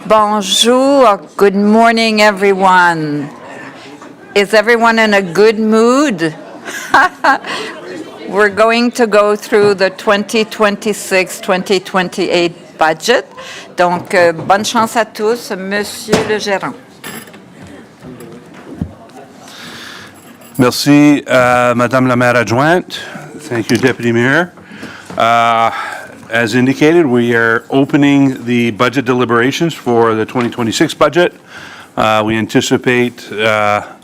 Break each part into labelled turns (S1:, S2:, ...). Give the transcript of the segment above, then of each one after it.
S1: Bonjour, good morning, everyone. Is everyone in a good mood? We're going to go through the 2026-2028 budget. Donc, bonne chance à tous, Monsieur le Gérant.
S2: Merci, Madame la Maire Adjointe. Thank you, Deputy Mayor. As indicated, we are opening the budget deliberations for the 2026 budget. We anticipate a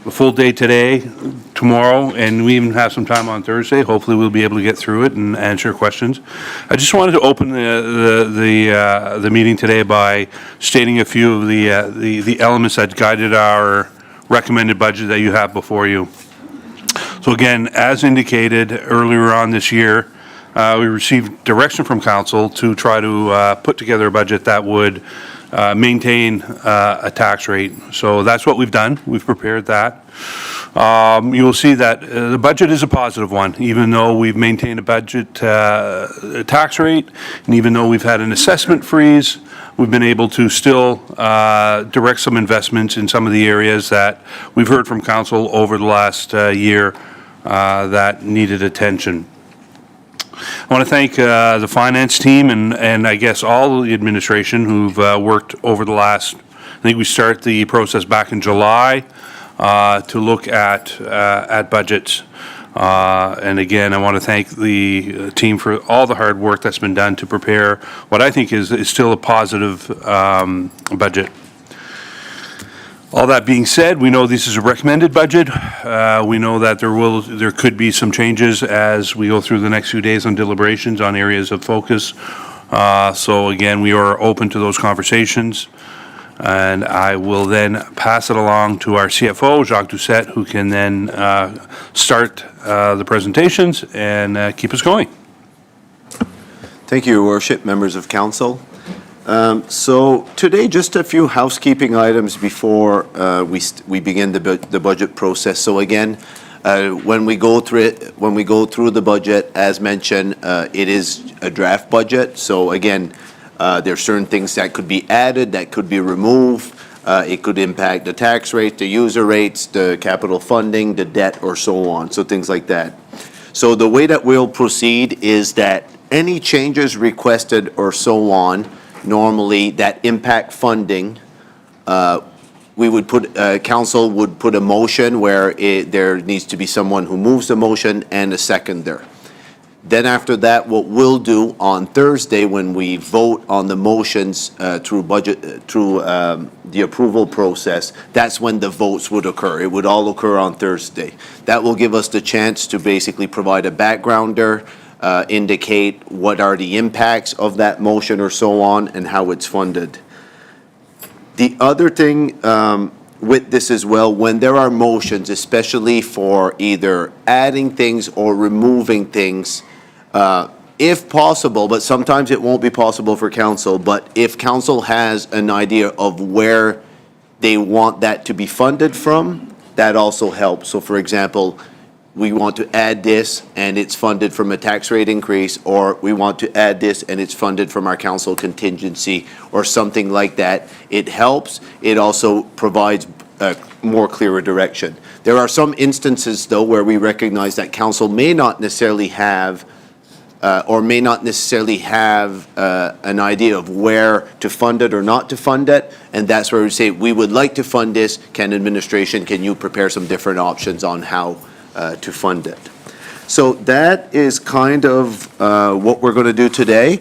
S2: full day today, tomorrow, and we even have some time on Thursday. Hopefully, we'll be able to get through it and answer questions. I just wanted to open the meeting today by stating a few of the elements that guided our recommended budget that you have before you. So again, as indicated earlier on this year, we received direction from Council to try to put together a budget that would maintain a tax rate. So that's what we've done. We've prepared that. You will see that the budget is a positive one, even though we've maintained a budget tax rate, and even though we've had an assessment freeze, we've been able to still direct some investments in some of the areas that we've heard from Council over the last year that needed attention. I want to thank the finance team and I guess all the administration who've worked over the last, I think we start the process back in July to look at budgets. And again, I want to thank the team for all the hard work that's been done to prepare what I think is still a positive budget. All that being said, we know this is a recommended budget. We know that there could be some changes as we go through the next few days on deliberations on areas of focus. So again, we are open to those conversations. And I will then pass it along to our CFO, Jacques Doucette, who can then start the presentations and keep us going.
S3: Thank you, Your Worship, members of Council. So today, just a few housekeeping items before we begin the budget process. So again, when we go through the budget, as mentioned, it is a draft budget. So again, there are certain things that could be added, that could be removed. It could impact the tax rate, the user rates, the capital funding, the debt, or so on. So things like that. So the way that we'll proceed is that any changes requested or so on, normally that impact funding, we would put, Council would put a motion where there needs to be someone who moves the motion and a seconder. Then after that, what we'll do on Thursday when we vote on the motions through the approval process, that's when the votes would occur. It would all occur on Thursday. That will give us the chance to basically provide a backgrounder, indicate what are the impacts of that motion or so on, and how it's funded. The other thing with this as well, when there are motions, especially for either adding things or removing things, if possible, but sometimes it won't be possible for Council, but if Council has an idea of where they want that to be funded from, that also helps. So for example, we want to add this and it's funded from a tax rate increase, or we want to add this and it's funded from our Council contingency or something like that. It helps. It also provides a more clearer direction. There are some instances, though, where we recognize that Council may not necessarily have an idea of where to fund it or not to fund it, and that's where we say we would like to fund this. Can you prepare some different options on how to fund it? So that is kind of what we're going to do today.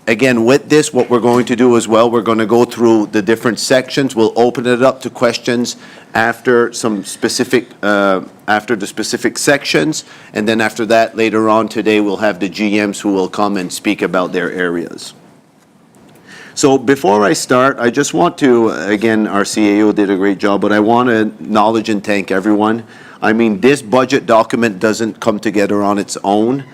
S3: Again, with this, what we're going to do as well, we're going to go through the different sections. We'll open it up to questions after some specific, after the specific sections, and then after that, later on today, we'll have the GMs who will come and speak about their areas. So before I start, I just want to, again, our CAO did a great job, but I want to acknowledge and thank everyone. I mean, this budget document doesn't come together on its own.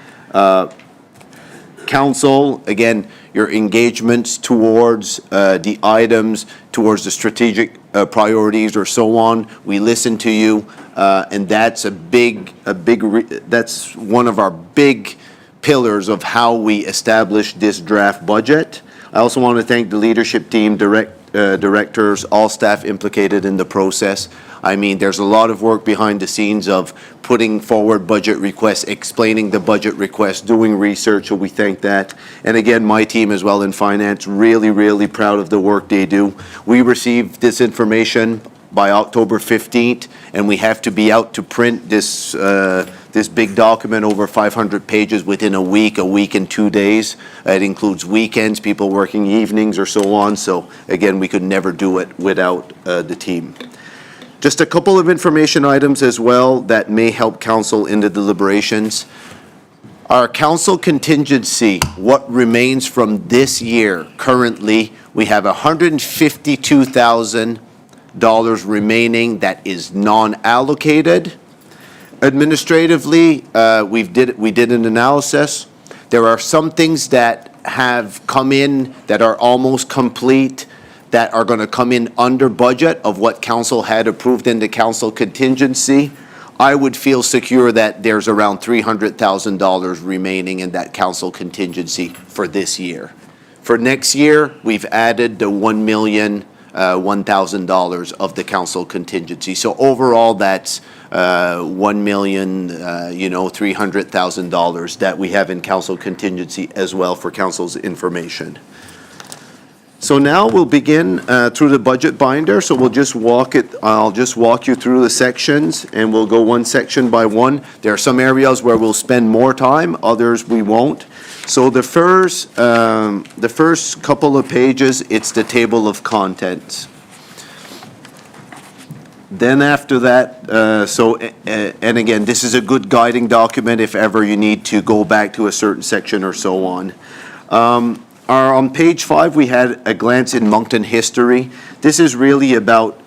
S3: Council, again, your engagements towards the items, towards the strategic priorities or so on. We listen to you, and that's that's one of our big pillars of how we established this draft budget. I also want to thank the leadership team, directors, all staff implicated in the process. I mean, there's a lot of work behind the scenes of putting forward budget requests, explaining the budget requests, doing research, so we thank that. And again, my team as well in finance, really, really proud of the work they do. We received this information by October 15th, and we have to be out to print this this big document over 500 pages within a week and 2 days. It includes weekends, people working evenings or so on. So again, we could never do it without the team. Just a couple of information items as well that may help council in the deliberations. Our council contingency, what remains from this year, currently, we have $152,000 remaining that is non-allocated. Administratively, we did an analysis. There are some things that have come in that are almost complete, that are going to come in under budget of what council had approved in the council contingency. I would feel secure that there's around $300,000 remaining in that council contingency for this year. For next year, we've added the $1,001,000 of the council contingency. So overall, that's $1,300,000 that we have in council contingency as well for council's information. So now we'll begin through the budget binder. So we'll just I'll just walk you through the sections, and we'll go one section by one. There are some areas where we'll spend more time, others we won't. So the first couple of pages, it's the table of contents. Then after that, and again, this is a good guiding document if ever you need to go back to a certain section or so on. On page 5, we had a glance in Moncton history. This is really about,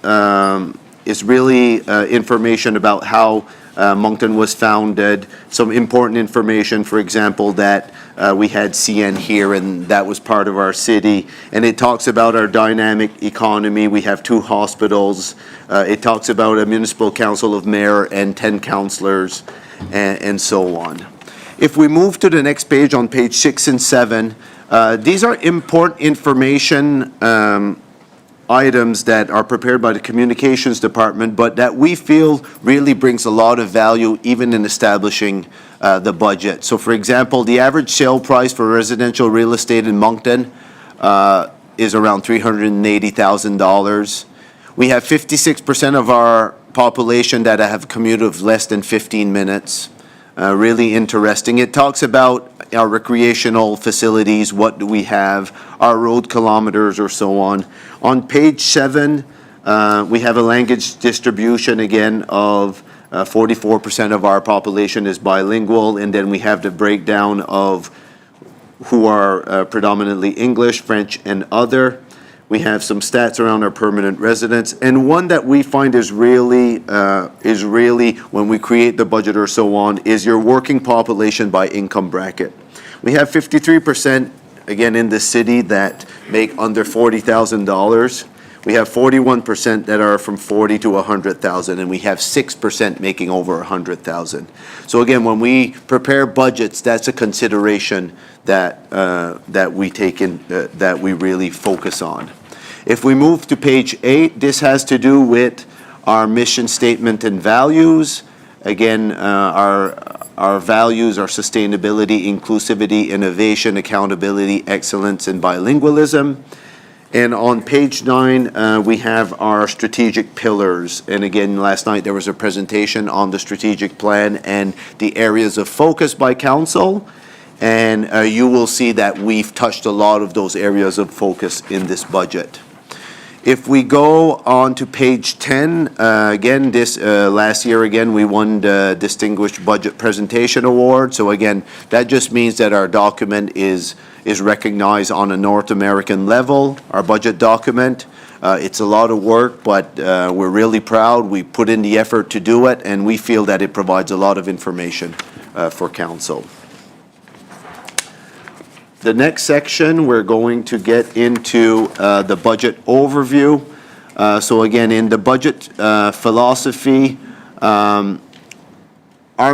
S3: information about how Moncton was founded, some important information, for example, that we had CN here and that was part of our city. And it talks about our dynamic economy. We have 2 hospitals. It talks about a municipal council of mayor and 10 councillors and so on. If we move to the next page on page 6 and 7, these are important information items that are prepared by the communications department, but that we feel really brings a lot of value even in establishing the budget. So for example, the average sale price for residential real estate in Moncton is around $380,000. We have 56% of our population that have a commute of less than 15 minutes. Really interesting. It talks about our recreational facilities, what do we have, our road kilometers or so on. On page 7, we have a language distribution again of 44% of our population is bilingual, and then we have the breakdown of who are predominantly English, French, and other. We have some stats around our permanent residents, and one that we find is really when we create the budget or so on is your working population by income bracket. We have 53% again in the city that make under $40,000. We have 41% that are from 40 to 100,000, and we have 6% making over 100,000. So again, when we prepare budgets, that's a consideration that we take in, that we really focus on. If we move to page 8, this has to do with our mission statement and values. Again, our values are sustainability, inclusivity, innovation, accountability, excellence, and bilingualism. And on page 9, we have our strategic pillars. And again, last night there was a presentation on the strategic plan and the areas of focus by council. And you will see that we've touched a lot of those areas of focus in this budget. If we go on to page 10, again, this last year, again, we won the Distinguished Budget Presentation Award. So again, that just means that our document is recognized on a North American level, our budget document. It's a lot of work, but we're really proud. We put in the effort to do it, and we feel that it provides a lot of information for council. The next section, we're going to get into the budget overview. So again, in the budget philosophy, our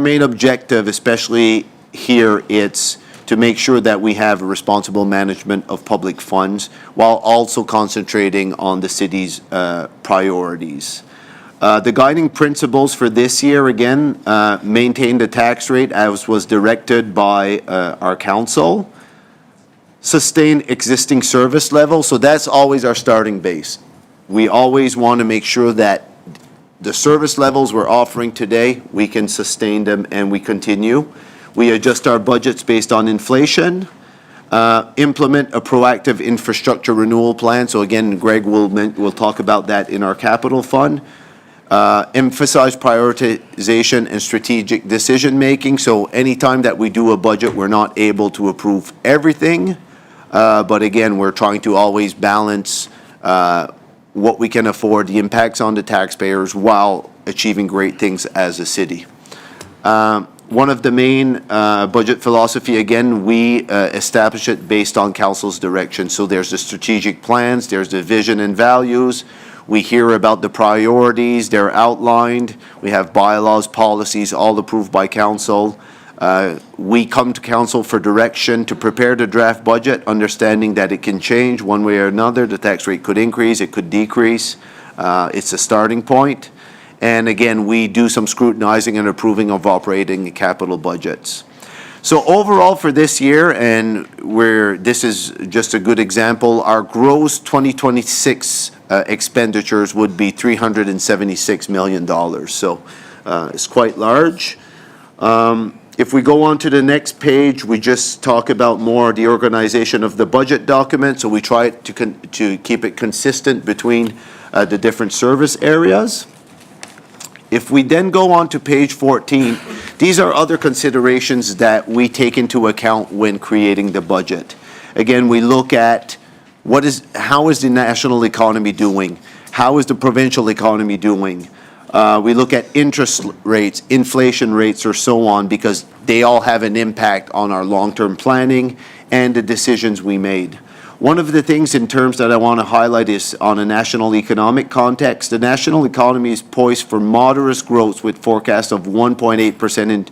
S3: main objective, especially here it's to make sure that we have a responsible management of public funds while also concentrating on the city's priorities. The guiding principles for this year, again, maintain the tax rate as was directed by our council. Sustain existing service levels, so that's always our starting base. We always want to make sure that the service levels we're offering today, we can sustain them and we continue. We adjust our budgets based on inflation. Implement a proactive infrastructure renewal plan. So again, Greg will talk about that in our capital fund. Emphasize prioritization and strategic decision-making. So anytime that we do a budget, we're not able to approve everything. But again, we're trying to always balance what we can afford, the impacts on the taxpayers, while achieving great things as a city. One of the main budget philosophy, again, we establish it based on council's direction. So there's the strategic plans, there's the vision and values. We hear about the priorities, they're outlined. We have bylaws, policies, all approved by council. We come to council for direction to prepare the draft budget, understanding that it can change one way or another. The tax rate could increase, it could decrease. It's a starting point. And again, we do some scrutinizing and approving of operating capital budgets. So overall for this year, and this is just a good example, our gross 2026 expenditures would be $376 million. So it's quite large. If we go on to the next page, we just talk about more the organization of the budget document. So we try to keep it consistent between the different service areas. If we then go on to page 14, these are other considerations that we take into account when creating the budget. Again, we look at how is the national economy doing? How is the provincial economy doing? We look at interest rates, inflation rates, or so on, because they all have an impact on our long-term planning and the decisions we made. One of the things in terms that I want to highlight is on a national economic context. The national economy is poised for moderate growth with forecast of 1.8%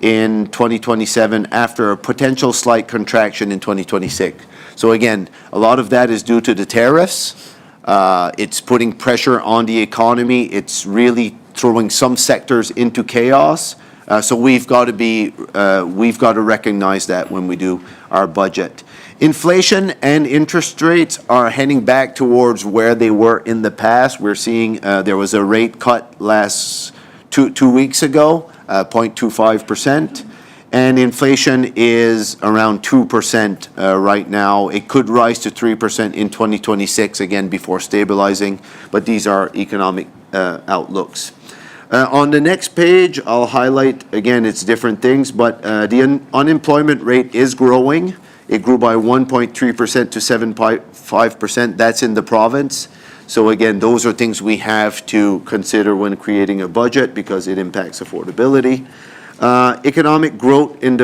S3: in 2027 after a potential slight contraction in 2026. So again, a lot of that is due to the tariffs. It's putting pressure on the economy. It's really throwing some sectors into chaos. So we've got to recognize that when we do our budget. Inflation and interest rates are heading back towards where they were in the past. We're seeing there was a rate cut last two weeks ago, 0.25%. And inflation is around 2% right now. It could rise to 3% in 2026, again, before stabilizing. But these are economic outlooks. On the next page, I'll highlight, again, it's different things, but the unemployment rate is growing. It grew by 1.3% to 7.5%. That's in the province. So again, those are things we have to consider when creating a budget because it impacts affordability. Economic growth and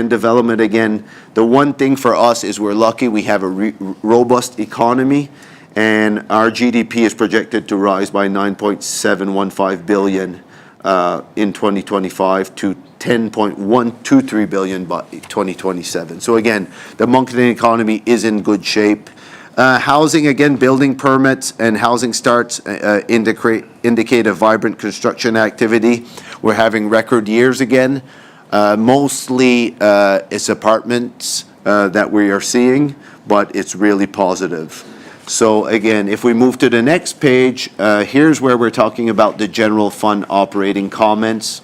S3: development, again, the one thing for us is we're lucky we have a robust economy, and our GDP is projected to rise by $9.715 billion in 2025 to $10.123 billion by 2027. So again, the Moncton economy is in good shape. Housing, again, building permits and housing starts indicate a vibrant construction activity. We're having record years again. Mostly it's apartments that we are seeing, but it's really positive. So again, if we move to the next page, here's where we're talking about the general fund operating comments.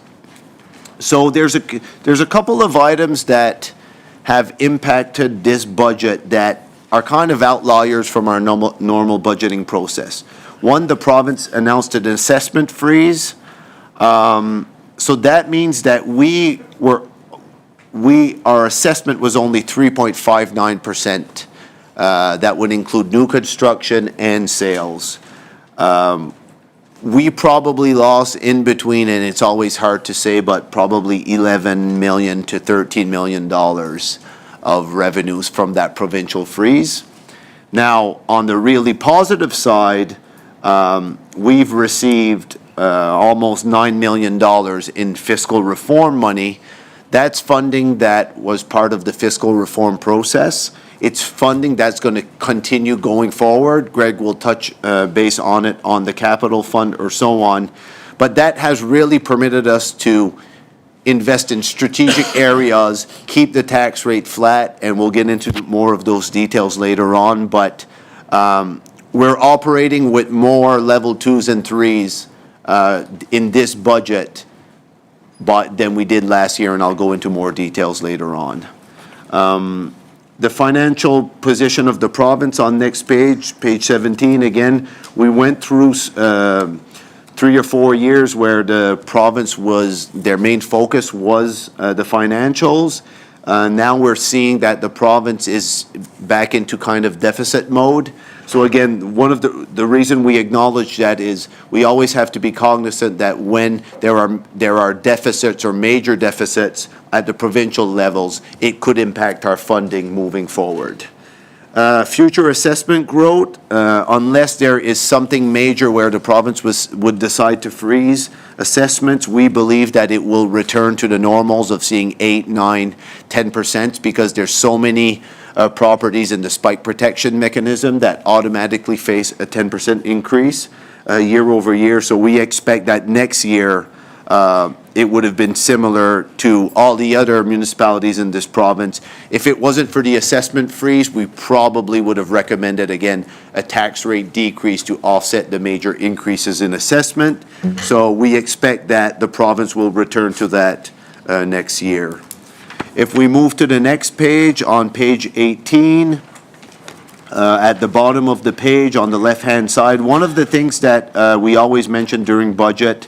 S3: So there's a couple of items that have impacted this budget that are kind of outliers from our normal budgeting process. One, the province announced an assessment freeze. So that means that our assessment was only 3.59%. That would include new construction and sales. We probably lost in between, and it's always hard to say, but probably $11 million to $13 million of revenues from that provincial freeze. Now, on the really positive side, we've received almost $9 million in fiscal reform money That's funding that was part of the fiscal reform process. It's funding that's going to continue going forward. Greg will touch base on it on the capital fund or so on. But that has really permitted us to invest in strategic areas, keep the tax rate flat, and we'll get into more of those details later on. But we're operating with more level 2s and 3s in this budget than we did last year, and I'll go into more details later on. The financial position of the province on next page, page 17, again, we went through 3 or 4 years where the province was, their main focus was the financials. Now we're seeing that the province is back into kind of deficit mode. So again, one of the reason we acknowledge that is we always have to be cognizant that when there are deficits or major deficits at the provincial levels, it could impact our funding moving forward. Future assessment growth, unless there is something major where the province would decide to freeze assessments, we believe that it will return to the normals of seeing 8, 9, 10% because there's so many properties in the spike protection mechanism that automatically face a 10% increase year over year. So we expect that next year it would have been similar to all the other municipalities in this province. If it wasn't for the assessment freeze, we probably would have recommended, again, a tax rate decrease to offset the major increases in assessment. So we expect that the province will return to that next year. If we move to the next page, on page 18, at the bottom of the page on the left-hand side, one of the things that we always mention during budget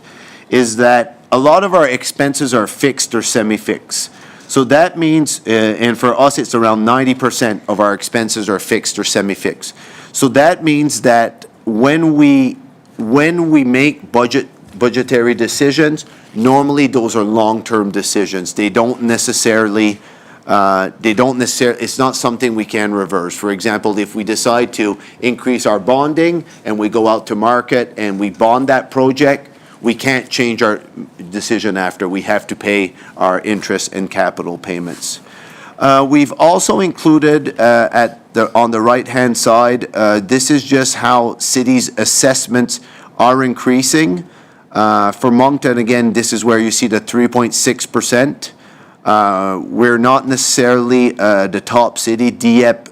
S3: is that a lot of our expenses are fixed or semi-fixed. So that means, and for us, it's around 90% of our expenses are fixed or semi-fixed. So that means that when we make budgetary decisions, normally those are long-term decisions. They don't necessarily, it's not something we can reverse. For example, if we decide to increase our bonding and we go out to market and we bond that project, we can't change our decision after. We have to pay our interest and capital payments. We've also included on the right-hand side, this is just how cities' assessments are increasing. For Moncton, again, this is where you see the 3.6%. We're not necessarily the top city. Dieppe,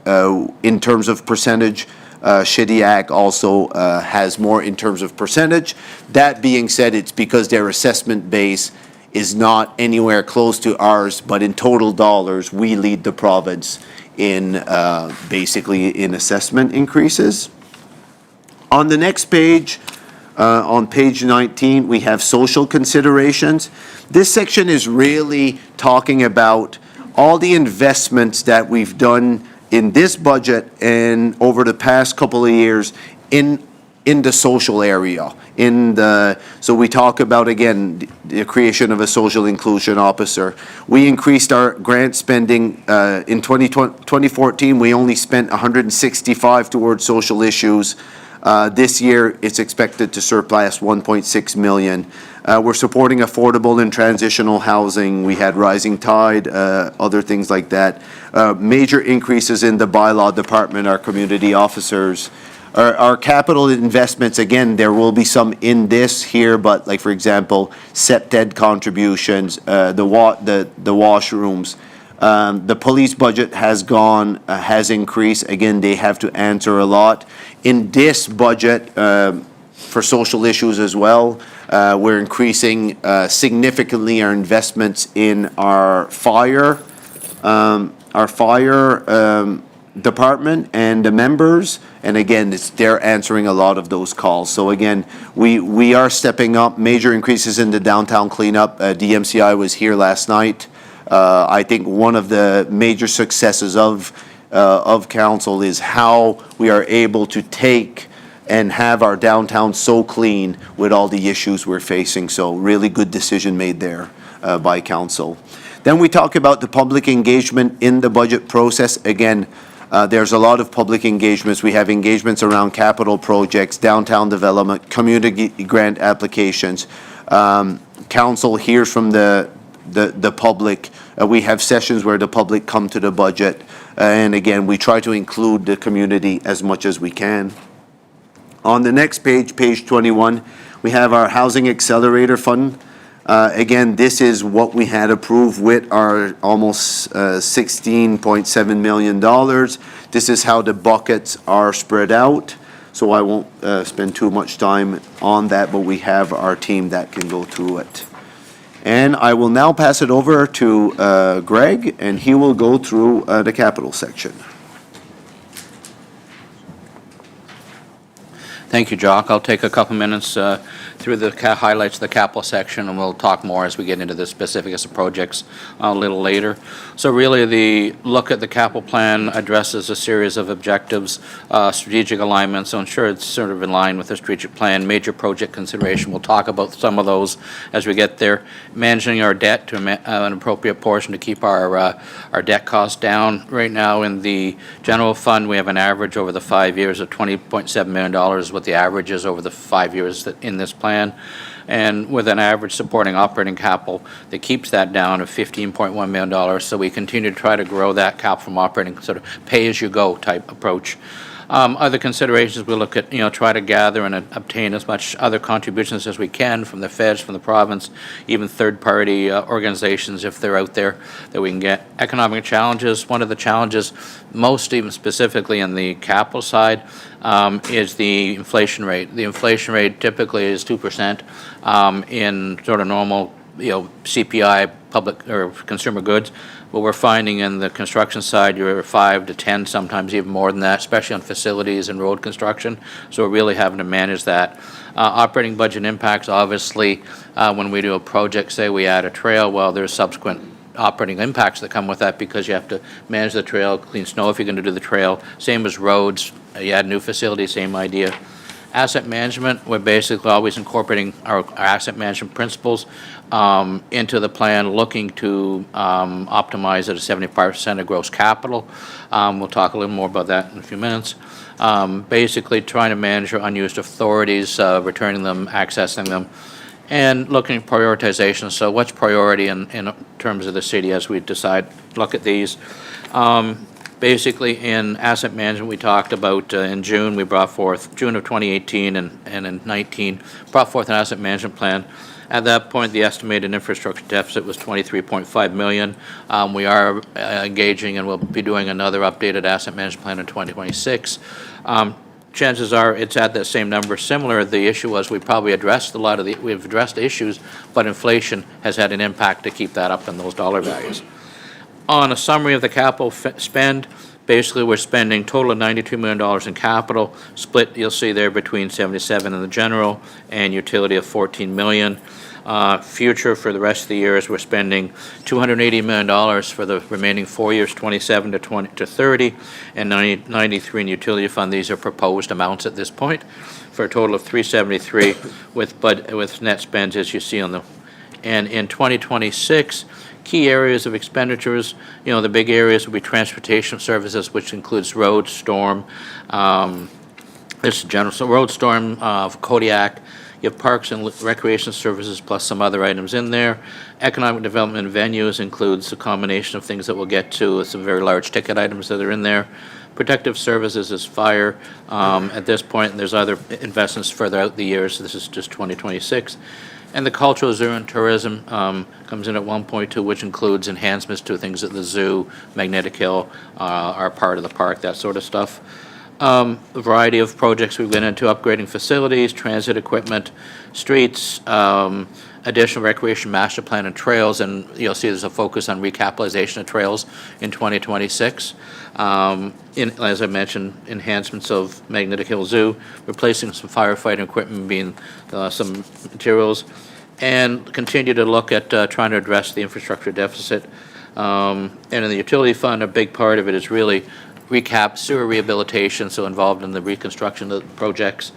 S3: in terms of percentage, Shediac also has more in terms of percentage. That being said, it's because their assessment base is not anywhere close to ours, but in total dollars, we lead the province in basically in assessment increases. On the next page, on page 19, we have social considerations. This section is really talking about all the investments that we've done in this budget and over the past couple of years in the social area. So we talk about, again, the creation of a social inclusion officer. We increased our grant spending. In 2014, we only spent $165 towards social issues. This year, it's expected to surpass $1.6 million. We're supporting affordable and transitional housing. We had Rising Tide, other things like that. Major increases in the bylaw department, our community officers. Our capital investments, again, there will be some in this here, but like, for example, SEPTED contributions, the washrooms. The police budget has increased. Again, they have to answer a lot. In this budget, for social issues as well, we're increasing significantly our investments in our fire department and the members. And again, they're answering a lot of those calls. So again, we are stepping up major increases in the downtown cleanup. DMCI was here last night. I think one of the major successes of council is how we are able to take and have our downtown so clean with all the issues we're facing. So really good decision made there by council. Then we talk about the public engagement in the budget process. Again, there's a lot of public engagements. We have engagements around capital projects, downtown development, community grant applications. Council hears from the the public. We have sessions where the public come to the budget. And again, we try to include the community as much as we can. On the next page, page 21, we have our Housing Accelerator Fund. Again, this is what we had approved with our almost $16.7 million. This is how the buckets are spread out. So I won't spend too much time on that, but we have our team that can go through it. And I will now pass it over to Greg, and he will go through the capital section.
S4: Thank you, Jock. I'll take a couple minutes through the highlights of the capital section, and we'll talk more as we get into the specifics of projects a little later. So really, the look at the capital plan addresses a series of objectives, strategic alignment, so ensure it's sort of in line with the strategic plan, major project consideration. We'll talk about some of those as we get there. Managing our debt to an appropriate portion to keep our debt costs down. Right now in the general fund, we have an average over the 5 years of $20.7 million, what the average is over the 5 years in this plan. And with an average supporting operating capital that keeps that down to $15.1 million. So we continue to try to grow that capital from operating, sort of pay-as-you-go type approach. Other considerations, we look at, try to gather and obtain as much other contributions as we can from the feds, from the province, even third-party organizations if they're out there that we can get. Economic challenges, one of the challenges, most even specifically in the capital side, is the inflation rate. The inflation rate typically is 2% in sort of normal, CPI, public or consumer goods. What we're finding in the construction side, you're 5 to 10, sometimes even more than that, especially on facilities and road construction. So we're really having to manage that. Operating budget impacts, obviously, when we do a project, say we add a trail, well, there's subsequent operating impacts that come with that because you have to manage the trail, clean snow if you're going to do the trail. Same as roads. You add new facilities, same idea. Asset management, we're basically always incorporating our asset management principles into the plan, looking to optimize at a 75% of gross capital. We'll talk a little more about that in a few minutes. Basically trying to manage our unused authorities, returning them, accessing them, and looking at prioritization. So what's priority in terms of the city as we decide, look at these. Basically, in asset management, we talked about in June, we brought forth, June of 2018 and in 19, brought forth an asset management plan. At that point, the estimated infrastructure deficit was $23.5 million. We are engaging and we'll be doing another updated asset management plan in 2026. Chances are it's at that same number. Similar, the issue was we probably addressed we've addressed issues, but inflation has had an impact to keep that up in those dollar values. On a summary of the capital spend, basically we're spending total of $92 million in capital, split you'll see there between 77 in the general and utility of $14 million. Future for the rest of the years, we're spending $280 million for the remaining 4 years, 27 to 30, and 93 in utility fund. These are proposed amounts at this point for a total of 373 with net spends as you see on the. And in 2026, key areas of expenditures, the big areas will be transportation services, which includes road, storm, this is general, so road, storm, Kodiak. You have parks and recreation services plus some other items in there. Economic development venues includes a combination of things that we'll get to, some very large ticket items that are in there. Protective services is fire at this point, and there's other investments further out the years. So this is just 2026. And the cultural zoo and tourism comes in at 1.2, which includes enhancements to things at the zoo, Magnetic Hill, are part of the park, that sort of stuff. A variety of projects we've been into, upgrading facilities, transit equipment, streets, additional recreation master plan and trails, and you'll see there's a focus on recapitalization of trails in 2026. As I mentioned, enhancements of Magnetic Hill Zoo, replacing some firefighting equipment, being some materials, and continue to look at trying to address the infrastructure deficit. And in the utility fund, a big part of it is really sewer rehabilitation, so involved in the reconstruction of the projects.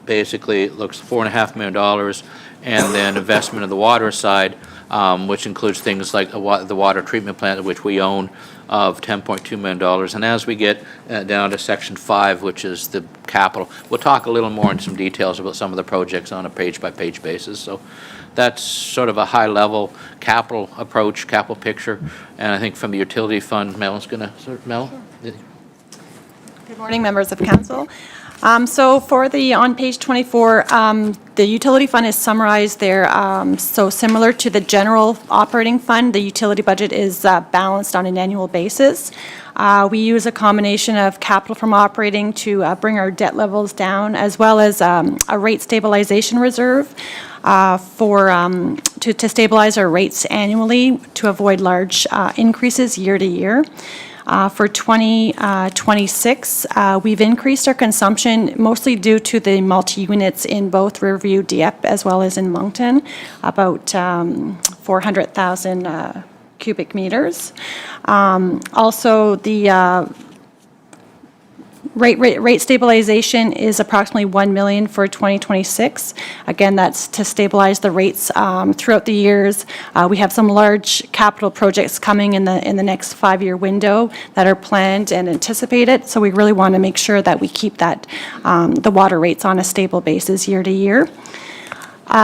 S4: Basically, it looks $4.5 million, and then investment in the water side, which includes things like the water treatment plant, which we own, of $10.2 million. And as we get down to Section 5, which is the capital, we'll talk a little more in some details about some of the projects on a page-by-page basis. So that's sort of a high-level capital approach, capital picture. And I think from the utility fund, Mel's going to, Mel?
S5: Good morning, members of council. So on page 24, the utility fund is summarized there. So similar to the general operating fund, the utility budget is balanced on an annual basis. We use a combination of capital from operating to bring our debt levels down, as well as a rate stabilization reserve to stabilize our rates annually to avoid large increases year to year. For 2026, we've increased our consumption mostly due to the multi-units in both Riverview, Dieppe, as well as in Moncton, about 400,000 cubic meters. Also, the rate stabilization is approximately $1 million for 2026. Again, that's to stabilize the rates throughout the years. We have some large capital projects coming in the next 5-year window that are planned and anticipated. So we really want to make sure that we keep that the water rates on a stable basis year to year.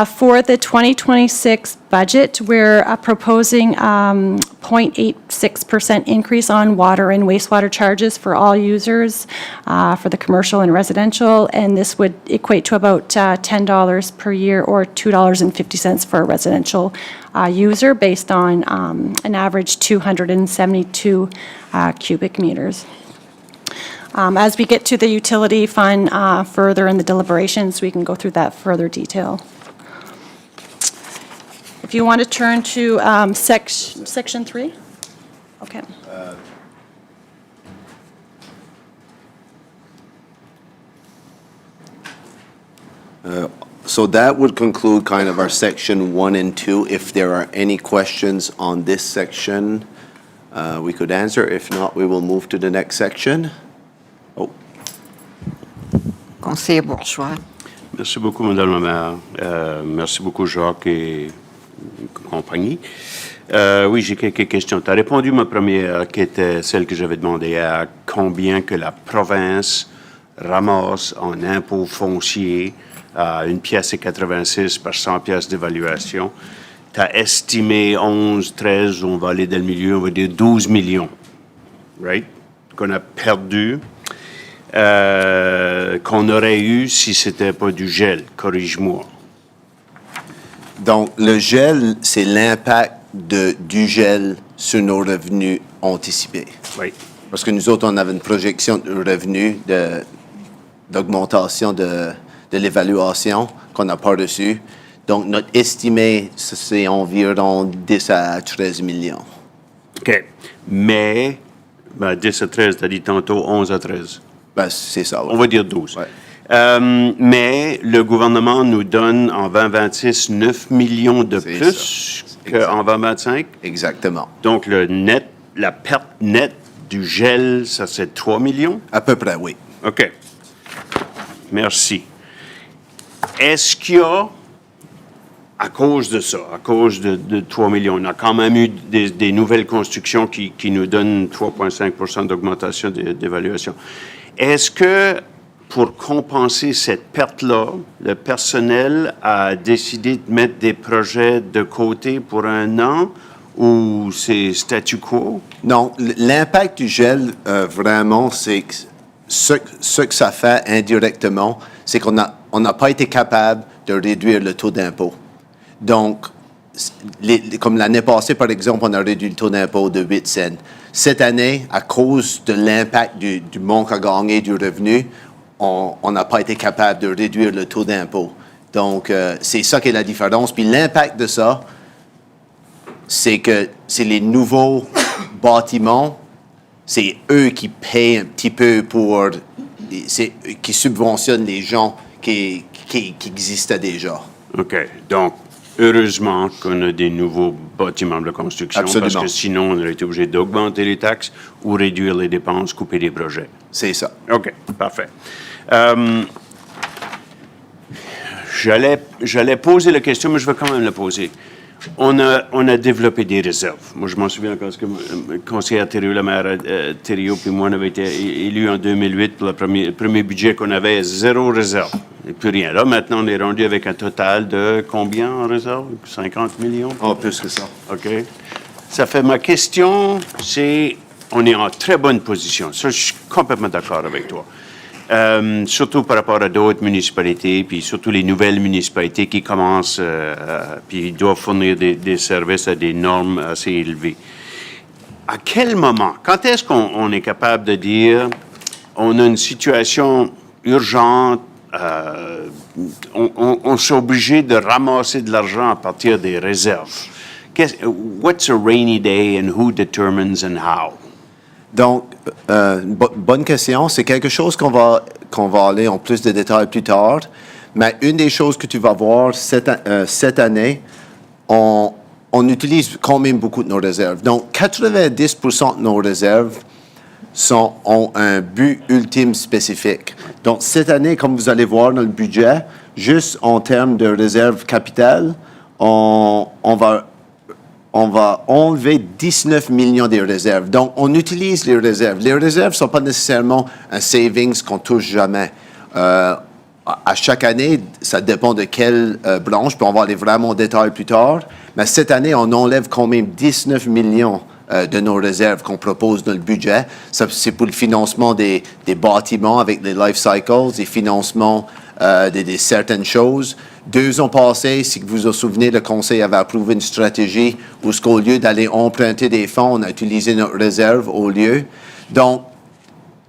S5: For the 2026 budget, we're proposing 0.86% increase on water and wastewater charges for all users for the commercial and residential, and this would equate to about $10 per year or $2.50 for a residential user based on an average 272 cubic meters. As we get to the utility fund further in the deliberations, we can go through that further detail. If you want to turn to section 3. Okay.
S3: So that would conclude kind of our section 1 and 2. If there are any questions on this section, we could answer. If not, we will move to the next section. Oh.
S1: Conseiller Bourgeois.
S6: Merci beaucoup, Madame la maire. Merci beaucoup, Jacques et compagnie. Oui, j'ai quelques questions. Tu as répondu à ma première, qui était celle que j'avais demandé, à combien que la province ramasse en impôts fonciers à 1,86 par 100 pièces d'évaluation. Tu as estimé 11, 13, on va aller dans le milieu, on va dire 12 millions, right? Qu'on a perdu, qu'on aurait eu si c'était pas du gel. Corrige-moi.
S3: Donc, le gel, c'est l'impact du gel sur nos revenus anticipés.
S6: Oui.
S3: Parce que nous autres, on avait une projection de revenus d'augmentation de l'évaluation qu'on n'a pas reçue. Donc, notre estimé, c'est environ 10 à 13 millions.
S6: OK. Mais, 10 à 13, tu as dit tantôt 11 à 13.
S3: Ben, c'est ça, oui.
S6: On va dire 12.
S3: Ouais.
S6: Mais le gouvernement nous donne en 2026 9 millions de
S3: C'est
S6: plus qu'en 2025.
S3: Exactement.
S6: Donc, la perte nette du gel, ça c'est 3 millions?
S3: À peu près, oui.
S6: OK. Merci. Est-ce qu'il y a, à cause de ça, à cause de 3 millions, on a quand même eu des nouvelles constructions qui nous donnent 3,5 d'augmentation d'évaluation. Est-ce que, pour compenser cette perte-là, le personnel a décidé de mettre des projets de côté pour un an ou c'est statu quo?
S3: Non, l'impact du gel, vraiment, c'est que ce que ça fait indirectement, c'est qu'on n'a pas été capable de réduire le taux d'impôt. Donc, comme l'année passée, par exemple, on a réduit le taux d'impôt de 8 cents. Cette année, à cause de l'impact du manque à gagner du revenu, on n'a pas été capable de réduire le taux d'impôt. Donc, c'est ça qui est la différence. Puis l'impact de ça, c'est que c'est les nouveaux bâtiments, c'est eux qui payent un petit peu qui subventionnent les gens qui existaient déjà.
S6: OK. Donc, heureusement qu'on a des nouveaux bâtiments de construction.
S3: Absolument.
S6: Parce que sinon, on aurait été obligé d'augmenter les taxes ou réduire les dépenses, couper des projets.
S3: C'est ça.
S6: OK, parfait. J'allais poser la question, mais je vais quand même la poser. on a développé des réserves. Moi, je m'en souviens quand le conseiller Thériault, le maire Thériault, puis moi, on avait été élus en 2008 pour le premier budget qu'on avait, 0 réserve. Et plus rien. Là, maintenant, on est rendu avec un total de combien en réserve? 50 millions?
S3: Oh, plus que ça.
S6: OK. Ça fait ma question, c'est, on est en très bonne position. Ça, je suis complètement d'accord avec toi. Surtout par rapport à d'autres municipalités, puis surtout les nouvelles municipalités qui commencent, puis ils doivent fournir des services à des normes assez élevées. À quel moment, quand est-ce qu'on est capable de dire, on a une situation urgente, on s'est obligé de ramasser de l'argent à partir des réserves? What's a rainy day and who determines and how?
S3: Donc, bonne question. C'est quelque chose qu'on va aller en plus de détails plus tard. Mais une des choses que tu vas voir cette année, on utilise quand même beaucoup de nos réserves. Donc, 90% de nos réserves ont un but ultime spécifique. Donc, cette année, comme vous allez voir dans le budget, juste en termes de réserve capitale, on va enlever 19 millions des réserves. Donc, on utilise les réserves. Les réserves ne sont pas nécessairement un savings qu'on touche jamais. À chaque année, ça dépend de quelle branche, puis on va aller vraiment en détail plus tard. Mais cette année, on enlève quand même 19 millions de nos réserves qu'on propose dans le budget. Ça, c'est pour le financement des bâtiments avec les life cycles, des financements de certaines choses. 2 ans passés, si vous vous souvenez, le Conseil avait approuvé une stratégie où, au lieu d'aller emprunter des fonds, on a utilisé notre réserve au lieu. Donc,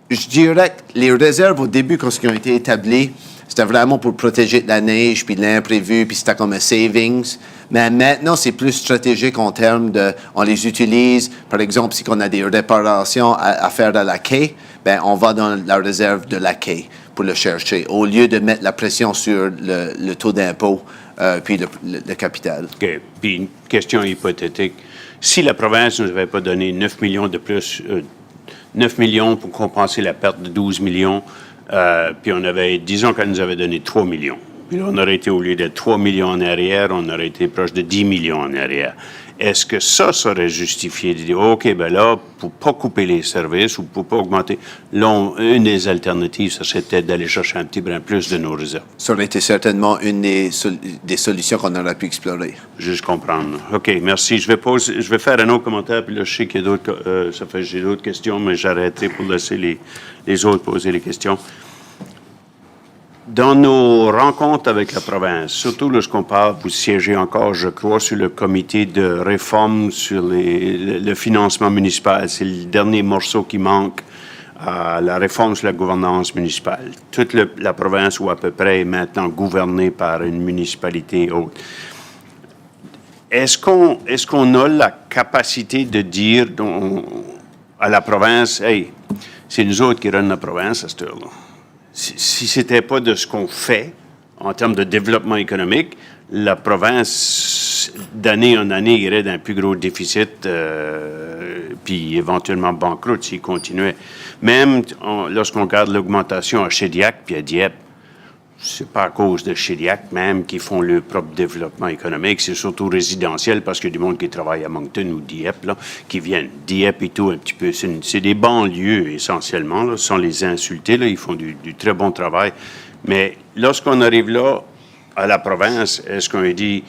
S3: je dirais que les réserves, au début, quand elles ont été établies, c'était vraiment pour protéger de la neige, puis de l'imprévu, puis c'était comme un savings. Mais maintenant, c'est plus stratégique en termes de... On les utilise, par exemple, si on a des réparations à faire à la quai, ben on va dans la réserve de la quai pour le chercher, au lieu de mettre la pression sur le taux d'impôt puis le capital.
S6: OK. Puis une question hypothétique. Si la province ne nous avait pas donné 9 millions de plus, 9 millions pour compenser la perte de 12 millions, puis disons qu'elle nous avait donné 3 millions. Puis là, on aurait été, au lieu de 3 millions en arrière, on aurait été proche de 10 millions en arrière. Est-ce que ça serait justifié de dire, OK, ben là, pour pas couper les services ou pour pas augmenter, là, une des alternatives, ça serait peut-être d'aller chercher un petit brin plus de nos réserves.
S3: Ça aurait été certainement une des solutions qu'on aurait pu explorer.
S6: Juste comprendre. OK, merci. Je vais faire un autre commentaire, puis là, je sais qu'il y a d'autres, j'ai d'autres questions, mais j'arrêterai pour laisser les autres poser les questions. Dans nos rencontres avec la province, surtout lorsqu'on parle, vous siégez encore, je crois, sur le comité de réforme sur le financement municipal. C'est le dernier morceau qui manque à la réforme sur la gouvernance municipale. Toute la province, ou à peu près, est maintenant gouvernée par une municipalité haute. Est-ce qu'on a la capacité de dire à la province, hey, c'est nous autres qui runnent la province à cette heure-là? Si ce n'était pas de ce qu'on fait en termes de développement économique, la province, d'année en année, irait d'un plus gros déficit, puis éventuellement banqueroute s'il continuait. Même lorsqu'on regarde l'augmentation à Shediac puis à Dieppe, c'est pas à cause de Shediac même qui font leur propre développement économique, c'est surtout résidentiel parce qu'il y a du monde qui travaille à Moncton ou Dieppe, là, qui viennent. Dieppe et tout, un petit peu. C'est des banlieues essentiellement, là, sans les insulter, là, ils font du très bon travail. Mais lorsqu'on arrive là, à la province, est-ce qu'on dit,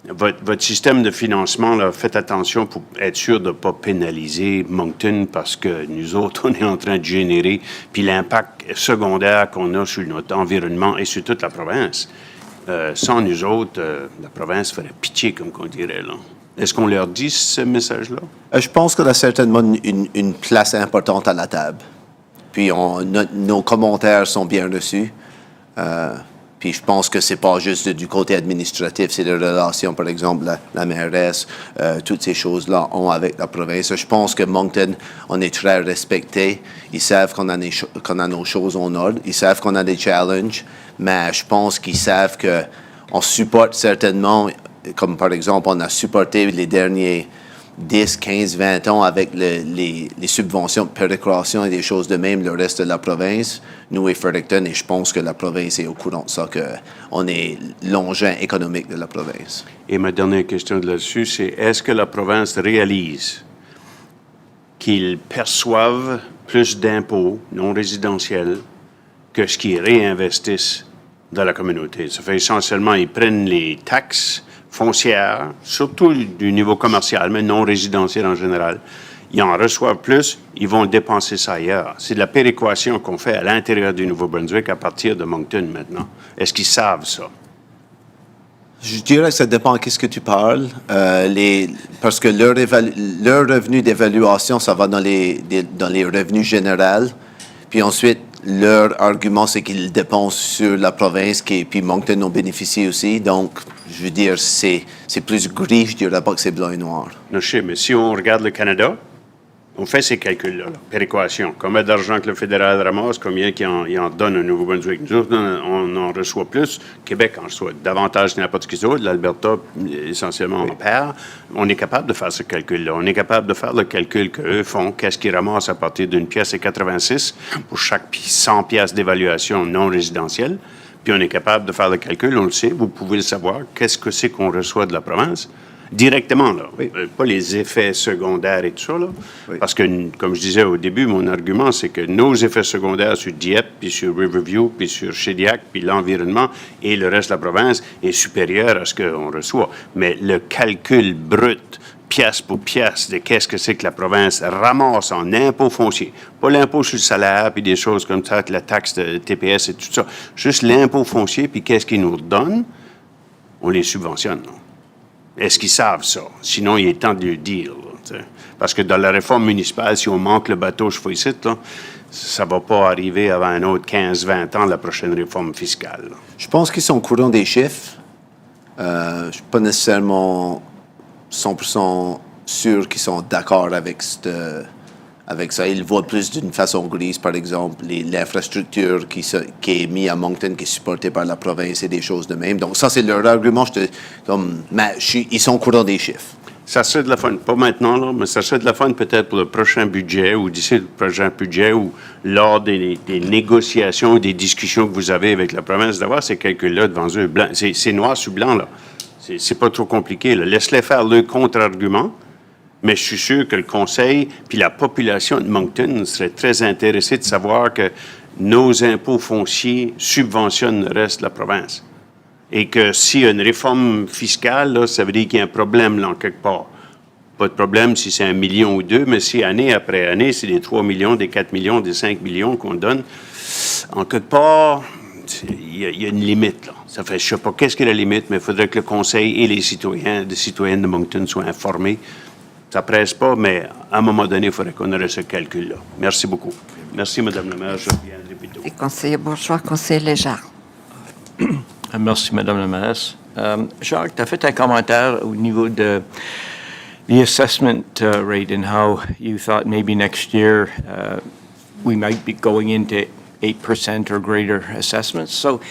S6: votre système de financement, là, faites attention pour être sûr de ne pas pénaliser Moncton parce que nous autres, on est en train de générer, puis l'impact secondaire qu'on a sur notre environnement et sur toute la province. Sans nous autres, la province ferait pitié, comme qu'on dirait, là. Est-ce qu'on leur dit ce message-là?
S3: Je pense qu'on a certainement une place importante à la table. Puis nos commentaires sont bien reçus. Puis je pense que c'est pas juste du côté administratif, c'est les relations, par exemple, la mairesse, toutes ces choses-là ont avec la province. Je pense que Moncton, on est très respecté. Ils savent qu'on a nos choses en ordre. Ils savent qu'on a des challenges, mais je pense qu'ils savent qu'on supporte certainement, comme par exemple, on a supporté les derniers 10, 15, 20 ans avec les subventions de péréquation et des choses de même, le reste de la province, nous et Fredericton, et je pense que la province est au courant de ça, qu'on est l'engin économique de la province.
S6: Et ma dernière question là-dessus, c'est est-ce que la province réalise qu'ils perçoivent plus d'impôts non résidentiels que ce qu'ils réinvestissent dans la communauté? Ça fait essentiellement, ils prennent les taxes foncières, surtout du niveau commercial, mais non résidentiel en général. Ils en reçoivent plus, ils vont dépenser ça ailleurs. C'est de la péréquation qu'on fait à l'intérieur du Nouveau-Brunswick à partir de Moncton maintenant. Est-ce qu'ils savent ça?
S3: Je dirais que ça dépend de ce que tu parles. Parce que leur revenu d'évaluation, ça va dans les revenus généraux. Puis ensuite, leur argument, c'est qu'ils dépensent sur la province, puis Moncton en bénéficie aussi. Donc, je veux dire, c'est plus gris, je dirais pas que c'est blanc et noir.
S6: Non, je sais, mais si on regarde le Canada, on fait ces calculs-là, péréquation. Combien d'argent que le fédéral ramasse, combien qu'il en donne au Nouveau-Brunswick. Nous autres, on en reçoit plus. Québec en reçoit davantage que n'importe qui d'autre. L'Alberta, essentiellement, en perd. On est capable de faire ce calcul-là. On est capable de faire le calcul qu'eux font. Qu'est-ce qu'ils ramassent à partir d'une pièce et 86 pour chaque 100 pièces d'évaluation non résidentielle. Puis on est capable de faire le calcul, on le sait, vous pouvez le savoir. Qu'est-ce que c'est qu'on reçoit de la province? Directement, là.
S3: Oui.
S6: Pas les effets secondaires et tout ça, là.
S3: Oui.
S6: Parce que, comme je disais au début, mon argument, c'est que nos effets secondaires sur Dieppe, puis sur Riverview, puis sur Shediac, puis l'environnement et le reste de la province est supérieur à ce qu'on reçoit. Mais le calcul brut, pièce pour pièce, de qu'est-ce que c'est que la province ramasse en impôts fonciers, pas l'impôt sur le salaire, puis des choses comme ça, la taxe de TPS et tout ça, juste l'impôt foncier, puis qu'est-ce qu'ils nous redonnent, on les subventionne, non? Est-ce qu'ils savent ça? Sinon, il est temps de le dire. Là, parce que dans la réforme municipale, si on manque le bateau, je fais ici, là, ça ne va pas arriver avant un autre 15-20 ans, la prochaine réforme fiscale. Là.
S3: Je pense qu'ils sont au courant des chiffres. Je ne suis pas nécessairement 100% sûr qu'ils sont d'accord avec ça. Ils le voient plus d'une façon grise, par exemple, l'infrastructure qui est mise à Moncton, qui est supportée par la province et des choses de même. Donc ça, c'est leur argument. Ils sont au courant des chiffres.
S6: Ça serait de la fun, pas maintenant, là, mais ça serait de la fun peut-être pour le prochain budget ou d'ici le prochain budget ou lors des négociations, des discussions que vous avez avec la province, d'avoir ces calculs-là devant eux. Blanc, c'est noir sur blanc, là. C'est pas trop compliqué, là. Laisse-les faire le contre-argument. Mais je suis sûr que le Conseil puis la population de Moncton serait très intéressée de savoir que nos impôts fonciers subventionnent le reste de la province. Et que s'il y a une réforme fiscale, là, ça veut dire qu'il y a un problème là, en quelque part. Pas de problème si c'est 1 million ou 2, mais si année après année, c'est des 3 millions, des 4 millions, des 5 millions qu'on donne, en quelque part, il y a une limite. Là. Ça fait, je ne sais pas qu'est-ce qu'est la limite, mais il faudrait que le Conseil et les citoyennes de Moncton soient informés. Ça presse pas, mais à un moment donné, il faudrait qu'on ait ce calcul-là. Merci beaucoup. Merci, Mme la maire. Je reviendrai plus tôt.
S1: Et conseiller Bourgeois, conseiller Léger.
S7: Merci, Madame la mairesse. Jacques, tu as fait un commentaire au niveau de the assessment rate and how you thought maybe next year we might be going into 8% or greater assessments. So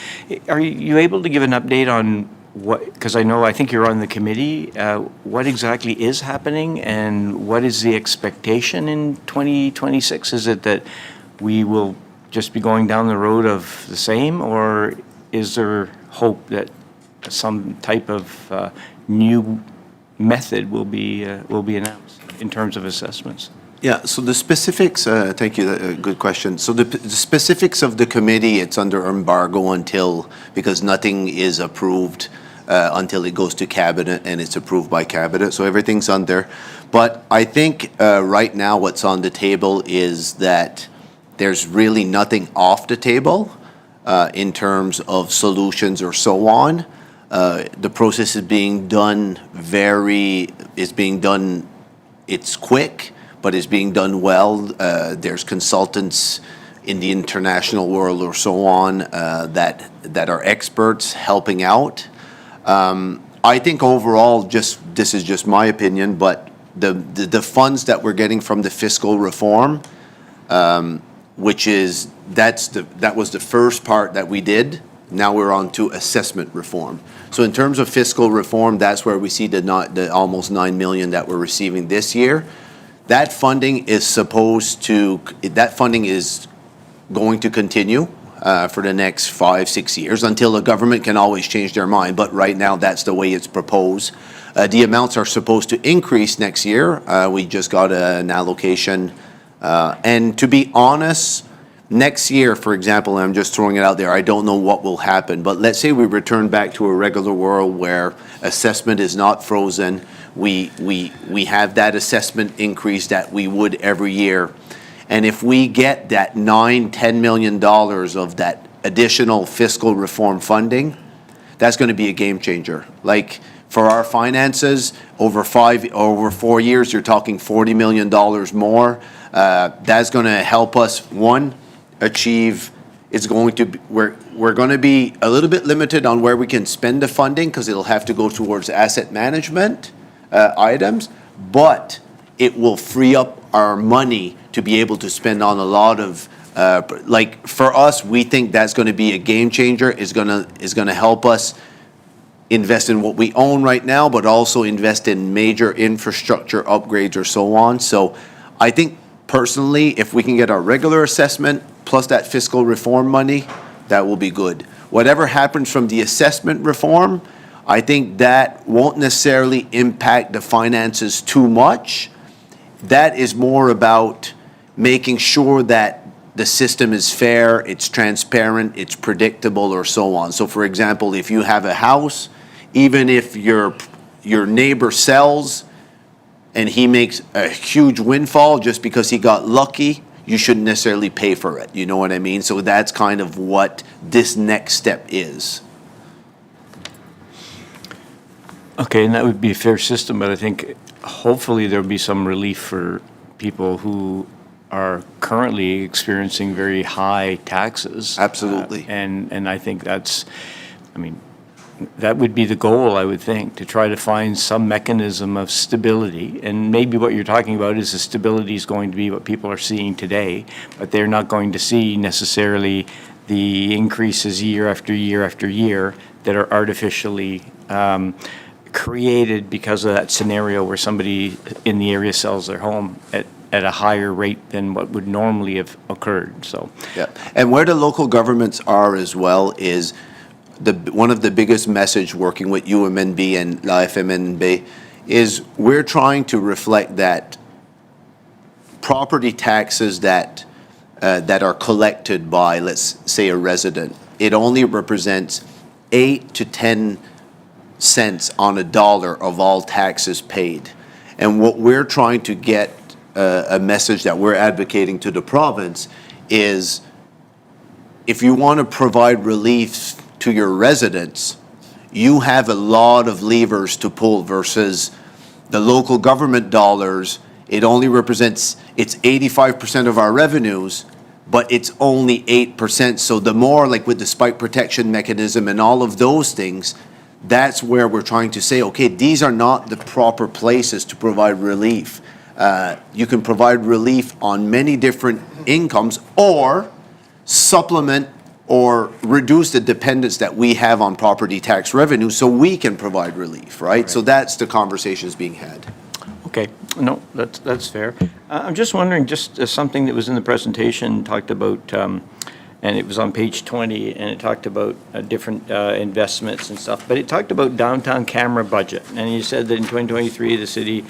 S7: are you able to give an update on what, because I think you're on the committee, what exactly is happening and what is the expectation in 2026? Is it that we will just be going down the road of the same, or is there hope that some type of new method will be announced in terms of assessments?
S3: Yeah, so the specifics, thank you, good question. So the specifics of the committee, it's under embargo because nothing is approved until it goes to cabinet and it's approved by cabinet. So everything's under. But I think right now what's on the table is that there's really nothing off the table in terms of solutions or so on. The process is being done it's quick, but it's being done well. There's consultants in the international world or so on that are experts helping out. I think overall, this is just my opinion, but the funds that we're getting from the fiscal reform, that was the first part that we did Now we're on to assessment reform. So in terms of fiscal reform, that's where we see the almost 9 million that we're receiving this year. That funding is going to continue for the next 5-6 years until the government can always change their mind. But right now, that's the way it's proposed. The amounts are supposed to increase next year. We just got an allocation. And to be honest, next year, for example, and I'm just throwing it out there, I don't know what will happen. But let's say we return back to a regular world where assessment is not frozen. We have that assessment increase that we would every year. And if we get that $9-10 million of that additional fiscal reform funding, that's going to be a game changer. Like for our finances, over 4 years, you're talking $40 million more. That's going to help us, one, achieve. It's going to be, we're going to be a little bit limited on where we can spend the funding because it'll have to go towards asset management items, but it will free up our money to be able to spend on a lot of, like for us, we think that's going to be a game changer. Is going to help us invest in what we own right now, but also invest in major infrastructure upgrades or so on. So I think personally, if we can get our regular assessment plus that fiscal reform money, that will be good. Whatever happens from the assessment reform, I think that won't necessarily impact the finances too much. That is more about making sure that the system is fair, it's transparent, it's predictable, or so on. So for example, if you have a house, even if your neighbor sells and he makes a huge windfall just because he got lucky, you shouldn't necessarily pay for it. You know what I mean? So that's kind of what this next step is.
S7: Okay, and that would be a fair system, but I think hopefully there'll be some relief for people who are currently experiencing very high taxes.
S3: Absolutely.
S7: And I think that's, I mean, that would be the goal, I would think, to try to find some mechanism of stability. And maybe what you're talking about is the stability is going to be what people are seeing today, but they're not going to see necessarily the increases year after year after year that are artificially created because of that scenario where somebody in the area sells their home at a higher rate than what would normally have occurred, so.
S3: Yeah, and where the local governments are as well is one of the biggest message working with UMNB and La FMNB is we're trying to reflect that property taxes that are collected by, let's say, a resident, it only represents 8 to 10 cents on a dollar of all taxes paid. And what we're trying to get, a message that we're advocating to the province is if you want to provide relief to your residents, you have a lot of levers to pull versus the local government dollars. It only represents, it's 85% of our revenues, but it's only 8%. So the more, like with the spike protection mechanism and all of those things, that's where we're trying to say, okay, these are not the proper places to provide relief. You can provide relief on many different incomes or supplement or reduce the dependence that we have on property tax revenue so we can provide relief, right? So that's the conversations being had.
S7: Okay, no, that's fair. I'm just wondering, just something that was in the presentation talked about, and it was on page 20, and it talked about different investments and stuff, but it talked about downtown camera budget. And you said that in 2023, the city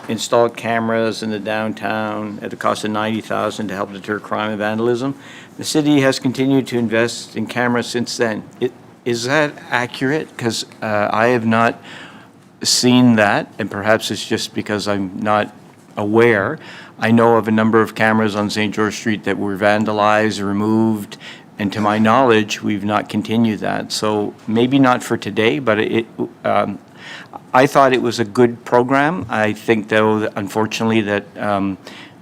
S7: installed cameras in the downtown at a cost of $90,000 to help deter crime and vandalism. The city has continued to invest in cameras since then. Is that accurate? Because I have not seen that, and perhaps it's just because I'm not aware. I know of a number of cameras on St. George Street that were vandalized, removed, and to my knowledge, we've not continued that. So maybe not for today, but I thought it was a good program. I think, though, that unfortunately, that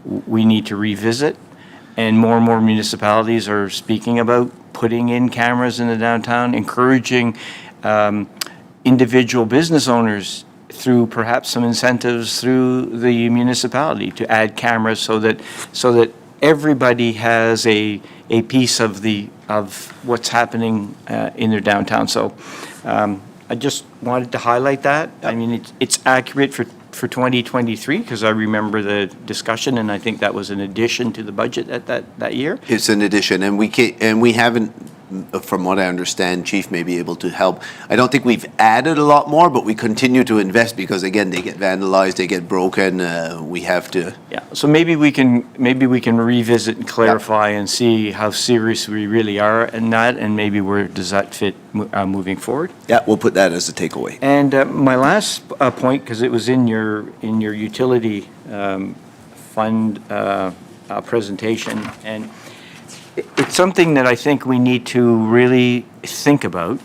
S7: we need to revisit, and more municipalities are speaking about putting in cameras in the downtown, encouraging individual business owners through perhaps some incentives through the municipality to add cameras so that everybody has a piece of what's happening in their downtown. So I just wanted to highlight that. I mean, it's accurate for 2023, because I remember the discussion, and I think that was an addition to the budget at that year.
S3: It's an addition, and we haven't, from what I understand, Chief may be able to help. I don't think we've added a lot more, but we continue to invest because, again, they get vandalized, they get broken. We have to.
S7: Yeah, so maybe we can revisit and clarify and see how serious we really are in that, and maybe where does that fit moving forward.
S3: Yeah, we'll put that as a takeaway.
S7: And my last point, because it was in your utility fund presentation, and it's something that I think we need to really think about.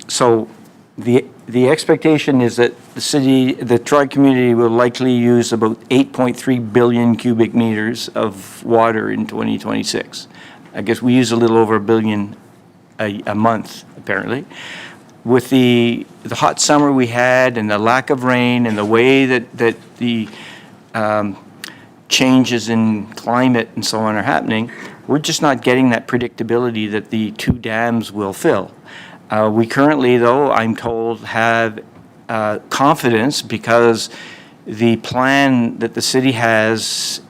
S7: So the expectation is that the tri-community will likely use about 8.3 billion cubic meters of water in 2026. I guess we use a little over 1 billion a month, apparently. With the hot summer we had and the lack of rain and the way that the changes in climate and so on are happening, we're just not getting that predictability that the two dams will fill. We currently, though, I'm told, have confidence because the plan that the city has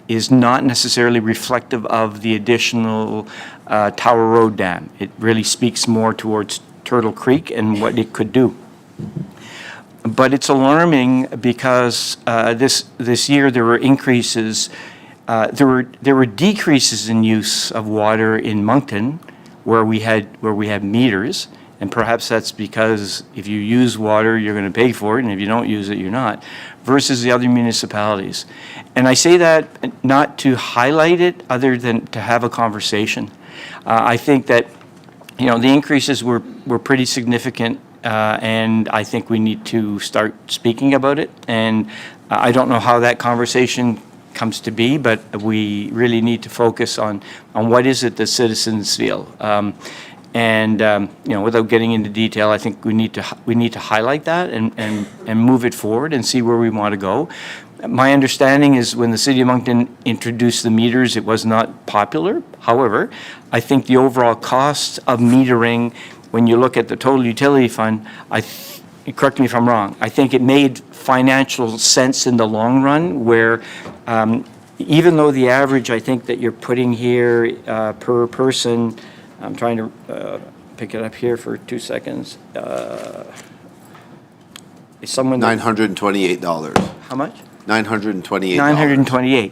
S7: is not necessarily reflective of the additional Tower Road Dam. It really speaks more towards Turtle Creek and what it could do. But it's alarming because this year there were increases. There were decreases in use of water in Moncton, where we had meters, and perhaps that's because if you use water, you're going to pay for it, and if you don't use it, you're not. Versus the other municipalities, and I say that not to highlight it, other than to have a conversation. I think that the increases were pretty significant. And I think we need to start speaking about it. And I don't know how that conversation comes to be, but we really need to focus on what is it that citizens feel. Without getting into detail, I think we need to highlight that and move it forward and see where we want to go. My understanding is when the City of Moncton introduced the meters, it was not popular. However, I think the overall cost of metering, when you look at the total utility fund, correct me if I'm wrong, I think it made financial sense in the long run, where even though the average, I think that you're putting here per person, I'm trying to pick it up here for 2 seconds. Is someone
S3: $928.
S7: How much?
S3: $928.
S7: $928.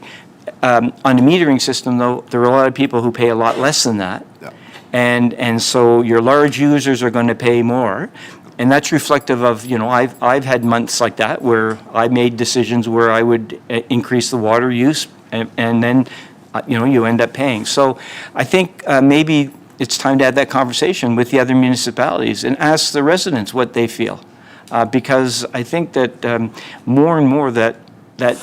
S7: On the metering system, though, there are a lot of people who pay a lot less than that.
S3: Yeah.
S7: And so your large users are going to pay more. And that's reflective of, I've had months like that where I made decisions where I would increase the water use and then, you end up paying. So I think maybe it's time to have that conversation with the other municipalities and ask the residents what they feel. Because I think that more and more that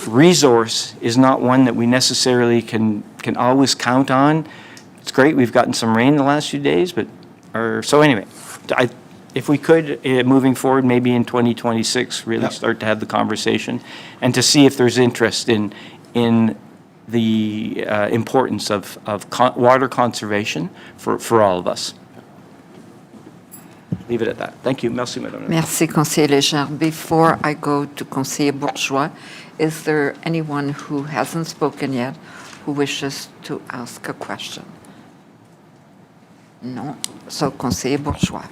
S7: resource is not one that we necessarily can always count on. It's great, we've gotten some rain the last few days, so anyway, if we could, moving forward, maybe in 2026, really start to have the conversation and to see if there's interest in the importance of water conservation for all of us. Leave it at that. Thank you. Merci, Madame.
S1: Merci, Conseiller Léger. Before I go to Conseiller Bourgeois, is there anyone who hasn't spoken yet who wishes to ask a question? Non. So, Conseiller Bourgeois.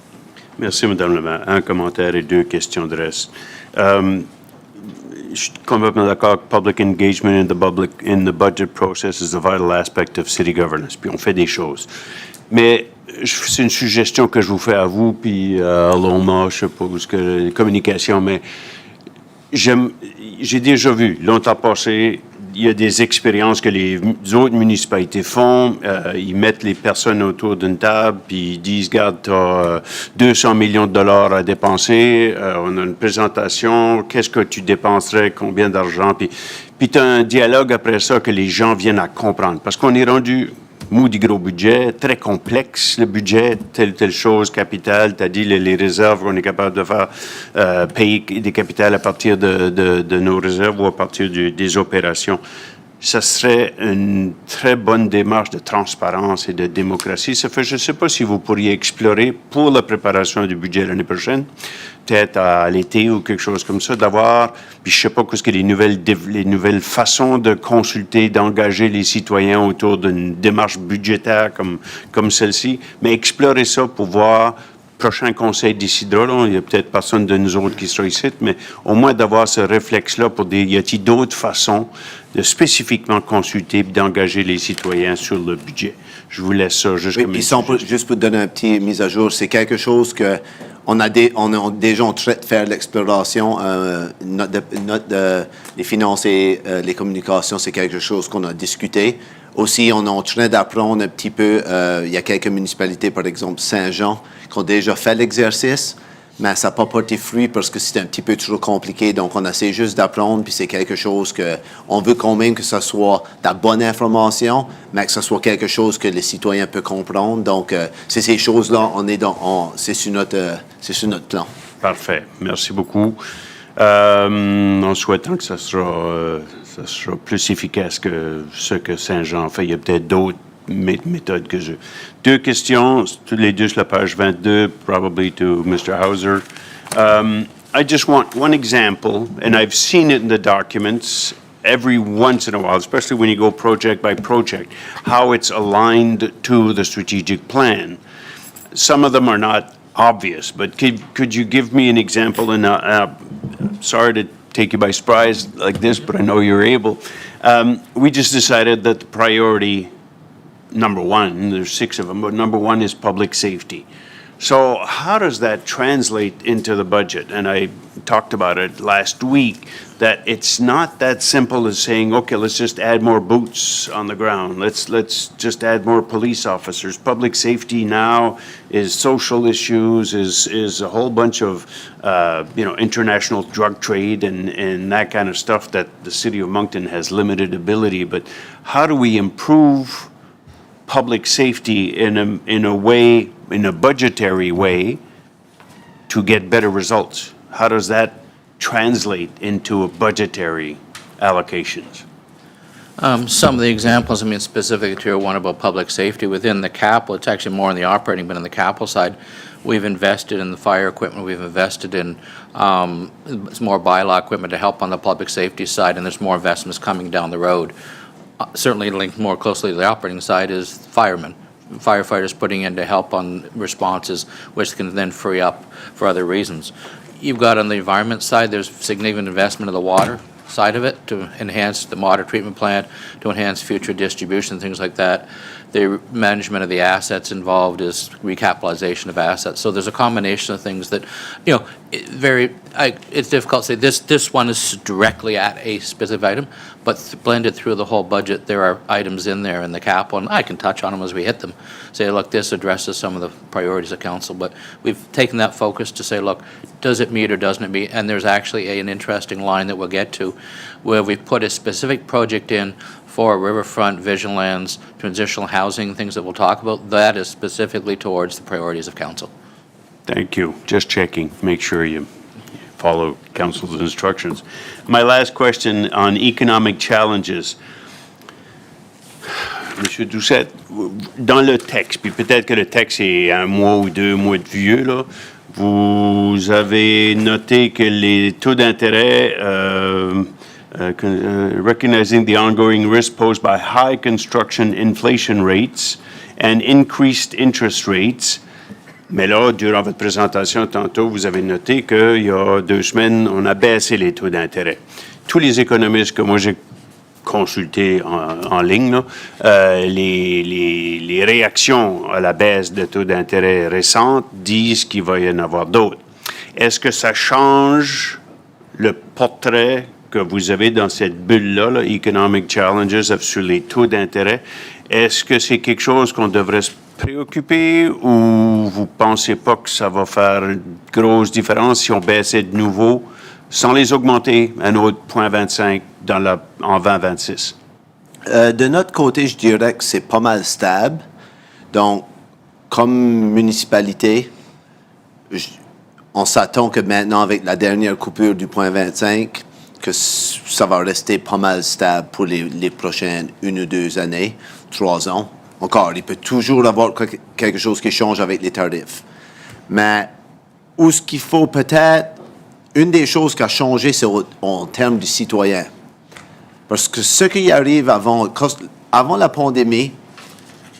S6: Merci, Madame le maire. Un commentaire et 2 questions de reste. Je suis complètement d'accord que public engagement in the budget process is a vital aspect of city governance. Puis on fait des choses. Mais c'est une suggestion que je vous fais à vous, puis à Loma, je sais pas, parce que communication, mais j'ai déjà vu, longtemps passé, il y a des expériences que les autres municipalités font. Ils mettent les personnes autour d'une table, puis ils disent, regarde, tu as 200 millions de dollars à dépenser, on a une présentation, qu'est-ce que tu dépenserais, combien d'argent, puis tu as un dialogue après ça que les gens viennent à comprendre. Parce qu'on est rendu du gros budget, très complexe, le budget, telle chose, capital, tu as dit les réserves, on est capable de faire payer des capitales à partir de nos réserves ou à partir des opérations. ça serait une très bonne démarche de transparence et de démocratie. Ça fait, je ne sais pas si vous pourriez explorer pour la préparation du budget l'année prochaine, peut-être à l'été ou quelque chose comme ça, d'avoir, puis je ne sais pas qu'est-ce que les nouvelles façons de consulter, d'engager les citoyens autour d'une démarche budgétaire comme celle-ci, mais explorer ça pour voir prochain conseil décidera, là, il n'y a peut-être personne de nous autres qui sera ici, mais au moins d'avoir ce réflexe-là pour y a-t-il d'autres façons de spécifiquement consulter et d'engager les citoyens sur le budget. Je vous laisse ça juste
S3: Oui,
S6: comme
S3: puis juste pour te donner un petit mise à jour, c'est quelque chose que on a déjà en train de faire l'exploration. Les finances et les communications, c'est quelque chose qu'on a discuté. Aussi, on est en train d'apprendre un petit peu. Il y a quelques municipalités, par exemple Saint-Jean, qui ont déjà fait l'exercice, mais ça n'a pas porté fruit parce que c'était un petit peu trop compliqué. Donc, on essaie juste d'apprendre, puis c'est quelque chose on veut quand même que ce soit de la bonne information, mais que ce soit quelque chose que les citoyens peuvent comprendre. Donc, c'est ces choses-là, c'est sur notre plan.
S6: Parfait. Merci beaucoup. En souhaitant que ça sera plus efficace que ce que Saint-Jean fait. Il y a peut-être d'autres méthodes que je... Deux questions, toutes les deux sur la page 22, probably to Mr. Hauser. I just want one example, and I've seen it in the documents every once in a while, especially when you go project by project, how it's aligned to the strategic plan. Some of them are not obvious, but could you give me an example? And sorry to take you by surprise like this, but I know you're able. We just decided that the priority, number one, there's 6 of them, but number one is public safety. So how does that translate into the budget? And I talked about it last week, that it's not that simple as saying, okay, let's just add more boots on the ground. Let's just add more police officers. Public safety now is social issues, is a whole bunch of, international drug trade and that kind of stuff that the city of Moncton has limited ability. But how do we improve public safety in a budgetary way to get better results? How does that translate into a budgetary allocations?
S4: Some of the examples, specific to your one about public safety, within the capital, it's actually more on the operating, but on the capital side, we've invested in the fire equipment, we've invested in some more bylaw equipment to help on the public safety side, and there's more investments coming down the road. Certainly linked more closely to the operating side is firemen. Firefighters putting in to help on responses, which can then free up for other reasons. You've got on the environment side, there's significant investment in the water side of it to enhance the water treatment plant, to enhance future distribution, things like that. The management of the assets involved is recapitalization of assets. So there's a combination of things that, it's difficult to say this one is directly at a specific item, but blended through the whole budget, there are items in there in the capital, and I can touch on them as we hit them. Say, look, this addresses some of the priorities of council, but we've taken that focus to say, look, does it meet or doesn't it meet? And there's actually an interesting line that we'll get to where we've put a specific project in for riverfront, vision lands, transitional housing, things that we'll talk about. That is specifically towards the priorities of council.
S6: Thank you. Just checking, make sure you follow council's instructions. My last question on economic challenges. Monsieur Doucette, dans le texte, puis peut-être que le texte est 1 mois ou 2 mois de vieux, là, vous avez noté que les taux d'intérêt, recognizing the ongoing risk posed by high construction inflation rates and increased interest rates. Mais là, durant votre présentation tantôt, vous avez noté qu'il y a 2 semaines, on a baissé les taux d'intérêt. Tous les économistes que moi j'ai consultés en ligne, là, les réactions à la baisse des taux d'intérêt récentes disent qu'il va y en avoir d'autres. Est-ce que ça change le portrait que vous avez dans cette bulle-là, là, Economic Challenges, sur les taux d'intérêt? Est-ce que c'est quelque chose qu'on devrait se préoccuper ou vous pensez pas que ça va faire une grosse différence si on baissait de nouveau sans les augmenter à un autre 0,25 en 2026?
S3: De notre côté, je dirais que c'est pas mal stable. Donc, comme municipalité, on s'attend que maintenant, avec la dernière coupure du 0,25, que ça va rester pas mal stable pour les prochaines 1 ou 2 années, 3 ans. Encore, il peut toujours avoir quelque chose qui change avec les tarifs. Mais où ce qu'il faut peut-être, une des choses qui a changé, c'est en termes du citoyen. Parce que ce qui arrive avant la pandémie,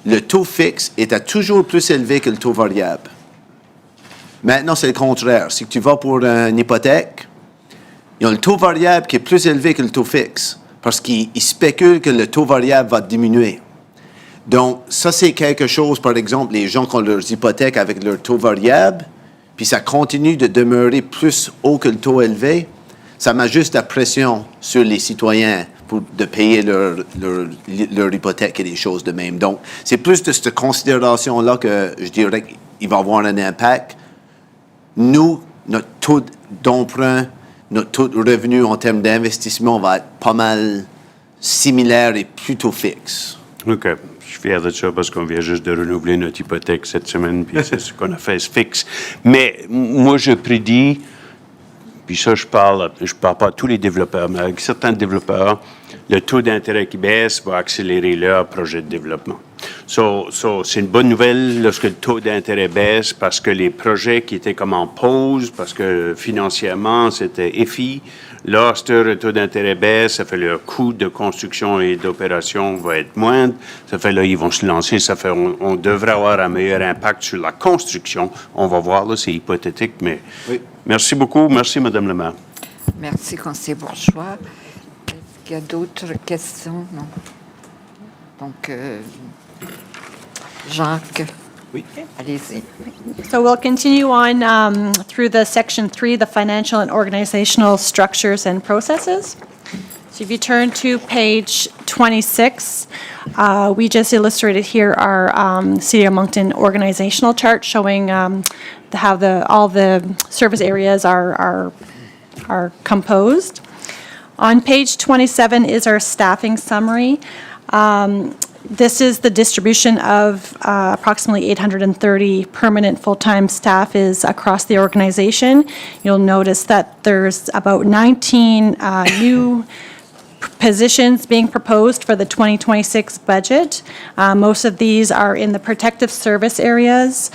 S3: le taux fixe était toujours plus élevé que le taux variable. Maintenant, c'est le contraire. Si tu vas pour une hypothèque, il y a le taux variable qui est plus élevé que le taux fixe parce qu'ils spéculent que le taux variable va diminuer. Donc, ça, c'est quelque chose, par exemple, les gens qui ont leurs hypothèques avec leur taux variable, puis ça continue de demeurer plus haut que le taux élevé, ça met juste la pression sur les citoyens de payer leur hypothèque et des choses de même. Donc, c'est plus de cette considération-là que je dirais qu'il va avoir un impact. Nous, notre taux d'emprunt, notre taux de revenu en termes d'investissement va être pas mal similaire et plutôt fixe.
S6: OK. Je suis fier de ça parce qu'on vient juste de renouveler notre hypothèque cette semaine, puis c'est ce qu'on a fait, c'est fixe. Mais moi, je prédis, puis ça, je parle pas à tous les développeurs, mais avec certains développeurs, le taux d'intérêt qui baisse va accélérer leur projet de développement. C'est une bonne nouvelle lorsque le taux d'intérêt baisse parce que les projets qui étaient comme en pause, parce que financièrement, c'était effi, lorsque le taux d'intérêt baisse, ça fait leur coût de construction et d'opération va être moindre. Ça fait là, ils vont se lancer. Ça fait on devrait avoir un meilleur impact sur la construction. On va voir, là, c'est hypothétique, mais
S3: oui.
S6: Merci beaucoup. Merci, Mme le maire.
S1: Merci, conseiller Bourgeois. Est-ce qu'il y a d'autres questions? Non. Donc, Jacques,
S3: Oui.
S1: allez-y.
S5: So we'll continue on through the section 3, the financial and organizational structures and processes. So if you turn to page 26, we just illustrated here our City of Moncton organizational chart showing how all the service areas are composed. On page 27 is our staffing summary. This is the distribution of approximately 830 permanent full-time staff is across the organization. You'll notice that there's about 19 new positions being proposed for the 2026 budget. Most of these are in the protective service areas,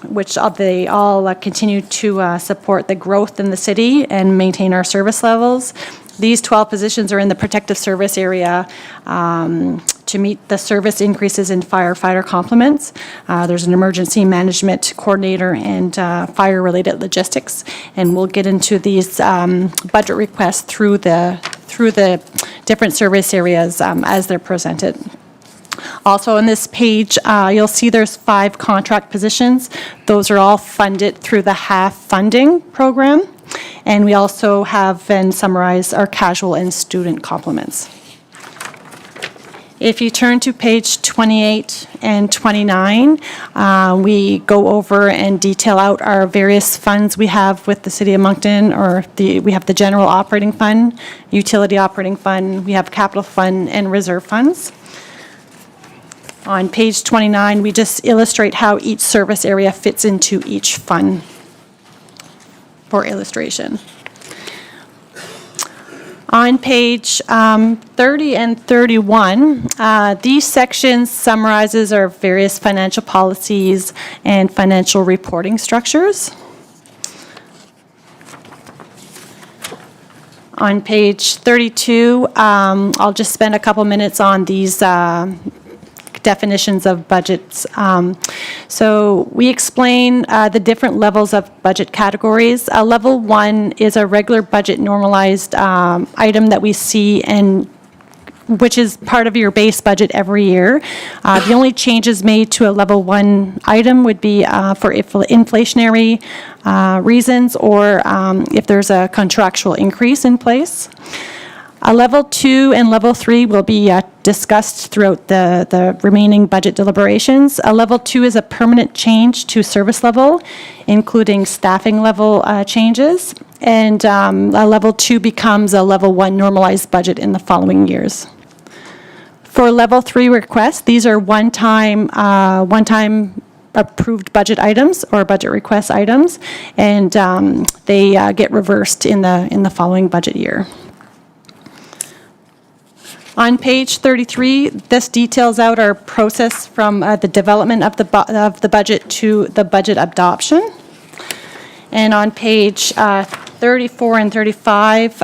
S5: which they all continue to support the growth in the city and maintain our service levels. These 12 positions are in the protective service area to meet the service increases in firefighter complements. There's an emergency management coordinator and fire-related logistics, and we'll get into these budget requests through the different service areas as they're presented. Also on this page, you'll see there's 5 contract positions. Those are all funded through the HAF funding program. And we also have then summarized our casual and student complements. If you turn to page 28 and 29, we go over and detail out our various funds we have with the City of Moncton, we have the general operating fund, utility operating fund, we have capital fund, and reserve funds. On page 29, we just illustrate how each service area fits into each fund for illustration. On page 30 and 31, these sections summarizes our various financial policies and financial reporting structures. On page 32, I'll just spend a couple minutes on these definitions of budgets. So we explain the different levels of budget categories. Level 1 is a regular budget normalized item that we see and which is part of your base budget every year. The only changes made to a level 1 item would be for inflationary reasons or if there's a contractual increase in place. Level 2 and level 3 will be discussed throughout the remaining budget deliberations. Level 2 is a permanent change to service level, including staffing level changes. And level 2 becomes a level 1 normalized budget in the following years. For level 3 requests, these are one-time approved budget items or budget request items, and they get reversed in the following budget year. On page 33, this details out our process from the development of the budget to the budget adoption. And on page 34 and 35,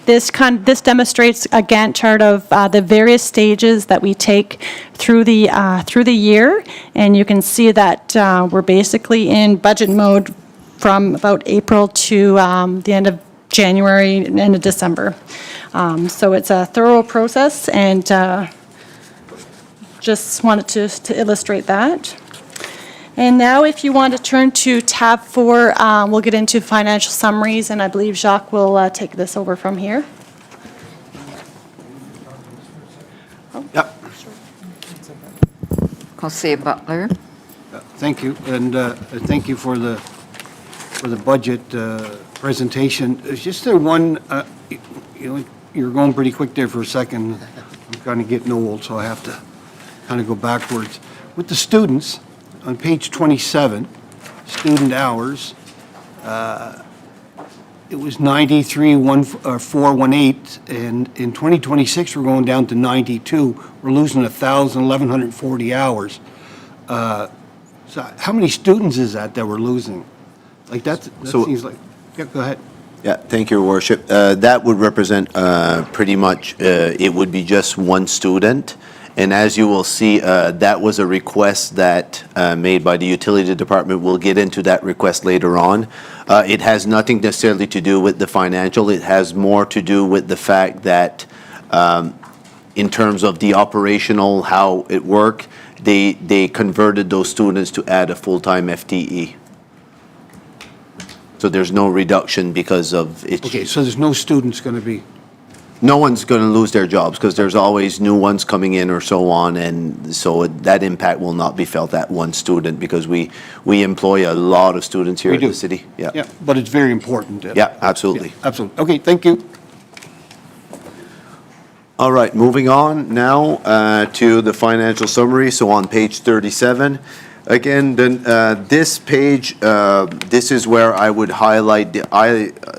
S5: this demonstrates a Gantt chart of the various stages that we take through the year, and you can see that we're basically in budget mode from about April to the end of January and end of December. So it's a thorough process, and just wanted to illustrate that. And now if you want to turn to tab 4, we'll get into financial summaries, and I believe Jacques will take this over from here.
S8: Yep.
S1: Conseiller Butler.
S8: Thank you, and thank you for the budget presentation. It's just one, you're going pretty quick there for a second. I'm kind of getting old, so I have to kind of go backwards. With the students, on page 27, student hours, it was 93,418, and in 2026, we're going down to 92. We're losing 1,140 hours. So how many students is that we're losing? Like that
S3: So-
S8: seems like, yeah, go ahead.
S3: Yeah, thank you, Your Worship. That would represent pretty much, it would be just one student. And as you will see, that was a request that made by the Utility Department. We'll get into that request later on. It has nothing necessarily to do with the financial. It has more to do with the fact that in terms of the operational, how it worked, they converted those students to add a full-time FTE. So there's no reduction because of it.
S8: Okay, so there's no students going to be,
S3: No one's going to lose their jobs because there's always new ones coming in or so on, and so that impact will not be felt at one student because we employ a lot of students here
S8: We
S3: in
S8: do.
S3: the city.
S8: yeah, but it's very important.
S3: Yeah, absolutely.
S8: Yeah, absolutely. Okay, thank you.
S3: All right, moving on now to the financial summary. So on page 37, again, this page, this is where I would highlight,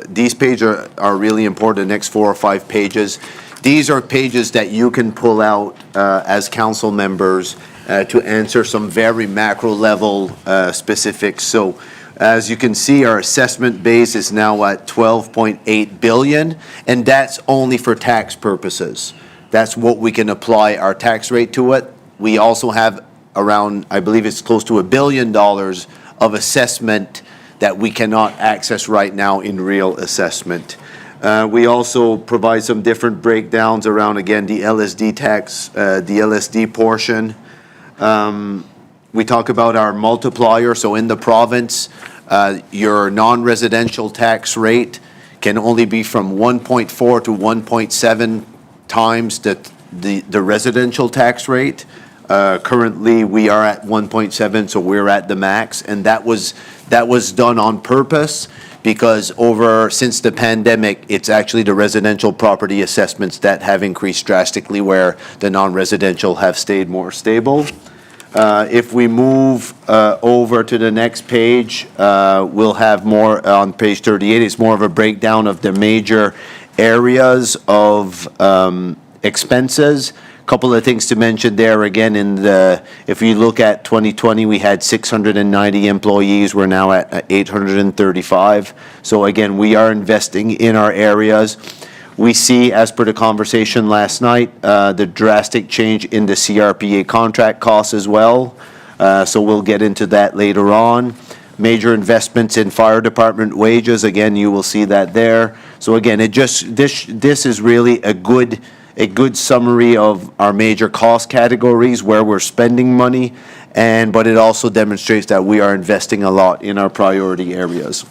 S3: these pages are really important, the next 4 or 5 pages. These are pages that you can pull out as council members to answer some very macro level specifics. So as you can see, our assessment base is now at 12.8 billion, and that's only for tax purposes. That's what we can apply our tax rate to it. We also have around, I believe it's close to $1 billion of assessment that we cannot access right now in real assessment. We also provide some different breakdowns around, again, the LSD tax, the LSD portion. We talk about our multiplier. So in the province, your non-residential tax rate can only be from 1.4 to 1.7 times the residential tax rate. Currently, we are at 1.7, so we're at the max, and that was done on purpose because since the pandemic, it's actually the residential property assessments that have increased drastically, where the non-residential have stayed more stable. If we move over to the next page, we'll have more on page 38. It's more of a breakdown of the major areas of expenses. Couple of things to mention there. Again, if you look at 2020, we had 690 employees. We're now at 835. So again, we are investing in our areas. We see, as per the conversation last night, the drastic change in the CRPA contract costs as well. So we'll get into that later on. Major investments in fire department wages. Again, you will see that there. So again, this is really a good summary of our major cost categories where we're spending money, but it also demonstrates that we are investing a lot in our priority areas.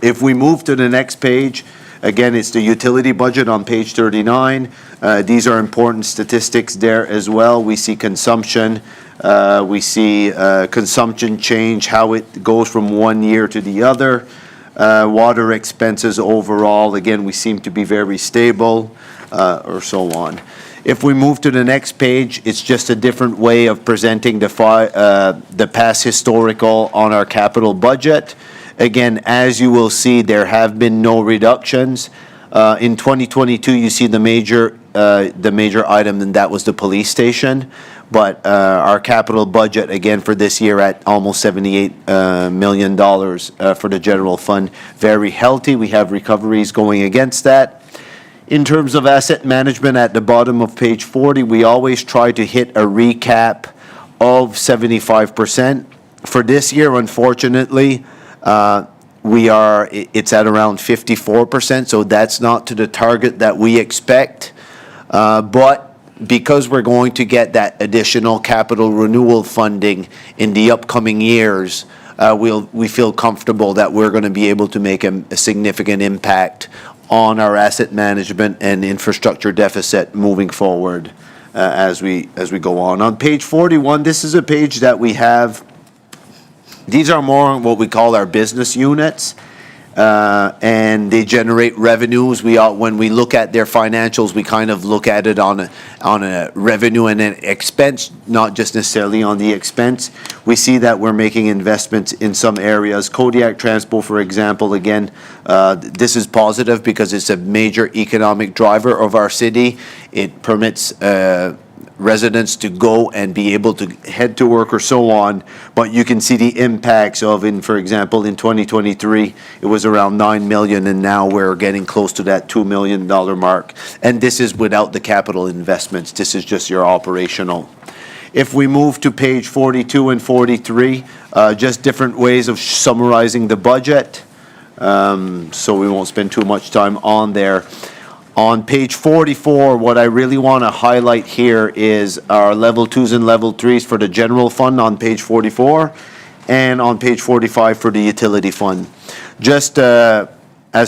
S3: If we move to the next page, again, it's the utility budget on page 39. These are important statistics there as well. We see consumption. We see consumption change, how it goes from one year to the other. Water expenses overall, again, we seem to be very stable. Or so on. If we move to the next page, it's just a different way of presenting the past historical on our capital budget. Again, as you will see, there have been no reductions. In 2022, you see the major item, and that was the police station. But our capital budget, again, for this year at almost $78 million for the general fund, very healthy. We have recoveries going against that. In terms of asset management, at the bottom of page 40, we always try to hit a recap of 75%. For this year, unfortunately, it's at around 54%, so that's not to the target that we expect. But because we're going to get that additional capital renewal funding in the upcoming years, we feel comfortable that we're going to be able to make a significant impact on our asset management and infrastructure deficit moving forward as we go on. On page 41, this is a page that we have. These are more what we call our business units, and they generate revenues. When we look at their financials, we kind of look at it on a revenue and an expense, not just necessarily on the expense. We see that we're making investments in some areas. Kodiak Transport, for example, again, this is positive because it's a major economic driver of our city. It permits residents to go and be able to head to work or so on, but you can see the impacts of, for example, in 2023, it was around 9 million, and now we're getting close to that $2 million mark. And this is without the capital investments. This is just your operational. If we move to page 42 and 43, just different ways of summarizing the budget, so we won't spend too much time on there. On page 44, what I really want to highlight here is our level 2s and level 3s for the general fund on page 44, and on page 45 for the utility fund. Just as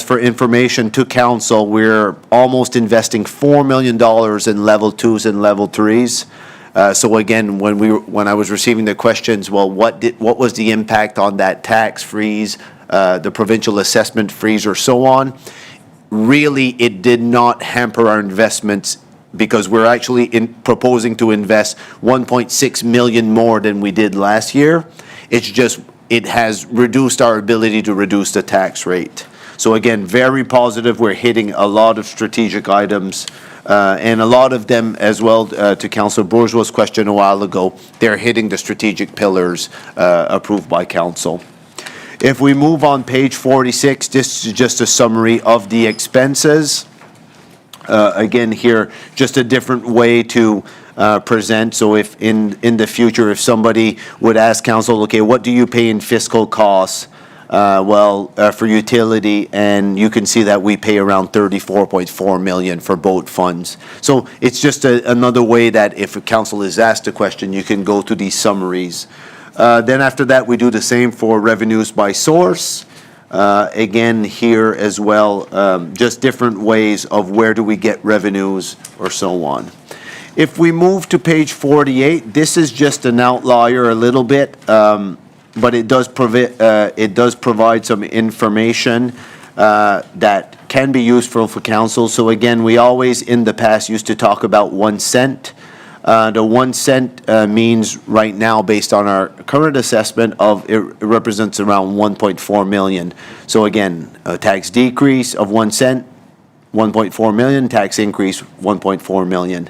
S3: for information to council, we're almost investing $4 million in level 2s and level 3s. So again, when I was receiving the questions, well, what was the impact on that tax freeze, the provincial assessment freeze, or so on? Really, it did not hamper our investments because we're actually proposing to invest 1.6 million more than we did last year. It's just, it has reduced our ability to reduce the tax rate. So again, very positive. We're hitting a lot of strategic items, and a lot of them as well, to Councillor Bourgeois' question a while ago, they're hitting the strategic pillars approved by council. If we move on page 46, this is just a summary of the expenses. Again here, just a different way to present. So if in the future, if somebody would ask council, okay, what do you pay in fiscal costs? For utility, and you can see that we pay around 34.4 million for both funds. So it's just another way that if a council is asked a question, you can go to these summaries. Then after that, we do the same for revenues by source. Again, here as well, just different ways of where do we get revenues or so on. If we move to page 48, this is just an outlier a little bit, but it does provide some information that can be useful for council. So again, we always in the past used to talk about 1 cent. The 1 cent means right now, based on our current assessment of it represents around 1.4 million. So again, a tax decrease of 1 cent, 1.4 million, tax increase 1.4 million.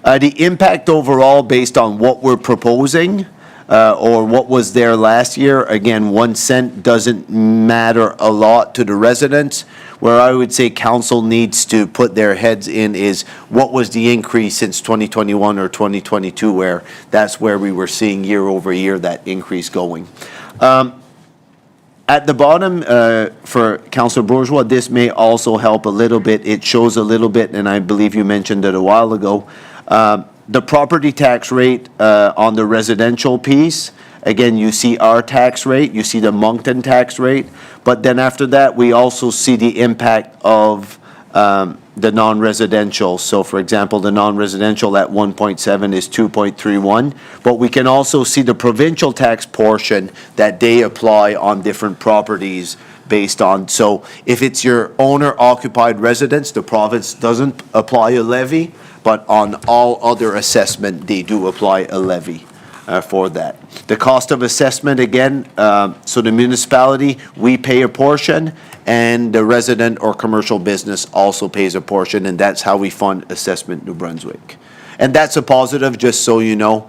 S3: The impact overall based on what we're proposing or what was there last year, again, 1 cent doesn't matter a lot to the residents. Where I would say council needs to put their heads in is what was the increase since 2021 or 2022, where that's where we were seeing year over year that increase going. At the bottom, for Councillor Bourgeois, this may also help a little bit. It shows a little bit, and I believe you mentioned it a while ago, the property tax rate on the residential piece. Again, you see our tax rate, you see the Moncton tax rate, but then after that, we also see the impact of the non-residential. So for example, the non-residential at 1.7 is 2.31, but we can also see the provincial tax portion that they apply on different properties based on, so if it's your owner-occupied residence, the province doesn't apply a levy, but on all other assessment, they do apply a levy for that. The cost of assessment, again, so the municipality, we pay a portion, and the resident or commercial business also pays a portion, and that's how we fund Assessment New Brunswick. And that's a positive, just so you know.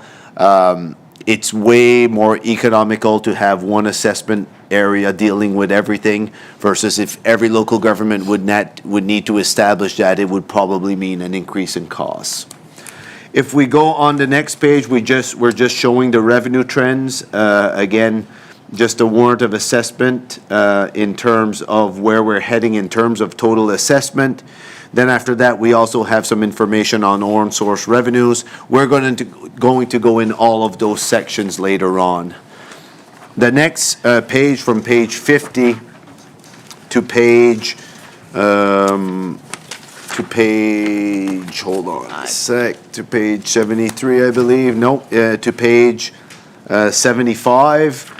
S3: It's way more economical to have one assessment area dealing with everything versus if every local government would need to establish that, it would probably mean an increase in costs. If we go on the next page, we're just showing the revenue trends. Again, just a warrant of assessment in terms of where we're heading in terms of total assessment. Then after that, we also have some information on own source revenues. We're going to go in all of those sections later on. The next page, from page 50 to page, hold on a sec, to page 73, I believe. No, to page 75.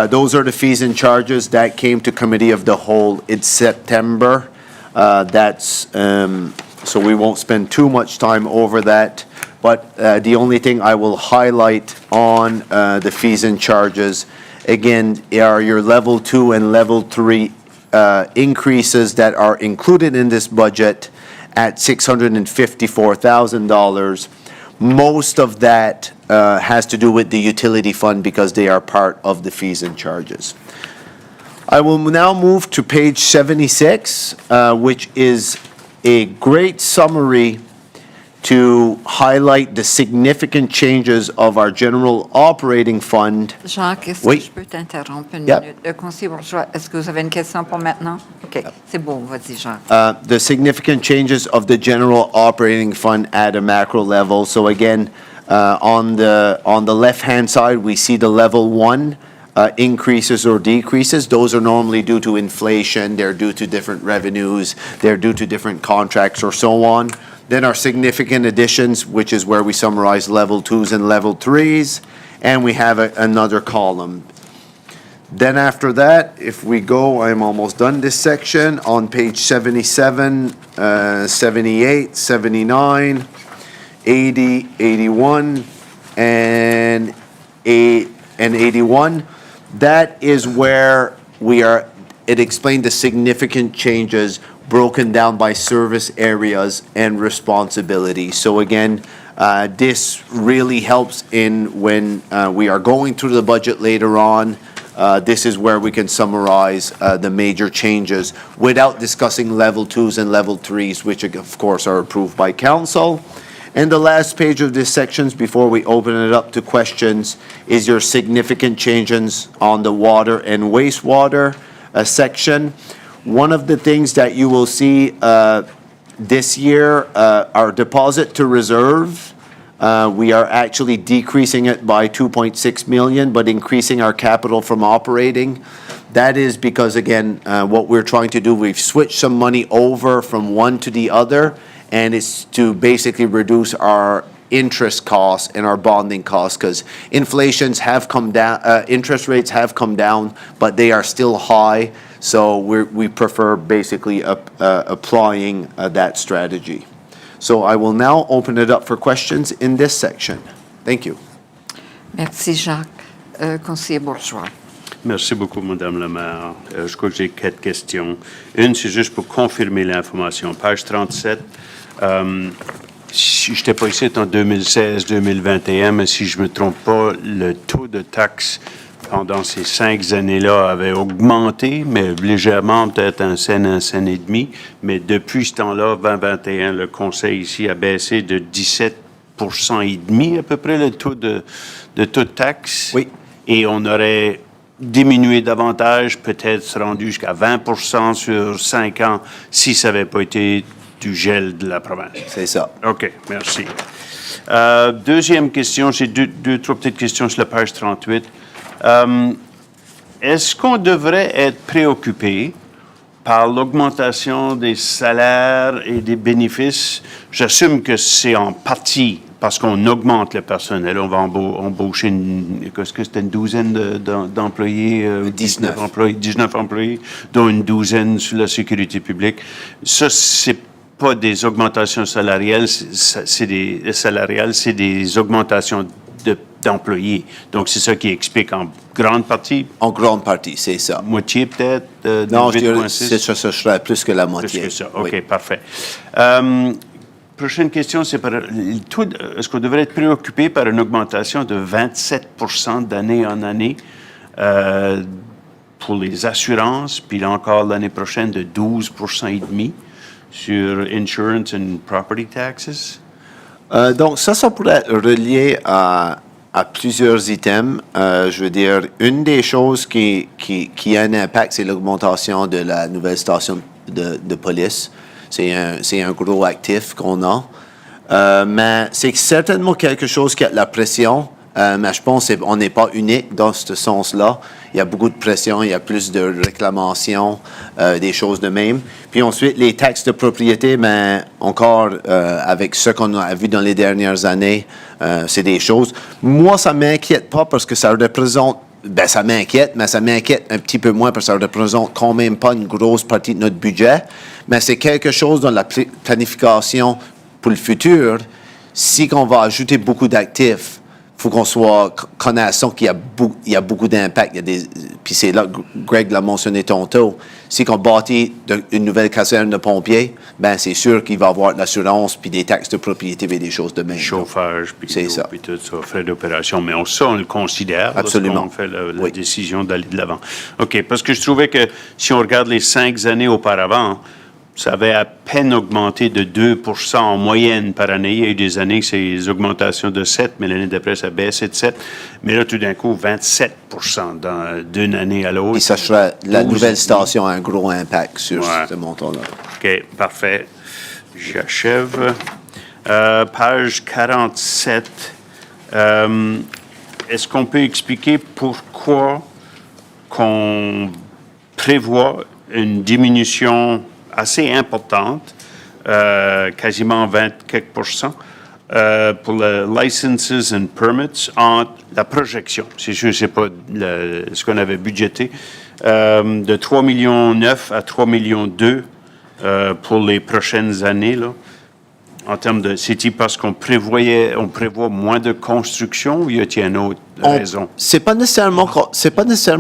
S3: Those are the fees and charges that came to Committee of the Whole in September. So we won't spend too much time over that, but the only thing I will highlight on the fees and charges, again, are your level 2 and level 3 increases that are included in this budget at $654,000. Most of that has to do with the utility fund because they are part of the fees and charges. I will now move to page 76, which is a great summary to highlight the significant changes of our general operating fund.
S1: Jacques, est-ce
S3: Oui.
S1: que je peux t'interrompre une
S3: Yep.
S1: minute? Le conseiller bourgeois, est-ce que vous avez une question pour maintenant? OK, c'est bon, vas-y, Jacques.
S3: The significant changes of the general operating fund at a macro level. So again, on the left-hand side, we see the level 1 increases or decreases. Those are normally due to inflation, they're due to different revenues, they're due to different contracts or so on. Then our significant additions, which is where we summarize level 2s and level 3s, and we have another column. Then after that, if we go, I'm almost done this section, on page 77, 78, 79, 80, 81, and 81, that is where it explained the significant changes broken down by service areas and responsibility. So again, this really helps in when we are going through the budget later on. This is where we can summarize the major changes without discussing level 2s and level 3s, which of course are approved by council. And the last page of this section, before we open it up to questions, is your significant changes on the water and wastewater section. One of the things that you will see this year, our deposit to reserve, we are actually decreasing it by 2.6 million, but increasing our capital from operating. That is because, again, what we're trying to do, we've switched some money over from one to the other, and it's to basically reduce our interest costs and our bonding costs, because inflations have come down, interest rates have come down, but they are still high. So we prefer basically applying that strategy. So I will now open it up for questions in this section. Thank you.
S1: Merci, Jacques. Conseiller bourgeois.
S6: Merci beaucoup, Madame la maire. Je crois que j'ai 4 questions. Une, c'est juste pour confirmer l'information. Page 37, si je n'étais pas ici en 2016-2021, mais si je ne me trompe pas, le taux de taxe pendant ces 5 années-là avait augmenté, mais légèrement, peut-être un cent et demi. Mais depuis ce temps-là, 2021, le Conseil ici a baissé de 17% et demi à peu près le taux de taxe.
S3: Oui.
S6: Et on aurait diminué davantage, peut-être rendu jusqu'à 20% sur 5 ans, si ça n'avait pas été du gel de la province.
S3: C'est ça.
S6: OK, merci. Deuxième question, j'ai deux, trois petites questions sur la page 38. Est-ce qu'on devrait être préoccupé par l'augmentation des salaires et des bénéfices? J'assume que c'est en partie parce qu'on augmente le personnel. On va embaucher, est-ce que c'était une douzaine d'employés?
S3: 19.
S6: 19 employés, dont une douzaine sur la sécurité publique. Ça, c'est pas des augmentations salariales, c'est des augmentations d'employés. Donc, c'est ça qui explique en grande partie,
S3: En grande partie, c'est ça.
S6: moitié peut-être,
S3: Non, je dirais
S6: 8,6.
S3: que ce serait plus que la
S6: Plus
S3: moitié.
S6: que ça.
S3: Oui.
S6: OK, parfait. Prochaine question, c'est est-ce qu'on devrait être préoccupé par une augmentation de 27 d'année en année pour les assurances, puis là encore l'année prochaine de 12,5 sur insurance and property taxes?
S3: Donc, ça pourrait être relié à plusieurs items. Je veux dire, une des choses qui a un impact, c'est l'augmentation de la nouvelle station de police. C'est un gros actif qu'on a. Mais c'est certainement quelque chose qui a de la pression. Mais je pense qu'on n'est pas unique dans ce sens-là. Il y a beaucoup de pression, il y a plus de réclamations, des choses de même. Puis ensuite, les taxes de propriété, mais encore avec ce qu'on a vu dans les dernières années, c'est des choses. Moi, ça ne m'inquiète pas parce que ça représente, ça m'inquiète, mais ça m'inquiète un petit peu moins parce que ça représente quand même pas une grosse partie de notre budget. Mais c'est quelque chose dans la planification pour le futur. Si on va ajouter beaucoup d'actifs, il faut qu'on soit connaissant qu'il y a beaucoup d'impact. Puis c'est là, Greg l'a mentionné tantôt, si on bâtit une nouvelle caserne de pompiers, c'est sûr qu'il va y avoir de l'assurance, puis des taxes de propriété et des choses de même.
S6: Chauffage, puis
S3: C'est ça.
S6: puis tout ça, frais d'opération. Mais ça, on le considère
S3: Absolument.
S6: lorsqu'on fait la
S3: Oui.
S6: décision d'aller de l'avant. OK, parce que je trouvais que si on regarde les 5 années auparavant, ça avait à peine augmenté de 2 en moyenne par année. Il y a eu des années que c'est des augmentations de 7, mais l'année d'après, ça baissait de 7. Mais là, tout d'un coup, 27 d'une année à l'autre.
S3: Et ça sera, la
S6: 12.
S3: nouvelle station a un gros impact sur
S6: Ouais.
S3: ce montant-là.
S6: OK, parfait. J'achève. Page 47. Est-ce qu'on peut expliquer pourquoi qu'on prévoit une diminution assez importante, quasiment 20 quelques %, pour le licenses and permits entre la projection, c'est sûr, c'est pas ce qu'on avait budgété, de 3,9 millions à 3,2 millions pour les prochaines années, là. En termes de, c'est-il parce qu'on prévoit moins de construction ou y a-t-il une autre raison?
S3: C'est pas nécessairement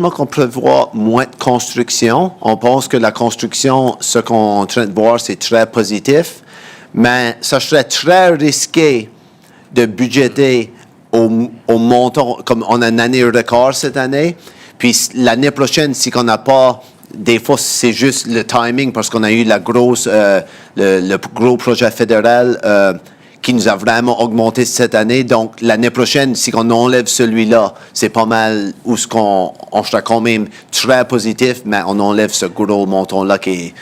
S3: qu'on prévoit moins de construction. On pense que la construction, ce qu'on est en train de voir, c'est très positif, mais ça serait très risqué de budgéter au montant, comme on a une année record cette année, puis l'année prochaine, si on n'a pas. Des fois, c'est juste le timing parce qu'on a eu le gros projet fédéral qui nous a vraiment augmenté cette année. Donc, l'année prochaine, si on enlève celui-là, c'est pas mal où on sera quand même très positif, mais on enlève ce gros montant-là qui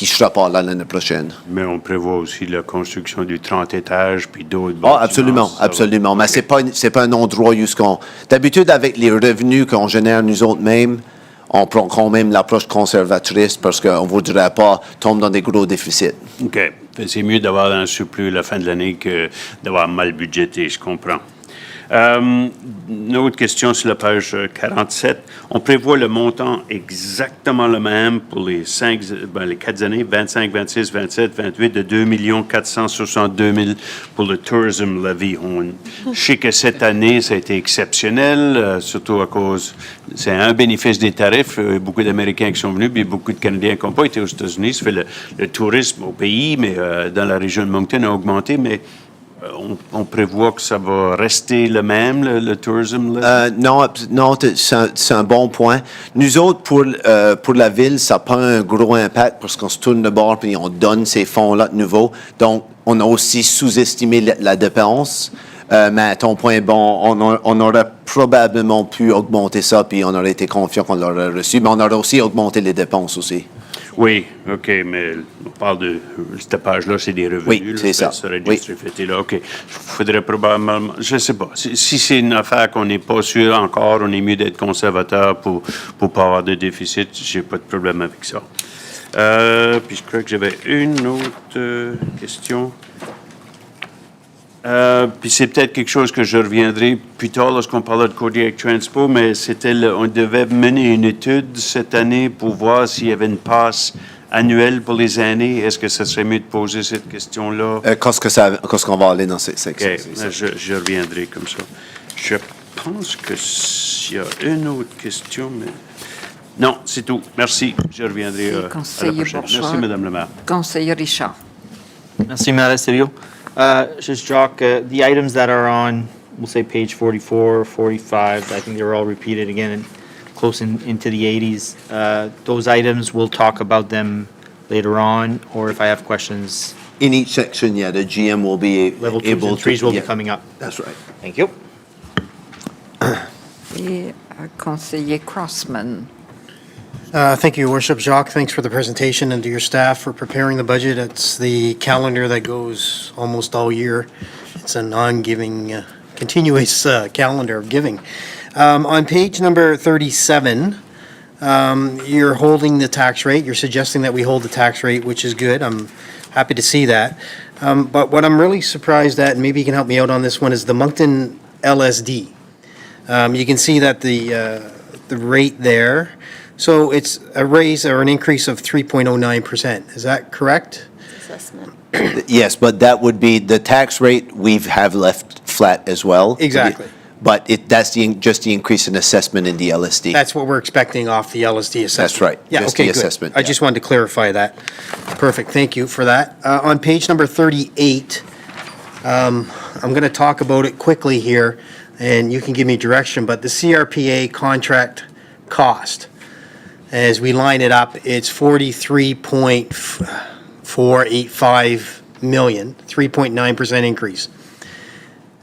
S3: sera pas là l'année prochaine.
S6: Mais on prévoit aussi la construction du 30 étages puis d'autres
S3: Ah,
S6: bâtiments.
S3: absolument,
S6: Ça va.
S3: absolument. Mais c'est pas un endroit où d'habitude, avec les revenus qu'on génère nous autres mêmes, on prend quand même l'approche conservatrice parce qu'on ne voudrait pas tomber dans des gros déficits.
S6: OK. C'est mieux d'avoir un surplus à la fin de l'année que d'avoir mal budgété, je comprends. Une autre question sur la page 47. On prévoit le montant exactement le même pour les 4 années, 25, 26, 27, 28, de 2 462 000 pour le tourism levy. Je sais que cette année, ça a été exceptionnel, surtout à cause, c'est un bénéfice des tarifs. Beaucoup d'Américains qui sont venus, puis beaucoup de Canadiens qui n'ont pas été aux États-Unis. Ça fait le tourisme au pays, mais dans la région de Moncton a augmenté, mais on prévoit que ça va rester le même, le tourisme? Là?
S3: Non, c'est un bon point. Nous autres, pour la ville, ça n'a pas un gros impact parce qu'on se tourne de bord et on donne ces fonds-là de nouveau. Donc, on a aussi sous-estimé la dépense. Mais ton point est bon. On aurait probablement pu augmenter ça, puis on aurait été confiant qu'on l'aurait reçu. Mais on aurait aussi augmenté les dépenses aussi.
S6: Oui, OK, mais on parle de cette page-là, c'est des revenus.
S3: Oui,
S6: là,
S3: c'est ça.
S6: Ça aurait dû
S3: Oui.
S6: se refléter là. OK. Il faudrait probablement, je ne sais pas. Si c'est une affaire qu'on n'est pas sûr encore, on est mieux d'être conservateur pour ne pas avoir de déficit. Je n'ai pas de problème avec ça. Puis je crois que j'avais une autre question. Puis c'est peut-être quelque chose que je reviendrai plus tard lorsqu'on parlera de Kodiak Transpo, mais on devait mener une étude cette année pour voir s'il y avait une passe annuelle pour les années. Est-ce que ça serait mieux de poser cette question-là?
S3: Quand qu'on va aller dans cette section.
S6: OK, je reviendrai comme ça. Je pense que s'il y a une autre question, mais... Non, c'est tout. Merci. Je reviendrai à la
S1: Conseiller
S6: prochaine.
S1: Bourgeois.
S6: Merci, Madame le maire.
S1: Conseiller Richard.
S9: Merci, Maire Serio. Just Jacques, the items that are on, we'll say page 44, 45, I think they were all repeated again and close into the 80s. Those items, we'll talk about them later on, or if I have questions,
S3: In each section, yeah, the GM will be
S9: level 2s
S3: able
S9: and
S3: to...
S9: 3s will be
S3: yeah,
S9: coming up.
S3: That's right.
S9: Thank you.
S1: Et conseiller Crossman.
S10: Thank you, Your Worship. Jacques, thanks for the presentation, and to your staff for preparing the budget. It's the calendar that goes almost all year. It's a non-giving, continuous calendar of giving. On page number 37, you're holding the tax rate. You're suggesting that we hold the tax rate, which is good. I'm happy to see that. But what I'm really surprised at, and maybe you can help me out on this one, is the Moncton LSD. You can see that the rate there. So it's a raise or an increase of 3.09%. Is that correct?
S5: Assessment.
S3: Yes, but that would be, the tax rate we have left flat as well.
S10: Exactly.
S3: But that's just the increase in assessment in the LSD.
S10: That's what we're expecting off the LSD assessment.
S3: That's right.
S10: Yeah,
S3: Just
S10: okay,
S3: the
S10: good.
S3: assessment,
S10: I
S3: yeah.
S10: just wanted to clarify that. Perfect, thank you for that. On page number 38, I'm going to talk about it quickly here, and you can give me direction, but the CRPA contract cost, as we line it up, it's 43.485 million, 3.9% increase.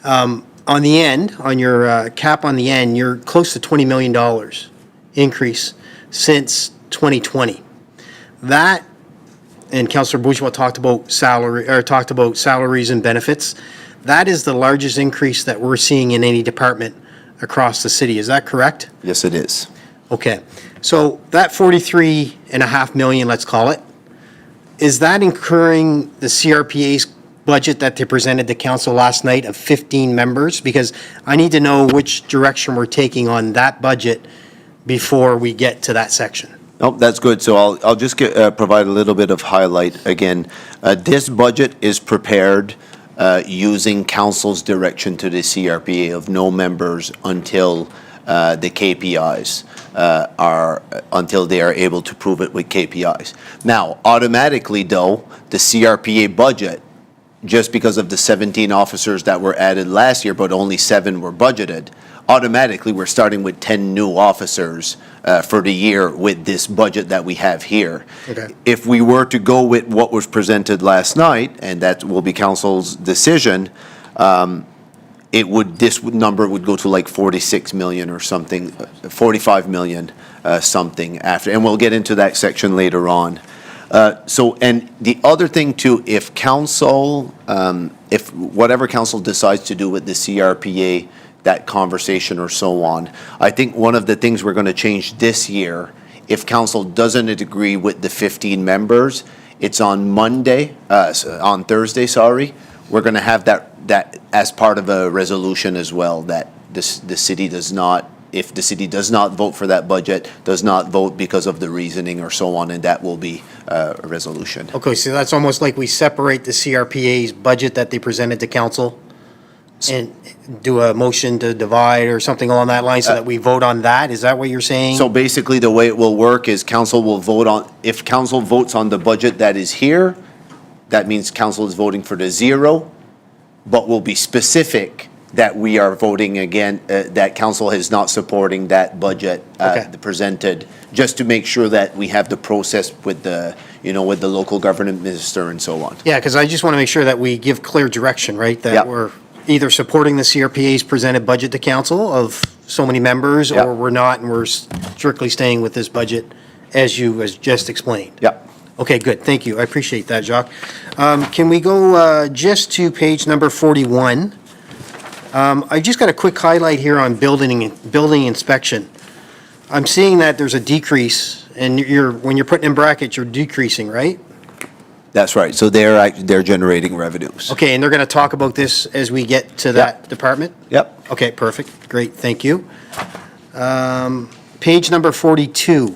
S10: On the end, on your cap on the end, you're close to $20 million increase since 2020. That, and Councillor Bourgeois talked about salaries and benefits. That is the largest increase that we're seeing in any department across the city. Is that correct?
S3: Yes, it is.
S10: Okay, so that 43.5 million, let's call it, is that incurring the CRPA's budget that they presented to council last night of 15 members? Because I need to know which direction we're taking on that budget before we get to that section.
S3: Nope, that's good. So I'll just provide a little bit of highlight again. This budget is prepared using council's direction to the CRPA of no members until the KPIs until they are able to prove it with KPIs. Now, automatically though, the CRPA budget, just because of the 17 officers that were added last year, but only 7 were budgeted, automatically we're starting with 10 new officers for the year with this budget that we have here.
S10: Okay.
S3: If we were to go with what was presented last night, and that will be council's decision, this number would go to like 46 million or something, 45 million something after, and we'll get into that section later on. And the other thing too, if whatever council decides to do with the CRPA, that conversation or so on, I think one of the things we're going to change this year, if council doesn't agree with the 15 members, it's on Thursday, we're going to have that as part of a resolution as well, that the city does not, if the city does not vote for that budget, does not vote because of the reasoning or so on, and that will be a resolution.
S10: Okay, so that's almost like we separate the CRPA's budget that they presented to council and do a motion to divide or something along that line so that we vote on that? Is that what you're saying?
S3: So basically, the way it will work is council will vote on, if council votes on the budget that is here, that means council is voting for the 0, but will be specific that we are voting again, that council is not supporting that budget presented, just to make sure that we have the process with the, with the local government minister and so on.
S10: Yeah, because I just want to make sure that we give clear direction, right? That
S3: Yep.
S10: we're either supporting the CRPA's presented budget to council of so many members,
S3: Yep.
S10: or we're not, and we're strictly staying with this budget as you just explained.
S3: Yep.
S10: Okay, good, thank you, I appreciate that, Jacques. Can we go just to page number 41? I just got a quick highlight here on building inspection. I'm seeing that there's a decrease, and when you're putting in brackets, you're decreasing, right?
S3: That's right. So they're generating revenues.
S10: Okay, and they're going to talk about this as we get to that department?
S3: Yep.
S10: Okay, perfect. Great, thank you. Page number 42.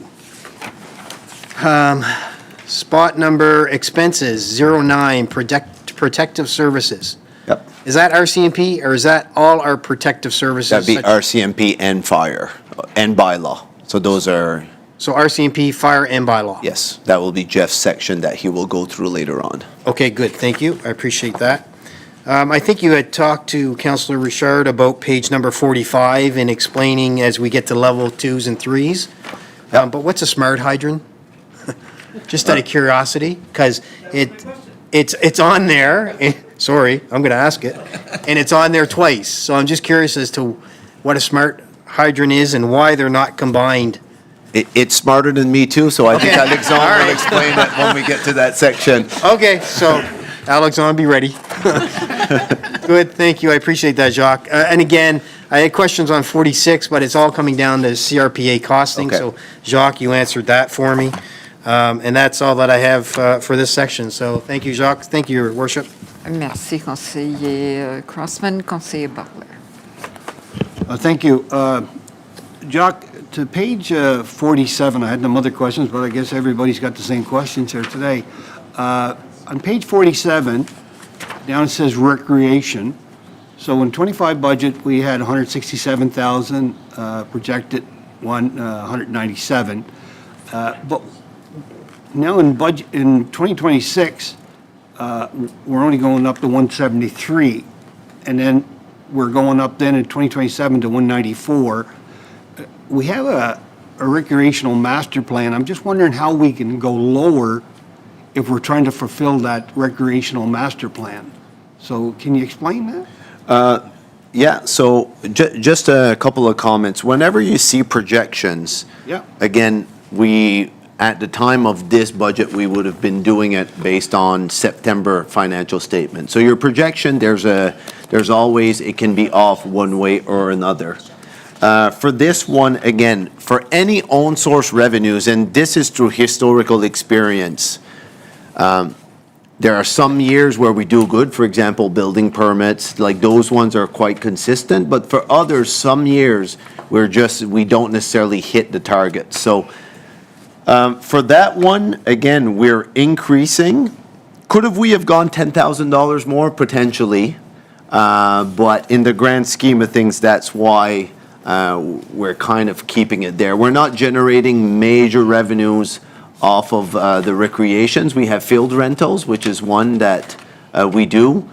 S10: Spot number expenses, 09, protective services.
S3: Yep.
S10: Is that RCMP, or is that all our protective services?
S3: That'd be
S10: such-
S3: RCMP and fire and bylaw. So those are,
S10: So RCMP, fire, and bylaw?
S3: yes, that will be Jeff's section that he will go through later on.
S10: Okay, good, thank you, I appreciate that. I think you had talked to Councillor Richard about page number 45 and explaining as we get to level 2s and 3s. But what's a smart hydrant? Just out of curiosity, because it's on there, sorry, I'm going to ask it, and it's on there twice. So I'm just curious as to what a smart hydrant is and why they're not combined.
S3: It's smarter than me too, so I think
S10: Okay.
S3: Alexandre
S10: All
S3: will
S10: right.
S3: explain it when we get to that section.
S10: Okay, so Alexandre, be ready. Good, thank you, I appreciate that, Jacques. And again, I had questions on 46, but it's all coming down to CRPA costing.
S3: Okay.
S10: So Jacques, you answered that for me. And that's all that I have for this section. So thank you, Jacques. Thank you, Your Worship.
S1: Merci, conseiller Crossman, conseiller Butler.
S8: Thank you. Jacques, to page 47, I had some other questions, but I guess everybody's got the same questions here today. On page 47, down it says recreation. So in 25 budget, we had 167,000, projected 197. But now in budget, in 2026, we're only going up to 173. And then we're going up then in 2027 to 194. We have a recreational master plan. I'm just wondering how we can go lower if we're trying to fulfill that recreational master plan. So can you explain that?
S3: Yeah, so just a couple of comments. Whenever you see projections,
S8: Yeah.
S3: again, at the time of this budget, we would have been doing it based on September financial statement. So your projection, there's always, it can be off one way or another. For this one, again, for any own source revenues, and this is through historical experience, there are some years where we do good, for example, building permits, like those ones are quite consistent, but for others, some years, we don't necessarily hit the target. So for that one, again, we're increasing. Could we have gone $10,000 more? Potentially. But in the grand scheme of things, that's why we're kind of keeping it there. We're not generating major revenues off of the recreations. We have field rentals, which is one that we do.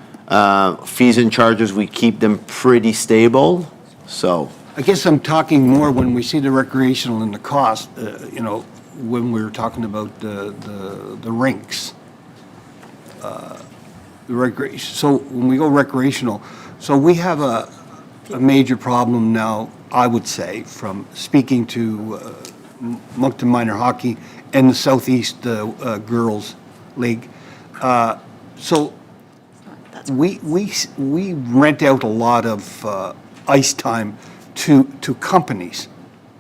S3: Fees and charges, we keep them pretty stable, so.
S8: I guess I'm talking more when we see the recreational and the cost, when we were talking about the rinks. The recreation, so when we go recreational, so we have a major problem now, I would say, from speaking to Moncton Minor Hockey and the Southeast Girls League. So we rent out a lot of ice time to companies.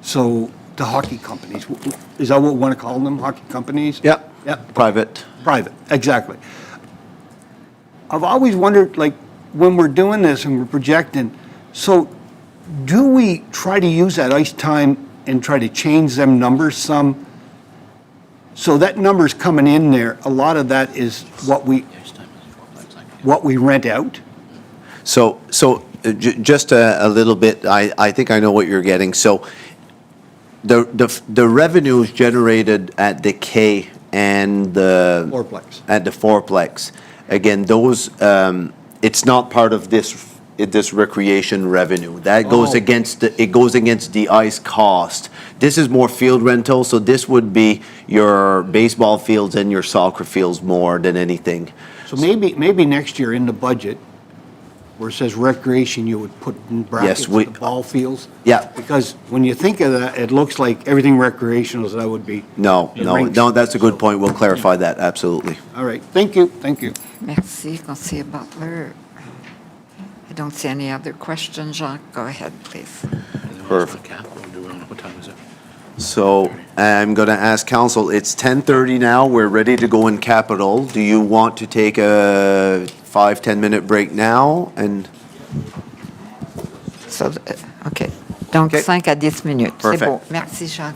S8: So the hockey companies, is that what we want to call them, hockey companies?
S3: Yeah.
S8: Yeah.
S3: Private.
S8: Private, exactly. I've always wondered, like, when we're doing this and we're projecting, so do we try to use that ice time and try to change them numbers some? So that number's coming in there, a lot of that is what we rent out?
S3: So just a little bit, I think I know what you're getting. So the revenues generated at the K and the
S8: Fourplex.
S3: at the fourplex, again, those it's not part of this recreation revenue. That goes
S8: Oh.
S3: against the ice cost. This is more field rental, so this would be your baseball fields and your soccer fields more than anything.
S8: So maybe next year in the budget, where it says recreation, you would put in brackets
S3: we-
S8: the ball fields?
S3: Yeah.
S8: Because when you think of that, it looks like everything recreational, so that would be.
S3: No,
S8: the
S3: no,
S8: rinks.
S3: no, that's a good
S8: So-
S3: point. We'll clarify that, absolutely.
S8: All right, thank you, thank you.
S1: Merci, conseiller Butler. I don't see any other questions, Jacques. Go ahead, please.
S3: Perfect.
S4: What time is it?
S3: So I'm going to ask council, it's 10:30 now, we're ready to go in capital. Do you want to take a 5-10 minute break now? And
S1: So, OK. Donc,
S3: OK.
S1: 5 à 10 minutes. C'est
S3: Perfect.
S1: bon. Merci, Jacques.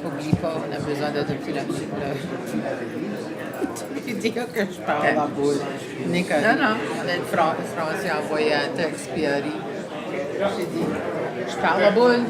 S11: Oublie pas, on a besoin d'adopter la Il dit que je parle à la boule. Nicolas. Non, non. Français a envoyé un texte, puis Harry. J'ai dit, je parle à la boule.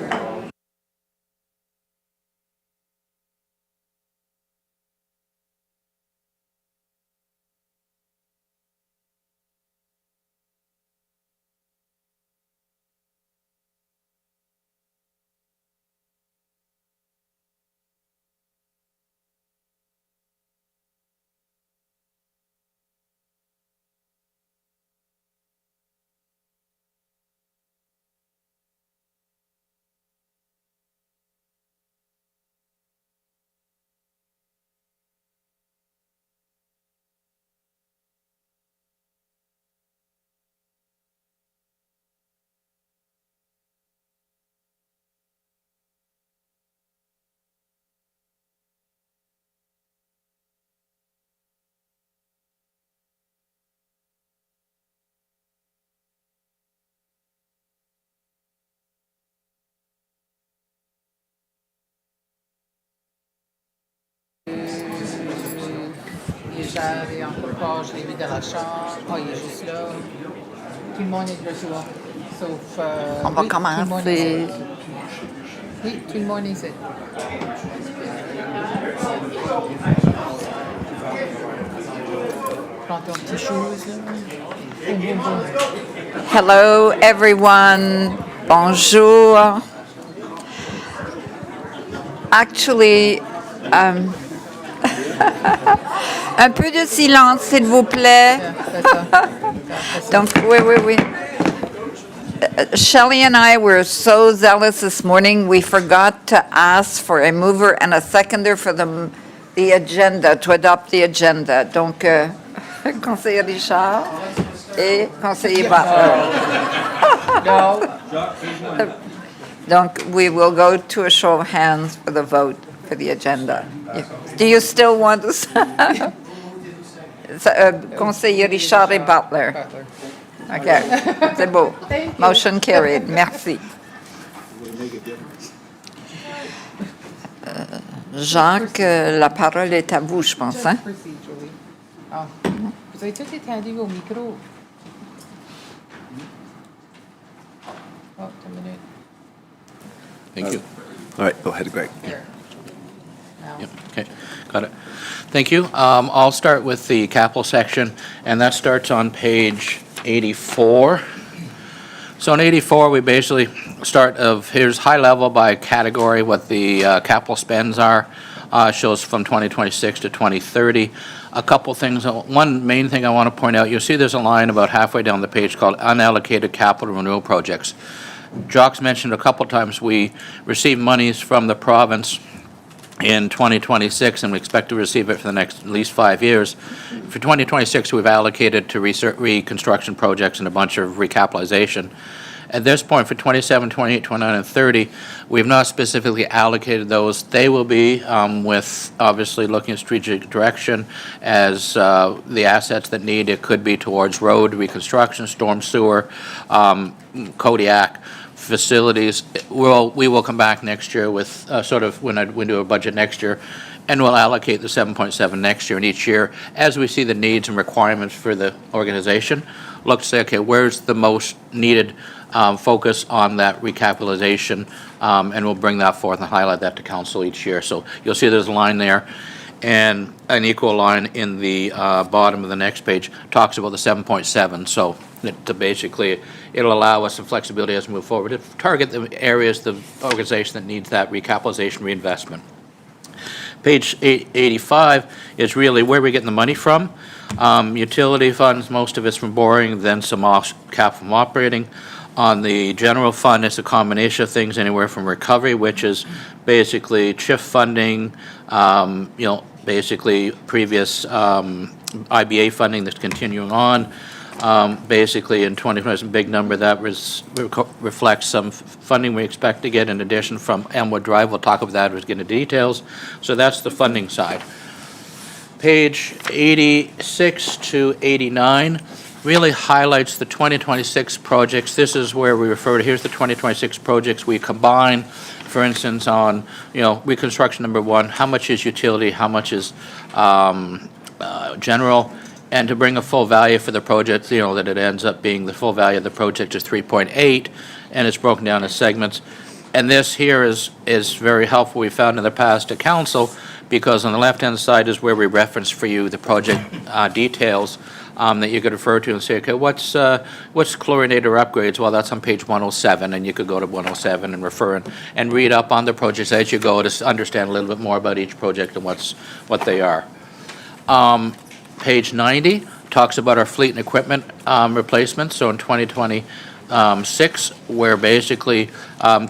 S11: Les chairs et encore pas, je l'ai mis dans la chambre. Ah, il est juste là. Tout le monde est de retour. Sauf.
S1: On va
S11: oui, tout le monde est
S1: commencer.
S11: ici. Oui, tout le monde est ici. Prends ton petit chose, là. Boum, boum, boum.
S1: Hello, everyone. Bonjour. Actually, un peu de silence, s'il vous plaît.
S11: C'est ça.
S1: Donc, oui. Shelley and I were so zealous this morning, we forgot to ask for a mover and a seconder for the agenda, to adopt the agenda. Donc, conseiller Richard et conseiller Butler.
S11: No.
S1: Donc, we will go to a show of hands for the vote for the agenda. Do you still want to? Conseiller Richard et Butler. OK, c'est beau. Motion carried. Merci. Jacques, la parole est à vous, je pense. Hein?
S11: Procedurally. Ah. Vous avez tous étendu au micro. Oh, 2 minutes.
S4: Thank you.
S3: All right, go ahead, Greg.
S11: Here. Now.
S4: Yep, okay, got it. Thank you. I'll start with the capital section, and that starts on page 84. So in 84, we basically start here's high level by category, what the capital spends are. Shows from 2026 to 2030. A couple things, one main thing I want to point out, you'll see there's a line about halfway down the page called unallocated capital renewal projects. Jacques mentioned a couple times we receive monies from the province in 2026, and we expect to receive it for the next at least 5 years. For 2026, we've allocated to reconstruction projects and a bunch of recapitalization. At this point, for 27, 28, 29, and 30, we've not specifically allocated those. They will be with, obviously, looking at strategic direction as the assets that need it could be towards road reconstruction, storm sewer, Kodiak, facilities. We will come back next year with sort of, when we do a budget next year, and we'll allocate the 7.7 next year, and each year, as we see the needs and requirements for the organization, look to say, okay, where's the most needed focus on that recapitalization, and we'll bring that forth and highlight that to council each year. So you'll see there's a line there, and an equal line in the bottom of the next page talks about the 7.7. So to basically, it'll allow us some flexibility as we move forward to target the areas, the organization that needs that recapitalization reinvestment. Page 85 is really where we're getting the money from. Utility funds, most of it's from borrowing, then some cap from operating. On the general fund, it's a combination of things, anywhere from recovery, which is basically CHIF funding, basically previous IBA funding that's continuing on. Basically, in 2020, it's a big number that reflects some funding we expect to get in addition from Elmwood Drive. We'll talk about that as we get into details. So that's the funding side. Page 86 to 89 really highlights the 2026 projects. This is where we refer to, here's the 2026 projects we combine, for instance, on, reconstruction number 1, how much is utility, how much is general, and to bring a full value for the project, that it ends up being the full value of the project is 3.8, and it's broken down in segments. And this here is very helpful, we found in the past to council, because on the left-hand side is where we reference for you the project details that you could refer to and say, okay, what's chlorinator upgrades? Well, that's on page 107, and you could go to 107 and refer and read up on the projects as you go to understand a little bit more about each project and what they are. Page 90 talks about our fleet and equipment replacements. So in 2026, we're basically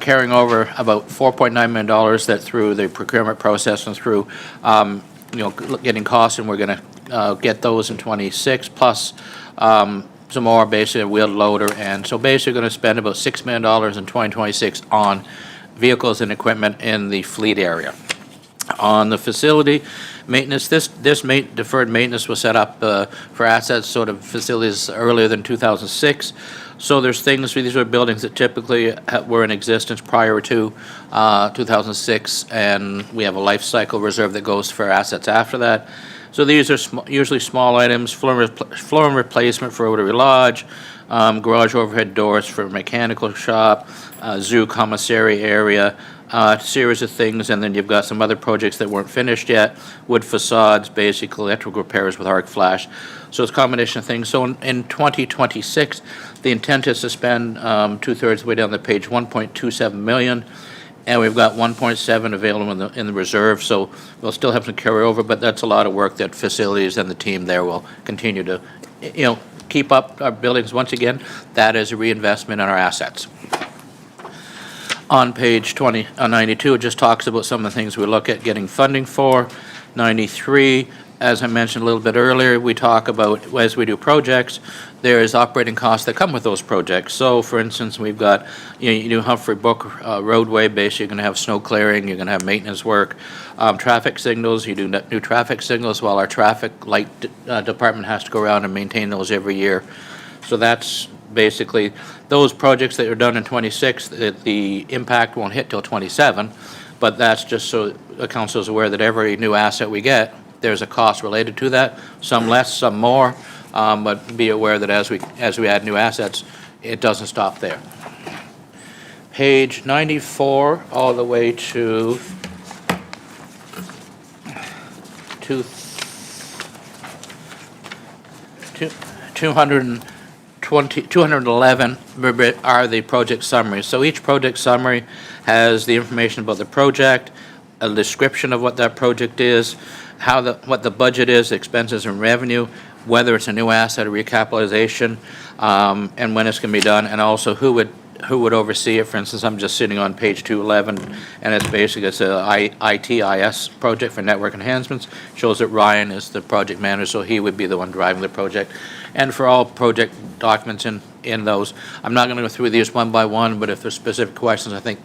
S4: carrying over about $4.9 million that through the procurement process and through getting costs, and we're going to get those in 26, plus some more basically a wheeled loader. And so basically going to spend about $6 million in 2026 on vehicles and equipment in the fleet area. On the facility maintenance, this deferred maintenance was set up for assets, sort of facilities earlier than 2006. So there's things, these are buildings that typically were in existence prior to 2006, and we have a life cycle reserve that goes for assets after that. So these are usually small items, floor replacement for Rotary Lodge, garage overhead doors for mechanical shop, zoo commissary area, series of things, and then you've got some other projects that weren't finished yet, wood facades, basic electrical repairs with arc flash. So it's a combination of things. So in 2026, the intent is to spend 2/3 of the way down the page, $1.27 million, and we've got 1.7 available in the reserve, so we'll still have to carry over, but that's a lot of work that facilities and the team there will continue to, keep up our buildings. Once again, that is a reinvestment in our assets. On page 92, it just talks about some of the things we look at getting funding for. 93, as I mentioned a little bit earlier, we talk about, as we do projects, there is operating costs that come with those projects. So, for instance, we've got, you do Humphrey Brook roadway, basically you're going to have snow clearing, you're going to have maintenance work, traffic signals, you do new traffic signals, while our traffic light department has to go around and maintain those every year. So that's basically those projects that are done in 26, the impact won't hit till 27, but that's just so the council is aware that every new asset we get, there's a cost related to that, some less, some more, but be aware that as we add new assets, it doesn't stop there. Page 94 all the way to 211 are the project summaries. So each project summary has the information about the project, a description of what that project is, what the budget is, expenses and revenue, whether it's a new asset or recapitalization, and when it's going to be done, and also who would oversee it. For instance, I'm just sitting on page 211, and it's basically a ITIS project for network enhancements. Shows that Ryan is the project manager, so he would be the one driving the project. And for all project documents in those, I'm not going to go through these one by one, but if there's specific questions, I think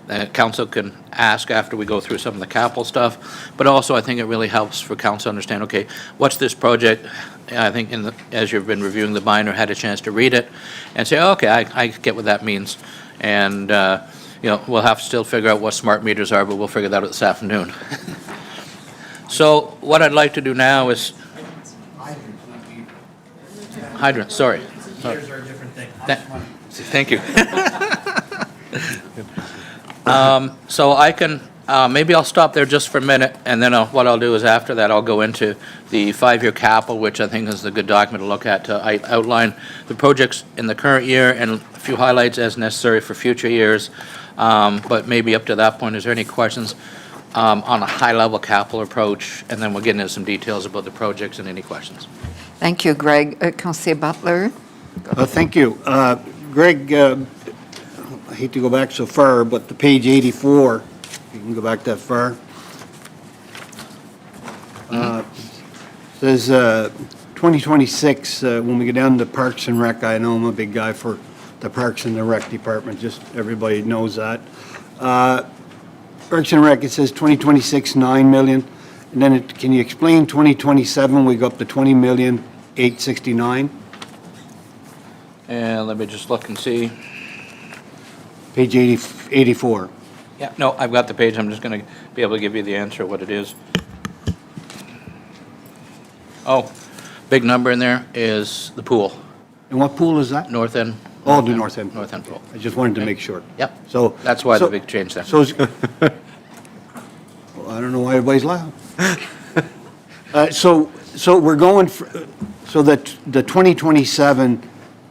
S4: the council can ask after we go through some of the capital stuff. But also, I think it really helps for council to understand, okay, what's this project? I think as you've been reviewing the binder, had a chance to read it and say, okay, I get what that means. And, we'll have to still figure out what smart meters are, but we'll figure that out this afternoon. So what I'd like to do now is... Hydrants, sorry.
S12: Meters are a different thing.
S4: Thank you. So I can, maybe I'll stop there just for a minute, and then what I'll do is after that, I'll go into the 5-year capital, which I think is a good document to look at to outline the projects in the current year and a few highlights as necessary for future years. But maybe up to that point, is there any questions on a high-level capital approach? And then we'll get into some details about the projects and any questions.
S1: Thank you, Greg. Councillor Butler?
S8: Thank you. Greg, I hate to go back so far, but the page 84, you can go back that far. Says 2026, when we get down to Parks and Rec, I know I'm a big guy for the Parks and the Rec Department, just everybody knows that. Parks and Rec, it says 2026, 9 million. And then can you explain 2027, we go up to 20,869,000?
S4: And let me just look and see.
S8: Page 84.
S4: Yeah, no, I've got the page. I'm just going to be able to give you the answer, what it is. Oh, big number in there is the pool,
S8: And what pool is that?
S4: north end.
S8: Oh, the north end.
S4: North end pool.
S8: I just wanted to make sure.
S4: Yep.
S8: So.
S4: That's why the
S8: so-
S4: big change there.
S8: So, well, I don't know why everybody's laughing. So we're going, so that the 2027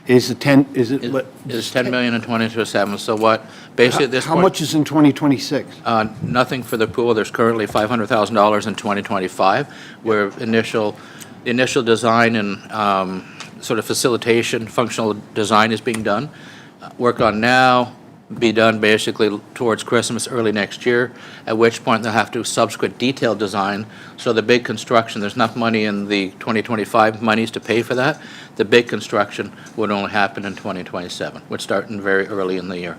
S8: is the 10, is it? what?
S4: It's 10 million and 22.7, so what, basically at this point.
S8: How much is in 2026?
S4: Nothing for the pool. There's currently $500,000 in 2025, where the initial design and sort of facilitation, functional design is being done. Work on now, be done basically towards Christmas, early next year, at which point they'll have to subsequent detailed design. So the big construction, there's enough money in the 2025 monies to pay for that. The big construction would only happen in 2027, would start in very early in the year.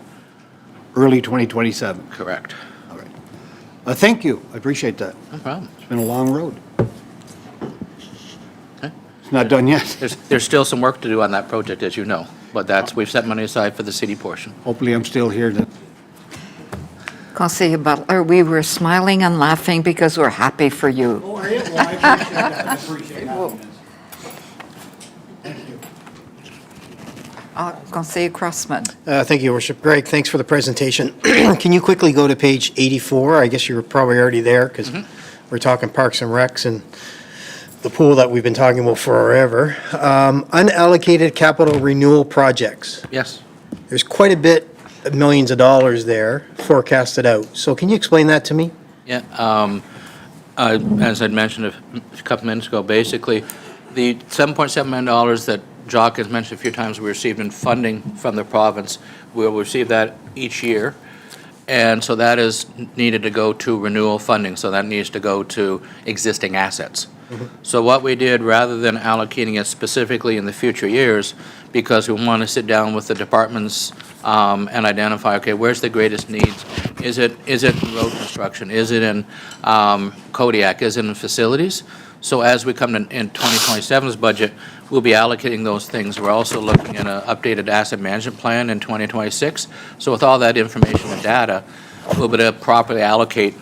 S8: Early 2027.
S4: Correct.
S8: All right. Thank you. I appreciate that.
S4: No problem.
S8: It's been a long road.
S4: Okay.
S8: It's not done yet.
S4: There's still some work to do on that project, as you know, but we've set money aside for the city portion.
S8: Hopefully, I'm still here then.
S1: Conseiller Butler, we were smiling and laughing because we're happy for you.
S8: Oh, are you? Well, I appreciate that. I appreciate that.
S1: Conseiller Crossman.
S10: Thank you, Your Worship. Greg, thanks for the presentation. Can you quickly go to page 84? I guess you were probably already there because we're talking Parks and Recs and the pool that we've been talking about forever. Unallocated capital renewal projects.
S4: Yes.
S10: There's quite a bit of millions of dollars there forecasted out. So can you explain that to me?
S4: Yeah, as I'd mentioned a couple minutes ago, basically, the $7.7 million that Jock has mentioned a few times we received in funding from the province, we'll receive that each year. And so that is needed to go to renewal funding, so that needs to go to existing assets. So what we did, rather than allocating it specifically in the future years, because we want to sit down with the departments and identify, okay, where's the greatest needs? Is it in road construction? Is it in Kodiak? Is it in facilities? So as we come in 2027's budget, we'll be allocating those things. We're also looking at an updated asset management plan in 2026. So with all that information and data, we'll be able to properly allocate,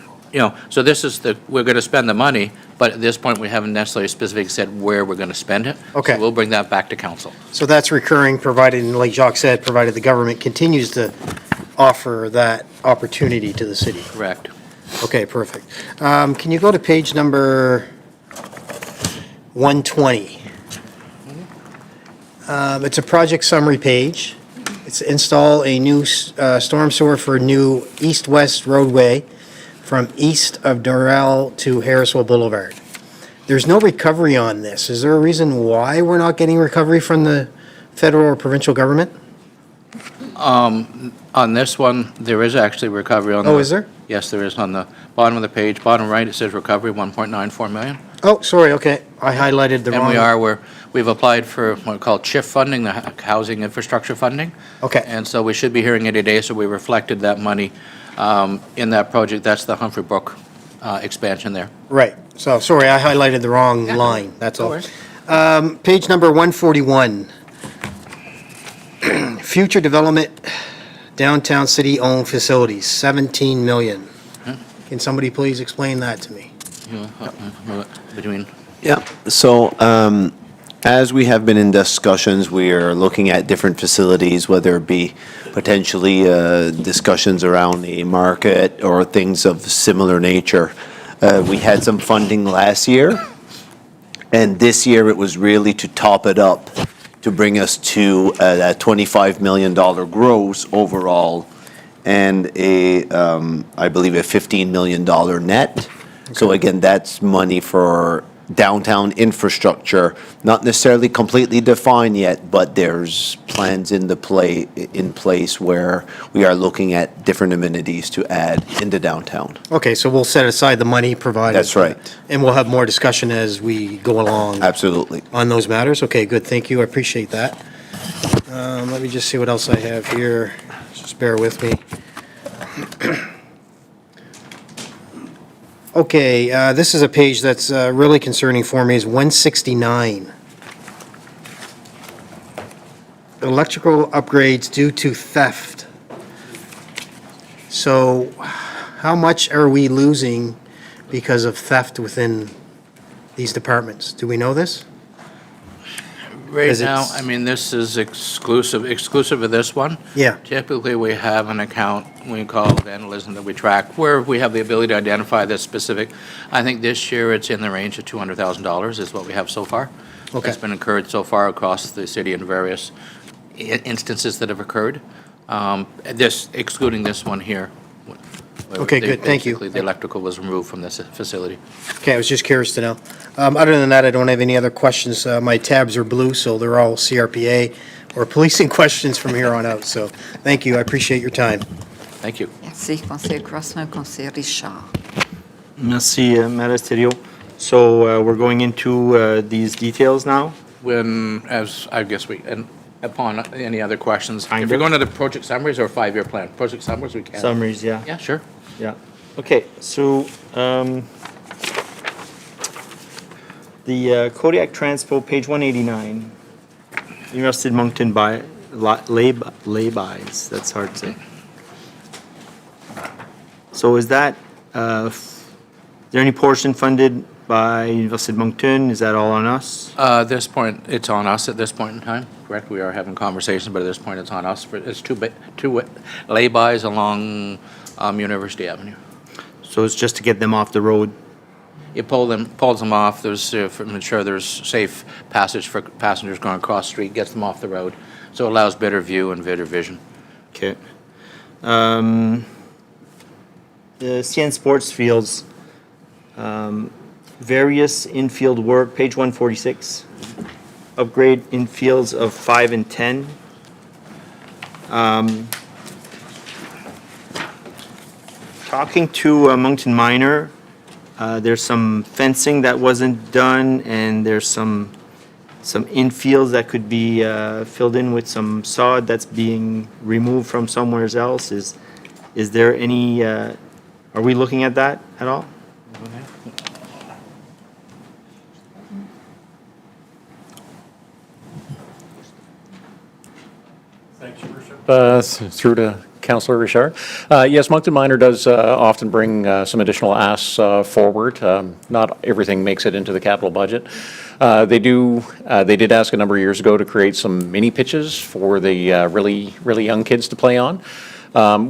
S4: so this is we're going to spend the money, but at this point, we haven't necessarily specifically said where we're going to spend it.
S10: Okay.
S4: So we'll bring that back to council.
S10: So that's recurring, provided, and like Jacques said, provided the government continues to offer that opportunity to the city.
S4: Correct.
S10: Okay, perfect. Can you go to page number 120? It's a project summary page. It's install a new storm sewer for new east-west roadway from east of Doral to Harrisville Boulevard. There's no recovery on this. Is there a reason why we're not getting recovery from the federal or provincial government?
S4: On this one, there is actually recovery on.
S10: Oh, is there?
S4: Yes, there is. On the bottom of the page, bottom right, it says recovery, 1.94 million.
S10: Oh, sorry, okay. I highlighted the wrong.
S4: And we've applied for what we call CHIF funding, the housing infrastructure funding.
S10: Okay.
S4: And so we should be hearing any day, so we reflected that money in that project. That's the Humphrey Brook expansion there.
S10: Right. So, sorry, I highlighted the wrong
S4: Yeah,
S10: line, that's
S4: no
S10: all.
S4: worries.
S10: Page number 141. Future development, downtown city-owned facilities, 17 million. Can somebody please explain that to me?
S4: Between,
S3: Yeah, so as we have been in discussions, we are looking at different facilities, whether it be potentially discussions around a market or things of similar nature. We had some funding last year, and this year it was really to top it up, to bring us to that $25 million gross overall and I believe a $15 million net. So again, that's money for downtown infrastructure, not necessarily completely defined yet, but there's plans in place where we are looking at different amenities to add into downtown.
S10: Okay, so we'll set aside the money provided.
S3: That's right.
S10: And we'll have more discussion as we go along.
S3: Absolutely.
S10: On those matters? Okay, good, thank you, I appreciate that. Let me just see what else I have here, just bear with me. Okay, this is a page that's really concerning for me, is 169. electrical upgrades due to theft. So how much are we losing because of theft within these departments? Do we know this?
S4: Right
S10: 'Cause
S4: now,
S10: it's-
S4: I mean, this is exclusive of this one.
S10: Yeah.
S4: Typically, we have an account we call vandalism that we track, where we have the ability to identify this specific. I think this year it's in the range of $200,000 is what we have so far.
S10: Okay.
S4: It's been incurred so far across the city in various instances that have occurred. This, excluding this one here.
S10: Okay, good. Thank you.
S4: Basically, the electrical was removed from this facility.
S10: Okay, I was just curious to know. Other than that, I don't have any other questions. My tabs are blue, so they're all CRPA or policing questions from here on out. So thank you. I appreciate your time.
S4: Thank you.
S1: Merci, conseiller Crossman, conseiller Richard.
S9: Merci, Madame Stereo. So we're going into these details now?
S4: When, as I guess and upon any other questions,
S9: Kind
S4: if you're
S9: of.
S4: going to the project summaries or five-year plan? Project summaries, we can.
S9: Summaries, yeah.
S4: Yeah, sure.
S9: Yeah. Okay, so the Kodiak Transpo, page 189. University of Moncton laybys, that's hard to say. So is that, is there any portion funded by University of Moncton? Is that all on us?
S4: At this point, it's on us at this point in time, correct? We are having conversations, but at this point, it's on us. It's two laybys along University Avenue.
S9: So it's just to get them off the road?
S4: It pulls them off, there's, ensure there's safe passage for passengers going across the street, gets them off the road, so it allows better view and better vision.
S9: Okay. The CN Sports Fields, various infield work, page 146. Upgrade infields of 5 and 10. Talking to Moncton Minor, there's some fencing that wasn't done, and there's some infields that could be filled in with some sod that's being removed from somewhere else. Is there any, are we looking at that at all?
S12: Through to Councillor Richard. Yes, Moncton Minor does often bring some additional asks forward. Not everything makes it into the capital budget. They did ask a number of years ago to create some mini pitches for the really young kids to play on.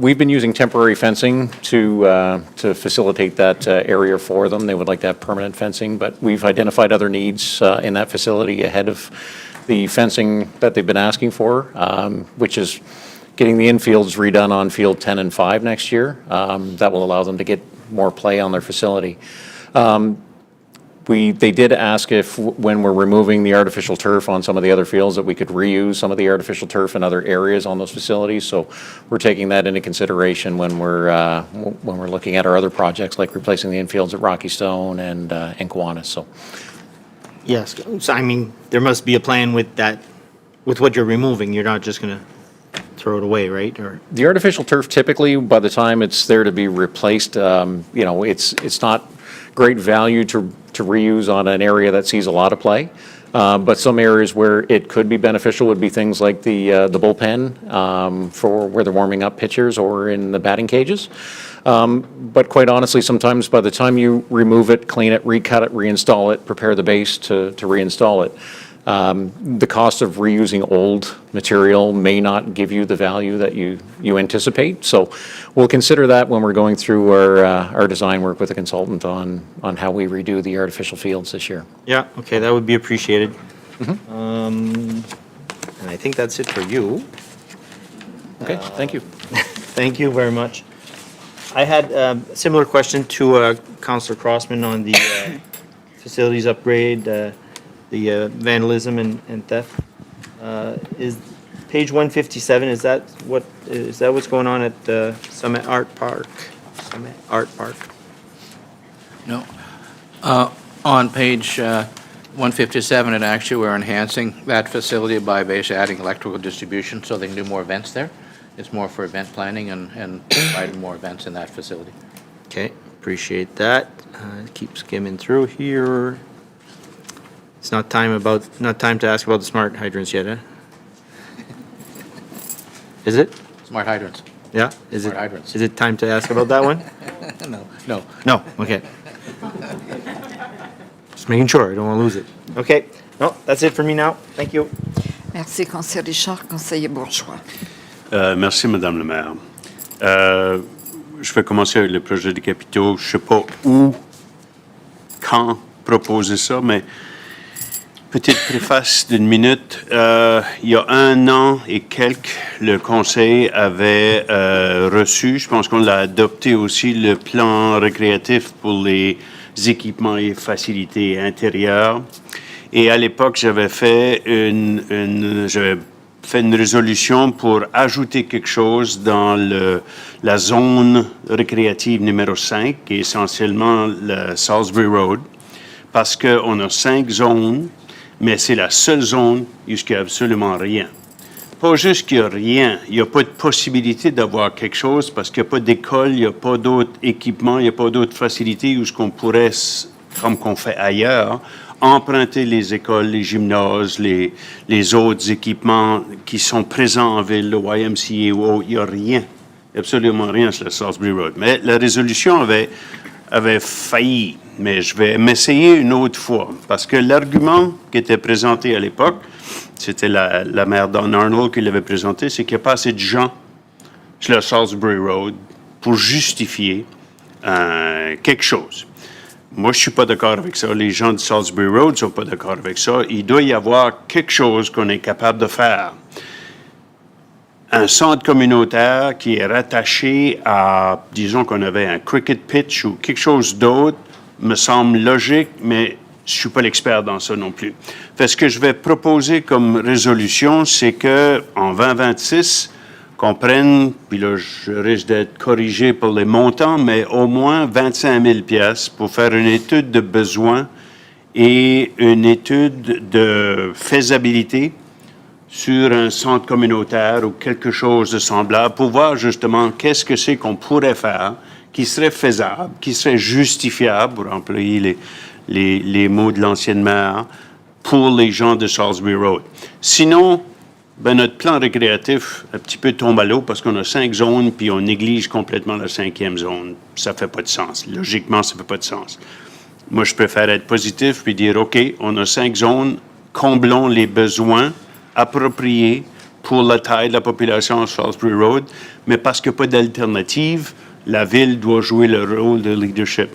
S12: We've been using temporary fencing to facilitate that area for them. They would like to have permanent fencing, but we've identified other needs in that facility ahead of the fencing that they've been asking for, which is getting the infields redone on field 10 and 5 next year. That will allow them to get more play on their facility. They did ask if, when we're removing the artificial turf on some of the other fields, that we could reuse some of the artificial turf in other areas on those facilities. So we're taking that into consideration when we're looking at our other projects, like replacing the infields at Rocky Stone and Kiwanis. So.
S9: Yes, so I mean, there must be a plan with that, with what you're removing. You're not just gonna throw it away, right? Or
S12: The artificial turf, typically, by the time it's there to be replaced, it's not great value to reuse on an area that sees a lot of play. But some areas where it could be beneficial would be things like the bullpen for where they're warming up pitchers, or in the batting cages. But quite honestly, sometimes by the time you remove it, clean it, recut it, reinstall it, prepare the base to reinstall it, the cost of reusing old material may not give you the value that you anticipate. So we'll consider that when we're going through our design work with a consultant on how we redo the artificial fields this year.
S9: yeah, okay, that would be appreciated. And I think that's it for you.
S12: Okay, thank you.
S9: Thank you very much. I had a similar question to Councillor Crossman on the facilities upgrade, the vandalism and theft. Is page 157, is that what's going on at Summit Art Park? Summit Art Park?
S4: No. On page 157, and actually, we're enhancing that facility by basically adding electrical distribution so they can do more events there. It's more for event planning and providing more events in that facility.
S9: Okay, appreciate that. Keep skimming through here. It's not time to ask about the smart hydrants yet, Is it?
S4: Smart hydrants.
S9: Yeah? Is
S4: Smart
S9: it?
S4: hydrants.
S9: Is it time to ask about that one?
S4: No.
S9: No, okay. Just making sure, I don't want to lose it. Okay, no, that's it for me now. Thank you.
S1: Merci, conseiller Richard, conseiller Bourgeois.
S6: Merci, Madame la maire. Je vais commencer avec le projet de capitaux. Je ne sais pas où, quand proposer ça, mais petite préface d'une minute. Il y a 1 an et quelques, le Conseil avait reçu, je pense qu'on l'a adopté aussi, le plan récréatif pour les équipements et facilités intérieures. Et à l'époque, j'avais fait une résolution pour ajouter quelque chose dans la zone récréative numéro 5, qui est essentiellement le Salisbury Road, parce qu'on a 5 zones, mais c'est la seule zone où il n'y a absolument rien. Pas juste qu'il n'y a rien, il n'y a pas de possibilité d'avoir quelque chose parce qu'il n'y a pas d'école, il n'y a pas d'autres équipements, il n'y a pas d'autres facilités où ce qu'on pourrait, comme qu'on fait ailleurs, emprunter les écoles, les gymnases, les autres équipements qui sont présents en ville, le YMCA ou autre. Il n'y a rien, absolument rien sur la Salisbury Road. Mais la résolution avait failli, mais je vais m'essayer une autre fois, parce que l'argument qui était présenté à l'époque, c'était la maire Don Arnold qui l'avait présenté, c'est qu'il n'y a pas assez de gens sur la Salisbury Road pour justifier quelque chose. Moi, je ne suis pas d'accord avec ça. Les gens de Salisbury Road ne sont pas d'accord avec ça. Il doit y avoir quelque chose qu'on est capable de faire. Un centre communautaire qui est rattaché à, disons qu'on avait un cricket pitch ou quelque chose d'autre, me semble logique, mais je ne suis pas l'expert dans ça non plus. Fait, ce que je vais proposer comme résolution, c'est qu'en 2026, qu'on prenne, puis là, je risque d'être corrigé pour les montants, mais au moins 25 000 piastres pour faire une étude de besoin et une étude de faisabilité sur un centre communautaire ou quelque chose de semblable pour voir justement qu'est-ce que c'est qu'on pourrait faire qui serait faisable, qui serait justifiable, pour employer les mots de l'ancienne maire, pour les gens de Salisbury Road. Sinon, ben notre plan récréatif, un petit peu tombe à l'eau parce qu'on a 5 zones puis on néglige complètement la 5e zone. Ça fait pas de sens. Logiquement, ça fait pas de sens. Moi, je préfère être positif puis dire, OK, on a 5 zones, comblons les besoins appropriés pour la taille de la population de Salisbury Road, mais parce qu'il n'y a pas d'alternative, la ville doit jouer le rôle de leadership.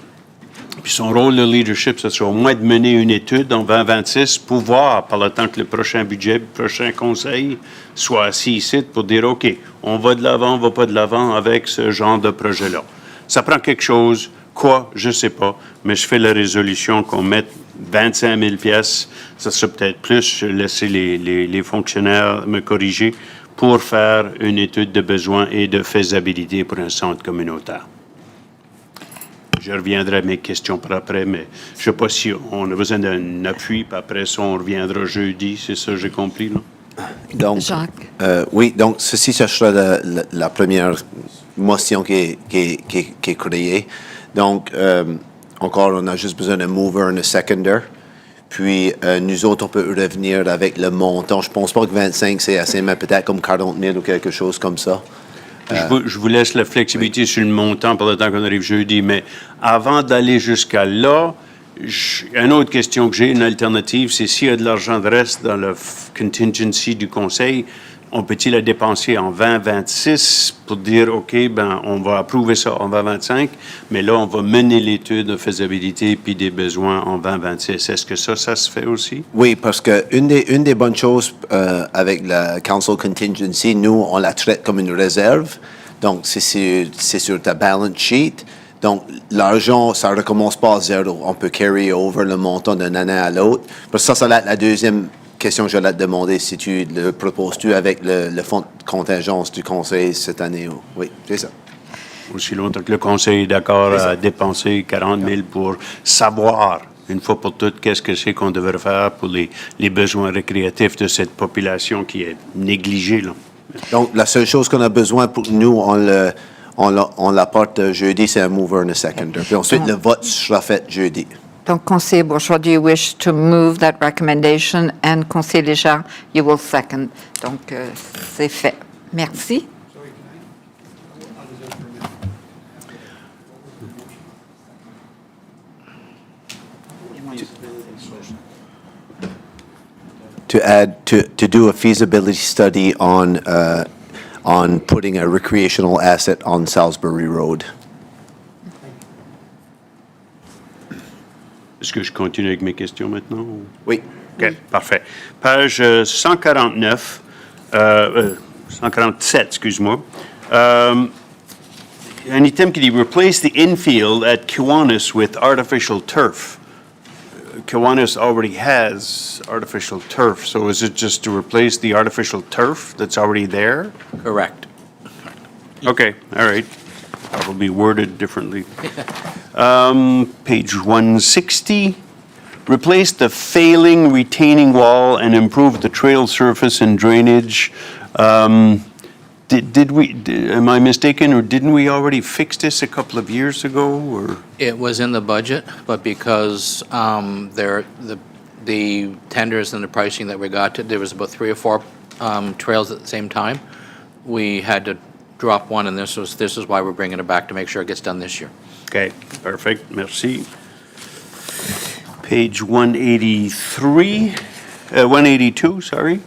S6: Puis son rôle de leadership, ce sera au moins de mener une étude en 2026 pour voir, par le temps que le prochain budget, le prochain conseil soit assis ici pour dire, OK, on va de l'avant, on va pas de l'avant avec ce genre de projet-là. Ça prend quelque chose, quoi, je sais pas, mais je fais la résolution qu'on mette 25 000 pièces, ça serait peut-être plus, je laisser les fonctionnaires me corriger, pour faire une étude de besoin et de faisabilité pour un centre communautaire. Je reviendrai à mes questions par après, mais je ne sais pas si on a besoin d'un appui, puis après ça, on reviendra jeudi, c'est ça, j'ai compris, non?
S3: Donc,
S1: Jacques.
S3: oui, donc ceci, ça sera la première motion qui est créée. Donc, encore, on a juste besoin d'un mover et un seconder. Puis, nous autres, on peut revenir avec le montant. Je pense pas que 25, c'est assez, mais peut-être comme 40 000 ou quelque chose comme ça.
S6: Je vous laisse la flexibilité sur le montant pour le temps qu'on arrive jeudi, mais avant d'aller jusqu'à là, une autre question que j'ai, une alternative, c'est s'il y a de l'argent de reste dans le contingency du conseil, on peut-il la dépenser en 2026 pour dire, OK, ben, on va approuver ça en 2025, mais là, on va mener l'étude de faisabilité puis des besoins en 2026. Est-ce que ça se fait aussi?
S3: Oui, parce que une des bonnes choses avec la Council Contingency, nous, on la traite comme une réserve. Donc, c'est sur ta balance sheet. Donc, l'argent, ça ne recommence pas à zéro. On peut carry over le montant d'une année à l'autre. Parce que ça va être la deuxième question que je vais te demander, si tu le proposes-tu avec le fonds de contingence du Conseil cette année? Oui, c'est ça.
S6: Aussi longtemps que le Conseil est d'accord à dépenser 40 000 pour savoir, une fois pour toutes, qu'est-ce que c'est qu'on devrait faire pour les besoins récréatifs de cette population qui est négligée, là.
S3: Donc, la seule chose qu'on a besoin pour nous, on l'apporte jeudi, c'est un mover et un seconder. Puis ensuite, le vote sera fait jeudi.
S1: Donc, conseiller Bourgeois, do you wish to move that recommendation? And conseiller Léger, you will second. Donc, c'est fait. Merci.
S3: To add, to do a feasibility study on putting a recreational asset on Salisbury Road.
S6: Est-ce que je continue avec mes questions maintenant?
S3: Oui.
S6: OK, parfait. Page 149, 147, excuse-moi. Un item qui dit replace the infield at Kiwanis with artificial turf. Kiwanis already has artificial turf, so is it just to replace the artificial turf that's already there?
S4: Correct.
S6: Okay, all right. Probably worded differently. Page 160, replace the failing retaining wall and improve the trail surface and drainage. Am I mistaken, or didn't we already fix this a couple of years ago, or?
S4: It was in the budget, but because the tenders and the pricing that we got, there was about 3 or 4 trails at the same time. We had to drop one, and this is why we're bringing it back, to make sure it gets done this year.
S6: Okay, perfect, merci. Page 183, 182, sorry.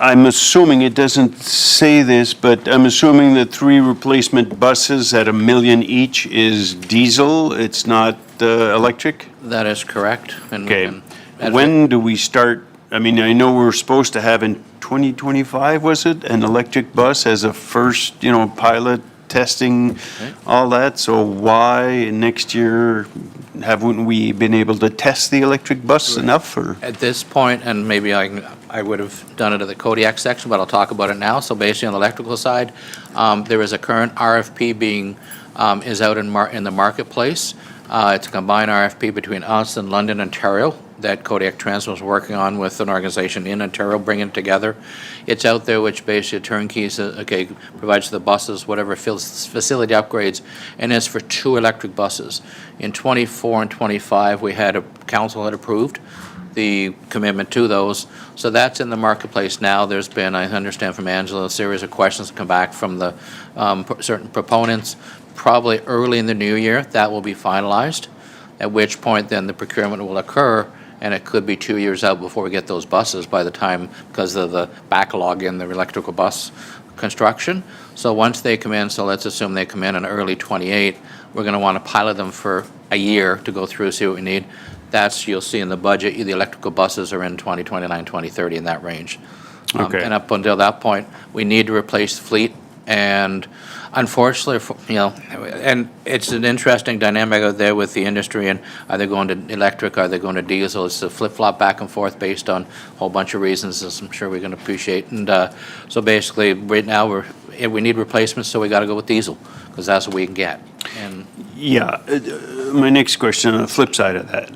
S6: I'm assuming, it doesn't say this, but I'm assuming the 3 replacement buses at $1 million each is diesel, it's not electric?
S4: That is correct. And we
S6: Okay.
S4: can-
S6: When do we start, I mean, I know we're supposed to have in 2025, was it, an electric bus as a first, pilot testing, all that, so why next year haven't we been able to test the electric bus enough, or?
S4: At this point, and maybe I would have done it at the Kodiak section, but I'll talk about it now. So basically on the electrical side, there is a current RFP is out in the marketplace. It's a combined RFP between us and London, Ontario, that Kodiak Transit was working on with an organization in Ontario, bringing it together. It's out there, which basically turnkey provides the buses, whatever facility upgrades, and it's for 2 electric buses. In 24 and 25, council had approved the commitment to those. So that's in the marketplace now. There's been, I understand from Angela, a series of questions come back from the certain proponents. Probably early in the new year, that will be finalized, at which point then the procurement will occur, and it could be 2 years out before we get those buses by the time, because of the backlog in the electrical bus construction. So once they come in, so let's assume they come in early 28, we're going to want to pilot them for a year to go through, see what we need. That's, you'll see in the budget, the electrical buses are in 2029, 2030, in that range.
S6: Okay.
S4: And up until that point, we need to replace the fleet, and unfortunately, and it's an interesting dynamic out there with the industry, and are they going to electric, are they going to diesel? It's a flip-flop back and forth based on a whole bunch of reasons, as I'm sure we can appreciate. And so basically, right now, we need replacements, so we got to go with diesel, because that's what we can get. And
S6: Yeah, my next question, on the flip side of that.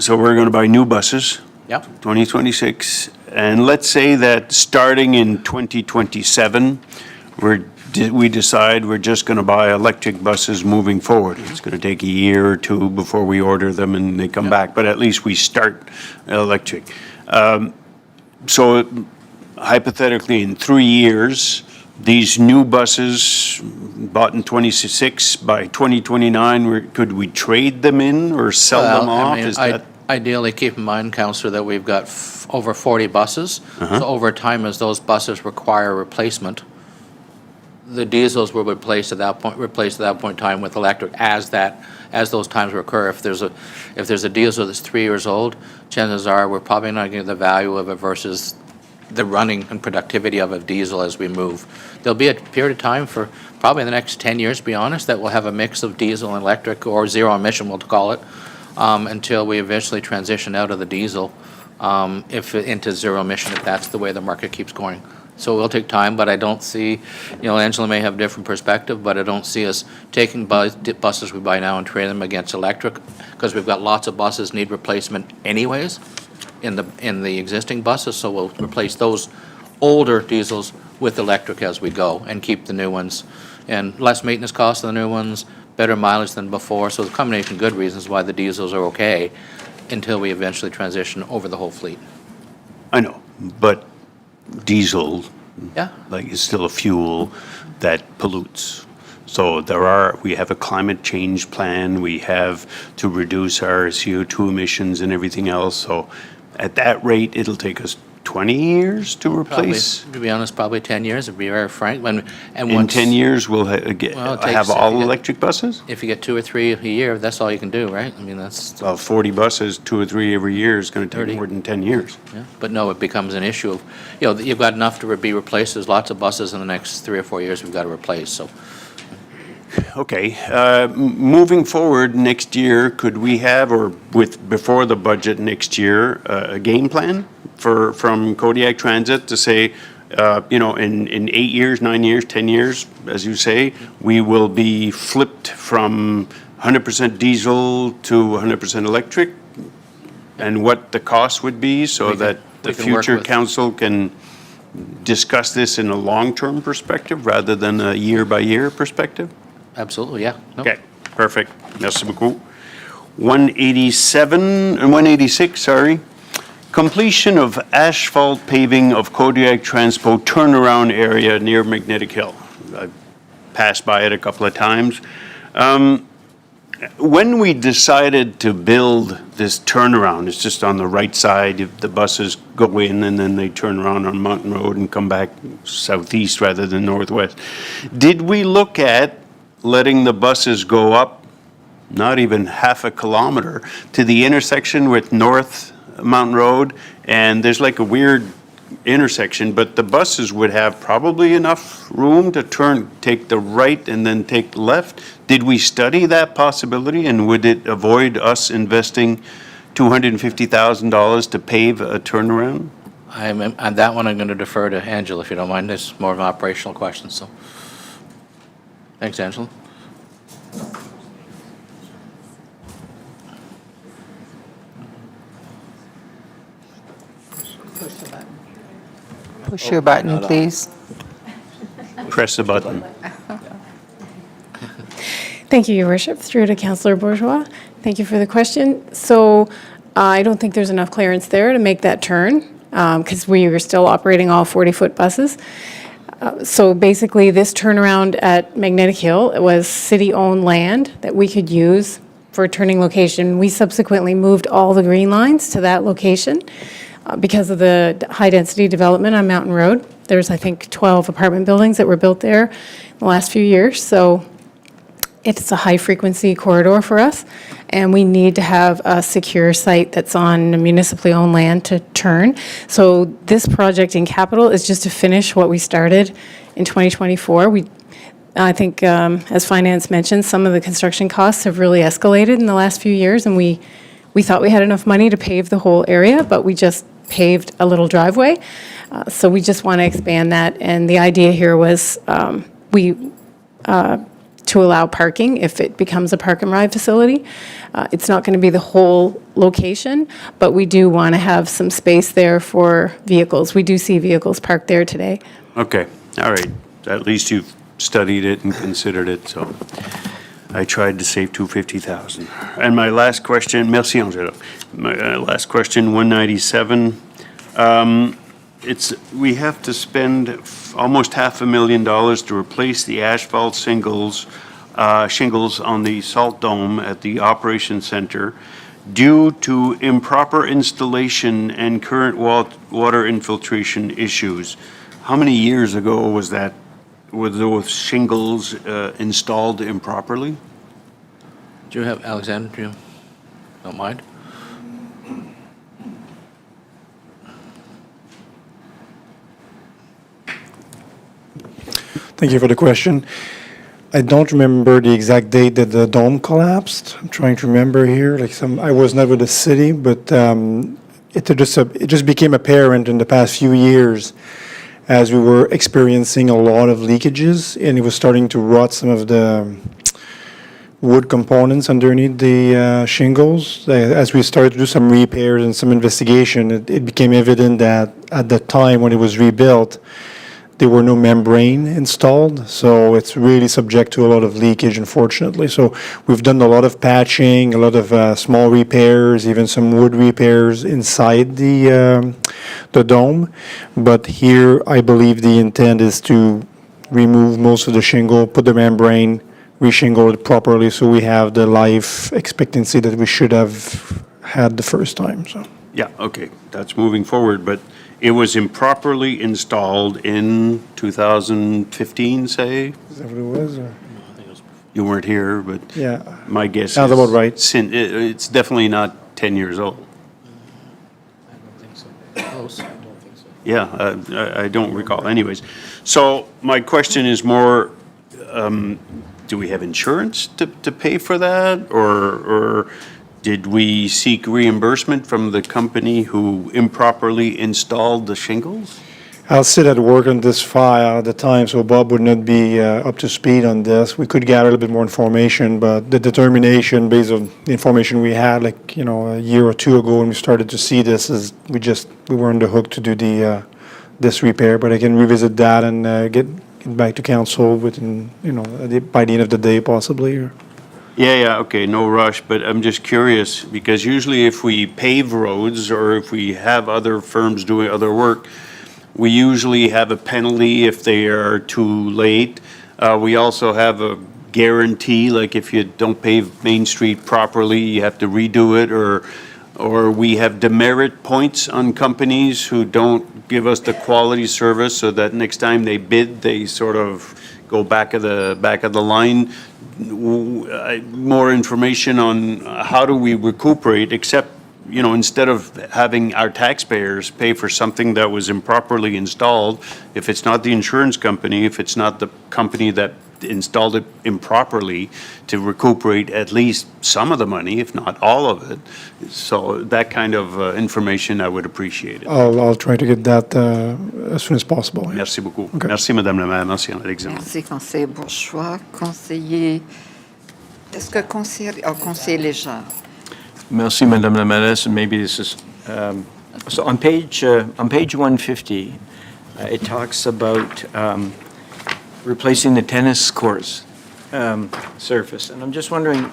S6: So we're going to buy new buses,
S4: Yep.
S6: 2026, and let's say that starting in 2027, we decide we're just going to buy electric buses moving forward. It's going to take a year or 2 before we order them and they come back, but at least we start electric. So hypothetically, in 3 years, these new buses bought in 26, by 2029, could we trade them in or sell them
S4: Well, I
S6: off?
S4: mean,
S6: Is that?
S4: Ideally, keep in mind, Councillor, that we've got over 40 buses. So over time, as those buses require replacement, the diesels will replace at that point in time with electric as those times occur. If there's a diesel that's 3 years old, chances are we're probably not getting the value of it versus the running and productivity of a diesel as we move. There'll be a period of time for probably in the next 10 years, to be honest, that we'll have a mix of diesel and electric, or zero emission, we'll call it, until we eventually transition out of the diesel into zero emission, if that's the way the market keeps going. So it will take time, but I don't see, Angela may have a different perspective, but I don't see us taking buses we buy now and trading them against electric, because we've got lots of buses need replacement anyways in the existing buses, so we'll replace those older diesels with electric as we go and keep the new ones. And less maintenance costs than the new ones, better mileage than before, so the combination of good reasons why the diesels are okay until we eventually transition over the whole fleet.
S6: I know, but diesel,
S4: Yeah.
S6: like, is still a fuel that pollutes. So we have a climate change plan, we have to reduce our CO2 emissions and everything else. So at that rate, it'll take us 20 years to
S4: Probably,
S6: replace.
S4: to be honest, probably 10 years, to be very frank. And
S6: In
S4: once,
S6: 10 years, we'll
S4: Well, it takes-
S6: have
S4: if
S6: all
S4: you get-
S6: electric buses?
S4: if you get 2 or 3 a year, that's all you can do, right? I mean, that's,
S6: Well, 40 buses, 2 or 3 every year is going to
S4: 30.
S6: take more than 10 years.
S4: yeah. But no, it becomes an issue of, you've got enough to be replaced. There's lots of buses in the next 3 or 4 years we've got to replace, so.
S6: Okay, moving forward next year, could we have, or before the budget next year, a game plan from Kodiak Transit to say, in 8 years, 9 years, 10 years, as you say, we will be flipped from 100% diesel to 100% electric? And what the cost would be so that the
S4: we can work
S6: future
S4: with-
S6: council can discuss this in a long-term perspective rather than a year-by-year perspective?
S4: Absolutely, yeah. No.
S6: Okay, perfect. Merci beaucoup. 186, sorry. Completion of asphalt paving of Kodiak Transpo turnaround area near Magnetic Hill. I've passed by it a couple of times. When we decided to build this turnaround, it's just on the right side, if the buses go in and then they turn around on Mountain Road and come back southeast rather than northwest. Did we look at letting the buses go up, not even half a kilometer, to the intersection with North Mountain Road? And there's like a weird intersection, but the buses would have probably enough room to take the right and then take left. Did we study that possibility, and would it avoid us investing $250,000 to pave a turnaround?
S4: On that one, I'm going to defer to Angela, if you don't mind. It's more of an operational question, so. Thanks, Angela.
S11: Push the button. Push your button, please.
S6: Press the button.
S13: Thank you, Your Worship. Through to Councillor Bourgeois. Thank you for the question. So I don't think there's enough clearance there to make that turn because we are still operating all 40-foot buses. So basically, this turnaround at Magnetic Hill, it was city-owned land that we could use for a turning location. We subsequently moved all the green lines to that location because of the high-density development on Mountain Road. There's, I think, 12 apartment buildings that were built there in the last few years. So it's a high-frequency corridor for us, and we need to have a secure site that's on municipally owned land to turn. So this project in capital is just to finish what we started in 2024. I think, as Finance mentioned, some of the construction costs have really escalated in the last few years, and we thought we had enough money to pave the whole area, but we just paved a little driveway. So we just want to expand that, and the idea here was to allow parking if it becomes a park and ride facility. It's not going to be the whole location, but we do want to have some space there for vehicles. We do see vehicles parked there today.
S6: Okay, all right. At least you've studied it and considered it, so I tried to save $250,000. And my last question, merci Angela. My last question, 197. We have to spend almost $500,000 to replace the asphalt shingles on the salt dome at the Operations Center due to improper installation and current water infiltration issues. How many years ago was that? Were those shingles installed improperly?
S4: Do you have, Alexander, do you, don't mind?
S14: Thank you for the question. I don't remember the exact date that the dome collapsed. I'm trying to remember here. I was not with the city, but it just became apparent in the past few years as we were experiencing a lot of leakages, and it was starting to rot some of the wood components underneath the shingles. As we started to do some repairs and some investigation, it became evident that at the time when it was rebuilt, there were no membrane installed, so it's really subject to a lot of leakage, unfortunately. So we've done a lot of patching, a lot of small repairs, even some wood repairs inside the dome. But here, I believe the intent is to remove most of the shingle, put the membrane, reshingle it properly, so we have the life expectancy that we should have had the first time, so.
S6: Yeah, okay, that's moving forward, but it was improperly installed in 2015, say?
S14: Is that what it was, or?
S6: You weren't here, but
S14: Yeah.
S6: my guess is...
S14: Sounds about right.
S6: It's definitely not 10 years old. Yeah, I don't recall. Anyways, so my question is more, do we have insurance to pay for that? Or did we seek reimbursement from the company who improperly installed the shingles?
S14: I'll sit at work on this file at the time, so Bob would not be up to speed on this. We could gather a little bit more information, but the determination based on the information we had, like, you know, a year or two ago when we started to see this, is we were on the hook to do this repair. But I can revisit that and get back to council within, you know, by the end of the day possibly. Or.
S6: Yeah, okay, no rush, but I'm just curious, because usually if we pave roads or if we have other firms doing other work, we usually have a penalty if they are too late. We also have a guarantee, like if you don't pave Main Street properly, you have to redo it, or we have demerit points on companies who don't give us the quality service, so that next time they bid, they sort of go back of the line. More information on how do we recuperate, except, you know, instead of having our taxpayers pay for something that was improperly installed, if it's not the insurance company, if it's not the company that installed it improperly, to recuperate at least some of the money, if not all of it. So that kind of information, I would appreciate it.
S14: I'll try to get that as soon as possible. Yeah.
S6: Merci beaucoup.
S14: Okay.
S6: Merci, Madame la maire. Merci, Alexandre.
S1: Merci, conseiller Bourgeois. Conseiller, est-ce que conseiller Léger?
S7: Merci, Madame la Mairesse. Maybe this is, so on page 150, it talks about replacing the tennis courts surface. And I'm just wondering,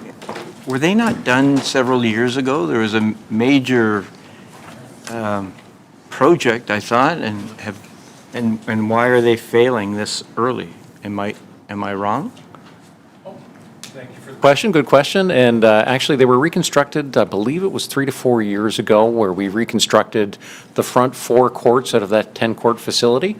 S7: were they not done several years ago? There was a major project, I thought, and why are they failing this early? Am I wrong?
S12: Question, good question. And actually, they were reconstructed, I believe it was 3 to 4 years ago, where we reconstructed the front 4 courts out of that 10-court facility.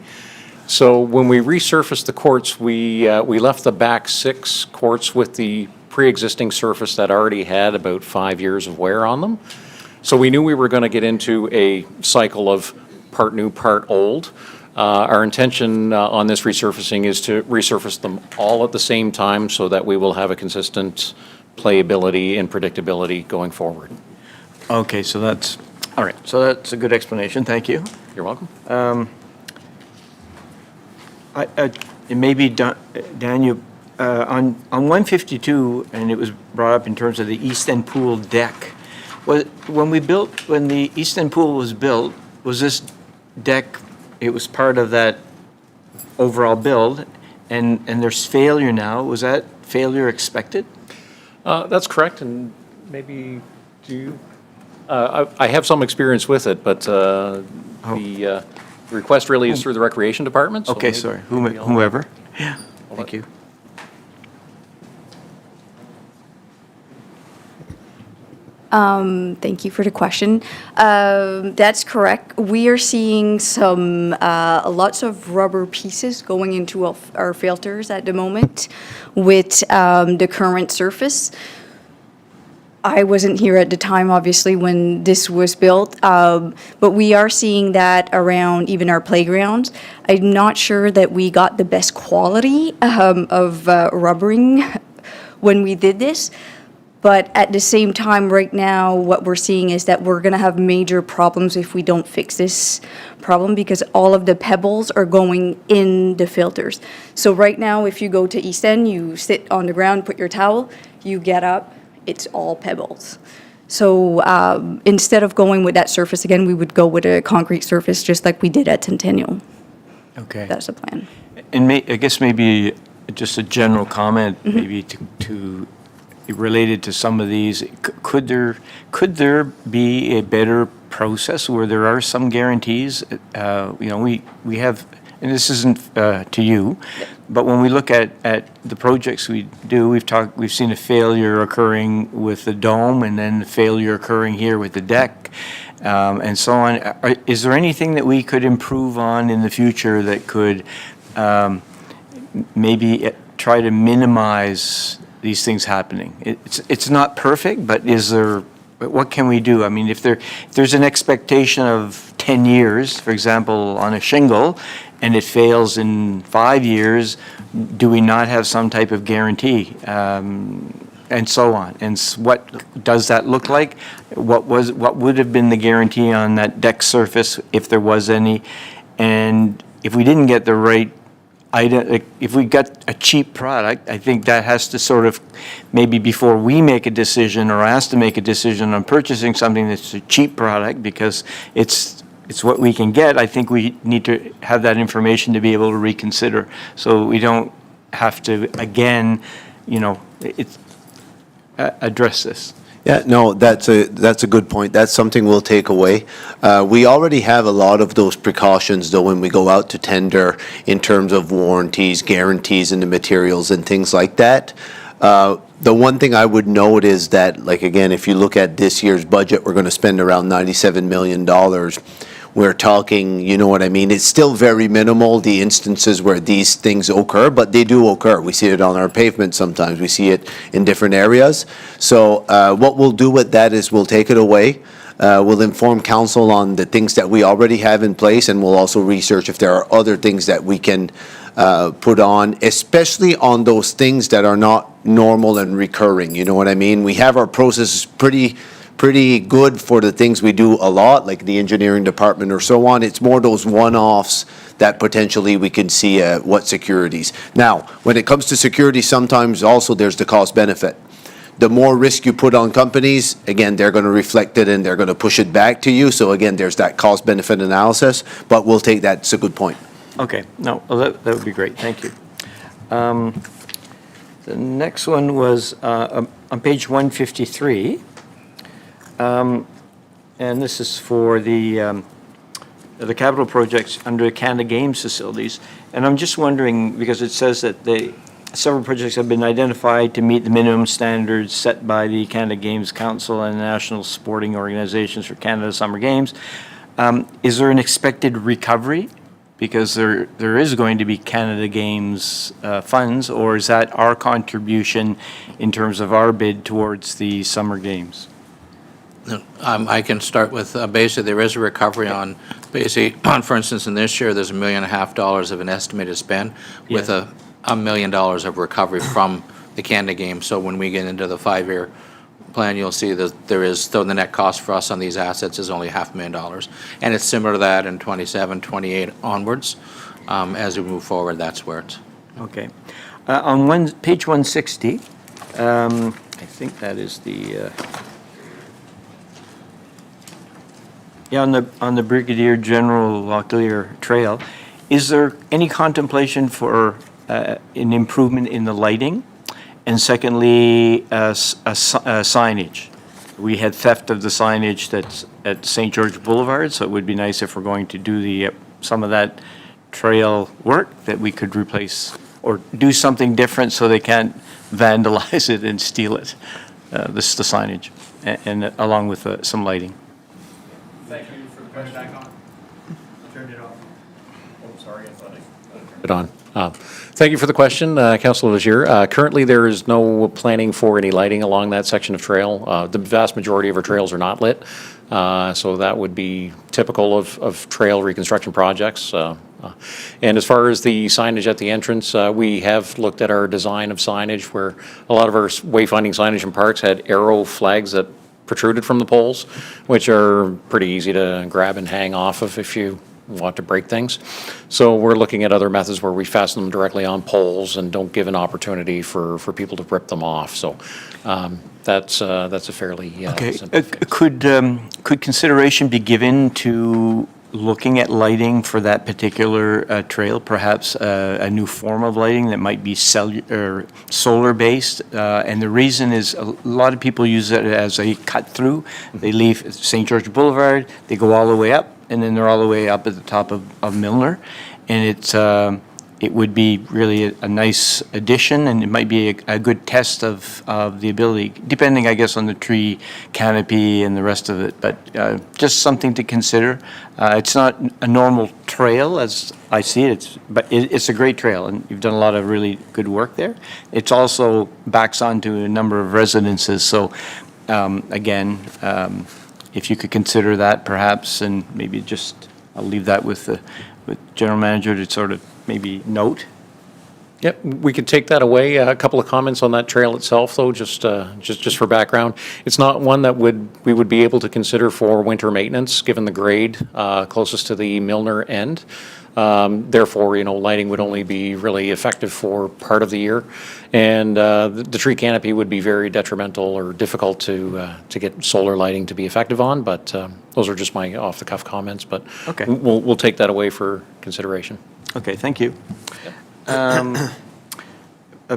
S12: So when we resurfaced the courts, we left the back 6 courts with the pre-existing surface that already had about 5 years of wear on them. So we knew we were going to get into a cycle of part new, part old. Our intention on this resurfacing is to resurface them all at the same time so that we will have a consistent playability and predictability going forward.
S7: Okay, so that's, all right, so that's a good explanation. Thank you.
S12: You're welcome.
S7: Maybe, Dan, you, on 152, and it was brought up in terms of the East End Pool deck, when the East End Pool was built, was this deck, it was part of that overall build, and there's failure now. Was that failure expected?
S12: That's correct, and maybe do you? I have some experience with it, but the request really is through the Recreation Department. So
S7: Okay, sorry, whoever. Yeah, thank you.
S15: Thank you for the question. That's correct. We are seeing some lots of rubber pieces going into our filters at the moment with the current surface. I wasn't here at the time, obviously, when this was built, but we are seeing that around even our playgrounds. I'm not sure that we got the best quality of rubbering when we did this. But at the same time, right now, what we're seeing is that we're going to have major problems if we don't fix this problem, because all of the pebbles are going in the filters. So right now, if you go to East End, you sit on the ground, put your towel, you get up, it's all pebbles. So instead of going with that surface again, we would go with a concrete surface, just like we did at Centennial.
S7: Okay.
S15: That's the plan.
S7: And I guess maybe just a general comment, maybe to related to some of these. Could there be a better process where there are some guarantees? We have, and this isn't to you, but when we look at the projects we do, we've seen a failure occurring with the dome, and then the failure occurring here with the deck. And so on. Is there anything that we could improve on in the future that could maybe try to minimize these things happening? It's not perfect, but what can we do? I mean, if there's an expectation of 10 years, for example, on a shingle, and it fails in 5 years, do we not have some type of guarantee? And so on. And what does that look like? What would have been the guarantee on that deck surface if there was any? And if we didn't get the right item, if we got a cheap product, I think that has to sort of, maybe before we make a decision or asked to make a decision on purchasing something that's a cheap product because it's what we can get, I think we need to have that information to be able to reconsider. So we don't have to, again, address this.
S3: Yeah, no, that's a good point. That's something we'll take away. We already have a lot of those precautions, though, when we go out to tender in terms of warranties, guarantees in the materials and things like that. The one thing I would note is that, like, again, if you look at this year's budget, we're going to spend around $97 million. We're talking, you know what I mean? It's still very minimal, the instances where these things occur, but they do occur. We see it on our pavement sometimes. We see it in different areas. So what we'll do with that is we'll take it away. We'll inform council on the things that we already have in place, and we'll also research if there are other things that we can put on, especially on those things that are not normal and recurring. You know what I mean? We have our processes pretty good for the things we do a lot, like the engineering department or so on. It's more those one-offs that potentially we can see what securities. Now, when it comes to security, sometimes also there's the cost benefit. The more risk you put on companies, again, they're going to reflect it and they're going to push it back to you. So again, there's that cost benefit analysis, but we'll take that. It's a good point.
S7: Okay, no, well, that would be great, thank you. The next one was on page 153. And this is for the capital projects under Canada Games facilities. And I'm just wondering, because it says that several projects have been identified to meet the minimum standards set by the Canada Games Council and National Sporting Organizations for Canada Summer Games. Is there an expected recovery? Because there is going to be Canada Games funds, or is that our contribution in terms of our bid towards the Summer Games?
S4: I can start with, basically, there is a recovery on, basically, for instance, in this year, there's $1.5 million of an estimated spend with $1 million of recovery from the Canada Games. So when we get into the 5-year plan, you'll see that there is, though the net cost for us on these assets is only $500,000. And it's similar to that in 27, 28 onwards. As we move forward, that's where it's.
S7: Okay. On page 160, I think that is the... Yeah, on the Brigadier General Locklear Trail, is there any contemplation for an improvement in the lighting? And secondly, signage. We had theft of the signage that's at St. George Boulevard, so it would be nice if we're going to do some of that trail work that we could replace or do something different so they can't vandalize it and steal it, the signage, and along with some lighting.
S12: Thank you for the question. Back on. I turned it off. Oh, sorry, I thought I turned it on. Thank you for the question, Councilor Legier. Currently, there is no planning for any lighting along that section of trail. The vast majority of our trails are not lit, so that would be typical of trail reconstruction projects. And as far as the signage at the entrance, we have looked at our design of signage where a lot of our wayfinding signage in parks had arrow flags that protruded from the poles, which are pretty easy to grab and hang off of if you want to break things. So we're looking at other methods where we fasten them directly on poles and don't give an opportunity for people to rip them off. So that's a fairly
S7: Okay.
S12: simple fix.
S7: Could consideration be given to looking at lighting for that particular trail, perhaps a new form of lighting that might be solar-based. And the reason is a lot of people use it as a cut-through. They leave St. George Boulevard, they go all the way up, and then they're all the way up at the top of Milner. And it would be really a nice addition, and it might be a good test of the ability, depending, I guess, on the tree canopy and the rest of it, but just something to consider. It's not a normal trail as I see it, but it's a great trail, and you've done a lot of really good work there. It's also backs onto a number of residences, so again, if you could consider that perhaps, and maybe just, I'll leave that with General Manager to sort of maybe note.
S12: Yep, we could take that away. A couple of comments on that trail itself, though, just for background. It's not one that we would be able to consider for winter maintenance, given the grade closest to the Milner end. Therefore, lighting would only be really effective for part of the year, and the tree canopy would be very detrimental or difficult to get solar lighting to be effective on. But those are just my off-the-cuff comments. But
S7: Okay.
S12: we'll take that away for consideration.
S7: Okay, thank you.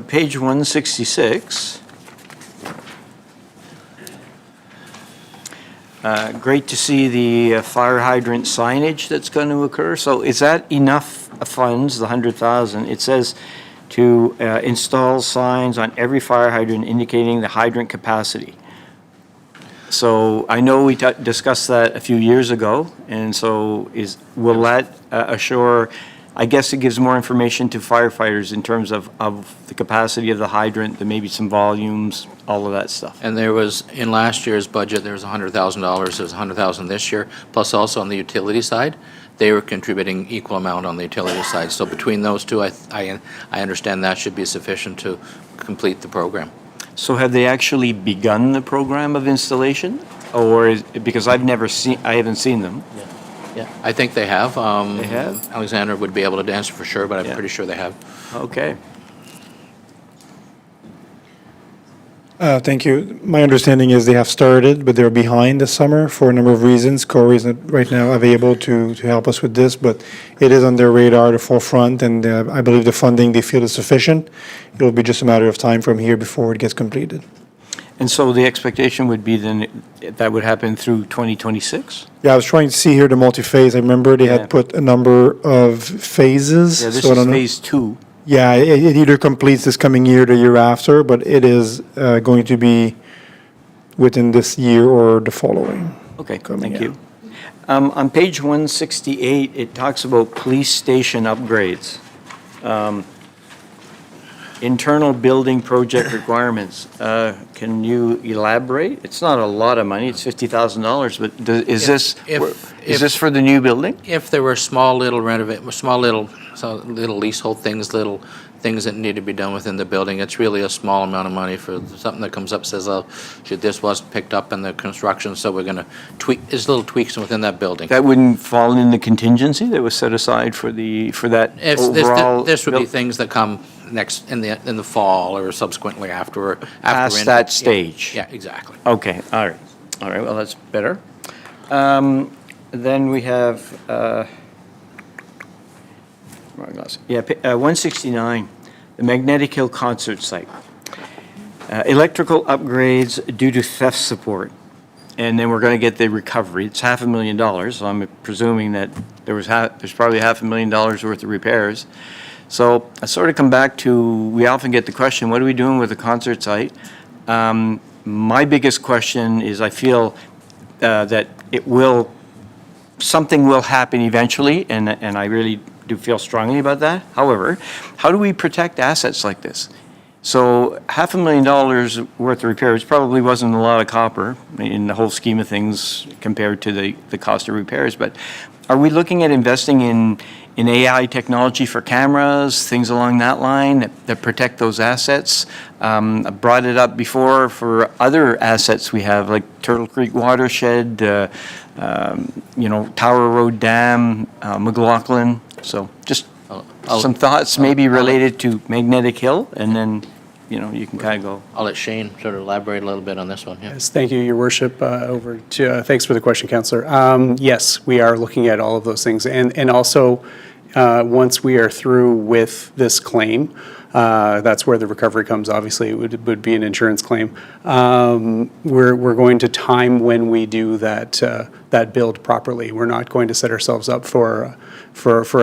S7: Page 166. Great to see the fire hydrant signage that's going to occur. So is that enough funds, the 100,000? It says to install signs on every fire hydrant indicating the hydrant capacity. So I know we discussed that a few years ago, and so will that assure, I guess it gives more information to firefighters in terms of the capacity of the hydrant, maybe some volumes, all of that stuff.
S4: And there was, in last year's budget, there was $100,000, there was $100,000 this year, plus also on the utility side, they were contributing equal amount on the utility side. So between those two, I understand that should be sufficient to complete the program.
S7: So have they actually begun the program of installation? Or because I haven't seen them.
S4: Yeah, I think they have.
S7: They have?
S4: Alexander would be able to answer for sure, but I'm pretty sure they have.
S7: Okay.
S14: Thank you. My understanding is they have started, but they're behind this summer for a number of reasons. Corey is not right now available to help us with this, but it is on their radar, the forefront, and I believe the funding they feel is sufficient. It will be just a matter of time from here before it gets completed.
S7: And so the expectation would be then that would happen through 2026?
S14: Yeah, I was trying to see here the multi-phase. I remember they
S7: Yeah.
S14: had put a number of phases.
S7: Yeah, this
S14: so I
S7: is
S14: don't know.
S7: phase 2.
S14: Yeah, it either completes this coming year or the year after, but it is going to be within this year or the following.
S7: Okay,
S14: Coming,
S7: thank
S14: yeah.
S7: you. On page 168, it talks about police station upgrades. Internal building project requirements. Can you elaborate? It's not a lot of money, it's $50,000, but is this for the new building?
S4: If there were small little little leasehold things, little things that need to be done within the building, it's really a small amount of money for something that comes up, says, oh, this wasn't picked up in the construction, so we're gonna tweak, there's little tweaks within that building.
S7: That wouldn't fall in the contingency that was set aside for that overall?
S4: This would be
S7: build-
S4: things that come next, in the fall or subsequently after.
S7: Past that stage?
S4: Yeah, exactly.
S7: Okay, all right. All right, well, that's better. Then we have, wrong glass. Yeah, 169, the Magnetic Hill Concert Site. Electrical upgrades due to theft support. And then we're going to get the recovery. It's $500,000, so I'm presuming that there's probably $500,000 worth of repairs. So I sort of come back to, we often get the question, what are we doing with the concert site? My biggest question is I feel that something will happen eventually, and I really do feel strongly about that. However, how do we protect assets like this? So $500,000 worth of repairs probably wasn't a lot of copper in the whole scheme of things compared to the cost of repairs, but are we looking at investing in AI technology for cameras, things along that line that protect those assets? I brought it up before for other assets we have, like Turtle Creek Watershed, Tower Road Dam, McLaughlin. So just some thoughts maybe related to Magnetic Hill, and then you can kind of go.
S4: I'll let Shane sort of elaborate a little bit on this one. Yeah.
S16: Yes, thank you, Your Worship. Thanks for the question, Councillor. Yes, we are looking at all of those things. And also, once we are through with this claim, that's where the recovery comes. Obviously, it would be an insurance claim. We're going to time when we do that build properly. We're not going to set ourselves up for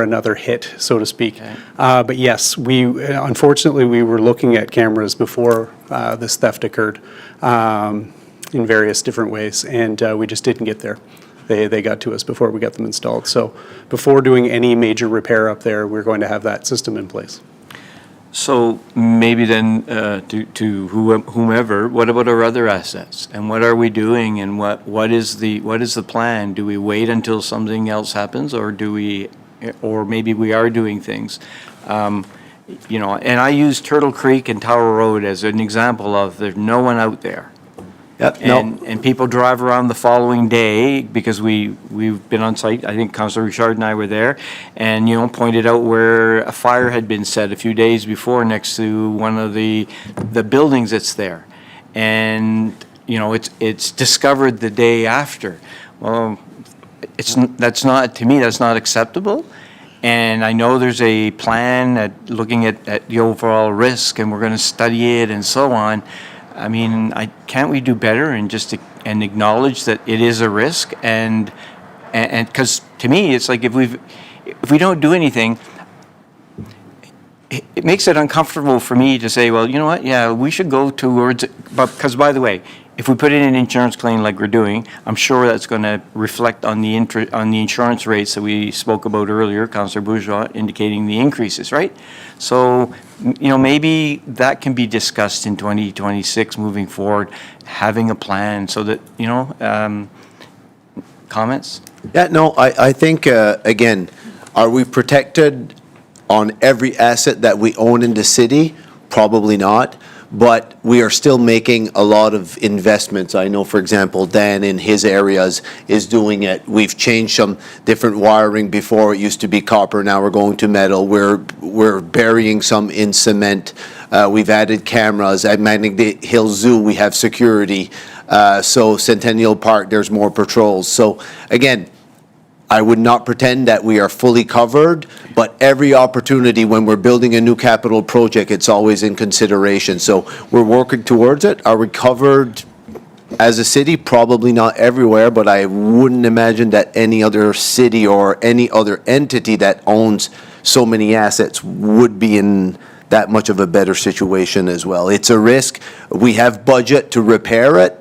S16: another hit, so to speak. But yes, unfortunately we were looking at cameras before this theft occurred in various different ways, and we just didn't get there. They got to us before we got them installed. So before doing any major repair up there, we're going to have that system in place.
S7: So maybe then to whomever, what about our other assets? And what are we doing, and what is the plan? Do we wait until something else happens, or maybe we are doing things? And I use Turtle Creek and Tower Road as an example of there's no one out there.
S3: Yep,
S7: And people drive around the following day because we've been on site. I think Councillor Richard and I were there, and pointed out where a fire had been set a few days before next to one of the buildings that's there, and it's discovered the day after. Well, that's not acceptable. And I know there's a plan at looking at the overall risk, and we're going to study it and so on. I mean, can't we do better and and acknowledge that it is a risk? And because to me, it's like if we don't do anything, it makes it uncomfortable for me to say, well, you know what? Yeah, we should go towards it. But because, by the way, if we put in an insurance claim like we're doing, I'm sure that's going to reflect on the insurance rates that we spoke about earlier, Councillor Bourgeois indicating the increases, right? So, maybe that can be discussed in 2026 moving forward, having a plan so that, comments?
S3: Yeah, no, I think, again, are we protected on every asset that we own in the city? Probably not. But we are still making a lot of investments. I know, for example, Dan in his areas is doing it. We've changed some different wiring. Before it used to be copper, now we're going to metal. We're burying some in cement. We've added cameras. At Magnet Hill Zoo, we have security. So Centennial Park, there's more patrols. So again, I would not pretend that we are fully covered, but every opportunity when we're building a new capital project, it's always in consideration. So we're working towards it. Are we covered as a city? Probably not everywhere, but I wouldn't imagine that any other city or any other entity that owns so many assets would be in that much of a better situation as well. It's a risk. We have budget to repair it,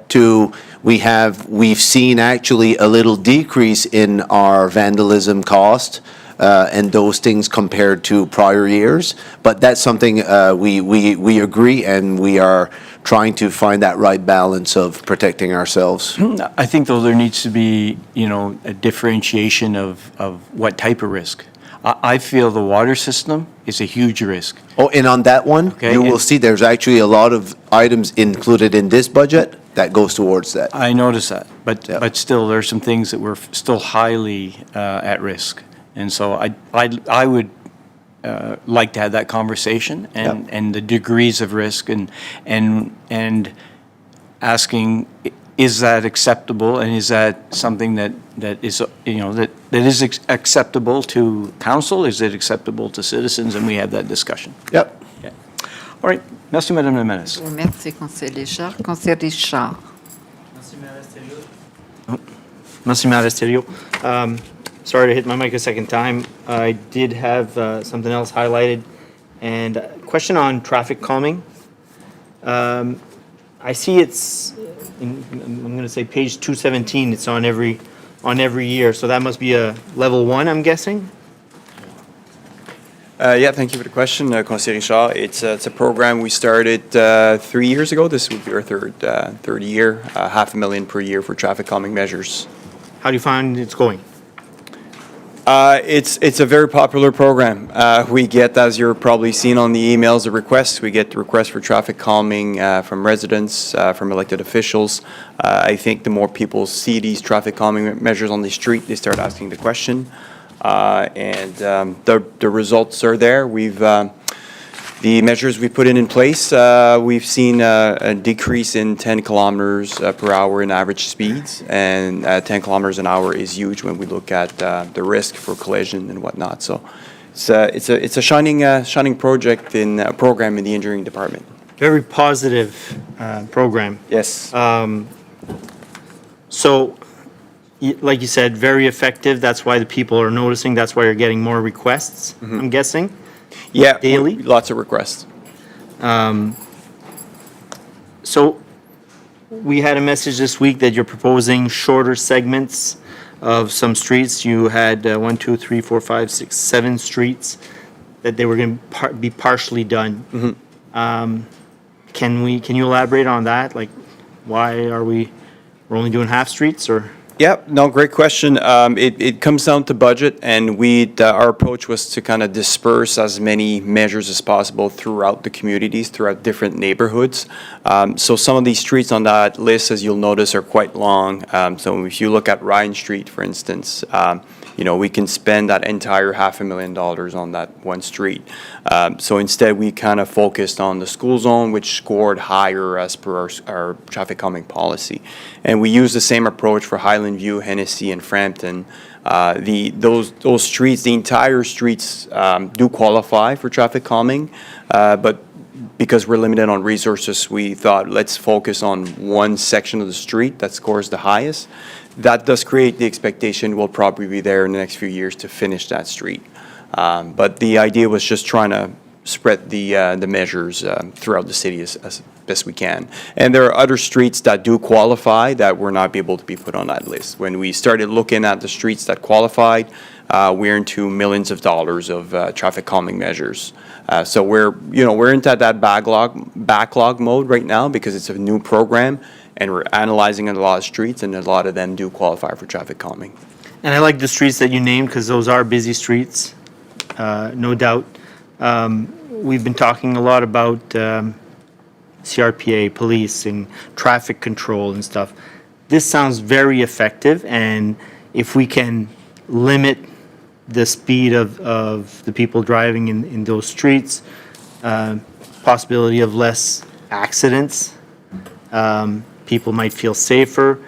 S3: we've seen actually a little decrease in our vandalism cost and those things compared to prior years. But that's something we agree, and we are trying to find that right balance of protecting ourselves.
S7: I think, though, there needs to be, a differentiation of what type of risk. I feel the water system is a huge risk.
S3: Oh, and on that one, you will see there's actually a lot of items included in this budget that goes towards that.
S7: I noticed that, but still, there are some things that we're still highly at risk. And so I would like to have that conversation and the degrees of risk and asking, is that acceptable, and is that something that is acceptable to council? Is it acceptable to citizens? And we have that discussion.
S3: Yep.
S7: Okay. All right. Merci, Madame la Mairesse.
S1: Merci, Conseiller Richard. Conseiller Richard.
S9: Merci, Matt Esterio. Sorry to hit my mic a second time. I did have something else highlighted, and a question on traffic calming. I see it's, I'm going to say page 217, it's on every year, so that must be a level 1, I'm guessing?
S17: Yeah, thank you for the question, Conseiller Richard. It's a program we started 3 years ago. This would be our third year, $500,000 per year for traffic calming measures.
S9: How do you find it's going?
S17: It's a very popular program. We get, as you're probably seeing on the emails, the requests. We get requests for traffic calming from residents, from elected officials. I think the more people see these traffic calming measures on the street, they start asking the question. And the results are there. We've The measures we put in place, we've seen a decrease in 10 kilometers per hour in average speeds, and 10 kilometers an hour is huge when we look at the risk for collision and whatnot. So it's a shining project in program in the engineering department.
S9: Very positive program.
S17: Yes.
S9: So, like you said, very effective. That's why the people are noticing. That's why you're getting more requests, I'm guessing.
S17: Yeah,
S9: Daily?
S17: lots of requests.
S9: So, we had a message this week that you're proposing shorter segments of some streets. You had 1, 2, 3, 4, 5, 6, 7 streets that they were going to be partially done. Can you elaborate on that? Like, why are we're only doing half streets, or?
S17: Yeah, no, great question. It comes down to budget, and our approach was to kind of disperse as many measures as possible throughout the communities, throughout different neighborhoods. So some of these streets on that list, as you'll notice, are quite long. So if you look at Ryan Street, for instance, we can spend that entire $500,000 on that one street. So instead, we kind of focused on the school zone, which scored higher as per our traffic calming policy. And we used the same approach for Highland View, Hennessy, and Frampton. Those streets, the entire streets do qualify for traffic calming, but because we're limited on resources, we thought let's focus on one section of the street that scores the highest. That does create the expectation we'll probably be there in the next few years to finish that street. But the idea was just trying to spread the measures throughout the city as best we can. And there are other streets that do qualify that were not able to be put on that list. When we started looking at the streets that qualified, we're into millions of dollars of traffic calming measures. So we're into that backlog mode right now because it's a new program, and we're analyzing a lot of streets, and a lot of them do qualify for traffic calming.
S9: And I like the streets that you named because those are busy streets, no doubt. We've been talking a lot about CRPA, police, and traffic control and stuff. This sounds very effective, and if we can limit the speed of the people driving in those streets, possibility of less accidents, people might feel safer.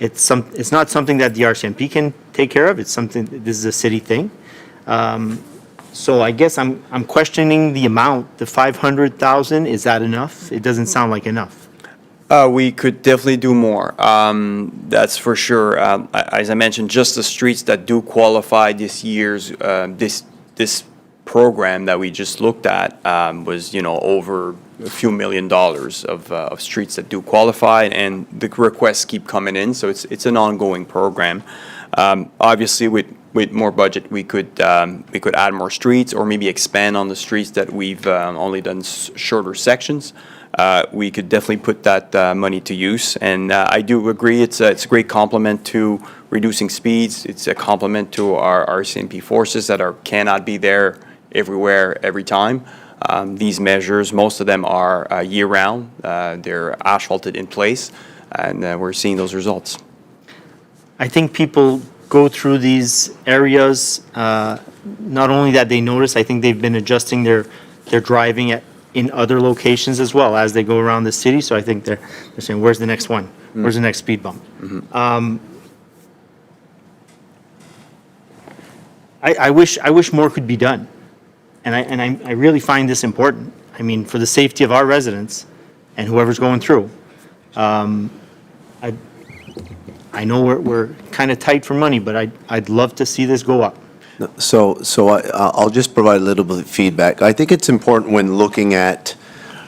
S9: It's not something that the RCMP can take care of. It's something, this is a city thing. So I guess I'm questioning the amount. The 500,000, is that enough? It doesn't sound like enough.
S17: We could definitely do more. That's for sure. As I mentioned, just the streets that do qualify this year's this program that we just looked at was over a few $1 million of streets that do qualify, and the requests keep coming in. So it's an ongoing program. Obviously, with more budget, we could add more streets or maybe expand on the streets that we've only done shorter sections. We could definitely put that money to use, and I do agree it's a great complement to reducing speeds. It's a complement to our RCMP forces that cannot be there everywhere, every time. These measures, most of them are year-round. They're asphalted in place, and we're seeing those results.
S9: I think people go through these areas, not only that they notice, I think they've been adjusting their driving in other locations as well as they go around the city. So I think they're saying, where's the next one? Where's the next speed bump? I wish more could be done. And I really find this important. I mean, for the safety of our residents and whoever's going through. I know we're kind of tight for money, but I'd love to see this go up.
S3: So I'll just provide a little bit of feedback. I think it's important when looking at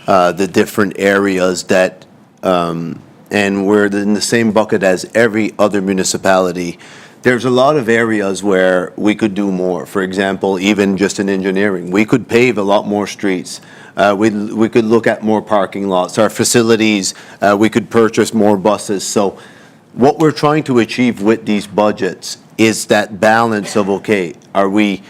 S3: the different areas that, and we're in the same bucket as every other municipality. There's a lot of areas where we could do more. For example, even just in engineering, we could pave a lot more streets. We could look at more parking lots. Our facilities, we could purchase more buses. So what we're trying to achieve with these budgets is that balance of, okay, are we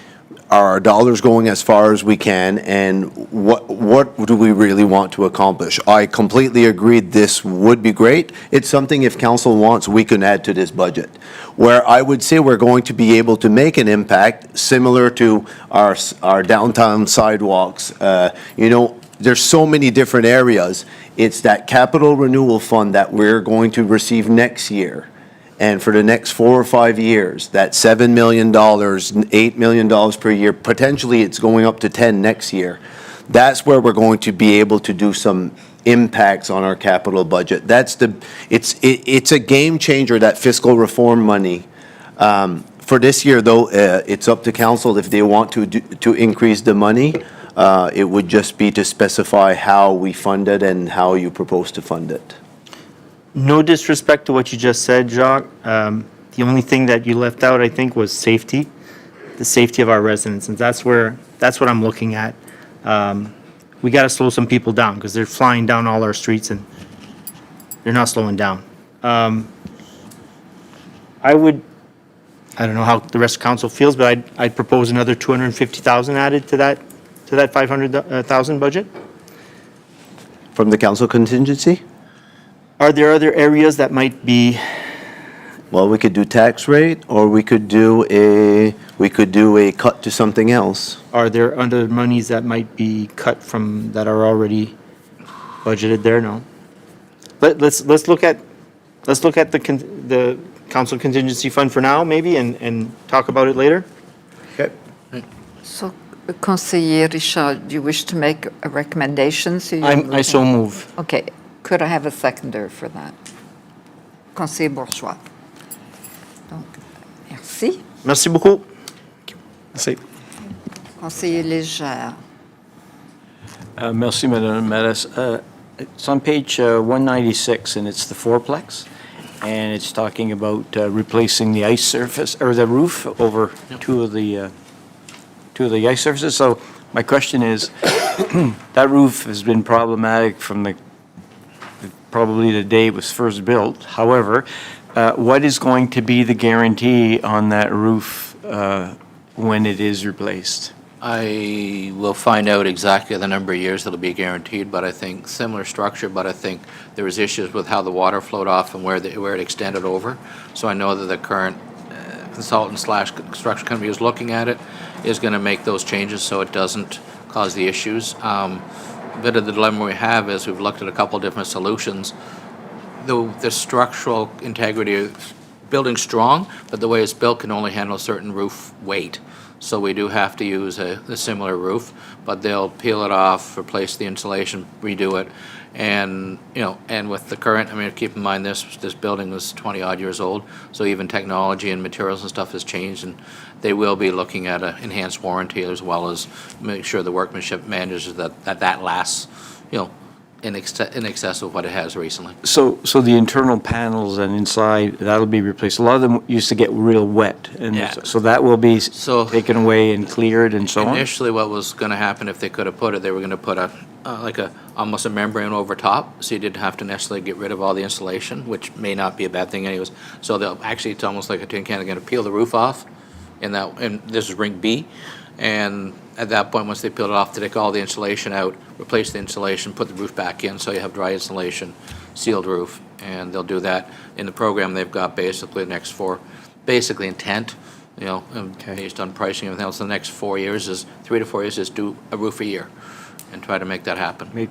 S3: are our dollars going as far as we can, and what do we really want to accomplish? I completely agree this would be great. It's something, if council wants, we can add to this budget. Where I would say we're going to be able to make an impact, similar to our downtown sidewalks. There's so many different areas. It's that capital renewal fund that we're going to receive next year. And for the next 4 or 5 years, that $7 million, $8 million per year, potentially it's going up to 10 next year. That's where we're going to be able to do some impacts on our capital budget. It's a game changer, that fiscal reform money. For this year, though, it's up to council if they want to increase the money. It would just be to specify how we fund it and how you propose to fund it.
S9: No disrespect to what you just said, Jacques. The only thing that you left out, I think, was safety, the safety of our residents, and that's what I'm looking at. We got to slow some people down because they're flying down all our streets and they're not slowing down. I don't know how the rest of council feels, but I'd propose another 250,000 added to that 500,000 budget.
S3: From the council contingency?
S9: Are there other areas that might be?
S3: Well, we could do tax rate, or we could do a cut to something else.
S9: Are there other monies that might be cut from that are already budgeted there? No. Let's look at the council contingency fund for now, maybe, and talk about it later.
S3: Okay.
S1: So, Conseiller Richard, do you wish to make a recommendation?
S9: I so move.
S1: Okay. Could I have a seconder for that? Conseiller Bourgeois. Donc, merci.
S9: Merci beaucoup.
S7: Merci.
S1: Conseiller Légère.
S7: Merci, Madame la Mairesse. It's on page 196, and it's the fourplex, and it's talking about replacing the ice surface, or the roof over two of the ice surfaces. So my question is, that roof has been problematic from probably the day it was first built. However, what is going to be the guarantee on that roof when it is replaced?
S4: I will find out exactly the number of years it'll be guaranteed, but I think similar structure, but I think there was issues with how the water flowed off and where it extended over. So I know that the current consultant / construction company who's looking at it is going to make those changes so it doesn't cause the issues. A bit of the dilemma we have is we've looked at a couple different solutions. The structural integrity of building strong, but the way it's built can only handle a certain roof weight. So we do have to use a similar roof, but they'll peel it off, replace the insulation, redo it. And, and with the current, keep in mind this building was 20-odd years old, so even technology and materials and stuff has changed, and they will be looking at an enhanced warranty as well as make sure the workmanship manages that lasts, in excess of what it has recently.
S7: So the internal panels and inside, that'll be replaced. A lot of them used to get real wet, and so that will be taken away and cleared and so on?
S4: Initially, what was going to happen if they could have put it, they were going to put almost a membrane over top, so you didn't have to necessarily get rid of all the insulation, which may not be a bad thing anyways. So it's almost like a tin can. They're going to peel the roof off, and this is ring B, and at that point, once they peeled it off, they take all the insulation out, replace the insulation, put the roof back in, so you have dry insulation, sealed roof, and they'll do that. In the program, they've got basically the next basically intent, based on pricing and everything else, the next 4 years is, 3 to 4 years is do a roof a year and try to make that happen.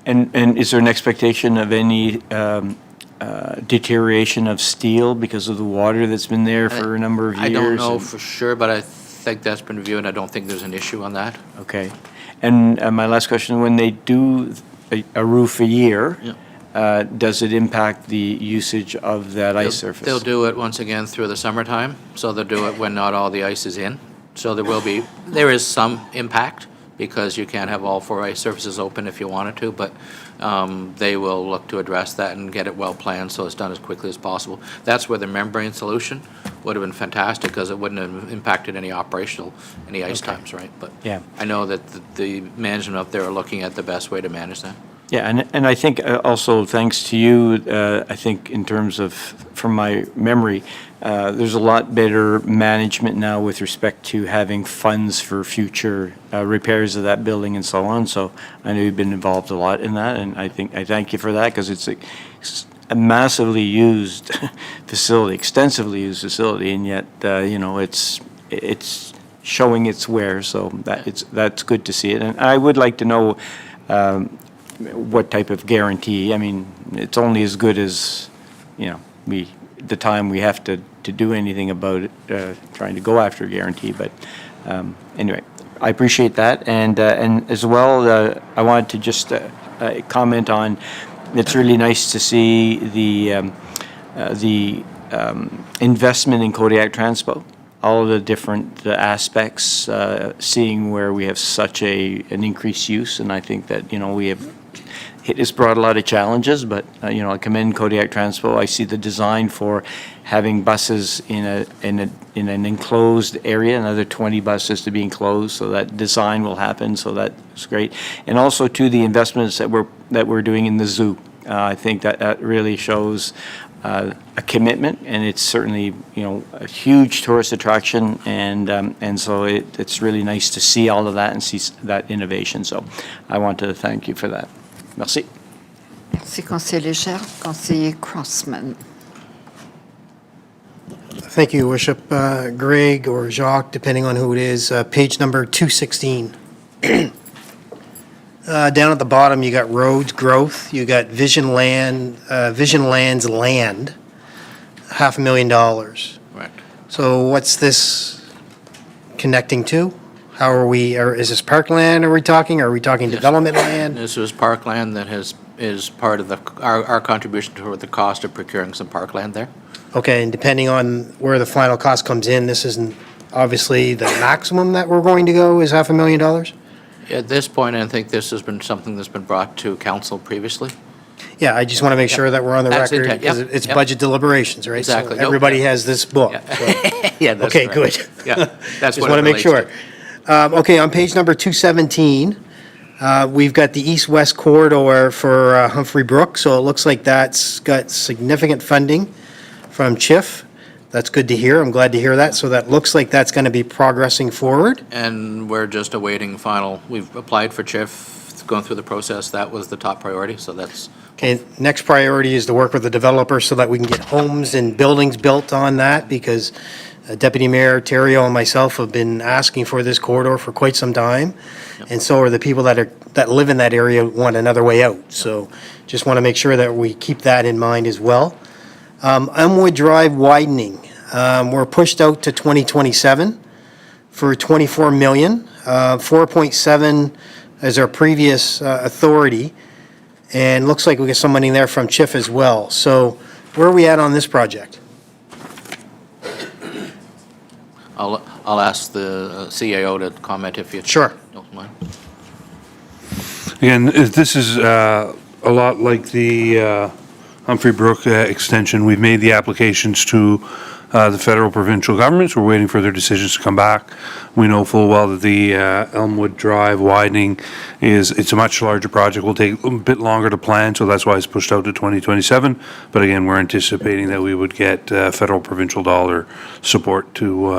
S7: And is there an expectation of any deterioration of steel because of the water that's been there for a number of years?
S4: I don't know for sure, but I think that's been reviewed, and I don't think there's an issue on that.
S7: Okay. And my last question, when they do a roof a year, does it impact the usage of that ice surface?
S4: They'll do it once again through the summertime, so they'll do it when not all the ice is in. So there is some impact, because you can't have all 4 ice surfaces open if you wanted to, but they will look to address that and get it well planned so it's done as quickly as possible. That's where the membrane solution would have been fantastic, because it wouldn't have impacted any ice times, right? But I know that the management up there are looking at the best way to manage that.
S7: Yeah, and I think also thanks to you, I think in terms of, from my memory, there's a lot better management now with respect to having funds for future repairs of that building and so on. So I know you've been involved a lot in that, and I thank you for that, because it's a massively used facility, extensively used facility, and yet, it's showing its wear, so that's good to see it. And I would like to know what type of guarantee. I mean, it's only as good as, the time we have to do anything about it, trying to go after a guarantee. But anyway, I appreciate that. And as well, I wanted to just comment on, it's really nice to see the investment in Kodiak Transpo, all of the different aspects, seeing where we have such an increased use. And I think that, it has brought a lot of challenges, but, I commend Kodiak Transpo. I see the design for having buses in an enclosed area, another 20 buses to be enclosed, so that design will happen, so that's great. And also to the investments that we're doing in the zoo. I think that really shows a commitment, and it's certainly, a huge tourist attraction, and so it's really nice to see all of that and see that innovation. So I want to thank you for that. Merci.
S1: Merci, Conseiller Léger. Conseiller Crossman.
S10: Thank you, Your Worship. Greg or Jacques, depending on who it is, page number 216. Down at the bottom, you got roads growth, you got Vision Land's land, $500,000.
S4: Right.
S10: So what's this connecting to? How are we, or is this parkland are we talking? Are we talking development land?
S4: This was parkland that is part of our contribution toward the cost of procuring some parkland there.
S10: Okay, and depending on where the final cost comes in, this isn't obviously the maximum that we're going to go is $500,000?
S4: At this point, I think this has been something that's been brought to council previously.
S10: Yeah, I just want to make sure that we're on the
S4: That's
S10: record,
S4: intent,
S10: because
S4: yep,
S10: it's
S4: yep.
S10: budget deliberations, right?
S4: Exactly.
S10: So everybody has this book.
S4: Yeah.
S10: so-
S4: Yeah, that's
S10: Okay,
S4: correct.
S10: good.
S4: Yeah, that's
S10: Just
S4: what
S10: want
S4: it
S10: to make
S4: relates
S10: sure. Okay, on page number 217, we've got the east-west corridor for Humphrey Brook, so it looks like that's got significant funding from CHIF. That's good to hear. I'm glad to hear that. So that looks like that's going to be progressing forward.
S4: And we're just awaiting final, we've applied for CHIF, going through the process. That was the top priority, so that's,
S10: Okay, next priority is to work with the developer so that we can get homes and buildings built on that, because Deputy Mayor Terrio and myself have been asking for this corridor for quite some time. And so are the people that live in that area want another way out. So just want to make sure that we keep that in mind as well. Elmwood Drive widening, we're pushed out to 2027 for 24 million. 4.7 is our previous authority, and looks like we get some money there from CHIF as well. So where are we at on this project?
S4: I'll ask the CAO to comment if you
S10: Sure.
S4: don't mind.
S2: Again, this is a lot like the Humphrey Brook extension. We've made the applications to the federal provincial governments. We're waiting for their decisions to come back. We know full well that the Elmwood Drive widening it's a much larger project, will take a bit longer to plan, so that's why it's pushed out to 2027. But again, we're anticipating that we would get federal provincial dollar support to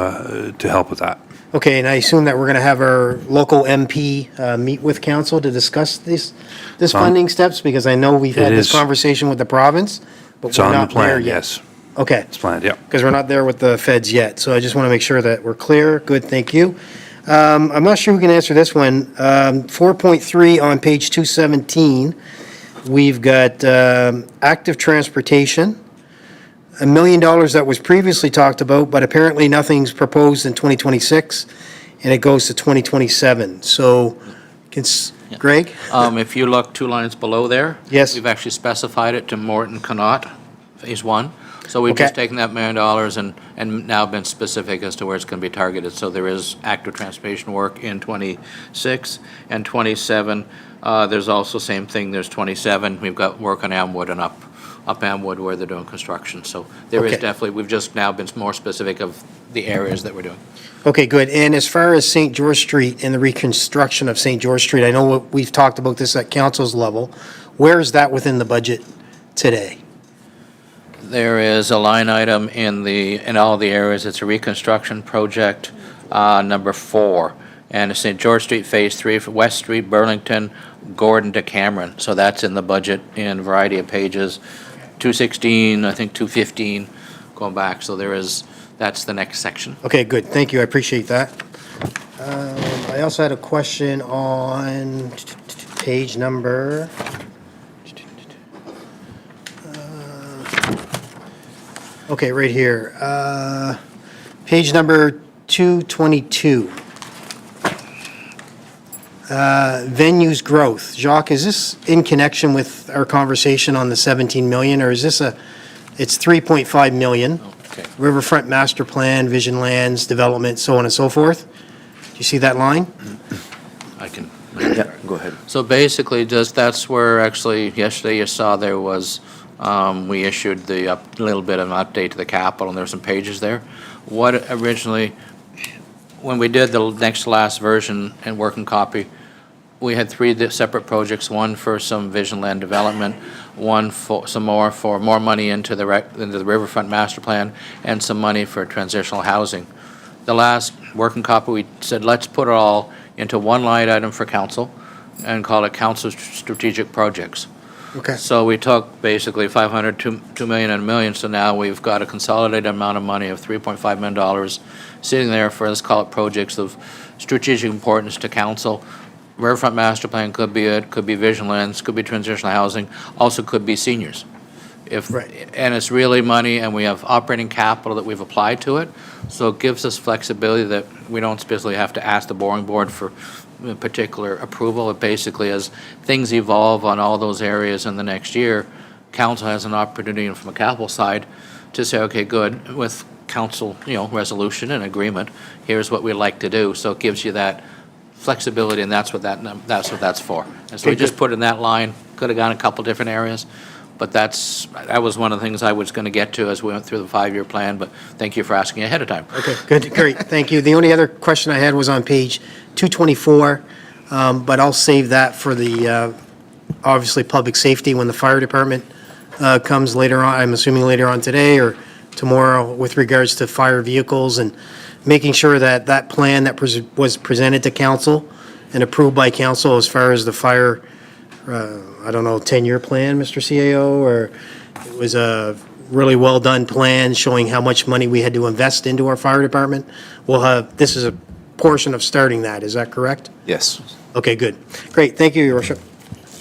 S2: help with that.
S10: Okay, and I assume that we're going to have our local MP meet with council to discuss this funding steps, because I know we've had
S2: It
S10: this
S2: is.
S10: conversation with the province, but
S2: It's
S10: we're
S2: on the
S10: not there
S2: plan,
S10: yet.
S2: yes.
S10: Okay.
S2: It's planned, yeah.
S10: Because we're not there with the feds yet, so I just want to make sure that we're clear. Good, thank you. I'm not sure who can answer this one. 4.3 on page 217, we've got active transportation, $1 million that was previously talked about, but apparently nothing's proposed in 2026, and it goes to 2027. So, Greg?
S4: If you look 2 lines below there.
S10: Yes.
S4: We've actually specified it to Morton Connaught, Phase 1. So we've just
S10: Okay.
S4: taken that $1 million and now been specific as to where it's going to be targeted. So there is active transportation work in 26 and 27. There's also same thing, there's 27. We've got work on Amwood and up Amwood where they're doing construction. So there is
S10: Okay.
S4: definitely, we've just now been more specific of the areas that we're doing.
S10: Okay, good. And as far as St. George Street and the reconstruction of St. George Street, I know we've talked about this at council's level. Where is that within the budget today?
S4: there is a line item in all the areas. It's a reconstruction project, number 4. And it's St. George Street Phase 3, for West Street, Burlington, Gordon to Cameron. So that's in the budget in a variety of pages, 216, I think 215, going back. So that's the next section.
S10: Okay, good, thank you, I appreciate that. I also had a question on page number, okay, right here, page number 222. Venues growth. Jacques, is this in connection with our conversation on the 17 million, or is this it's 3.5 million?
S4: Okay.
S10: Riverfront Master Plan, Vision Lands, Development, so on and so forth? Do you see that line?
S4: I can.
S3: Yeah, go ahead.
S4: So basically, that's where actually yesterday you saw there was, we issued the little bit of an update to the capital, and there were some pages there. What originally, when we did the next to last version and working copy, we had 3 separate projects, one for some vision land development, one for more money into the Riverfront Master Plan, and some money for transitional housing. The last working copy, we said, let's put it all into one line item for council and call it Council Strategic Projects.
S10: Okay.
S4: So we took basically 500, 2 million and a million, so now we've got a consolidated amount of money of $3.5 million sitting there for, let's call it, projects of strategic importance to council. Riverfront Master Plan could be it, could be Vision Lands, could be transitional housing, also could be seniors. And it's really money, and we have operating capital that we've applied to it, so it gives us flexibility that we don't specifically have to ask the borrowing board for a particular approval. It basically, as things evolve on all those areas in the next year, council has an opportunity from a capital side to say, okay, good, with council, resolution and agreement, here's what we'd like to do. So it gives you that flexibility, and that's what that's for. And so we just put in that line, could have gone a couple different areas, but that was one of the things I was going to get to as we went through the 5-year plan, but thank you for asking ahead of time.
S10: Okay, good, great, thank you. The only other question I had was on page 224, but I'll save that for the, obviously, public safety when the fire department comes later on, I'm assuming later on today or tomorrow, with regards to fire vehicles and making sure that that plan that was presented to council and approved by council as far as the fire, I don't know, 10-year plan, Mr. CAO, or it was a really well-done plan showing how much money we had to invest into our fire department. This is a portion of starting that, is that correct?
S3: Yes.
S10: Okay, good. Great, thank you, Your Worship.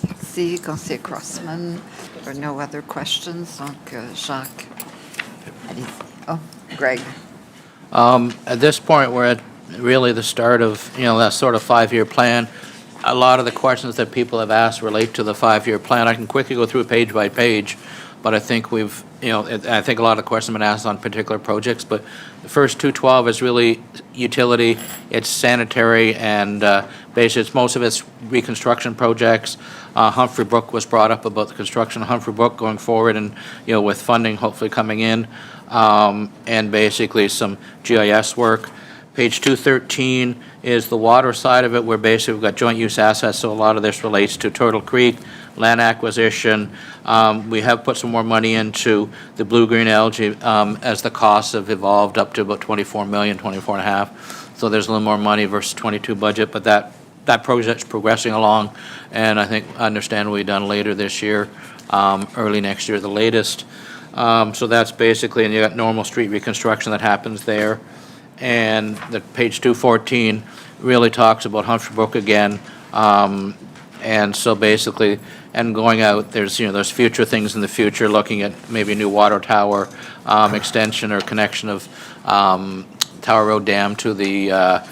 S1: Merci, Conseiller Crossman. There are no other questions, donc Jacques. Allez-y. Oh, Greg.
S4: At this point, we're at really the start of, that sort of 5-year plan. A lot of the questions that people have asked relate to the 5-year plan. I can quickly go through page by page, but I think I think a lot of questions have been asked on particular projects, but the first 212 is really utility, it's sanitary, and basically most of it's reconstruction projects. Humphrey Brook was brought up about the construction of Humphrey Brook going forward, and, with funding hopefully coming in, and basically some GIS work. Page 213 is the water side of it, where basically we've got joint use assets, so a lot of this relates to Turtle Creek, land acquisition. We have put some more money into the blue-green algae as the costs have evolved up to about 24 million, 24 and a half. So there's a little more money versus 22 budget, but that project's progressing along, and I think understand will be done later this year, early next year, the latest. So that's basically, and you got normal street reconstruction that happens there. And the page 214 really talks about Humphrey Brook again. And so basically, and going out, there's future things in the future, looking at maybe a new water tower extension or connection of Tower Road Dam to the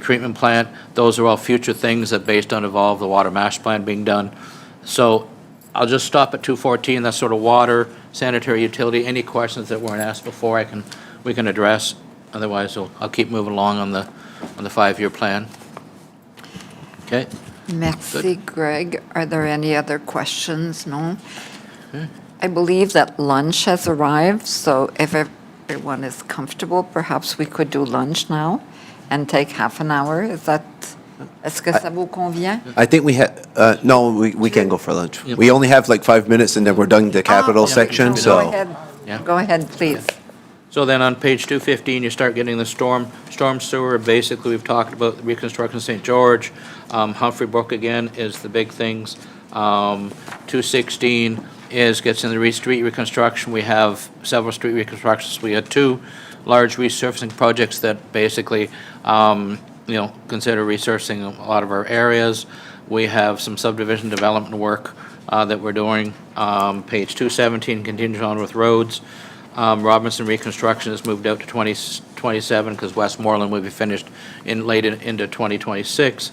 S4: treatment plant. Those are all future things that, based on the water master plan being done. So I'll just stop at 214. That's sort of water, sanitary, utility. Any questions that weren't asked before, we can address. Otherwise, I'll keep moving along on the 5-year plan. Okay.
S1: Merci, Greg. Are there any other questions? No? I believe that lunch has arrived, so if everyone is comfortable, perhaps we could do lunch now and take half an hour. Est-ce que ça vous convient?
S3: I think no, we can go for lunch. We only have like 5 minutes and then we're done the capital section,
S1: Go
S3: so.
S1: ahead.
S4: Yeah.
S1: Go ahead, please.
S4: So then on page 215, you start getting the storm sewer. Basically, we've talked about the reconstruction of St. George. Humphrey Brook again is the big things. 216 gets in the street reconstruction. We have several street reconstructions. We had 2 large resurfacing projects that basically, consider resurfacing a lot of our areas. We have some subdivision development work that we're doing. Page 217 continues on with roads. Robinson reconstruction has moved out to 2027 because Westmoreland will be finished into 2026.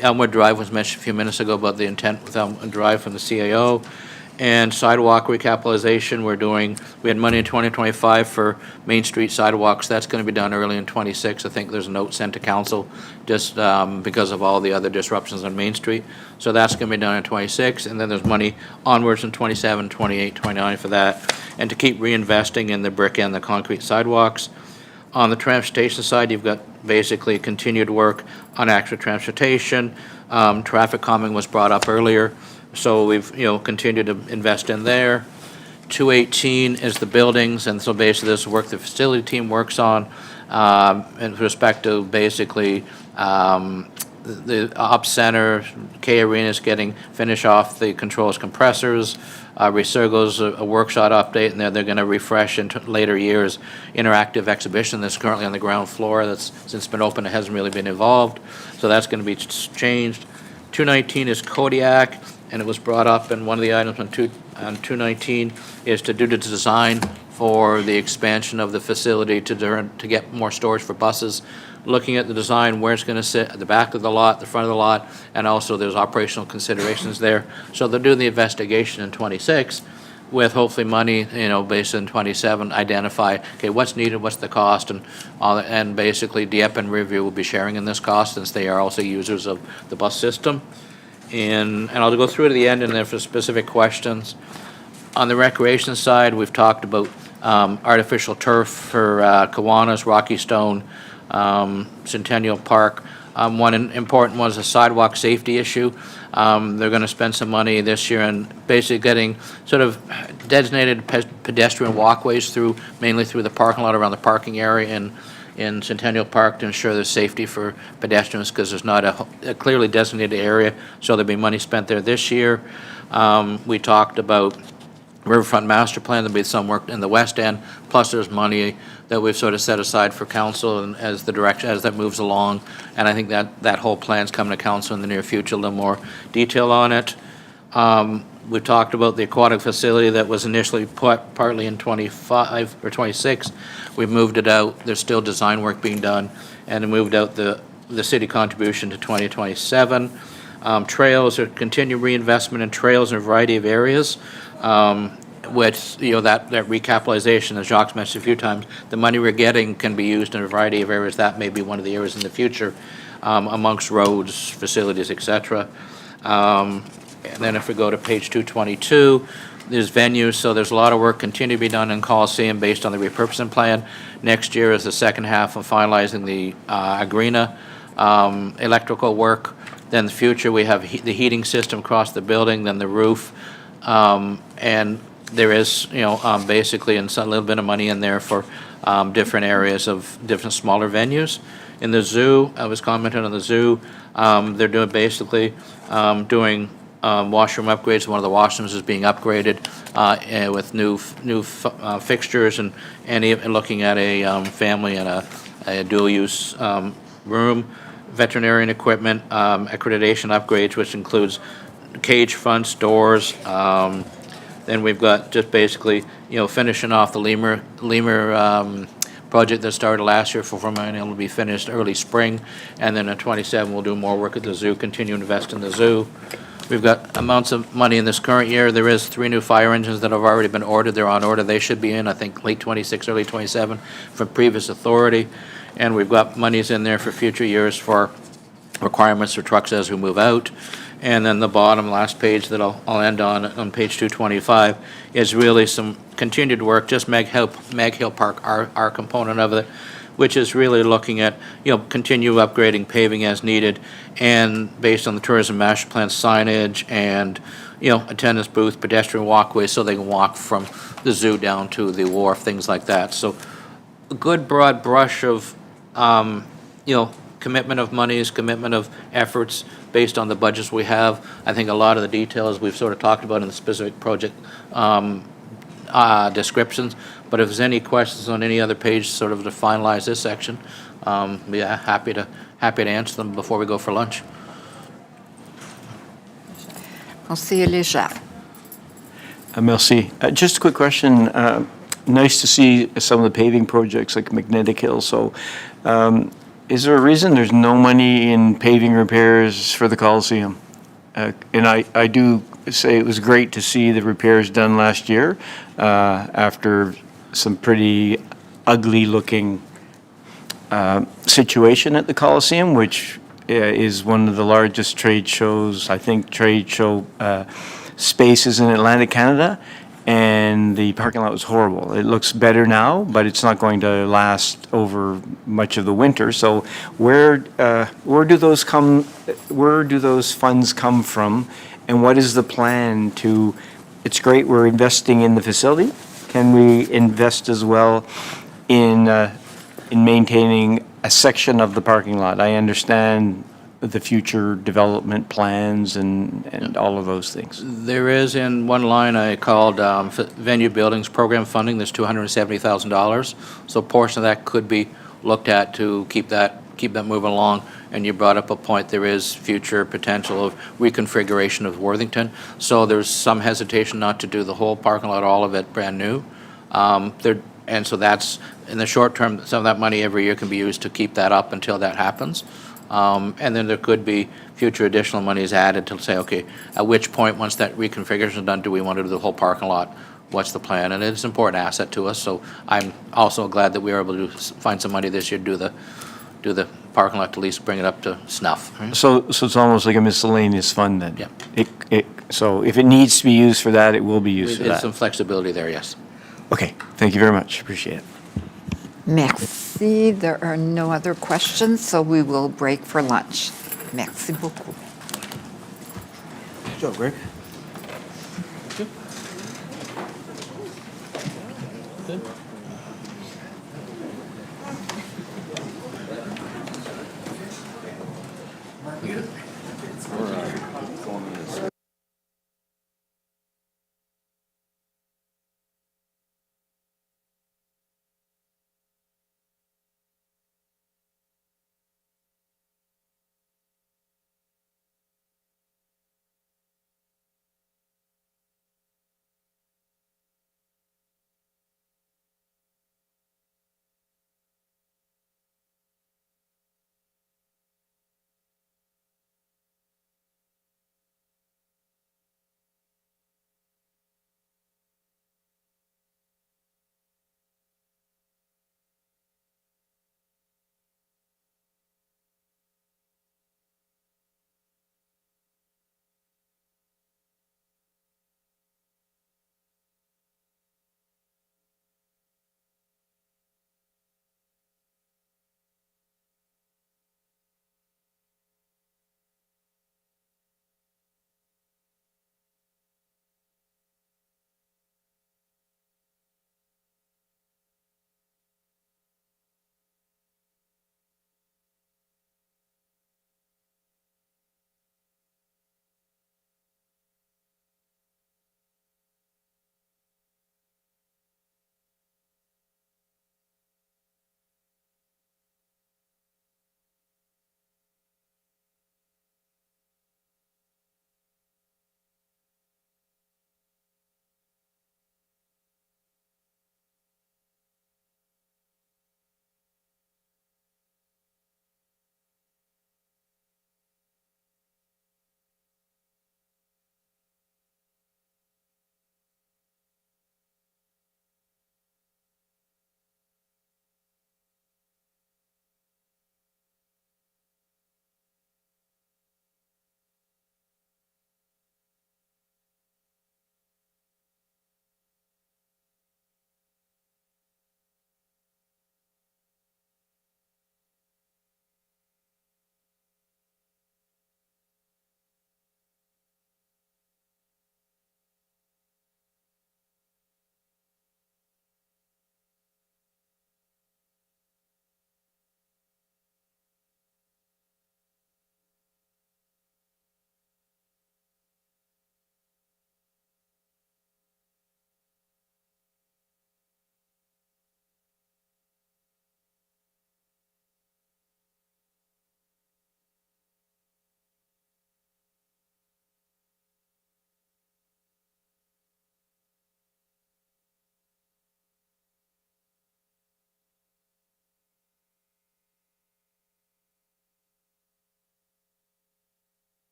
S4: Elmwood Drive was mentioned a few minutes ago about the intent with Elmwood Drive from the CAO. And sidewalk recapitalization, we had money in 2025 for Main Street sidewalks. That's going to be done early in 26. I think there's a note sent to council just because of all the other disruptions on Main Street. So that's going to be done in 26. And then there's money onwards in 27, 28, 29 for that. And to keep reinvesting in the brick and the concrete sidewalks. On the transportation side, you've got basically continued work on actual transportation. Traffic calming was brought up earlier. So we've, continued to invest in there. 218 is the buildings, and so basically this work the facility team works on in respect to basically the ops center, K Arena is finish off the controls compressors. Resurgo's a workshop update, and they're going to refresh in later years interactive exhibition that's currently on the ground floor that's since been open, it hasn't really been evolved. So that's going to be changed. 219 is Kodiak, and it was brought up, and one of the items on 219 is to do the design for the expansion of the facility to get more storage for buses. Looking at the design, where it's going to sit, at the back of the lot, the front of the lot, and also there's operational considerations there. So they're doing the investigation in 26 with hopefully money, based in 27, identify, okay, what's needed, what's the cost, and all that, and basically Dieppe and Riverview will be sharing in this cost since they are also users of the bus system. And I'll go through to the end and then for specific questions. On the recreation side, we've talked about artificial turf for Kiwanis, Rocky Stone, Centennial Park. One important one is a sidewalk safety issue. They're going to spend some money this year in basically getting sort of designated pedestrian walkways mainly through the parking lot around the parking area in Centennial Park to ensure there's safety for pedestrians because there's not a clearly designated area, so there'll be money spent there this year. We talked about Riverfront Master Plan, there'll be some work in the West End, plus there's money that we've sort of set aside for council and as that moves along, and I think that whole plan's coming to council in the near future, a little more detail on it. We've talked about the aquatic facility that was initially put partly in 25 or 26. We've moved it out. There's still design work being done, and it moved out the city contribution to 2027. Trails are continued reinvestment in trails in a variety of areas. With that recapitalization, as Jacques mentioned a few times, the money we're getting can be used in a variety of areas. That may be one of the areas in the future amongst roads, facilities, etc. And then if we go to page 222, there's venues, so there's a lot of work continue to be done in Coliseum based on the repurposing plan. Next year is the second half of finalizing the Agrena electrical work. Then the future, we have the heating system across the building, then the roof, and there is, basically a little bit of money in there for different areas of different smaller venues. In the zoo, I was commenting on the zoo, they're doing doing washroom upgrades. One of the washrooms is being upgraded with new fixtures and looking at a family and a dual-use room. Veterinarian equipment, accreditation upgrades, which includes cage fronts, doors. Then we've got just basically, finishing off the lemur project that started last year for money. It'll be finished early spring, and then in 27 we'll do more work at the zoo, continue to invest in the zoo. We've got amounts of money in this current year. There is 3 new fire engines that have already been ordered. They're on order. They should be in, I think, late 26, early 27 from previous authority. And we've got monies in there for future years for requirements for trucks as we move out. And then the bottom last page that I'll end on page 225 is really some continued work, just Meg Hill Park, our component of it. which is really looking at, continue upgrading paving as needed, and based on the tourism master plan signage and, attendance booth, pedestrian walkways, so they can walk from the zoo down to the wharf, things like that. So a good broad brush of, commitment of monies, commitment of efforts based on the budgets we have. I think a lot of the details we've sort of talked about in the specific project descriptions, but if there's any questions on any other page, sort of to finalize this section, be happy to answer them before we go for lunch.
S1: Conseiller Léger.
S7: Merci. Just a quick question. Nice to see some of the paving projects like Magnetic Hill. So is there a reason there's no money in paving repairs for the Coliseum? And I do say it was great to see the repairs done last year after some pretty ugly-looking situation at the Coliseum, which is one of the largest trade shows, I think, trade show spaces in Atlantic Canada, and the parking lot was horrible. It looks better now, but it's not going to last over much of the winter. So where do those funds come from, and what is the plan to? It's great we're investing in the facility. Can we invest as well in maintaining a section of the parking lot? I understand the future development plans and all of those things.
S4: There is, in one line I called venue buildings program funding, there's $270,000. So a portion of that could be looked at to keep that moving along. And you brought up a point, there is future potential of reconfiguration of Worthington. So there's some hesitation not to do the whole parking lot, all of it brand new. And so that's, in the short term, some of that money every year can be used to keep that up until that happens. And then there could be future additional monies added to say, okay, at which point, once that reconfiguration is done, do we want to do the whole parking lot? What's the plan? And it's an important asset to us, so I'm also glad that we were able to find some money this year to do the parking lot, to at least bring it up to snuff.
S7: So it's almost like a miscellaneous fund then?
S4: Yeah.
S7: So if it needs to be used for that, it will be used for
S4: There's
S7: that?
S4: some flexibility there, yes.
S7: Okay, thank you very much, appreciate it.
S1: Merci. There are no other questions, so we will break for lunch. Merci beaucoup.
S17: Good job, Greg.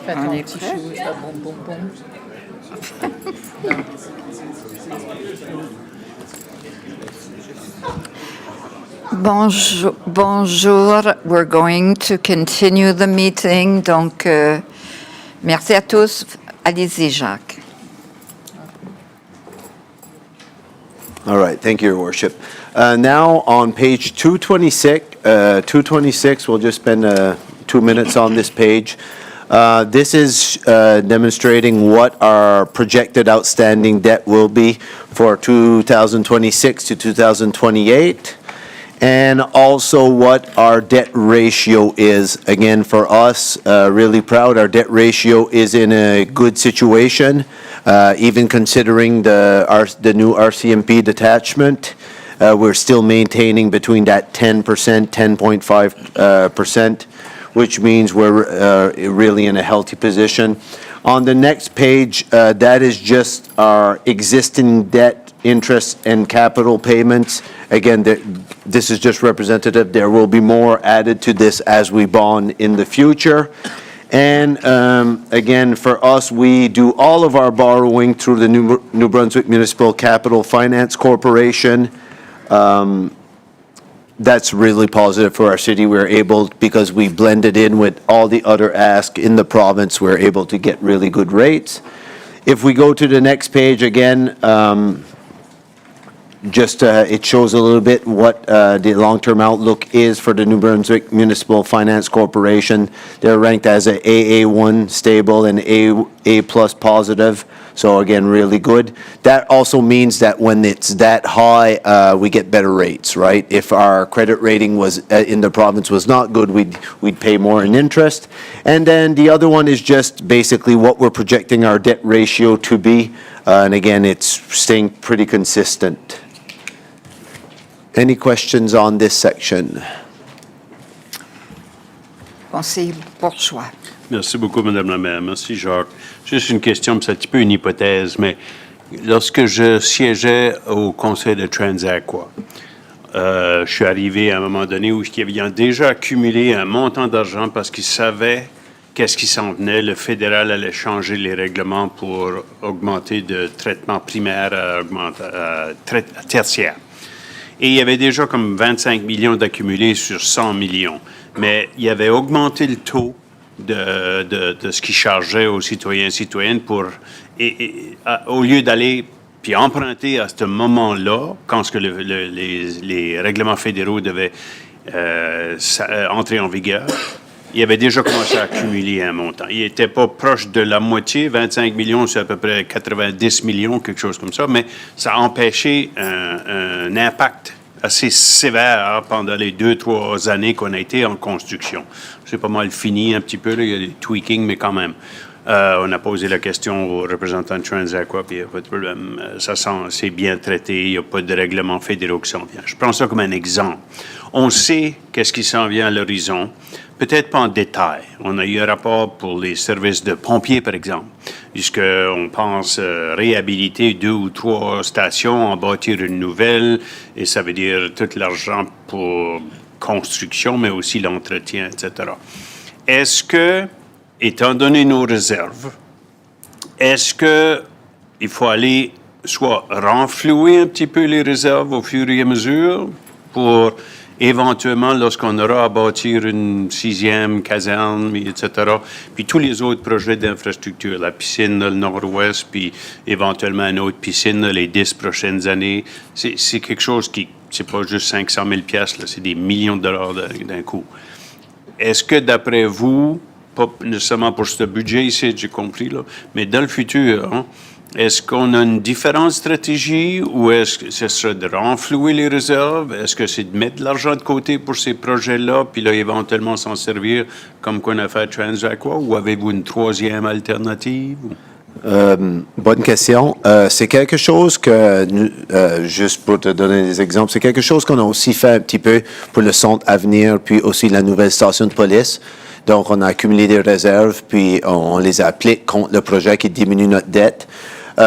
S11: Fais
S1: On
S11: ton
S1: est
S11: petit
S1: prêt?
S11: chou, ça boum, boum, boum.
S1: Bonjour. We're going to continue the meeting. Donc, merci à tous. Allez-y, Jacques.
S3: All right, thank you, Your Worship. Now, on page 226, we'll just spend 2 minutes on this page. This is demonstrating what our projected outstanding debt will be for 2026 to 2028, and also what our debt ratio is. Again, for us, really proud, our debt ratio is in a good situation, even considering the new RCMP detachment. We're still maintaining between that 10%, 10.5%, which means we're really in a healthy position. On the next page, that is just our existing debt, interest, and capital payments. Again, this is just representative. There will be more added to this as we bond in the future. And again, for us, we do all of our borrowing through the New Brunswick Municipal Capital Finance Corporation. That's really positive for our city. We're able, because we blended in with all the other asks in the province, we're able to get really good rates. If we go to the next page again, it shows a little bit what the long-term outlook is for the New Brunswick Municipal Finance Corporation. They're ranked as a AA1 stable and A+ positive. So again, really good. That also means that when it's that high, we get better rates, right? If our credit rating was in the province was not good, we'd pay more in interest. And then the other one is just basically what we're projecting our debt ratio to be. And again, it's staying pretty consistent. Any questions on this section?
S1: Conseiller Bourgeois.
S6: Merci beaucoup, Madame la maire. Merci, Jacques. Juste une question, puis c'est un petit peu une hypothèse, mais lorsque je siégeais au conseil de Transaqua, je suis arrivé à un moment donné où ils avaient déjà accumulé un montant d'argent parce qu'ils savaient qu'est-ce qui s'en venait. Le fédéral allait changer les règlements pour augmenter de traitement primaire à tertiaire. Et il y avait déjà comme 25 millions d'accumulés sur 100 millions. Mais il avait augmenté le taux de ce qu'il chargeait aux citoyens et citoyennes au lieu d'aller puis emprunter à ce moment-là, quand les règlements fédéraux devaient entrer en vigueur, il avait déjà commencé à accumuler un montant. Il n'était pas proche de la moitié, 25 millions, c'est à peu près 90 millions, quelque chose comme ça, mais ça a empêché un impact assez sévère pendant les 2-3 années qu'on a été en construction. C'est pas mal fini un petit peu, là, il y a des tweakings, mais quand même. On a posé la question aux représentants de Transaqua, puis il n'y a pas de problème. C'est bien traité, il n'y a pas de règlement fédéraux qui s'en vient. Je prends ça comme un exemple. On sait qu'est-ce qui s'en vient à l'horizon, peut-être pas en détail. On a eu un rapport pour les services de pompiers, par exemple, puisqu'on pense réhabiliter 2 ou 3 stations, en bâtir une nouvelle, et ça veut dire tout l'argent pour construction, mais aussi l'entretien, etc. Est-ce que, étant donné nos réserves, est-ce qu'il faut aller soit renflouer un petit peu les réserves au fur et à mesure pour éventuellement, lorsqu'on aura à bâtir une 6e caserne, etc., puis tous les autres projets d'infrastructure, la piscine dans le nord-ouest, puis éventuellement une autre piscine dans les 10 prochaines années, c'est quelque chose qui, c'est pas juste 500 000 piastres, là, c'est des millions de dollars d'un coup. Est-ce que, d'après vous, pas nécessairement pour ce budget ici, j'ai compris, là, mais dans le futur, hein, est-ce qu'on a une différente stratégie ou est-ce que ce serait de renflouer les réserves? Est-ce que c'est de mettre de l'argent de côté pour ces projets-là, puis là, éventuellement s'en servir comme qu'on a fait à Transaqua, ou avez-vous une 3e alternative?
S3: Bonne question. C'est quelque chose que, juste pour te donner des exemples, c'est quelque chose qu'on a aussi fait un petit peu pour le centre Avenir, puis aussi la nouvelle station de police. Donc, on a accumulé des réserves, puis on les applique contre le projet qui diminue notre dette.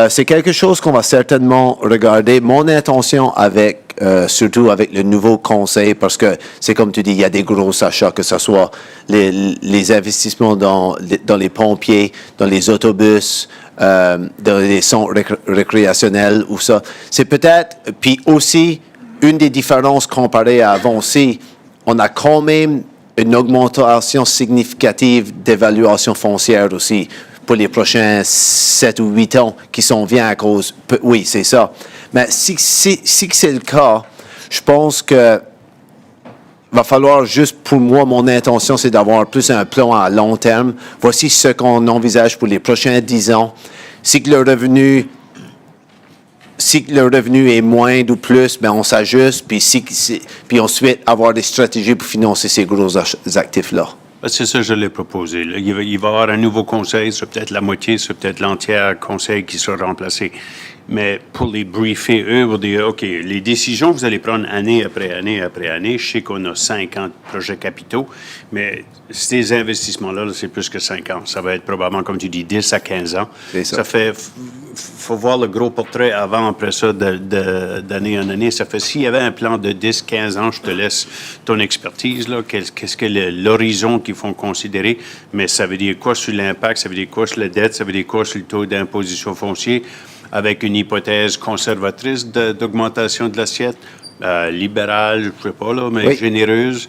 S3: C'est quelque chose qu'on va certainement regarder. Mon intention avec surtout avec le nouveau conseil, parce que c'est comme tu dis, il y a des gros achats, que ce soit les investissements dans les pompiers, dans les autobus, dans les centres récréationnels ou ça. C'est peut-être, puis aussi, une des différences comparées à avant aussi, on a quand même une augmentation significative d'évaluation foncière aussi pour les prochains 7 ou 8 ans qui s'en vient à cause... Oui, c'est ça. Mais si c'est le cas, je pense que va falloir juste, pour moi, mon intention, c'est d'avoir plus un plan à long terme. Voici ce qu'on envisage pour les prochains 10 ans. Si le revenu est moindre ou plus, ben on s'ajuste, puis ensuite avoir des stratégies pour financer ces gros actifs-là.
S6: C'est ça que je l'ai proposé. Là. Il va y avoir un nouveau conseil, c'est peut-être la moitié, c'est peut-être l'entier conseil qui sera remplacé. Mais pour les briefer, eux, vont dire, OK, les décisions que vous allez prendre année après année après année, je sais qu'on a 50 projets capitaux, mais ces investissements-là, là, c'est plus que 5 ans. Ça va être probablement, comme tu dis, 10 à 15 ans. Ça fait... faut voir le gros portrait avant, après ça, d'année en année. Ça fait, s'il y avait un plan de 10, 15 ans, je te laisse ton expertise, là. Qu'est-ce que l'horizon qu'il faut considérer? Mais ça veut dire quoi sur l'impact? Ça veut dire quoi sur la dette? Ça veut dire quoi sur le taux d'imposition foncier? Avec une hypothèse conservatrice d'augmentation de l'assiette, libérale, je ne sais pas, là, mais généreuse,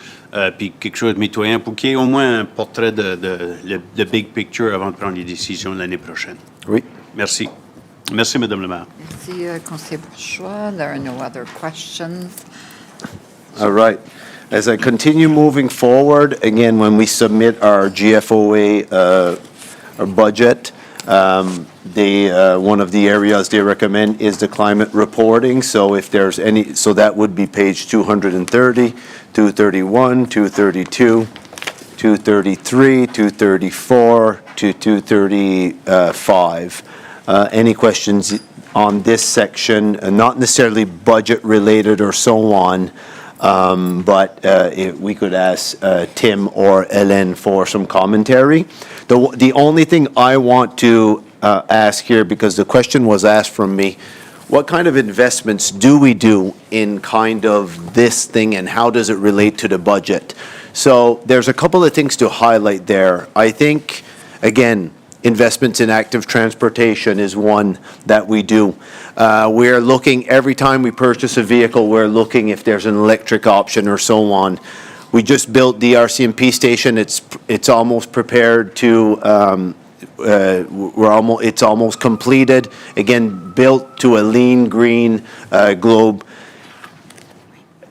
S6: puis quelque chose de mitoyen, pour qu'il y ait au moins un portrait de big picture avant de prendre les décisions l'année prochaine.
S3: Oui.
S6: Merci. Merci, Madame le maire.
S1: Merci, Conseiller Bourgeois. There are no other questions.
S3: All right. As I continue moving forward, again, when we submit our GFOA our budget, one of the areas they recommend is the climate reporting. So if there's any, so that would be page 230, 231, 232, 233, 234 to 235. Any questions on this section? Not necessarily budget related or so on, but if we could ask Tim or Ellen for some commentary. The only thing I want to ask here, because the question was asked from me, what kind of investments do we do in kind of this thing, and how does it relate to the budget? So there's a couple of things to highlight there. I think, again, investments in active transportation is one that we do. We're looking, every time we purchase a vehicle, we're looking if there's an electric option or so on. We just built the RCMP station. It's almost prepared to, it's almost completed. Again, built to a lean, green globe.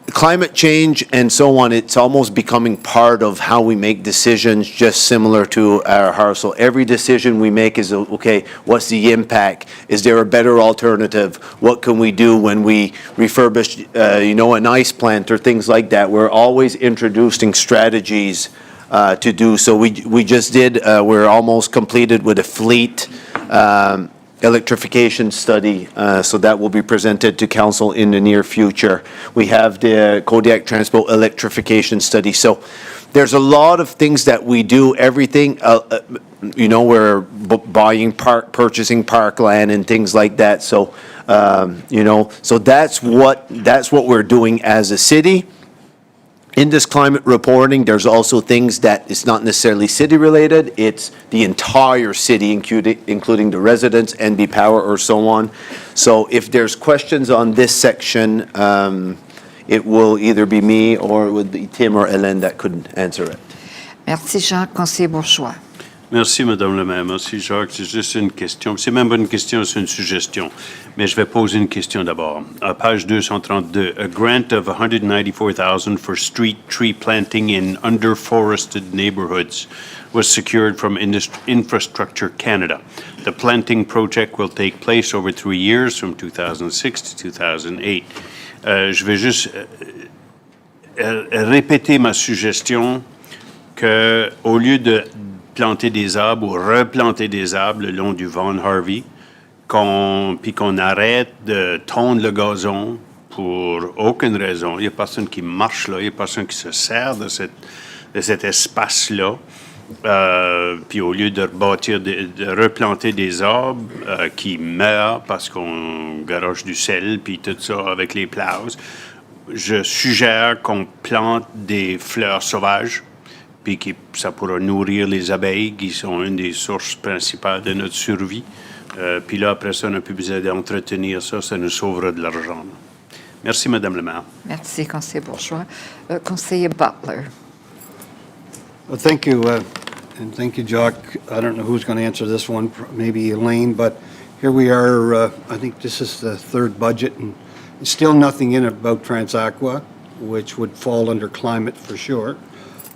S3: Climate change and so on, it's almost becoming part of how we make decisions, just similar to our house. So every decision we make is, okay, what's the impact? Is there a better alternative? What can we do when we refurbish, an ice plant or things like that? We're always introducing strategies to do. So we just did, we're almost completed with a fleet electrification study, so that will be presented to council in the near future. We have the Kodiak Transport electrification study. So there's a lot of things that we do, everything, we're purchasing parkland and things like that. So, so that's what we're doing as a city. In this climate reporting, there's also things that it's not necessarily city-related. It's the entire city, including the residents, NB Power, or so on. So if there's questions on this section, it will either be me or it would be Tim or Hélène that could answer it.
S1: Merci, Jean. Conseiller Bourgeois.
S6: Merci, Madame le maire. Merci, Jacques. C'est juste une question. C'est même pas une question, c'est une suggestion. Mais je vais poser une question d'abord. À page 232, a grant of $194,000 for street tree planting in underforested neighborhoods was secured from Infrastructure Canada. The planting project will take place over 3 years, from 2006 to 2008. Je vais juste répéter ma suggestion qu'au lieu de planter des arbres ou replanter des arbres le long du Vaughan Harvey, puis qu'on arrête de tondre le gazon pour aucune raison. Il n'y a personne qui marche là, il n'y a personne qui se sert de cet espace-là. Puis au lieu de replanter des arbres qui meurent parce qu'on garoche du sel, puis tout ça avec les plows, je suggère qu'on plante des fleurs sauvages, puis ça pourra nourrir les abeilles, qui sont une des sources principales de notre survie. Puis là, après ça, on n'a plus besoin d'entretenir ça, ça nous sauvera de l'argent. Merci, Madame la maire.
S1: Merci, conseiller Bourgeois. Conseiller Butler.
S8: Well, thank you, and thank you, Jock. I don't know who's going to answer this one, maybe Elaine, but here we are, I think this is the third budget, and still nothing in it about Transaqua, which would fall under climate for sure.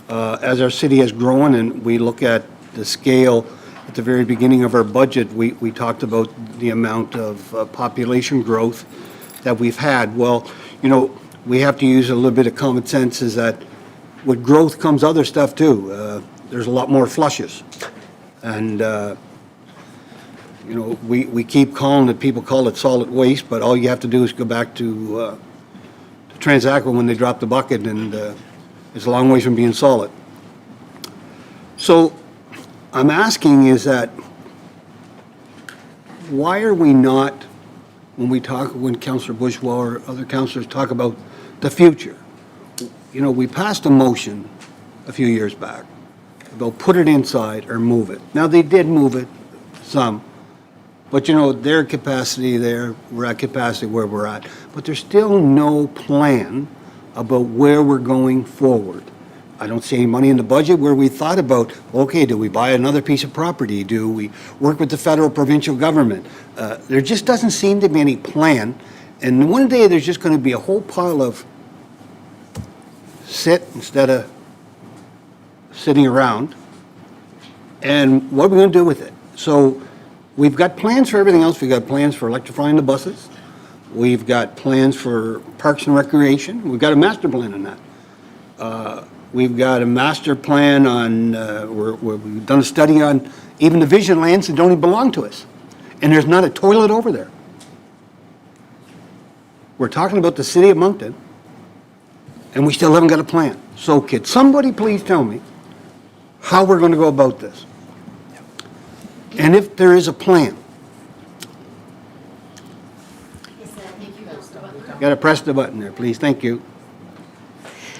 S8: As our city has grown and we look at the scale, at the very beginning of our budget, we talked about the amount of population growth that we've had. Well, you know, we have to use a little bit of common sense, is that with growth comes other stuff too. There's a lot more flushes. And, you know, we keep calling it, people call it solid waste, but all you have to do is go back to Transaqua when they drop the bucket, and it's a long ways from being solid. So I'm asking is that, why are we not, when Councillor Bourgeois or other councillors talk about the future? You know, we passed a motion a few years back about put it inside or move it. Now, they did move it some, but you know, their capacity there, we're at capacity where we're at. But there's still no plan about where we're going forward. I don't see any money in the budget where we thought about, okay, do we buy another piece of property? Do we work with the federal, provincial government? There just doesn't seem to be any plan. And one day there's just going to be a whole pile of sit instead of sitting around. And what are we going to do with it? So we've got plans for everything else. We've got plans for electrifying the buses. We've got plans for parks and recreation. We've got a master plan on that. We've got a master plan on, we've done a study on even the vision lands that don't even belong to us. And there's not a toilet over there. We're talking about the city of Moncton, and we still haven't got a plan. So could somebody please tell me how we're going to go about this? And if there is a plan. Got to press the button there, please. Thank you.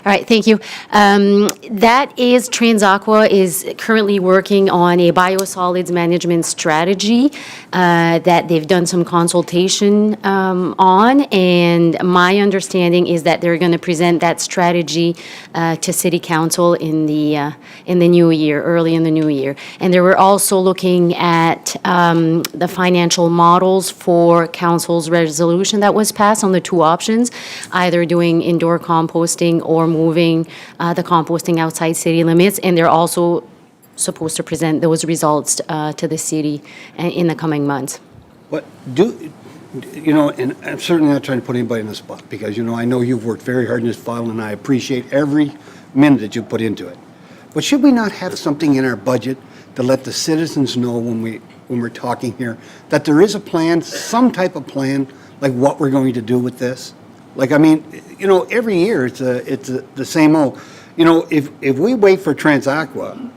S18: All right, thank you. That is, Transaqua is currently working on a biosolids management strategy that they've done some consultation on, and my understanding is that they're going to present that strategy to City Council in the new year, early in the new year. And they were also looking at the financial models for Council's resolution that was passed on the two options, either doing indoor composting or moving the composting outside city limits, and they're also supposed to present those results to the city in the coming months.
S8: But you know, and I'm certainly not trying to put anybody in the spot, because, you know, I know you've worked very hard in this file, and I appreciate every minute that you put into it. But should we not have something in our budget to let the citizens know when we're talking here, that there is a plan, some type of plan, like what we're going to do with this? Like, I mean, you know, every year it's the same old. You know, if we wait for Transaqua,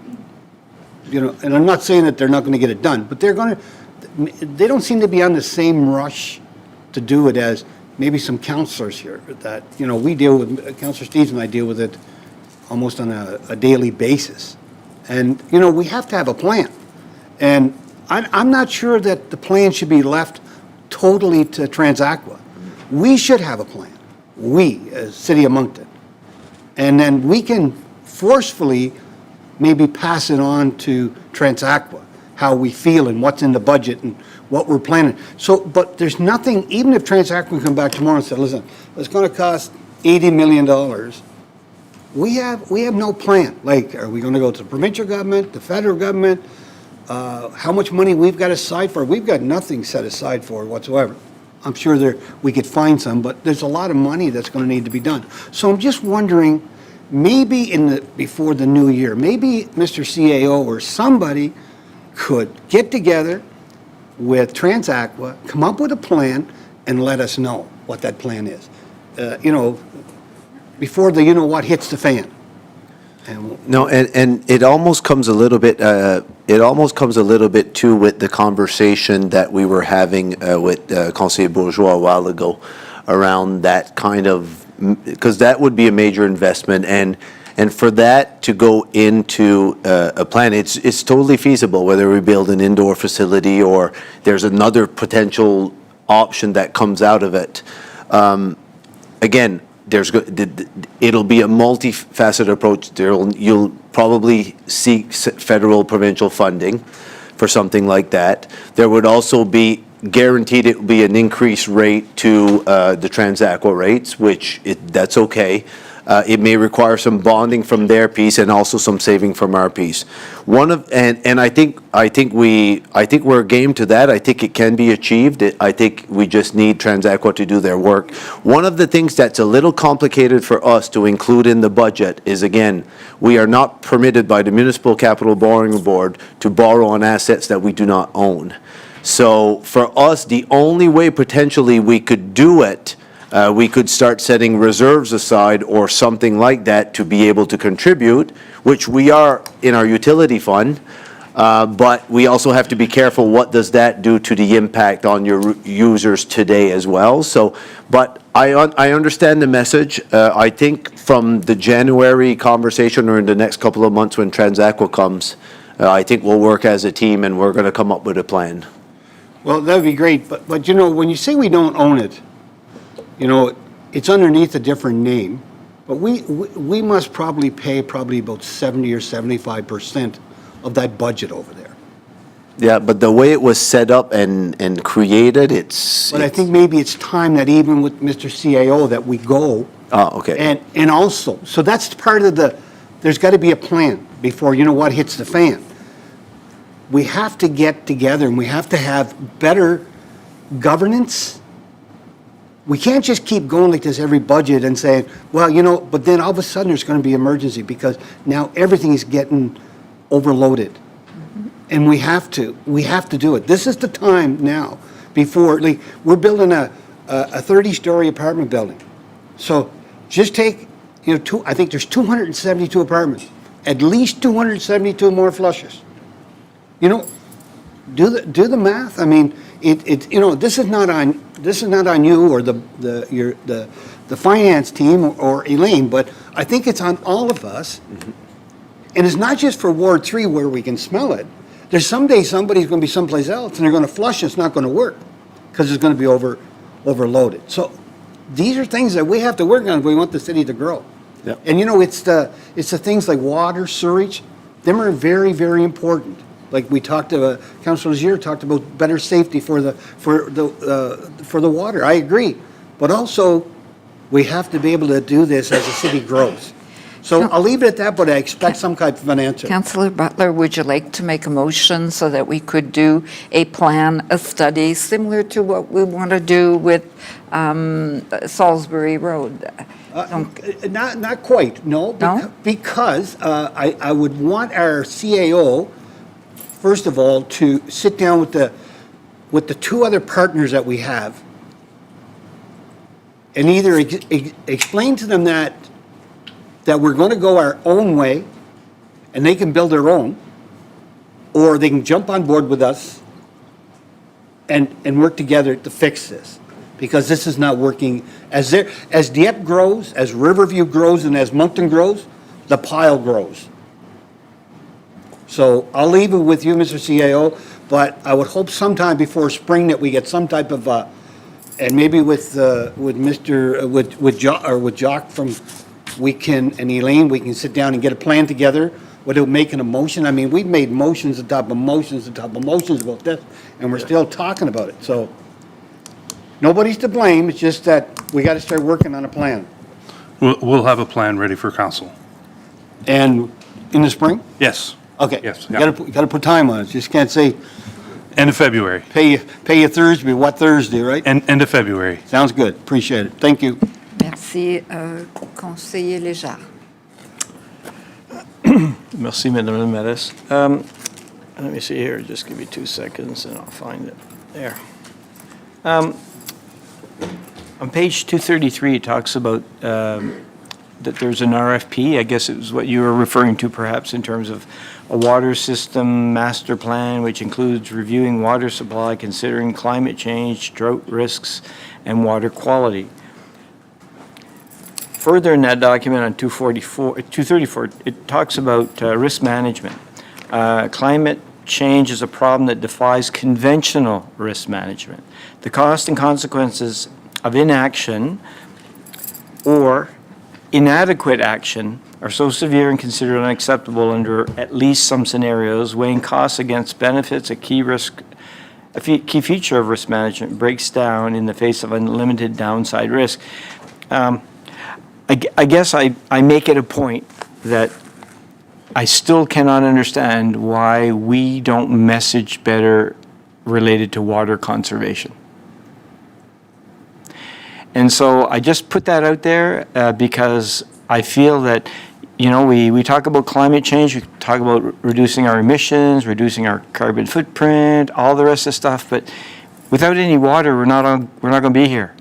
S8: you know, and I'm not saying that they're not going to get it done, but they don't seem to be on the same rush to do it as maybe some councillors here that, you know, we deal with, Councillor Steves and I deal with it almost on a daily basis. And, you know, we have to have a plan. And I'm not sure that the plan should be left totally to Transaqua. We should have a plan, we, as City of Moncton. And then we can forcefully maybe pass it on to Transaqua, how we feel and what's in the budget and what we're planning. So, but there's nothing, even if Transaqua come back tomorrow and say, listen, it's going to cost $80 million, we have no plan. Like, are we going to go to the provincial government, the federal government? How much money we've got aside for? We've got nothing set aside for whatsoever. I'm sure we could find some, but there's a lot of money that's going to need to be done. So I'm just wondering, maybe before the new year, maybe Mr. CAO or somebody could get together with Transaqua, come up with a plan, and let us know what that plan is. You know, before the you-know-what hits the fan.
S3: No, and it almost comes a little bit, too, with the conversation that we were having with Conseiller Bourgeois a while ago around that kind of because that would be a major investment, and for that to go into a plan, it's totally feasible, whether we build an indoor facility or there's another potential option that comes out of it. Again, it'll be a multifaceted approach. You'll probably seek federal, provincial funding for something like that. There would also be guaranteed it will be an increased rate to the Transaqua rates, which that's okay. It may require some bonding from their piece and also some saving from our piece. I think we're game to that. I think it can be achieved. I think we just need Transaqua to do their work. One of the things that's a little complicated for us to include in the budget is, again, we are not permitted by the Municipal Capital Borrowing Board to borrow on assets that we do not own. So for us, the only way potentially we could do it, we could start setting reserves aside or something like that to be able to contribute, which we are in our utility fund. But we also have to be careful, what does that do to the impact on your users today as well? So, but I understand the message. I think from the January conversation or in the next couple of months when Transaqua comes, I think we'll work as a team and we're going to come up with a plan.
S8: Well, that'd be great, but you know, when you say we don't own it, you know, it's underneath a different name, but we must probably pay about 70 or 75% of that budget over there.
S3: Yeah, but the way it was set up and created,
S8: But I think maybe it's time that even with Mr. CAO that we go.
S3: Oh, okay.
S8: And also, so that's part of there's got to be a plan before, you know what, hits the fan. We have to get together and we have to have better governance. We can't just keep going like this every budget and saying, well, you know, but then all of a sudden there's going to be emergency because now everything is getting overloaded. And we have to do it. This is the time now before, like, we're building a 30-story apartment building. So just take, you know, I think there's 272 apartments, at least 272 more flushes. You know, do the math. I mean, it you know, this is not on you or the finance team or Elaine, but I think it's on all of us. Mm-hmm. And it's not just for Ward 3 where we can smell it. There's someday somebody's going to be someplace else and they're going to flush. It's not going to work because it's going to be overloaded. So these are things that we have to work on if we want the city to grow.
S3: Yep.
S8: And you know, it's the things like water, sewage. Them are very, very important. Like we talked to Councilor Zier talked about better safety for the water. I agree, but also we have to be able to do this as the city grows. So I'll leave it at that, but I expect some kind of an answer.
S1: Councillor Butler, would you like to make a motion so that we could do a plan, a study, similar to what we want to do with Salisbury Road?
S8: Not quite, no. Because I would want our CAO, first of all, to sit down with the two other partners that we have and either explain to them that we're going to go our own way and they can build their own, or they can jump on board with us and work together to fix this. Because this is not working. As Dieppe grows, as Riverview grows, and as Moncton grows, the pile grows. So I'll leave it with you, Mr. CAO, but I would hope sometime before spring that we get some type of, and maybe with Jock from, and Elaine, we can sit down and get a plan together without making a motion. I mean, we've made motions on top of motions on top of motions about this, and we're still talking about it. So nobody's to blame. It's just that we got to start working on a plan.
S2: We'll have a plan ready for council.
S8: And in the spring?
S2: Yes.
S8: Okay.
S2: Yes.
S8: You got to put time on it. Just can't say
S2: End of February.
S8: pay you Thursday. What Thursday, right?
S2: End of February.
S8: Sounds good. Appreciate it. Thank you.
S1: Merci, Conseiller Léger.
S7: Merci, Madame la Mairesse. Let me see here, just give me 2 seconds and I'll find it. There. On page 233, it talks about that there's an RFP. I guess it was what you were referring to perhaps in terms of a water system master plan, which includes reviewing water supply, considering climate change, drought risks, and water quality. further in that document on 234, it talks about risk management. Climate change is a problem that defies conventional risk management. The cost and consequences of inaction or inadequate action are so severe and considered unacceptable under at least some scenarios, weighing costs against benefits, a key feature of risk management breaks down in the face of unlimited downside risk. I guess I make it a point that I still cannot understand why we don't message better related to water conservation. And so I just put that out there because I feel that, we talk about climate change, we talk about reducing our emissions, reducing our carbon footprint, all the rest of the stuff, but without any water, we're not going to be here.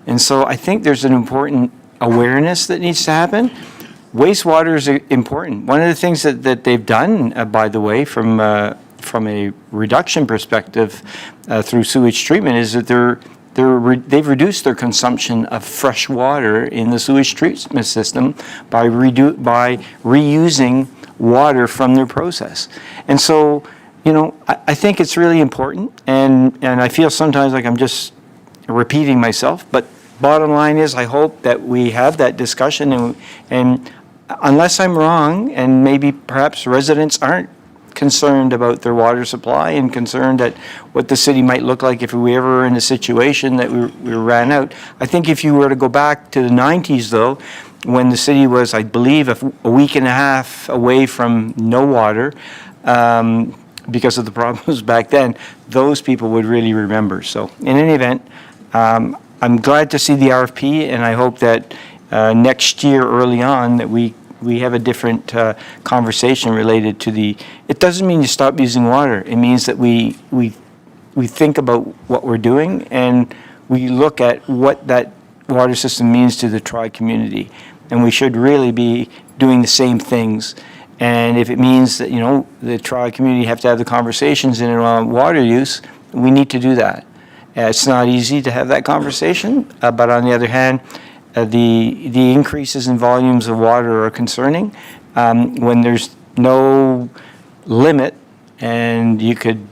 S7: And so I think there's an important awareness that needs to happen. Wastewater is important. One of the things that they've done, by the way, from a reduction perspective through sewage treatment is that they've reduced their consumption of fresh water in the sewage treatment system by reusing water from their process. And so, I think it's really important, and I feel sometimes like I'm just repeating myself, but bottom line is I hope that we have that discussion, and unless I'm wrong, and maybe perhaps residents aren't concerned about their water supply and concerned at what the city might look like if we ever were in a situation that we ran out. I think if you were to go back to the 90s, though, when the city was, I believe, a week and a half away from no water, because of the problems back then, those people would really remember. So in any event, I'm glad to see the RFP, and I hope that next year early on that we have a different conversation related to it doesn't mean you stop using water. It means that we think about what we're doing and we look at what that water system means to the Tri community. And we should really be doing the same things. And if it means that, the Tri community have to have the conversations in and around water use, we need to do that. It's not easy to have that conversation, but on the other hand, the increases in volumes of water are concerning. When there's no limit and you could,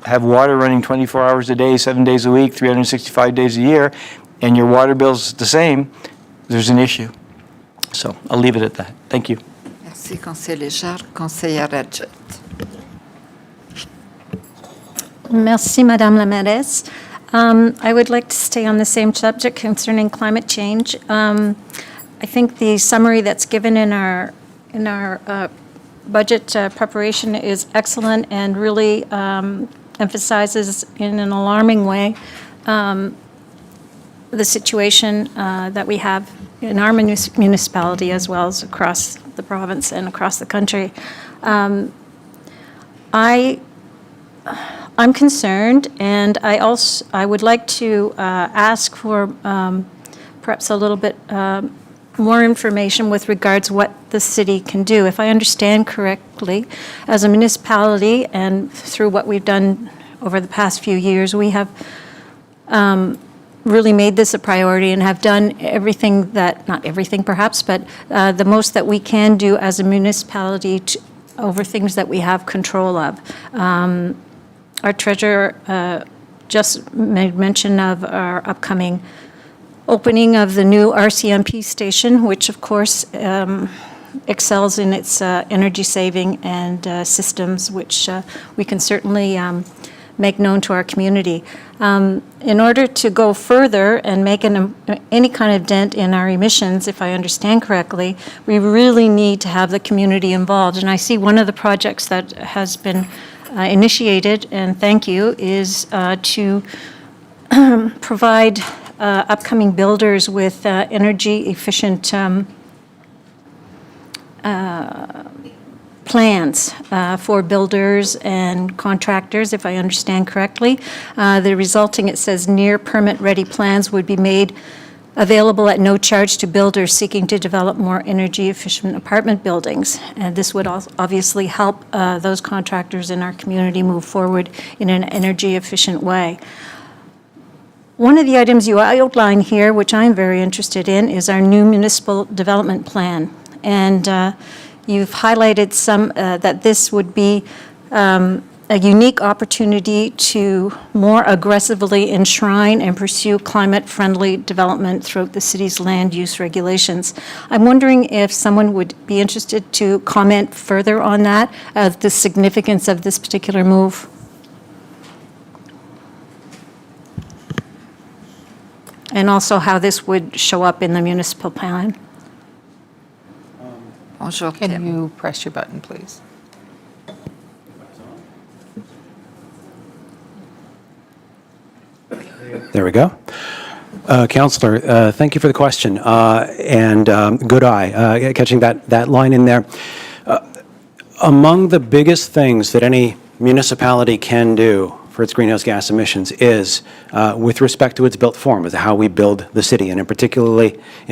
S7: have water running 24 hours a day, 7 days a week, 365 days a year, and your water bill's the same, there's an issue. So I'll leave it at that. Thank you.
S1: Merci, Conseiller Jacques. Conseillère Adjette.
S19: Merci, Madame la Mairesse. I would like to stay on the same subject concerning climate change. I think the summary that's given in our budget preparation is excellent and really emphasizes in an alarming way the situation that we have in our municipality as well as across the province and across the country. I'm concerned, and I would like to ask for perhaps a little bit more information with regards to what the city can do. If I understand correctly, as a municipality and through what we've done over the past few years, we have really made this a priority and have done everything that, not everything perhaps, but the most that we can do as a municipality over things that we have control of. Our treasurer just made mention of our upcoming opening of the new RCMP station, which of course excels in its energy saving and systems, which we can certainly make known to our community. In order to go further and make any kind of dent in our emissions, if I understand correctly, we really need to have the community involved. And I see one of the projects that has been initiated, and thank you, is to provide upcoming builders with energy efficient plans for builders and contractors, if I understand correctly. The resulting, it says, near permit-ready plans would be made available at no charge to builders seeking to develop more energy-efficient apartment buildings. And this would obviously help those contractors in our community move forward in an energy-efficient way. One of the items you outline here, which I'm very interested in, is our new municipal development plan. And you've highlighted that this would be a unique opportunity to more aggressively enshrine and pursue climate-friendly development throughout the city's land use regulations. I'm wondering if someone would be interested to comment further on that, the significance of this particular move. And also how this would show up in the municipal plan.
S1: Bonjour,
S11: Can
S1: Tim.
S11: you press your button, please?
S20: There we go. Councillor, thank you for the question, and good eye, catching that line in there. Among the biggest things that any municipality can do for its greenhouse gas emissions is, with respect to its built form, is how we build the city, and in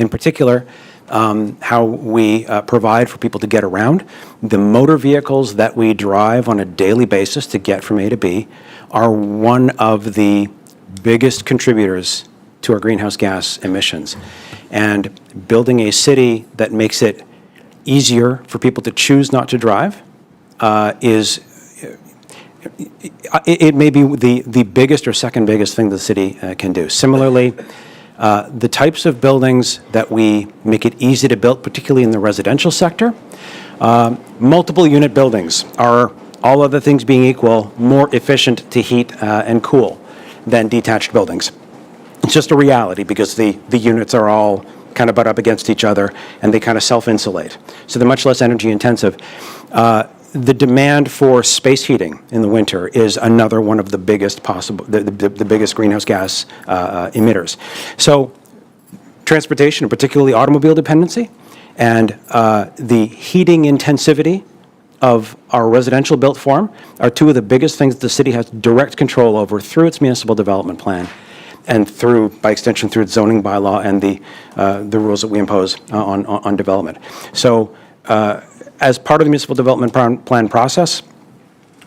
S20: particular, how we provide for people to get around. The motor vehicles that we drive on a daily basis to get from A to B are one of the biggest contributors to our greenhouse gas emissions. And building a city that makes it easier for people to choose not to drive it may be the biggest or second biggest thing the city can do. Similarly, the types of buildings that we make it easy to build, particularly in the residential sector, multiple unit buildings are, all other things being equal, more efficient to heat and cool than detached buildings. It's just a reality because the units are all kind of butt up against each other and they kind of self-insulate. So they're much less energy intensive. The demand for space heating in the winter is another one of the biggest possible, the biggest greenhouse gas emitters. So transportation, and particularly automobile dependency, and the heating intensivity of our residential built form are two of the biggest things the city has direct control over through its municipal development plan and through, by extension, through its zoning bylaw and the rules that we impose on development. So as part of the municipal development plan process,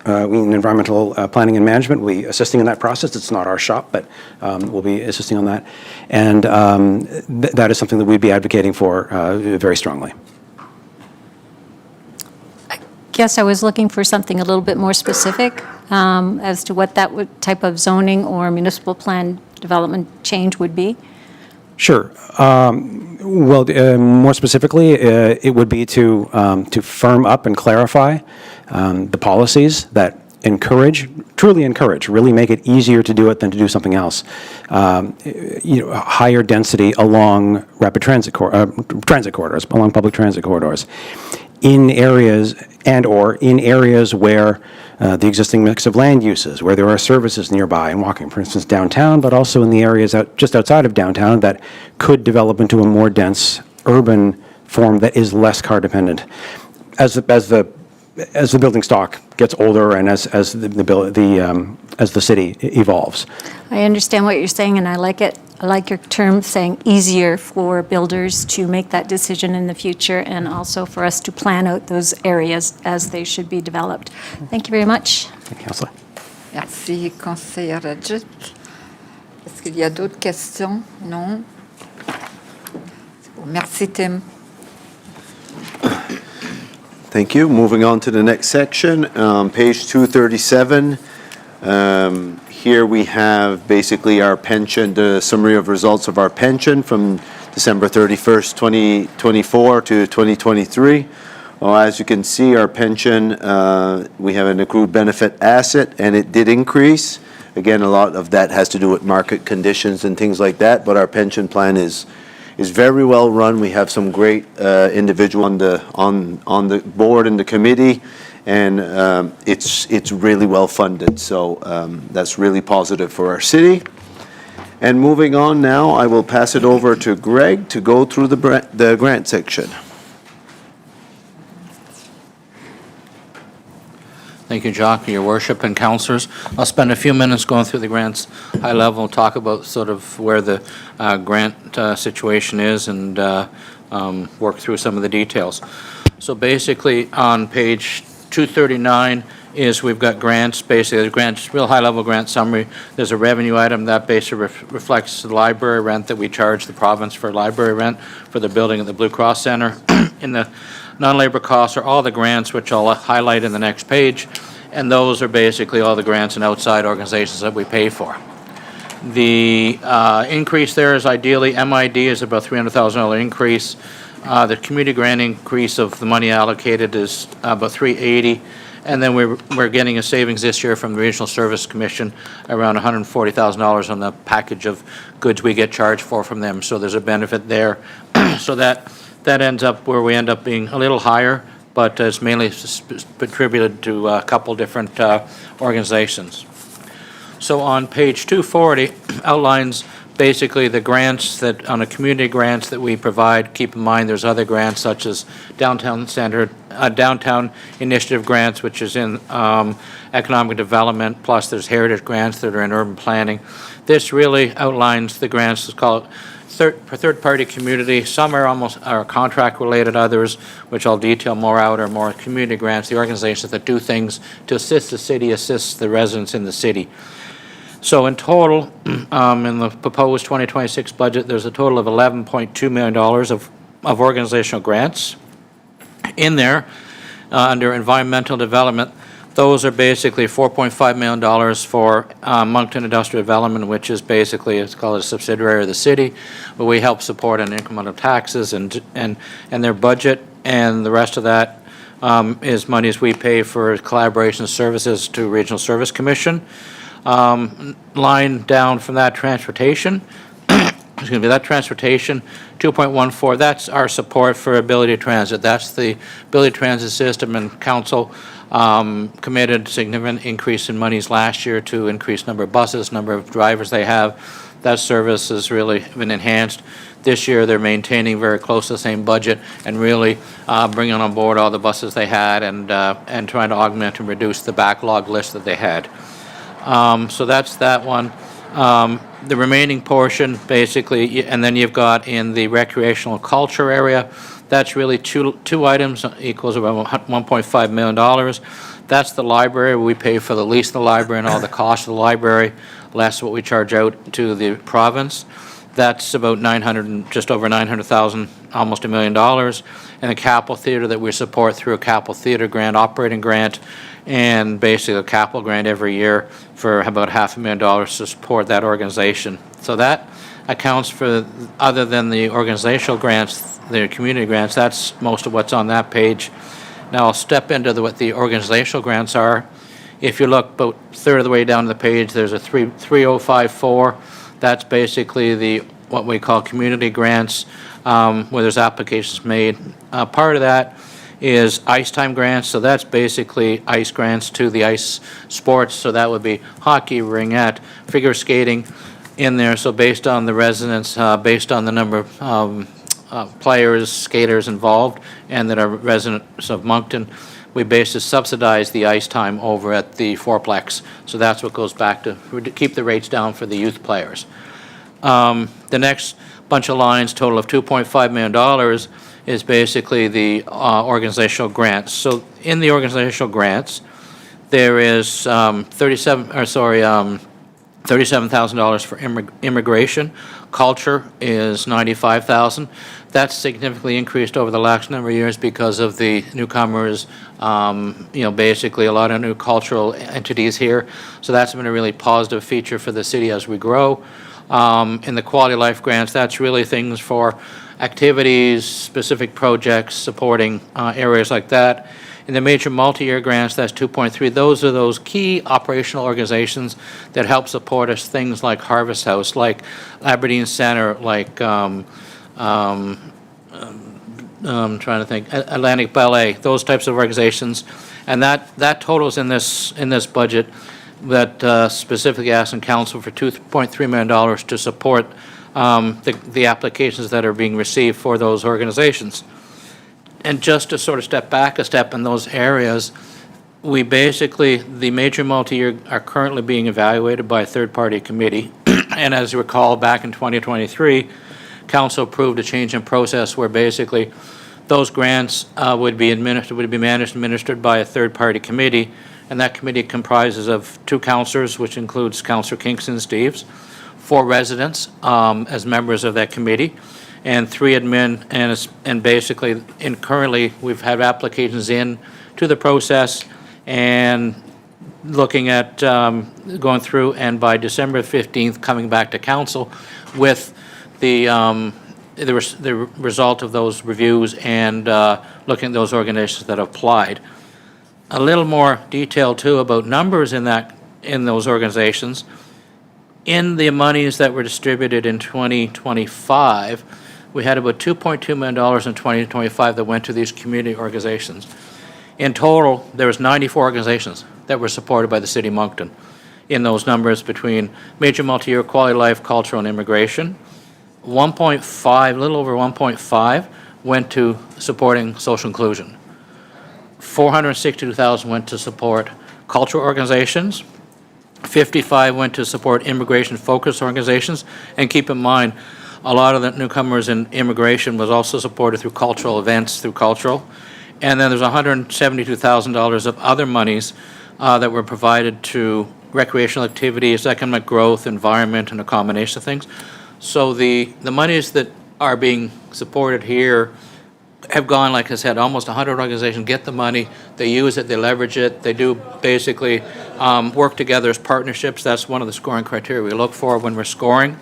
S20: we in environmental planning and management, we assisting in that process. It's not our shop, but we'll be assisting on that. And that is something that we'd be advocating for very strongly.
S19: Guess I was looking for something a little bit more specific as to what that type of zoning or municipal plan development change would be.
S20: Sure. Well, more specifically, it would be to firm up and clarify the policies that truly encourage, really make it easier to do it than to do something else. Higher density along rapid transit corridors, along public transit corridors, in areas where the existing mix of land uses, where there are services nearby and walking, for instance, downtown, but also in the areas just outside of downtown that could develop into a more dense urban form that is less car dependent. As the building stock gets older and as the city evolves.
S19: I understand what you're saying, and I like it. I like your term saying easier for builders to make that decision in the future and also for us to plan out those areas as they should be developed. Thank you very much.
S20: Thank you, Councillor.
S1: Merci, conseillère Adjut. Est-ce qu'il y a d'autres questions? Non? C'est bon. Merci, Tim.
S3: Thank you. Moving on to the next section, page 237. Here we have basically our pension, the summary of results of our pension from December 31st, 2024 to 2023. Well, as you can see, our pension, we have an accrued benefit asset, and it did increase. Again, a lot of that has to do with market conditions and things like that, but our pension plan is very well run. We have some great individual on the board and the committee, and it's really well funded. So that's really positive for our city. And moving on now, I will pass it over to Greg to go through the grant section.
S4: Thank you, Jacques, Your Worship and councillors. I'll spend a few minutes going through the grants high level, talk about sort of where the grant situation is and work through some of the details. So basically on page 239, is we've got grants, basically, the grants, real high-level grant summary. There's a revenue item that basically reflects the library rent that we charge the province for library rent for the building at the Blue Cross Center. In the non-labor costs are all the grants, which I'll highlight in the next page, and those are basically all the grants and outside organizations that we pay for. The increase there is ideally, MID is about $300,000 increase. The community grant increase of the money allocated is about $380,000. And then we're getting a savings this year from the Regional Service Commission, around $140,000 on the package of goods we get charged for from them. So there's a benefit there. So that ends up where we end up being a little higher, but it's mainly attributed to a couple different organizations. So on page 240 outlines basically the grants that, on the community grants that we provide. Keep in mind there's other grants such as downtown initiative grants, which is in economic development, plus there's heritage grants that are in urban planning. This really outlines the grants, let's call it for third-party community. Some are contract related, others, which I'll detail more out, are more community grants, the organizations that do things to assist the city, assist the residents in the city. So in total, in the proposed 2026 budget, there's a total of $11.2 million of organizational grants in there under environmental development. Those are basically $4.5 million for Moncton Industrial Development, which is basically, it's called a subsidiary of the city, where we help support an increment of taxes and their budget, and the rest of that is monies we pay for collaboration services to Regional Service Commission. Line down from that, transportation, excuse me, that transportation, 2.14, that's our support for Ability Transit. That's the Ability Transit system, and council committed significant increase in monies last year to increase number of buses, number of drivers they have. That service has really been enhanced. This year, they're maintaining very close to the same budget and really bringing on board all the buses they had and trying to augment and reduce the backlog list that they had. So that's that one. The remaining portion, basically, and then you've got in the recreational culture area, that's really two items, equals about $1.5 million. That's the library. We pay for the lease of the library and all the costs of the library, less what we charge out to the province. That's about just over $900,000, almost $1 million. And the Capital Theatre that we support through a Capital Theatre grant, operating grant, and basically a capital grant every year for about $500,000 to support that organization. So that accounts for, other than the organizational grants, the community grants, that's most of what's on that page. Now I'll step into what the organizational grants are. If you look about a third of the way down the page, there's a 3054. That's basically what we call community grants, where there's applications made. Part of that is ice time grants, so that's basically ice grants to the ice sports, so that would be hockey, ringette, figure skating in there, so based on the residents, based on the number of players, skaters involved, and that are residents of Moncton, we basically subsidize the ice time over at the fourplex, so that's what goes back to keep the rates down for the youth players. The next bunch of lines, total of $2.5 million, is basically the organizational grants. So in the organizational grants, there is $37,000 for immigration. Culture is $95,000. That's significantly increased over the last number of years because of the newcomers, basically a lot of new cultural entities here. So that's been a really positive feature for the city as we grow. In the quality of life grants, that's really things for activities, specific projects, supporting areas like that. In the major multi-year grants, that's 2.3. Those are those key operational organizations that help support us, things like Harvest House, like Aberdeen Center, like I'm trying to think, Atlantic Ballet, those types of organizations. And that totals in this budget that specifically asking council for $2.3 million to support the applications that are being received for those organizations. And just to sort of step back a step in those areas, we basically, the major multi-year are currently being evaluated by a third-party committee. And as you recall, back in 2023, council approved a change in process where basically those grants would be managed and administered by a third-party committee, and that committee comprises of 2 councilors, which includes Councilor Kingston Steves, 4 residents as members of that committee, and 3 admin, and basically, currently, we've had applications in to the process, and looking at going through, and by December 15th, coming back to council with the result of those reviews and looking at those organizations that applied. A little more detail, too, about numbers in those organizations. In the monies that were distributed in 2025, we had about $2.2 million in 2025 that went to these community organizations. In total, there was 94 organizations that were supported by the City of Moncton in those numbers between major multi-year quality life, cultural, and immigration. 1.5, a little over 1.5, went to supporting social inclusion. 462,000 went to support cultural organizations. 55 went to support immigration-focused organizations. And keep in mind, a lot of the newcomers in immigration was also supported through cultural events, through cultural. And then there's $172,000 of other monies that were provided to recreational activities, economic growth, environment, and a combination of things. So the monies that are being supported here have gone, like I said, almost 100 organizations get the money, they use it, they leverage it, they do basically work together as partnerships. That's one of the scoring criteria we look for when we're scoring.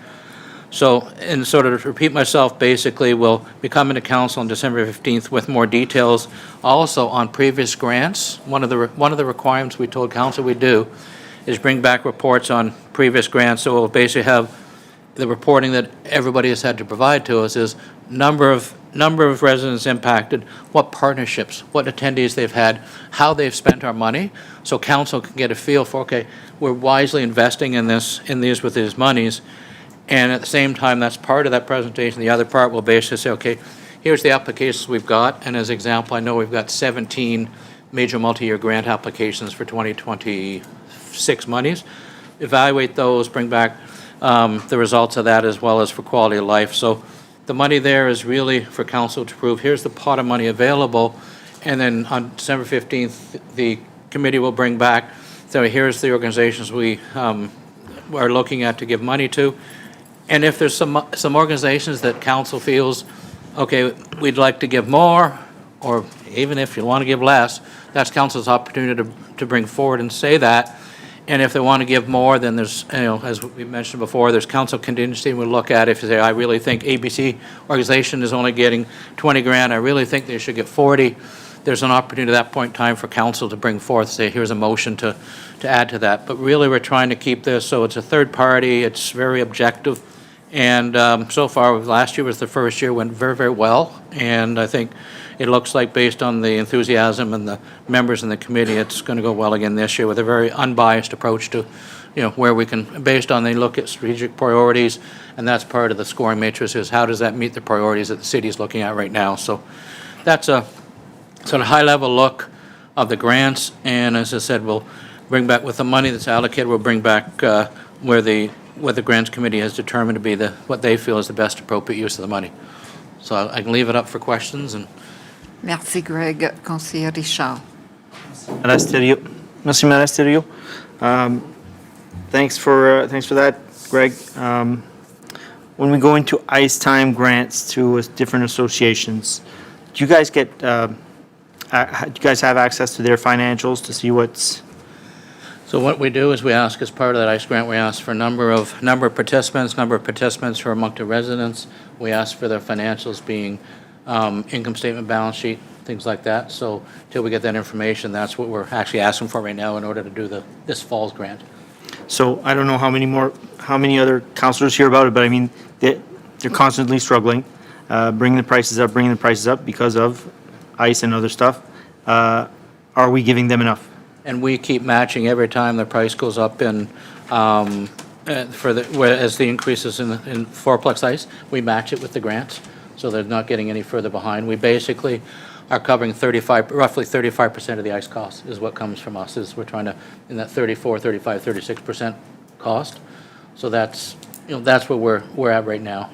S4: So, and sort of to repeat myself, basically, we'll be coming to council on December 15th with more details. Also, on previous grants, one of the requirements we told council we do is bring back reports on previous grants. So we'll basically have the reporting that everybody has had to provide to us is number of residents impacted, what partnerships, what attendees they've had, how they've spent our money, so council can get a feel for, okay, we're wisely investing in these with these monies. And at the same time, that's part of that presentation. The other part will basically say, okay, here's the applications we've got. And as an example, I know we've got 17 major multi-year grant applications for 2026 monies. Evaluate those, bring back the results of that as well as for quality of life. So the money there is really for council to prove, here's the pot of money available. And then on December 15th, the committee will bring back, so here's the organizations we are looking at to give money to. And if there's some organizations that council feels, okay, we'd like to give more, or even if you want to give less, that's council's opportunity to bring forward and say that. And if they want to give more, then there's, as we mentioned before, there's council contingency. We'll look at it if you say, I really think ABC organization is only getting 20 grand. I really think they should get 40. There's an opportunity at that point in time for council to bring forth, say, here's a motion to add to that. But really, we're trying to keep this so it's a third party. It's very objective. And so far, last year was the first year, went very, very well. And I think it looks like, based on the enthusiasm and the members in the committee, it's going to go well again this year with a very unbiased approach to, where we can, based on, they look at strategic priorities, and that's part of the scoring matrix, is how does that meet the priorities that the city is looking at right now. So that's a sort of high-level look of the grants. And as I said, we'll bring back, with the money that's allocated, we'll bring back what the grants committee has determined to be what they feel is the best appropriate use of the money. So I can leave it up for questions. And
S1: Merci, Greg. Conseiller Richard.
S9: Merci, Madame Stereo. Thanks for that, Greg. When we go into ice time grants to different associations, do you guys have access to their financials to see what's?
S4: So what we do is we ask, as part of that ICE grant, we ask for number of participants who are Moncton residents. We ask for their financials being income statement, balance sheet, things like that. So till we get that information, that's what we're actually asking for right now in order to do this fall's grant.
S9: So I don't know how many other councilors hear about it, but I mean, they're constantly struggling, bringing the prices up because of ICE and other stuff. Are we giving them enough?
S4: And we keep matching every time the price goes up as the increases in fourplex ice, we match it with the grants, so they're not getting any further behind. We basically are covering roughly 35% of the ice cost is what comes from us, is we're trying to, in that 34, 35, 36% cost. So that's where we're at right now.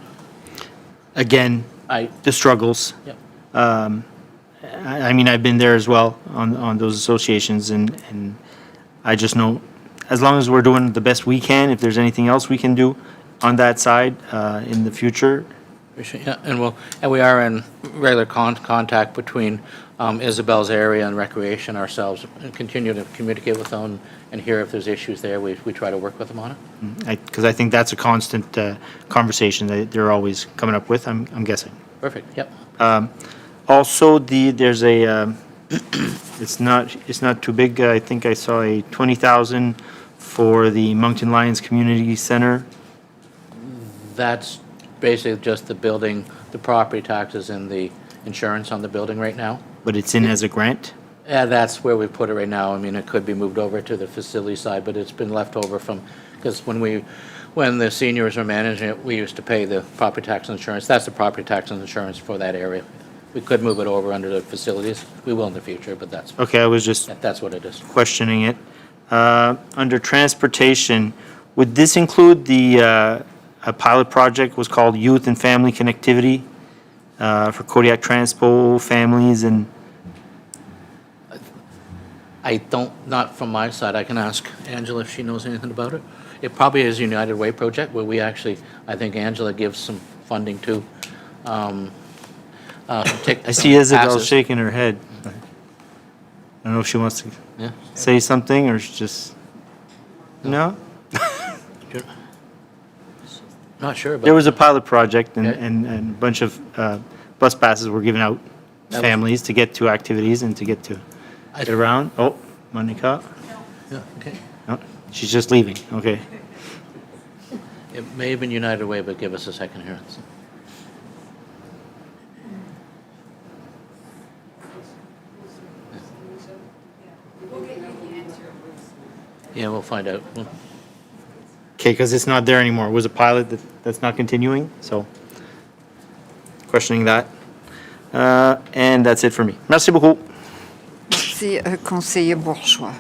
S9: Again, the struggles.
S4: Yep.
S9: I mean, I've been there as well on those associations, and I just know, as long as we're doing the best we can, if there's anything else we can do on that side in the future.
S4: Yeah, and we are in regular contact between Isabel's area and recreation ourselves, and continue to communicate with them and hear if there's issues there. We try to work with them on it.
S9: Because I think that's a constant conversation that they're always coming up with, I'm guessing.
S4: Perfect, yep.
S9: Also, there's a, it's not too big, I think I saw a 20,000 for the Moncton Lions Community Center.
S4: That's basically just the building, the property taxes and the insurance on the building right now.
S9: But it's in as a grant?
S4: Yeah, that's where we put it right now. I mean, it could be moved over to the facility side, but it's been left over from, because when the seniors were managing it, we used to pay the property tax and insurance. That's the property tax and insurance for that area. We could move it over under the facilities. We will in the future, but that's.
S9: Okay, I was just.
S4: That's what it is.
S9: Questioning it. Under transportation, would this include the, a pilot project was called Youth and Family Connectivity for Kodiak Transpo families and?
S4: I don't, not from my side. I can ask Angela if she knows anything about it. It probably is a United Way project where we actually, I think Angela gives some funding to.
S9: I see Isabel shaking her head. I don't know if she wants to say something or just, no?
S4: Not sure, but.
S9: There was a pilot project and a bunch of bus passes were given out to families to get to activities and to get around. Oh, Monica?
S4: Yeah, okay.
S9: No, she's just leaving, okay.
S4: It may have been United Way, but give us a second here. Yeah, we'll find out.
S9: Okay, because it's not there anymore. It was a pilot that's not continuing, so questioning that. And that's it for me. Merci beaucoup.
S1: Merci, conseiller Bourgeois.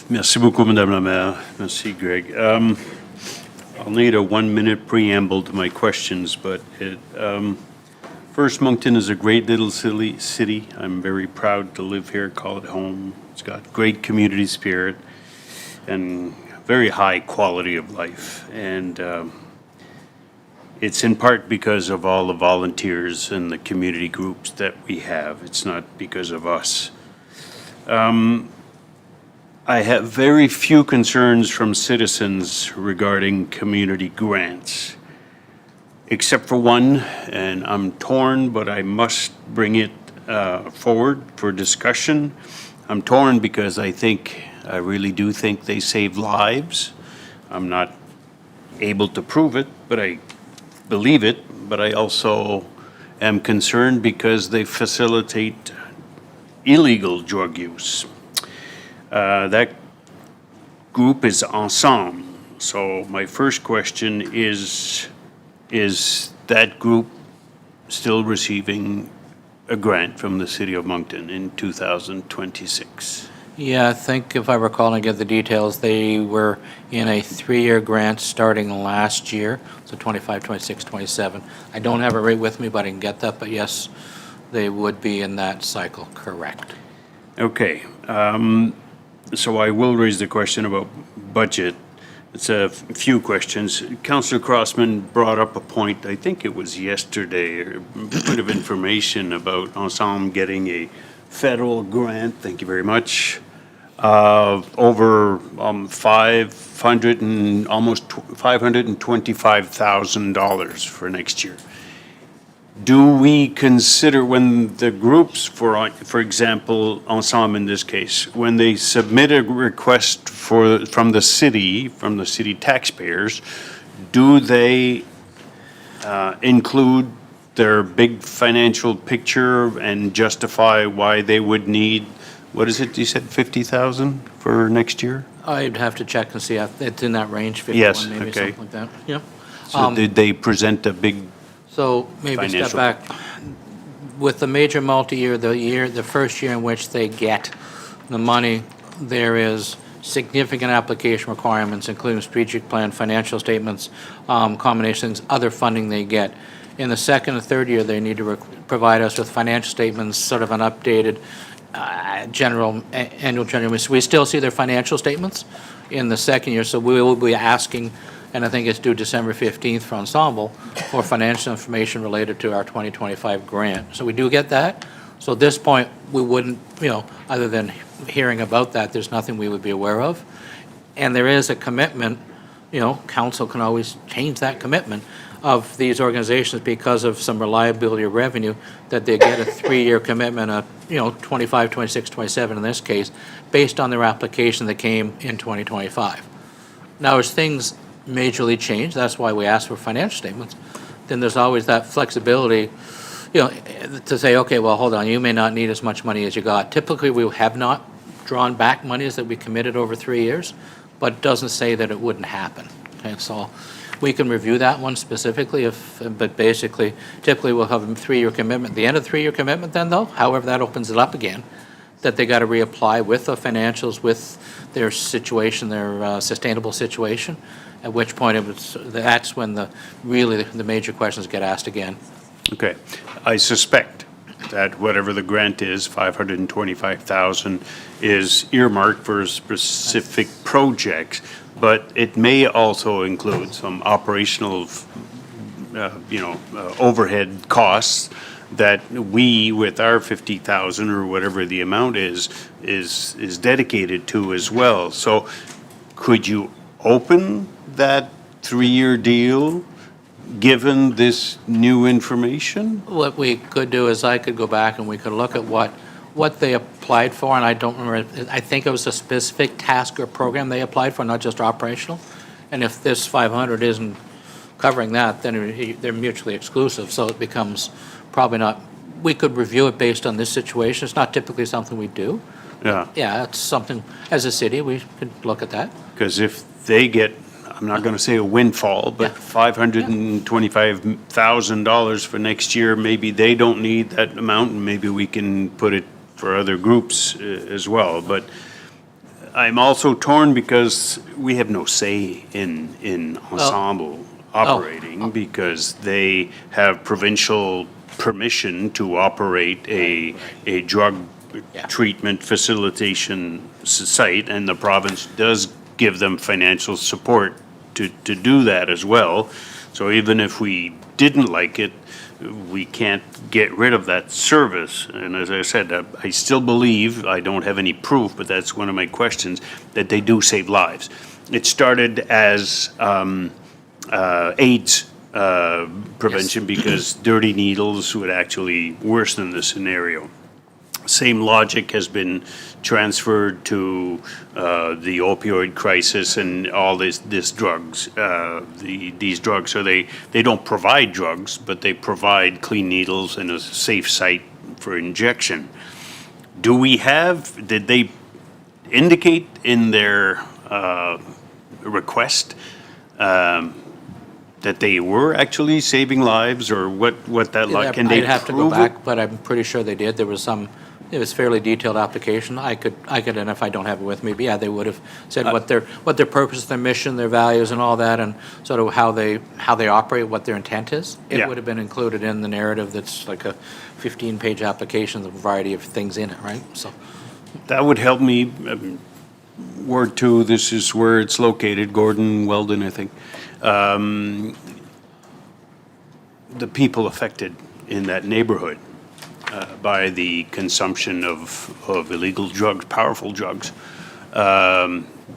S6: Merci beaucoup, Madame la Maire. Merci, Greg. I'll need a 1-minute preamble to my questions, but first, Moncton is a great little city. I'm very proud to live here, call it home. It's got great community spirit and very high quality of life. And it's in part because of all the volunteers and the community groups that we have. It's not because of us. I have very few concerns from citizens regarding community grants, except for one, and I'm torn, but I must bring it forward for discussion. I'm torn because I really do think they save lives. I'm not able to prove it, but I believe it, but I also am concerned because they facilitate illegal drug use. That group is Ensemble. So my first question is that group still receiving a grant from the City of Moncton in 2026?
S4: Yeah, I think if I recall and I get the details, they were in a 3-year grant starting last year, so 25, 26, 27. I don't have it right with me, but I can get that, but yes, they would be in that cycle, correct.
S6: Okay. So I will raise the question about budget. It's a few questions. Councillor Crossman brought up a point, I think it was yesterday, or a bit of information about Ensemble getting a federal grant, thank you very much, over $500 and almost $525,000 for next year. Do we consider when the groups, for example, Ensemble in this case, when they submit a request from the city taxpayers, do they include their big financial picture and justify why they would need, what is it, you said 50,000 for next year?
S4: I'd have to check and see if it's in that range, 51
S6: Yes,
S4: maybe,
S6: okay.
S4: something like that. Yep.
S6: So did they present a big
S4: So maybe step
S6: financial-
S4: back. With the major multi-year, the first year in which they get the money, there is significant application requirements, including strategic plan, financial statements, combinations, other funding they get. In the second and third year, they need to provide us with financial statements, sort of an updated annual general meeting. So we still see their financial statements in the second year, so we will be asking, and I think it's due December 15th for Ensemble, for financial information related to our 2025 grant. So we do get that. So at this point, we wouldn't, other than hearing about that, there's nothing we would be aware of. And there is a commitment, council can always change that commitment of these organizations because of some reliability of revenue, that they get a 3-year commitment of, 25, 26, 27 in this case, based on their application that came in 2025. Now, as things majorly change, that's why we ask for financial statements, then there's always that flexibility, to say, okay, well, hold on, you may not need as much money as you got. Typically, we have not drawn back monies that we committed over 3 years, but it doesn't say that it wouldn't happen. Okay, so we can review that one specifically, but basically, typically we'll have a 3-year commitment. The end of the 3-year commitment then, though, however, that opens it up again, that they got to reapply with the financials, with their situation, their sustainable situation, at which point that's when the major questions get asked again.
S6: Okay. I suspect that whatever the grant is, 525,000, is earmarked for specific projects, but it may also include some operational, overhead costs that we, with our 50,000 or whatever the amount is dedicated to as well. So could you open that 3-year deal given this new information?
S4: What we could do is I could go back and we could look at what they applied for, and I don't remember, I think it was a specific task or program they applied for, not just operational. And if this 500 isn't covering that, then they're mutually exclusive, so it becomes probably not, we could review it based on this situation. It's not typically something we do.
S6: Yeah.
S4: Yeah, it's something, as a city, we could look at that.
S6: Because if they get, I'm not going to say a windfall, but $525,000 for next year, maybe they don't need that amount, and maybe we can put it for other groups as well. But I'm also torn because we have no say in Ensemble operating, because they have provincial permission to operate a drug treatment facilitation site, and the province does give them financial support to do that as well. So even if we didn't like it, we can't get rid of that service. And as I said, I still believe, I don't have any proof, but that's one of my questions, that they do save lives. It started as AIDS prevention, because dirty needles would actually worsen the scenario. Same logic has been transferred to the opioid crisis and all these drugs. These drugs, so they don't provide drugs, but they provide clean needles and a safe site for injection. Did they indicate in their request that they were actually saving lives, or what that like? Can they
S4: I'd have to go
S6: prove it?
S4: back, but I'm pretty sure they did. It was fairly detailed application. I could, and if I don't have it with me, but yeah, they would have said what their purpose, their mission, their values and all that, and sort of how they operate, what their intent is. It would have been included in the narrative that's like a 15-page application with a variety of things in it, right? So
S6: that would help me. Ward 2, this is where it's located, Gordon, Weldon, I think. The people affected in that neighborhood by the consumption of illegal drugs, powerful drugs,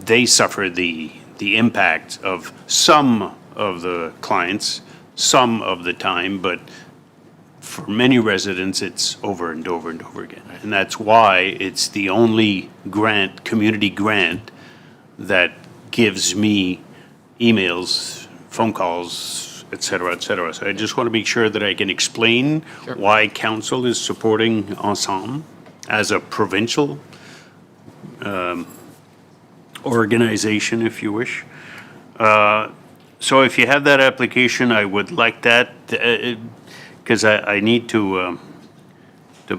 S6: they suffer the impact of some of the clients, some of the time, but for many residents, it's over and over and over again. And that's why it's the only grant, community grant, that gives me emails, phone calls, et cetera, et cetera. So I just want to make sure that I can explain why council is supporting Ensemble as a provincial organization, if you wish. So if you have that application, I would like that, because I need to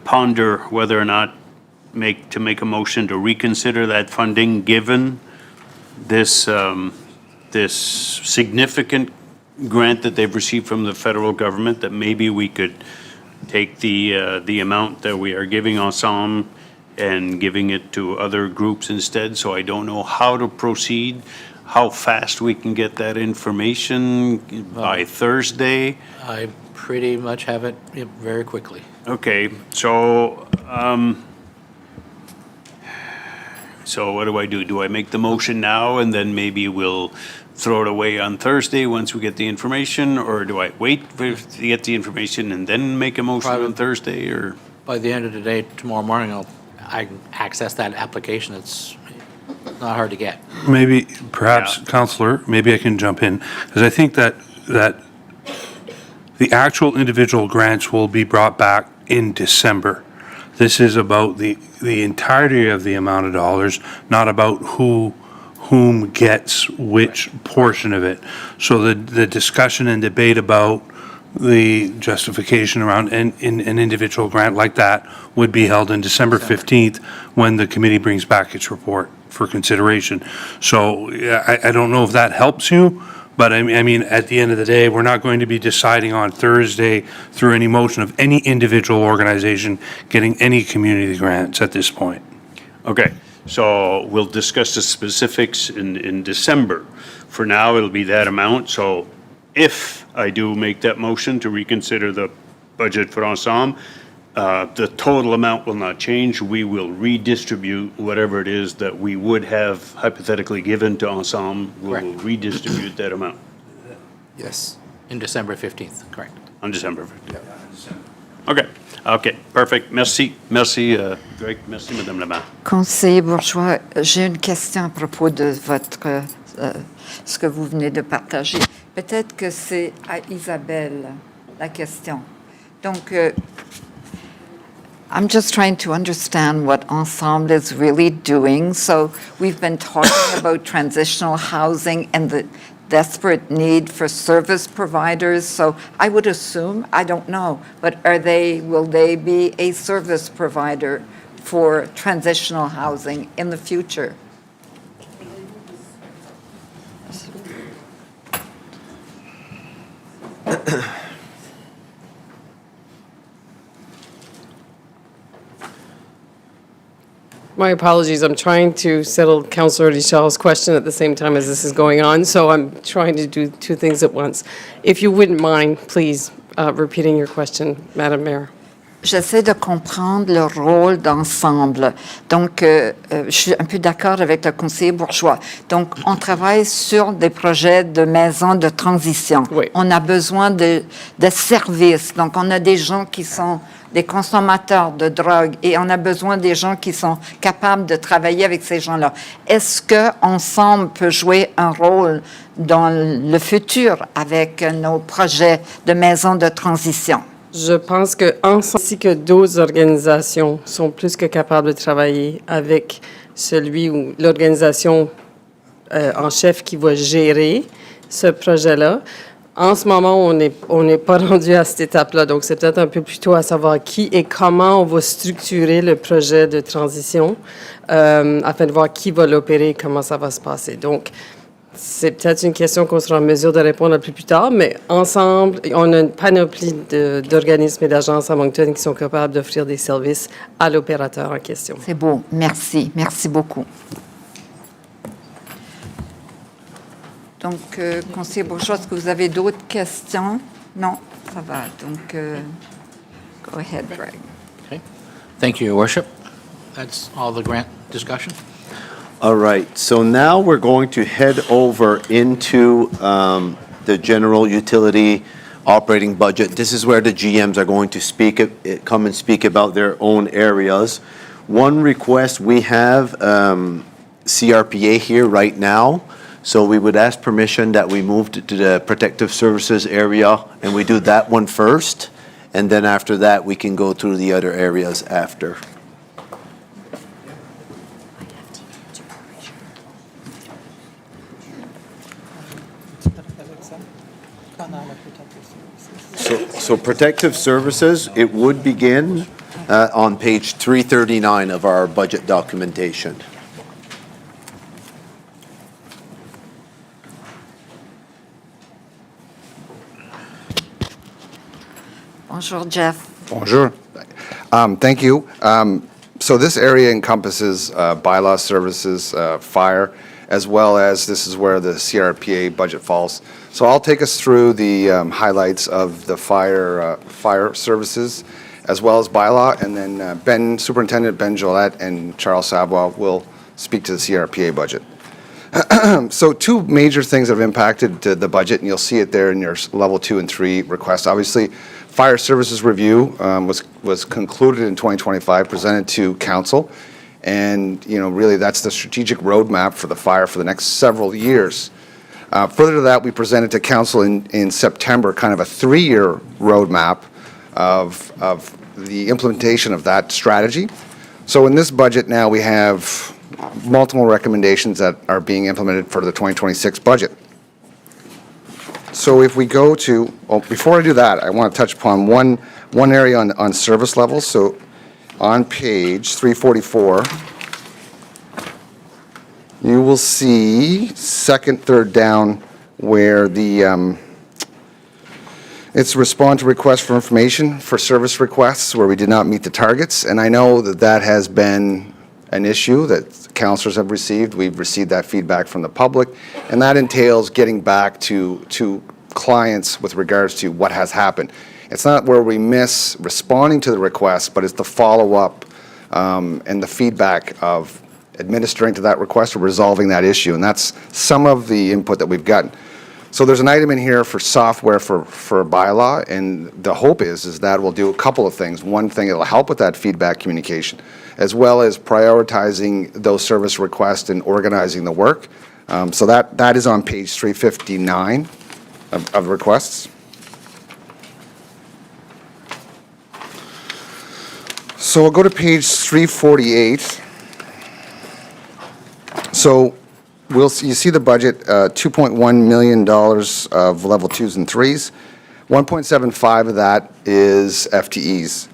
S6: ponder whether or not make a motion to reconsider that funding, given this this significant grant that they've received from the federal government, that maybe we could take the amount that we are giving Ensemble and giving it to other groups instead, so I don't know how to proceed, how fast we can get that information by Thursday.
S4: I pretty much have it very quickly.
S6: Okay, so, so what do? Do I make the motion now and then maybe we'll throw it away on Thursday once we get the information? Or do I wait to get the information and then make a motion on Thursday, or?
S4: By the end of the day, tomorrow morning, I can access that application. It's not hard to get.
S2: Maybe, perhaps, Counselor, maybe I can jump in, because I think that the actual individual grants will be brought back in December. This is about the entirety of the amount of dollars, not about whom gets which portion of it. So the discussion and debate about the justification around an individual grant like that would be held in December 15th, when the committee brings back its report for consideration. So I don't know if that helps you, but I mean, at the end of the day, we're not going to be deciding on Thursday through any motion of any individual organization getting any community grants at this point.
S6: Okay, so we'll discuss the specifics in December. For now, it'll be that amount, so if I do make that motion to reconsider the budget for Ensemble, the total amount will not change. We will redistribute whatever it is that we would have hypothetically given to Ensemble. We will redistribute that amount.
S4: Yes. In December 15th, correct.
S6: On December 15th. Okay, okay, perfect. Merci, merci, Greg. Merci, Madame la maire.
S1: Conseiller Bourgeois, j'ai une question à propos de votre, ce que vous venez de partager. Peut-être que c'est à Isabelle la question. Donc, I'm just trying to understand what Ensemble is really doing. So we've been talking about transitional housing and the desperate need for service providers. So I would assume, I don't know, but will they be a service provider for transitional housing in the future?
S21: My apologies, I'm trying to settle Councillor Richard's question at the same time as this is going on, so I'm trying to do two things at once. If you wouldn't mind, please, repeating your question, Madam Mayor.
S1: J'essaie de comprendre le rôle d'Ensemble. Donc, je suis un peu d'accord avec le conseiller Bourgeois. Donc, on travaille sur des projets de maisons de transition.
S21: Oui.
S1: On a besoin de services. Donc, on a des gens qui sont des consommateurs de drogue et on a besoin des gens qui sont capables de travailler avec ces gens-là. Est-ce qu'Ensemble peut jouer un rôle dans le futur avec nos projets de maisons de transition?
S21: Je pense que Ensemble, ainsi que d'autres organisations, sont plus que capables de travailler avec celui ou l'organisation en chef qui va gérer ce projet-là. En ce moment, on n'est pas rendu à cette étape-là, donc c'est peut-être un peu plus tôt à savoir qui et comment on va structurer le projet de transition afin de voir qui va l'opérer et comment ça va se passer. Donc, c'est peut-être une question qu'on sera en mesure de répondre un peu plus tard, mais ensemble, on a une panoplie d'organismes et d'agences à Moncton qui sont capables d'offrir des services à l'opérateur en question.
S1: C'est beau. Merci. Merci beaucoup. Donc, conseiller Bourgeois, est-ce que vous avez d'autres questions? Non? Ça va. Donc, go ahead, Greg.
S4: Okay. Thank you, Your Worship. That's all the grant discussion.
S3: All right, so now we're going to head over into the general utility operating budget. This is where the GMs are going to come and speak about their own areas. One request, we have CRPA here right now, so we would ask permission that we move to the protective services area and we do that one first, and then after that we can go through the other areas after. So protective services, it would begin on page 339 of our budget documentation.
S1: Bonjour, Jeff.
S22: Bonjour. Thank you.
S5: So this area encompasses bylaw services, fire, as well as this is where the CRPA budget falls. So I'll take us through the highlights of the fire services, as well as bylaw, and then Superintendent Ben Jolette and Charles Savoie will speak to the CRPA budget. So two major things that have impacted the budget, and you'll see it there in your level 2 and 3 requests. Obviously, fire services review was concluded in 2025, presented to council, and really that's the strategic roadmap for the fire for the next several years. Further to that, we presented to council in September kind of a 3-year roadmap of the implementation of that strategy. So in this budget now, we have multiple recommendations that are being implemented for the 2026 budget. So if we go to, before I do that, I want to touch upon one area on service levels. So on page 344, you will see second, third down where it's respond to requests for information for service requests where we did not meet the targets. And I know that has been an issue that councillors have received. We've received that feedback from the public, and that entails getting back to clients with regards to what has happened. It's not where we miss responding to the request, but it's the follow-up and the feedback of administering to that request or resolving that issue, and that's some of the input that we've gotten. So there's an item in here for software for bylaw, and the hope is that we'll do a couple of things. One thing, it'll help with that feedback communication, as well as prioritizing those service requests and organizing the work. So that is on page 359 of requests. So we'll go to page 348. So you see the budget, $2.1 million of level 2s and 3s. 1.75 of that is FTEs.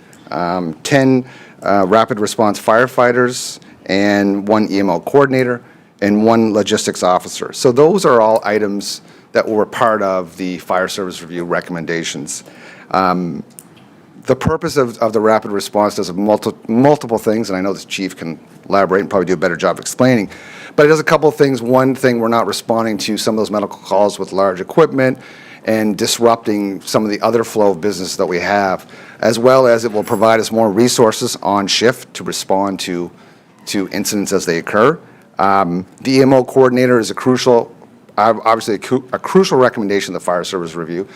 S5: 10 rapid response firefighters and 1 EMO coordinator and 1 logistics officer. So those are all items that were part of the fire service review recommendations. The purpose of the rapid response does multiple things, and I know the chief can elaborate and probably do a better job explaining, but it does a couple of things. One thing, we're not responding to some of those medical calls with large equipment and disrupting some of the other flow of business that we have, as well as it will provide us more resources on shift to respond to incidents as they occur. The EMO coordinator is obviously a crucial recommendation of the fire service review.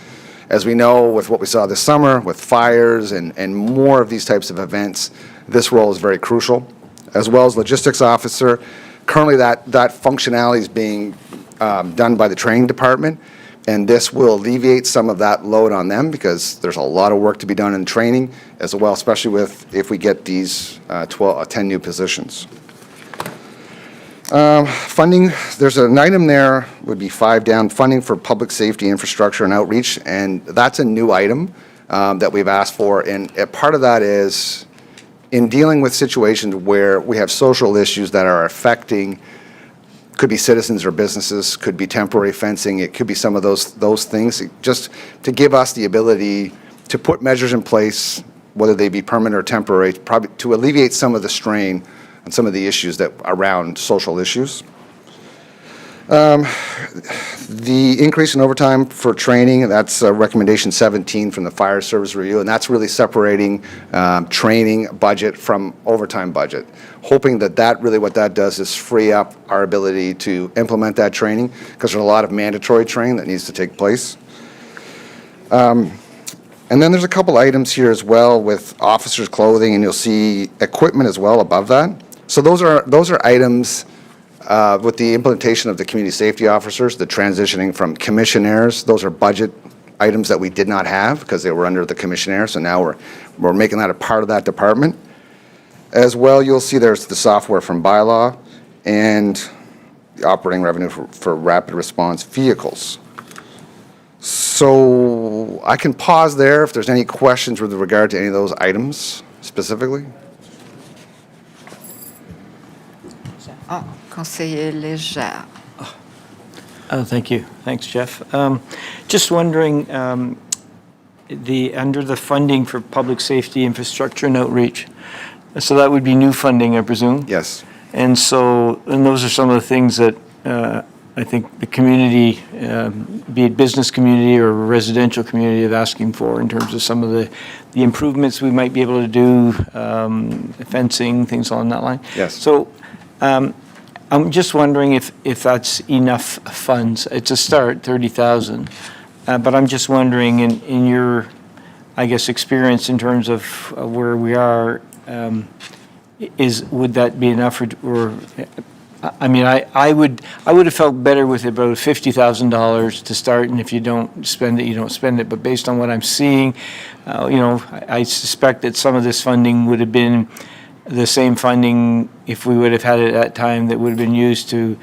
S5: As we know, with what we saw this summer, with fires and more of these types of events, this role is very crucial, as well as logistics officer. Currently, that functionality is being done by the training department, and this will alleviate some of that load on them because there's a lot of work to be done in training as well, especially if we get these 10 new positions. Funding, there's an item there, would be 5 down, funding for public safety infrastructure and outreach, and that's a new item that we've asked for, and part of that is in dealing with situations where we have social issues that are affecting, could be citizens or businesses, could be temporary fencing, it could be some of those things, just to give us the ability to put measures in place, whether they be permanent or temporary, probably to alleviate some of the strain and some of the issues that around social issues. The increase in overtime for training, that's recommendation 17 from the fire service review, and that's really separating training budget from overtime budget. Hoping that really what that does is free up our ability to implement that training because there's a lot of mandatory training that needs to take place. And then there's a couple items here as well with officers' clothing, and you'll see equipment as well above that. So those are items with the implementation of the community safety officers, the transitioning from commissionaires. Those are budget items that we did not have because they were under the commissionaire. So now we're making that a part of that department. As well, you'll see there's the software from bylaw and the operating revenue for rapid response vehicles. So I can pause there if there's any questions with regard to any of those items specifically.
S1: Conseiller Légère.
S7: Thank you. Thanks, Jeff. Just wondering, under the funding for public safety infrastructure and outreach, So that would be new funding, I presume?
S5: Yes.
S7: And so, and those are some of the things that I think the community, be it business community or residential community, is asking for in terms of some of the improvements we might be able to do, fencing, things along that line.
S5: Yes.
S7: So I'm just wondering if that's enough funds. It's a start, 30,000. But I'm just wondering in your, I guess, experience in terms of where we are, would that be enough or I mean, I would have felt better with about $50,000 to start, and if you don't spend it, you don't spend it. But based on what I'm seeing, I suspect that some of this funding would have been the same funding if we would have had it at that time that would have been used to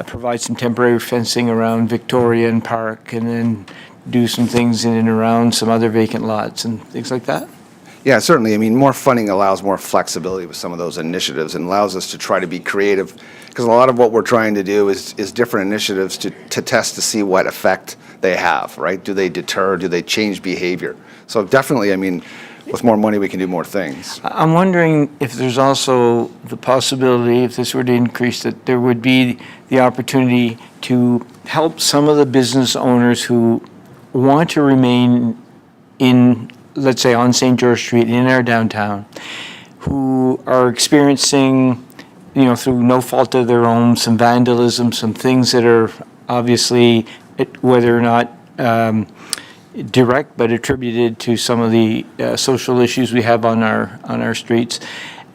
S7: provide some temporary fencing around Victoria and Park, and then do some things in and around some other vacant lots and things like that.
S5: Yeah, certainly. I mean, more funding allows more flexibility with some of those initiatives and allows us to try to be creative, because a lot of what we're trying to do is different initiatives to test to see what effect they have, right? Do they deter? Do they change behavior? So definitely, I mean, with more money, we can do more things.
S7: I'm wondering if there's also the possibility, if this were to increase, that there would be the opportunity to help some of the business owners who want to remain in, let's say, on St. George Street in our downtown, who are experiencing, through no fault of their own, some vandalism, some things that are obviously, whether or not direct, but attributed to some of the social issues we have on our streets,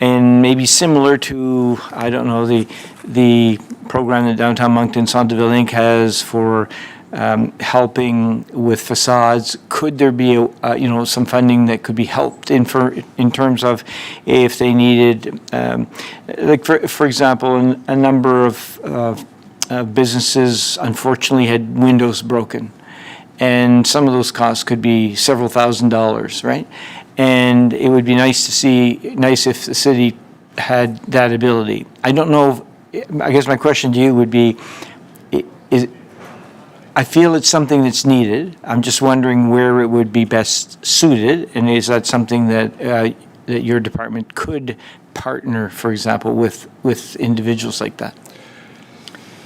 S7: and maybe similar to, I don't know, the program that Downtown Moncton Centreville Inc. has for helping with facades. Could there be some funding that could be helped in terms of if they needed, like for example, a number of businesses unfortunately had windows broken, and some of those costs could be several $1,000s, right? And it would be nice if the city had that ability. I don't know. I guess my question to you would be, I feel it's something that's needed. I'm just wondering where it would be best suited, and is that something that your department could partner, for example, with individuals like that?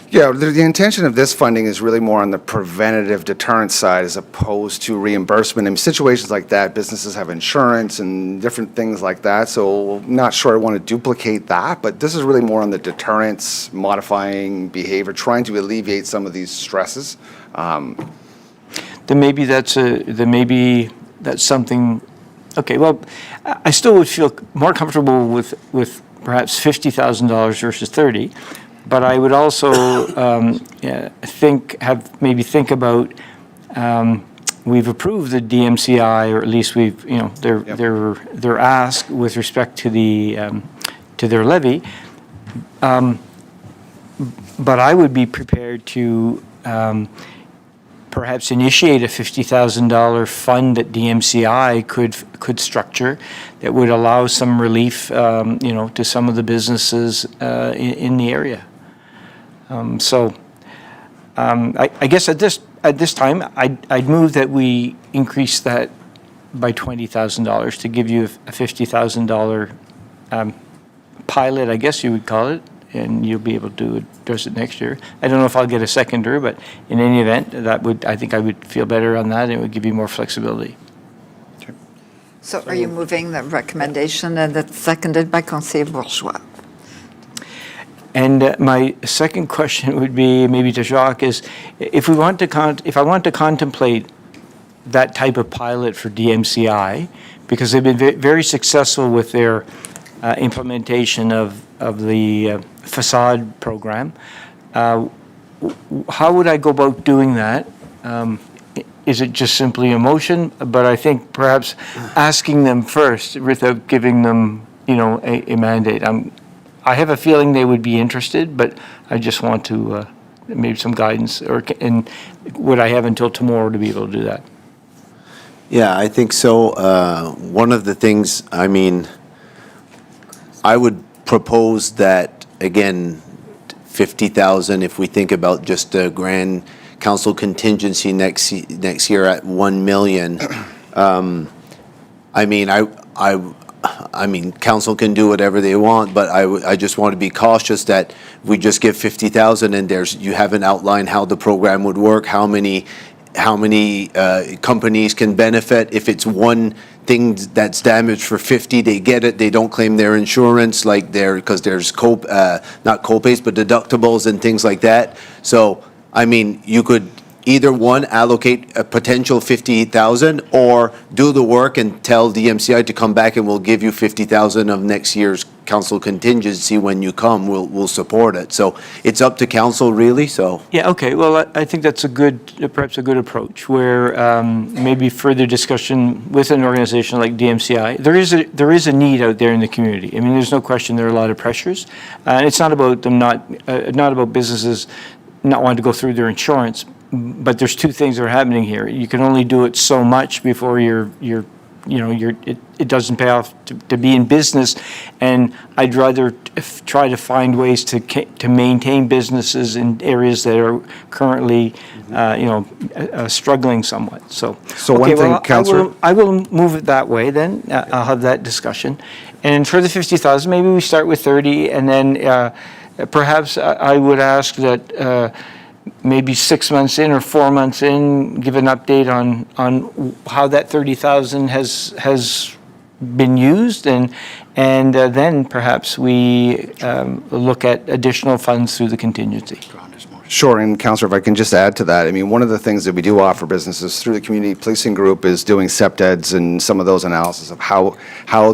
S5: Yeah, the intention of this funding is really more on the preventative deterrent side as opposed to reimbursement. In situations like that, businesses have insurance and different things like that, so I'm not sure I want to duplicate that, but this is really more on the deterrence, modifying behavior, trying to alleviate some of these stresses.
S7: Then maybe that's something. Okay, well, I still would feel more comfortable with perhaps $50,000 versus 30. But I would also think about, we've approved the DMCI, or at least their ask with respect to their levy. But I would be prepared to perhaps initiate a $50,000 fund that DMCI could structure that would allow some relief, to some of the businesses in the area. I guess at this time, I'd move that we increase that by $20,000 to give you a $50,000 pilot, I guess you would call it, and you'll be able to address it next year. I don't know if I'll get a seconder, but in any event, I think I would feel better on that, and it would give you more flexibility.
S1: So are you moving the recommendation and that's seconded by Conseiller Bourgeois?
S7: And my second question would be, maybe to Jacques, is if I want to contemplate that type of pilot for DMCI, because they've been very successful with their implementation of the facade program, how would I go about doing that? Is it just simply a motion? But I think perhaps asking them first without giving them, a mandate. I have a feeling they would be interested, but I just want to maybe some guidance, and would I have until tomorrow to be able to do that?
S3: Yeah, I think so. One of the things, I would propose that, again, 50,000, if we think about just a grand council contingency next year at 1 million. I mean, council can do whatever they want, but I just want to be cautious that we just give 50,000 and you haven't outlined how the program would work, how many companies can benefit. If it's one thing that's damaged for 50, they get it, they don't claim their insurance, because there's not co-pays, but deductibles and things like that. So, I mean, you could either one, allocate a potential 50,000, or do the work and tell DMCI to come back and we'll give you 50,000 of next year's council contingency when you come. We'll support it. So it's up to council really. So
S7: Yeah, okay, well, I think that's perhaps a good approach, where maybe further discussion with an organization like DMCI. There is a need out there in the community. I mean, there's no question there are a lot of pressures. And it's not about them not about businesses not wanting to go through their insurance, but there's two things that are happening here. You can only do it so much before it doesn't pay off to be in business, and I'd rather try to find ways to maintain businesses in areas that are currently, struggling somewhat. So
S5: one thing, Councillor.
S7: I will move it that way. Then I'll have that discussion, and for the 50,000, maybe we start with 30, and then perhaps I would ask that. Maybe 6 months in or 4 months in, give an update on how that 30,000 has been used, and then perhaps we look at additional funds through the contingency.
S5: Sure, and Councillor, if I can just add to that, I mean, one of the things that we do offer businesses through the community policing group is doing SEPTEDs and some of those analysis of how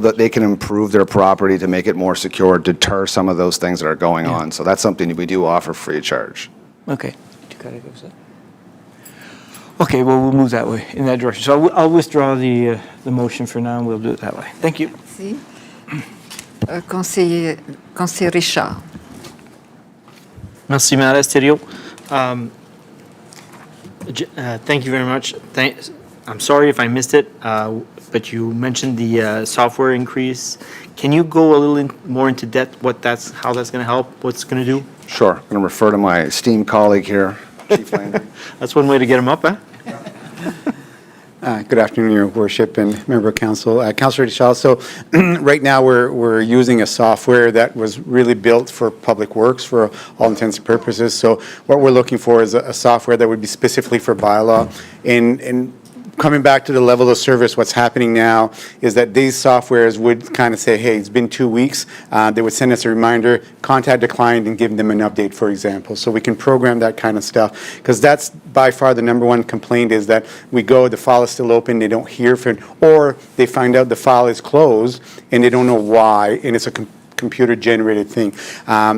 S5: that they can improve their property to make it more secure, deter some of those things that are going on. So that's something that we do offer free of charge.
S7: Okay. Okay, well, we'll move that way, in that direction. So I'll withdraw the motion for now, and we'll do it that way. Thank you.
S1: Merci. Conseiller Richard.
S9: Merci, Madame Asterio. Thank you very much. I'm sorry if I missed it, but you mentioned the software increase. Can you go a little more into depth how that's going to help, what's going to do?
S5: Sure, I'm going to refer to my esteemed colleague here, Chief Landry.
S9: That's one way to get him up, huh?
S13: Good afternoon, Your Worship and Member of Council. Councillor Deschal, so right now we're using a software that was really built for public works for all intents and purposes. So what we're looking for is a software that would be specifically for bylaw. And coming back to the level of service, what's happening now is that these softwares would kind of say, hey, it's been 2 weeks. They would send us a reminder, contact the client and give them an update, for example. So we can program that kind of stuff, because that's by far the number one complaint is that we go, the file is still open, they don't hear from it, or they find out the file is closed and they don't know why, and it's a computer-generated thing.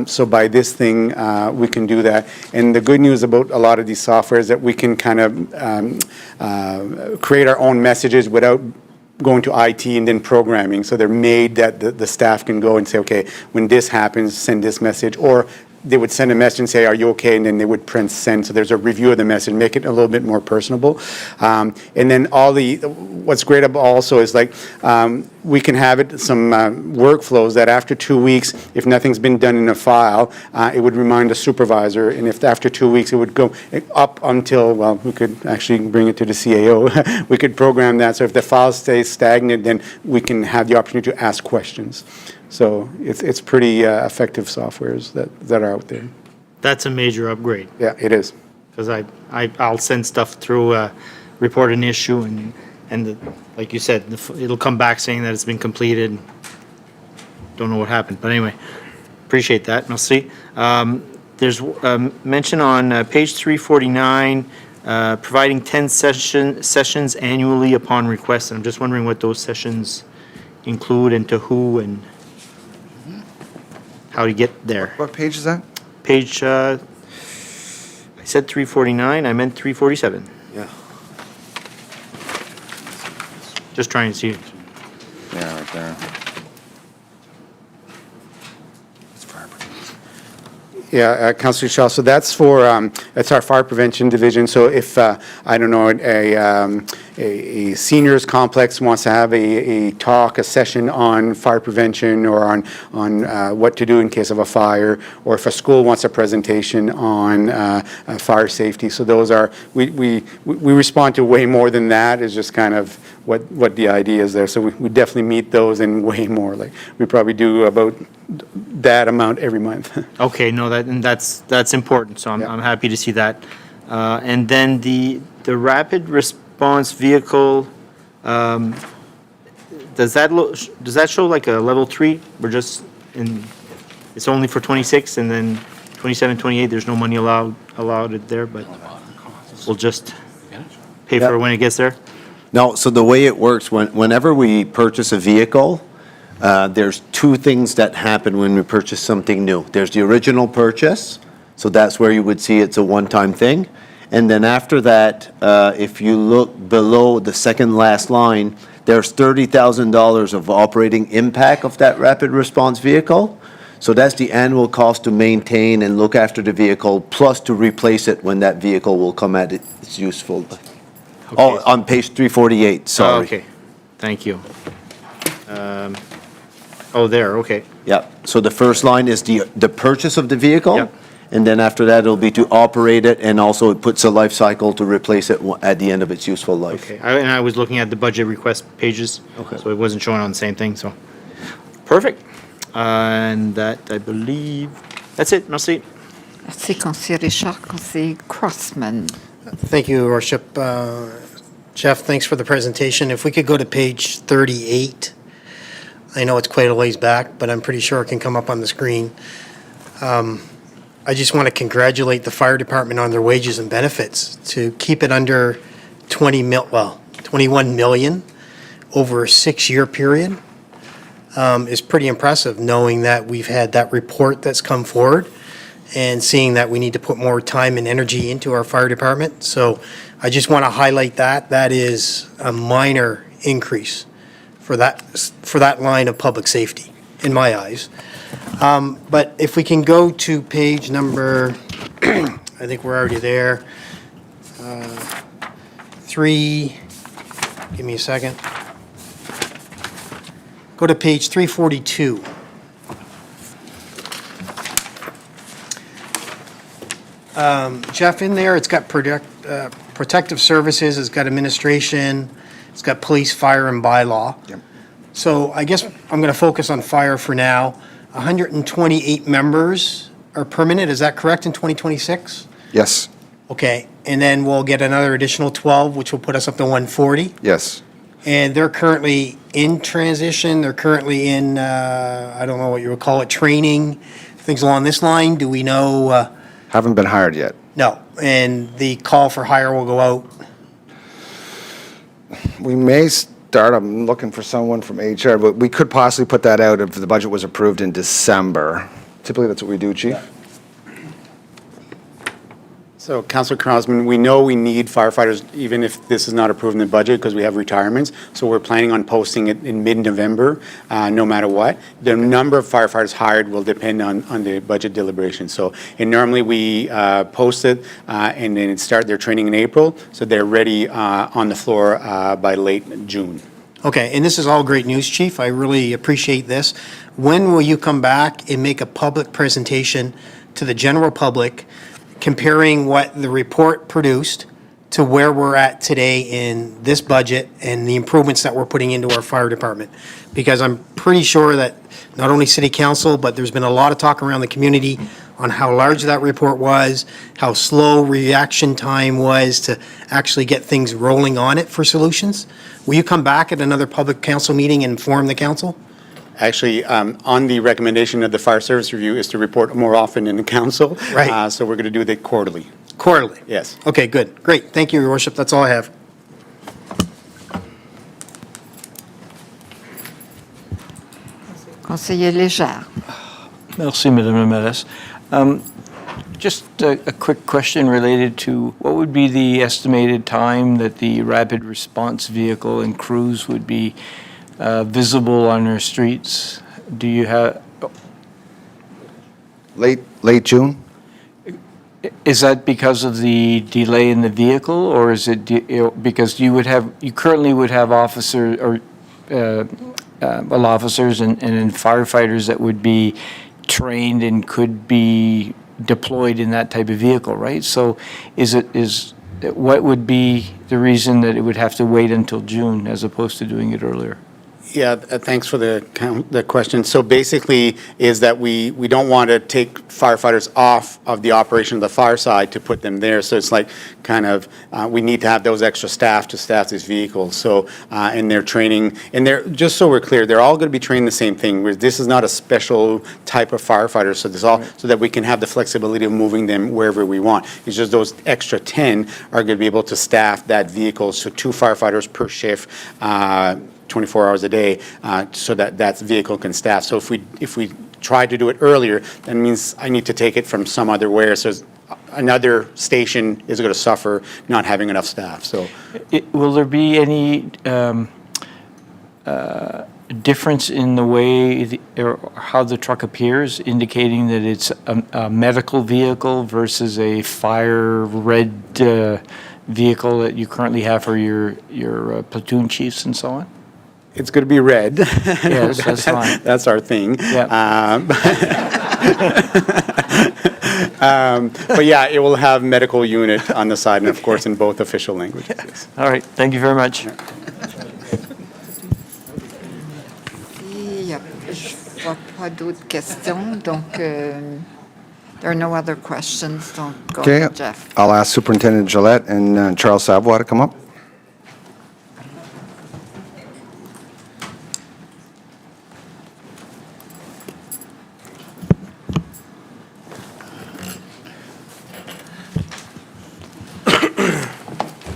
S13: So by this thing, we can do that. And the good news about a lot of these software is that we can kind of create our own messages without going to IT and then programming. So they're made that the staff can go and say, okay, when this happens, send this message, or they would send a message and say, are you okay? And then they would print send. So there's a review of the message, make it a little bit more personable. And then what's great about also is we can have some workflows that after 2 weeks, if nothing's been done in a file, it would remind the supervisor. And if after 2 weeks, it would go up until, well, we could actually bring it to the CAO. We could program that. So if the file stays stagnant, then we can have the opportunity to ask questions. So it's pretty effective softwares that are out there.
S9: That's a major upgrade.
S13: Yeah, it is.
S9: Because I'll send stuff through, report an issue, and like you said, it'll come back saying that it's been completed. Don't know what happened, but anyway, appreciate that. Merci. There's mention on page 349, providing 10 sessions annually upon request. And I'm just wondering what those sessions include and to who and how to get there.
S5: What page is that?
S9: Page, I said 349, I meant 347.
S5: Yeah.
S9: Just trying to see it.
S5: Yeah, right there.
S13: Yeah, Councillor Shaw, so that's for, that's our fire prevention division. So if, I don't know, a seniors complex wants to have a talk, a session on fire prevention or on what to do in case of a fire, or if a school wants a presentation on fire safety. So those are, we respond to way more than that, is just kind of what the idea is there. So we definitely meet those and way more. Like, we probably do about that amount every month.
S9: Okay, no, that's important, so I'm happy to see that. And then the rapid response vehicle, does that show like a level 3? We're just in, it's only for 26, and then 27, 28, there's no money allowed it there, but we'll just pay for it when it gets there?
S3: No, so the way it works, whenever we purchase a vehicle, there's two things that happen when we purchase something new. There's the original purchase, so that's where you would see it's a one-time thing. And then after that, if you look below the second last line, there's $30,000 of operating impact of that rapid response vehicle. So that's the annual cost to maintain and look after the vehicle, plus to replace it when that vehicle will come at its useful. Oh, on page 348, sorry.
S9: Oh, okay, thank you. Oh, there, okay.
S3: Yeah, so the first line is the purchase of the vehicle.
S9: Yep.
S3: And then after that, it'll be to operate it, and also it puts a life cycle to replace it at the end of its useful life.
S9: Okay, and I was looking at the budget request pages, so it wasn't showing on the same thing, so. Perfect. And that, I believe, that's it, merci.
S1: Merci, Conseiller Richard. Conseiller Crossman.
S10: Thank you, Your Worship. Jeff, thanks for the presentation. If we could go to page 38. I know it's quite a ways back, but I'm pretty sure it can come up on the screen. I just want to congratulate the fire department on their wages and benefits. To keep it under 21 million over a 6-year period is pretty impressive, knowing that we've had that report that's come forward and seeing that we need to put more time and energy into our fire department. So I just want to highlight that. That is a minor increase for that line of public safety, in my eyes. But if we can go to page number, I think we're already there. 3, give me a second. Go to page 342. Jeff, in there, it's got protective services, it's got administration, it's got police, fire, and bylaw.
S5: Yep.
S10: So I guess I'm going to focus on fire for now. 128 members are permanent, is that correct, in 2026?
S5: Yes,
S10: Okay, and then we'll get another additional 12, which will put us up to 140?
S5: yes.
S10: And they're currently in transition, they're currently in, I don't know what you would call it, training, things along this line? Do we know?
S5: Haven't been hired yet.
S10: No, and the call for hire will go out?
S5: We may start, I'm looking for someone from HR, but we could possibly put that out if the budget was approved in December. Typically, that's what we do, Chief.
S13: So, Councillor Crosman, we know we need firefighters even if this is not approved in the budget because we have retirements. So we're planning on posting it in mid-November, no matter what. The number of firefighters hired will depend on the budget deliberations. So, and normally we post it and then start their training in April, so they're ready on the floor by late June.
S10: Okay, and this is all great news, Chief. I really appreciate this. When will you come back and make a public presentation to the general public comparing what the report produced to where we're at today in this budget and the improvements that we're putting into our fire department? Because I'm pretty sure that not only City Council, but there's been a lot of talk around the community on how large that report was, how slow reaction time was to actually get things rolling on it for solutions. Will you come back at another public council meeting and inform the council?
S13: Actually, on the recommendation of the fire service review is to report more often in the council.
S10: Right.
S13: So we're going to do that quarterly.
S10: Quarterly?
S13: Yes.
S10: Okay, good. Great. Thank you, Your Worship. That's all I have.
S1: Conseiller Léger.
S7: Merci, Madame la Mairesse. Just a quick question related to what would be the estimated time that the rapid response vehicle and crews would be visible on our streets? Do you have?
S5: Late June?
S7: Is that because of the delay in the vehicle, or is it because you currently would have officers or officers and firefighters that would be trained and could be deployed in that type of vehicle, right? So what would be the reason that it would have to wait until June as opposed to doing it earlier?
S13: Yeah, thanks for the question. So basically is that we don't want to take firefighters off of the operation of the fire side to put them there. So it's like kind of, we need to have those extra staff to staff these vehicles. So, and they're training, and they're, just so we're clear, they're all going to be trained the same thing. This is not a special type of firefighter, so so that we can have the flexibility of moving them wherever we want. It's just those extra 10 are going to be able to staff that vehicle, so 2 firefighters per shift, 24 hours a day, so that vehicle can staff. So if we try to do it earlier, that means I need to take it from some other where, so another station is going to suffer not having enough staff. So,
S7: will there be any difference in the way or how the truck appears, indicating that it's a medical vehicle versus a fire red vehicle that you currently have for your platoon chiefs and so on?
S13: it's going to be red.
S7: Yes, that's fine.
S13: That's our thing.
S7: Yeah.
S13: But yeah, it will have medical unit on the side, and of course in both official languages. Yes.
S7: All right, thank you very much.
S1: Je vois pas d'autres questions, donc there are no other questions, donc go
S5: Okay,
S1: ahead, Jeff.
S5: I'll ask Superintendent Gillette and Charles Savoie to come up.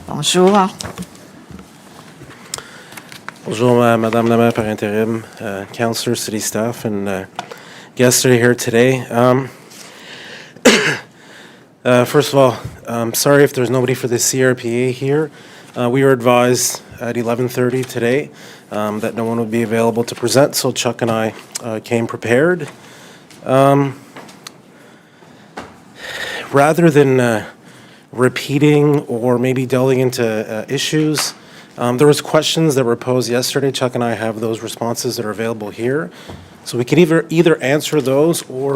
S1: Bonjour.
S15: Bonjour, Madame la Maire par intérim, Councillor, City staff, and guests that are here today. First of all, sorry if there's nobody for the CRPA here. We were advised at 11:30 today that no one would be available to present, so Chuck and I came prepared. Rather than repeating or maybe delving into issues, there was questions that were posed yesterday. Chuck and I have those responses that are available here. So we could either answer those, or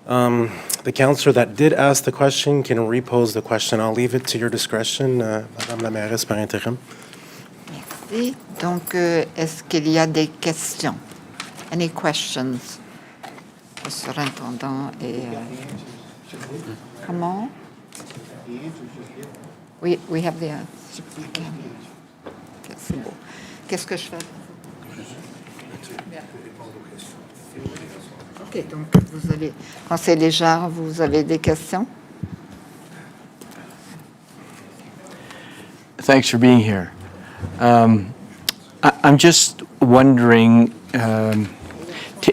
S15: the councillor that did ask the question can repose the question. I'll leave it to your discretion, Madame la Mairesse par intérim.
S1: Merci. Donc, est-ce qu'il y a des questions? Any questions? Le surintendant et... Comment? We have the answer. Okay. Okay, c'est beau. Qu'est-ce que je fais? OK, donc vous avez, Conseil Léger, vous avez des questions?
S7: Thanks for being here. I'm just wondering,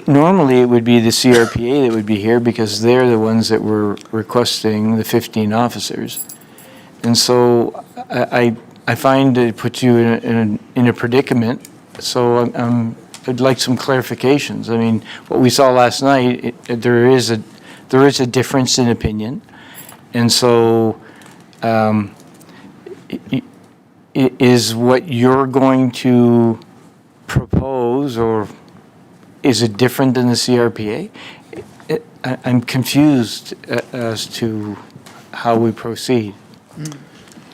S7: normally it would be the CRPA that would be here because they're the ones that were requesting the 15 officers. And so I find it puts you in a predicament. So I'd like some clarifications. I mean, what we saw last night, there is a difference in opinion. And so is what you're going to propose, or is it different than the CRPA? I'm confused as to how we proceed.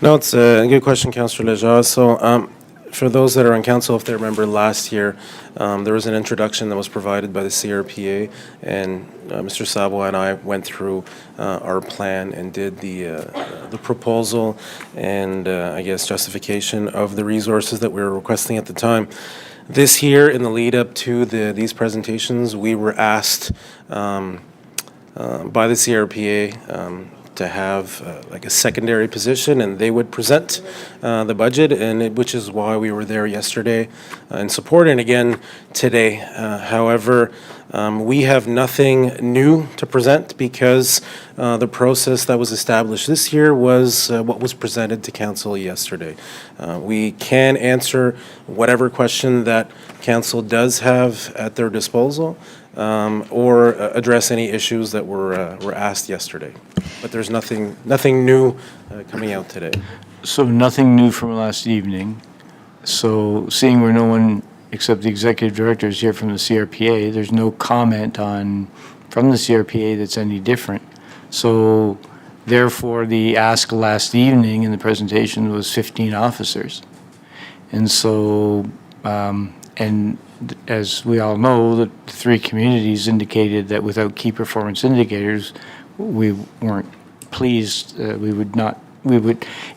S15: No, it's a good question, Councillor Lejar. So for those that are on council, if they remember last year, there was an introduction that was provided by the CRPA, and Mr. Savoie and I went through our plan and did the proposal and I guess justification of the resources that we were requesting at the time. This year, in the lead up to these presentations, we were asked by the CRPA to have like a secondary position, and they would present the budget, and which is why we were there yesterday in support, and again today. However, we have nothing new to present because the process that was established this year was what was presented to council yesterday. We can answer whatever question that council does have at their disposal, or address any issues that were asked yesterday. but there's nothing new coming out today.
S7: So nothing new from last evening. So seeing where no one except the executive director is here from the CRPA, there's no comment from the CRPA that's any different. So therefore, the ask last evening in the presentation was 15 officers. And so, as we all know, the three communities indicated that without key performance indicators, we weren't pleased. It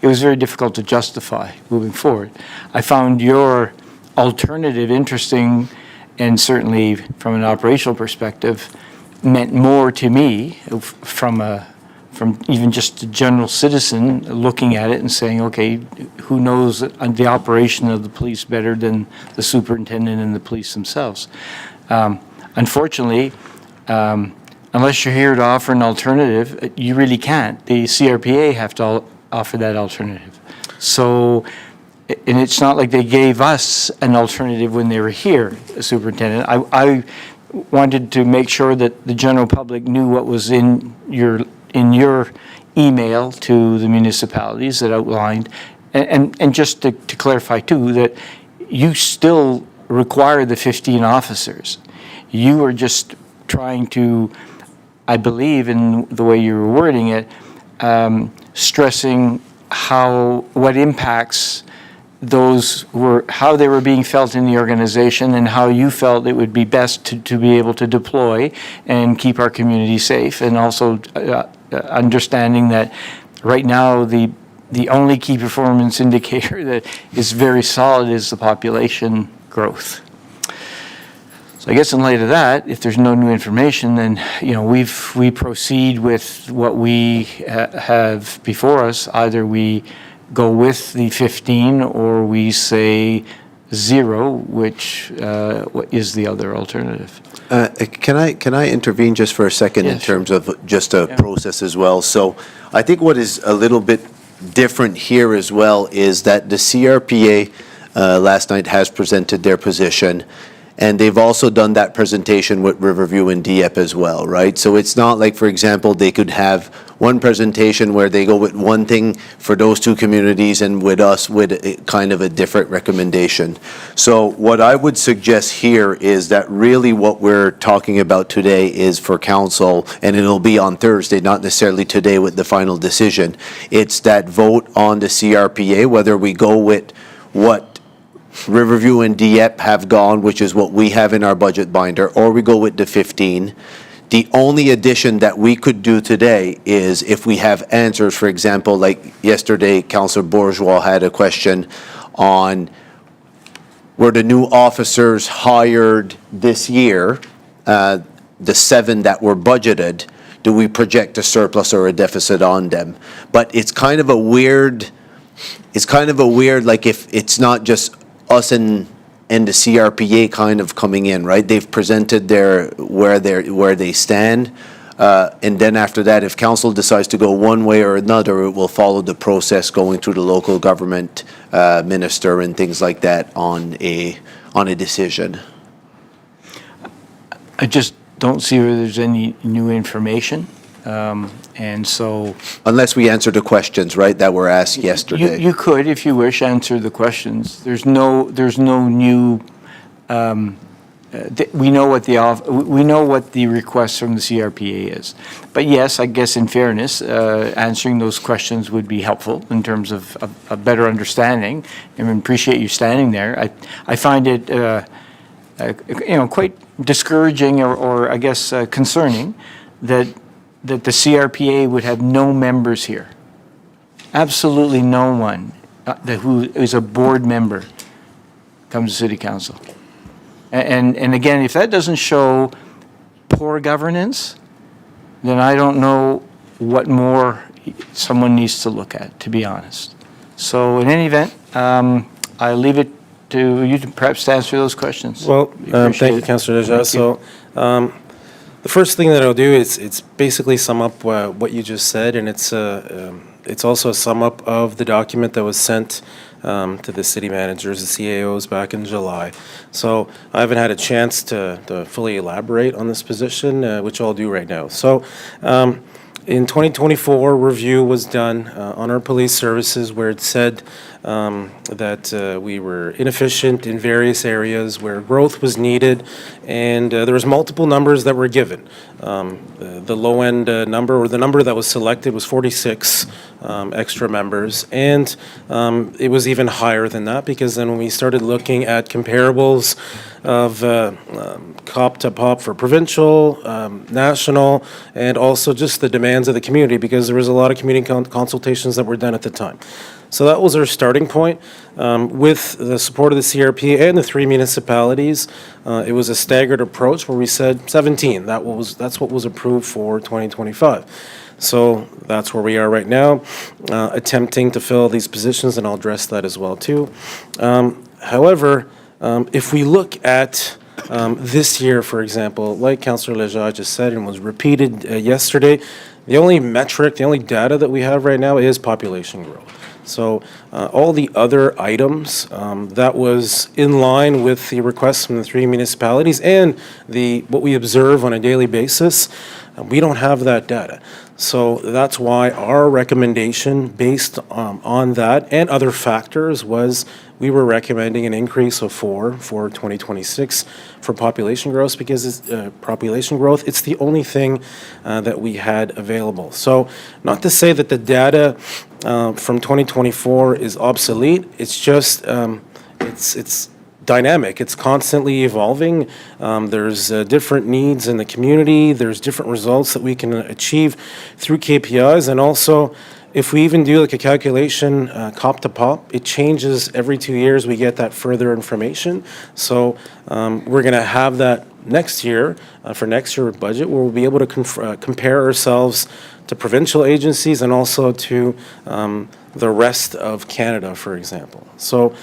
S7: was very difficult to justify moving forward. I found your alternative interesting, and certainly from an operational perspective, meant more to me from even just a general citizen looking at it and saying, okay, who knows the operation of the police better than the superintendent and the police themselves? Unfortunately, unless you're here to offer an alternative, you really can't. The CRPA have to offer that alternative. So, and it's not like they gave us an alternative when they were here, Superintendent. I wanted to make sure that the general public knew what was in your email to the municipalities that outlined, and just to clarify too, that you still require the 15 officers. You are just trying to, I believe in the way you were wording it, stressing what impacts how they were being felt in the organization and how you felt it would be best to be able to deploy and keep our community safe, and also understanding that right now the only key performance indicator that is very solid is the population growth. So I guess in light of that, if there's no new information, then we proceed with what we have before us. Either we go with the 15 or we say 0, which is the other alternative.
S3: Can I intervene just for a second in terms of just a process as well? So I think what is a little bit different here as well is that the CRPA last night has presented their position, and they've also done that presentation with Riverview and Dieppe as well, right? So it's not like, for example, they could have one presentation where they go with one thing for those two communities and with us with kind of a different recommendation. So what I would suggest here is that really what we're talking about today is for council, and it'll be on Thursday, not necessarily today with the final decision. It's that vote on the CRPA, whether we go with what Riverview and Dieppe have gone, which is what we have in our budget binder, or we go with the 15. The only addition that we could do today is if we have answers, for example, like yesterday, Councillor Bourgeois had a question on were the new officers hired this year, the 7 that were budgeted, do we project a surplus or a deficit on them? But it's kind of a weird, like if it's not just us and the CRPA kind of coming in, right? They've presented where they stand, and then after that, if council decides to go one way or another, it will follow the process going through the local government minister and things like that on a decision.
S7: I just don't see where there's any new information. And so,
S3: unless we answer the questions, right, that were asked yesterday.
S7: You could, if you wish, answer the questions. There's no new. We know what the request from the CRPA is. But yes, I guess in fairness, answering those questions would be helpful in terms of a better understanding. And we appreciate you standing there. I find it, quite discouraging or I guess concerning that the CRPA would have no members here. Absolutely no one who is a board member comes to City Council. And again, if that doesn't show poor governance, then I don't know what more someone needs to look at, to be honest. So in any event, I leave it to you to perhaps answer those questions.
S15: Well, thank you, Councillor Lejeune. So the first thing that I'll do is it's basically sum up what you just said, and it's also a sum up of the document that was sent to the city managers, the CAOs back in July. So I haven't had a chance to fully elaborate on this position, which I'll do right now. So In 2024, review was done on our police services where it said that we were inefficient in various areas where growth was needed, and there was multiple numbers that were given. The low-end number, or the number that was selected, was 46 extra members, and it was even higher than that, because then when we started looking at comparables of COP to POP for provincial, national, and also just the demands of the community, because there was a lot of community consultations that were done at the time. So that was our starting point. With the support of the CRP and the 3 municipalities, it was a staggered approach where we said 17. That's what was approved for 2025. So that's where we are right now, attempting to fill these positions, and I'll address that as well too. However, if we look at this year, for example, like Councillor Lejeune just said and was repeated yesterday, the only metric, the only data that we have right now is population growth. So all the other items, that was in line with the requests from the 3 municipalities and what we observe on a daily basis, we don't have that data. So that's why our recommendation based on that and other factors was we were recommending an increase of 4 for 2026 for population growth, because it's the only thing that we had available. So not to say that the data from 2024 is obsolete, it's just it's dynamic. It's constantly evolving. There's different needs in the community. There's different results that we can achieve through KPIs. And also, if we even do like a calculation, COP to POP, it changes every 2 years. We get that further information. So we're going to have that next year, for next year's budget, where we'll be able to compare ourselves to provincial agencies and also to the rest of Canada, for example. So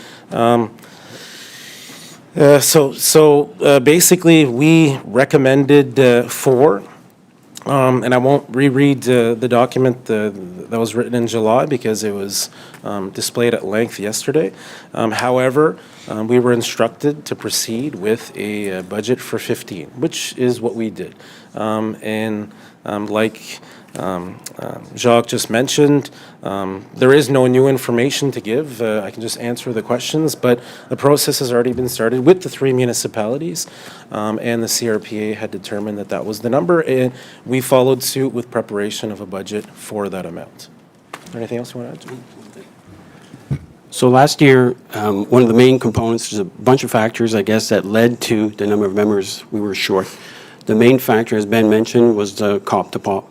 S15: basically, we recommended 4, and I won't reread the document that was written in July because it was displayed at length yesterday. However, we were instructed to proceed with a budget for 15, which is what we did. Like Jacques just mentioned, there is no new information to give. I can just answer the questions, but the process has already been started with the 3 municipalities, and the CRPA had determined that that was the number, and we followed suit with preparation of a budget for that amount. Is there anything else you want to add?
S12: So last year, one of the main components, there's a bunch of factors, I guess, that led to the number of members we were short. The main factor, as Ben mentioned, was the COP to POP.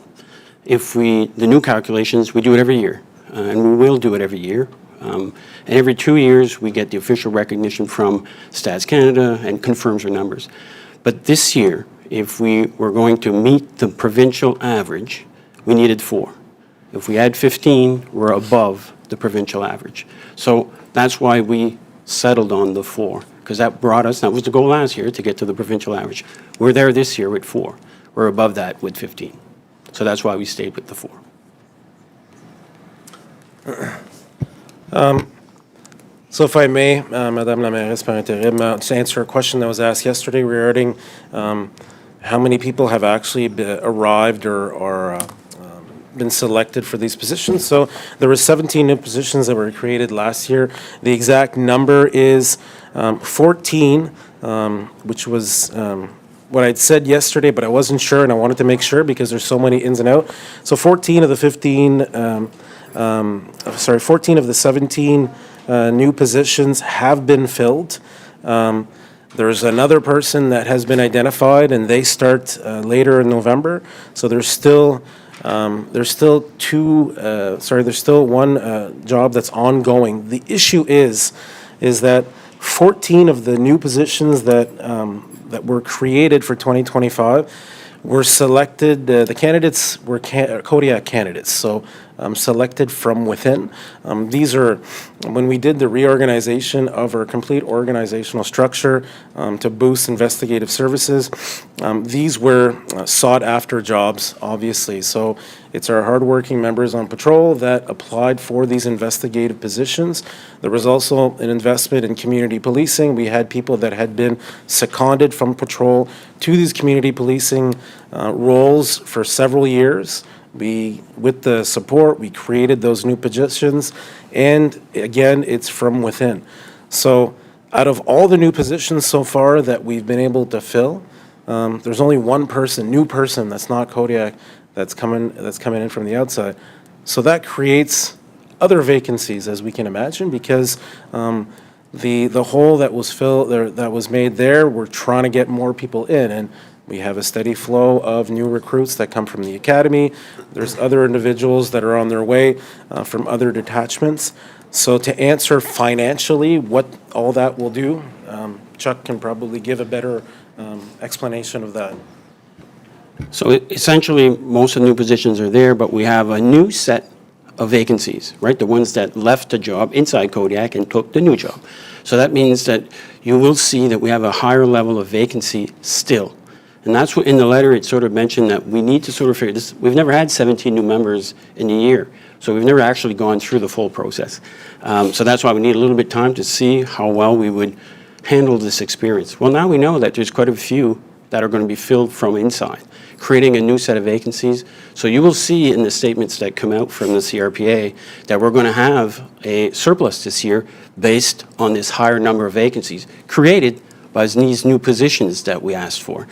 S12: The new calculations, we do it every year, and we will do it every year. And every 2 years, we get the official recognition from Stats Canada and confirms our numbers. But this year, if we were going to meet the provincial average, we needed 4. If we had 15, we're above the provincial average. So that's why we settled on the 4, because that was the goal last year, to get to the provincial average. We're there this year with 4. We're above that with 15. So that's why we stayed with the 4.
S15: So if I may, Madame la Mairesse par intérim, to answer a question that was asked yesterday regarding how many people have actually arrived or been selected for these positions. So there were 17 new positions that were created last year. The exact number is 14, which was what I'd said yesterday, but I wasn't sure, and I wanted to make sure because there's so many ins and outs. So 14 of the 17 new positions have been filled. There's another person that has been identified, and they start later in November. So there's still one job that's ongoing. The issue is that 14 of the new positions that were created for 2025 were selected. The candidates were Kodiak candidates, so selected from within. These are, when we did the reorganization of our complete organizational structure to boost investigative services, these were sought-after jobs, obviously. So it's our hardworking members on patrol that applied for these investigative positions. There was also an investment in community policing. We had people that had been seconded from patrol to these community policing roles for several years. with the support, we created those new positions, and again, it's from within. So out of all the new positions so far that we've been able to fill, there's only one new person that's not Kodiak that's coming in from the outside. So that creates other vacancies, as we can imagine, because the hole that was filled there, that was made there, we're trying to get more people in, and we have a steady flow of new recruits that come from the academy. There's other individuals that are on their way from other detachments. So to answer financially what all that will do, Chuck can probably give a better explanation of that.
S12: So essentially, most of the new positions are there, but we have a new set of vacancies, right? The ones that left a job inside Kodiak and took the new job. So that means that you will see that we have a higher level of vacancy still. And that's what in the letter it sort of mentioned that we need to sort of figure this. We've never had 17 new members in a year, so we've never actually gone through the full process. So that's why we need a little bit of time to see how well we would handle this experience. Well, now we know that there's quite a few that are going to be filled from inside, creating a new set of vacancies. So you will see in the statements that come out from the CRPA that we're going to have a surplus this year based on this higher number of vacancies created by these new positions that we asked for.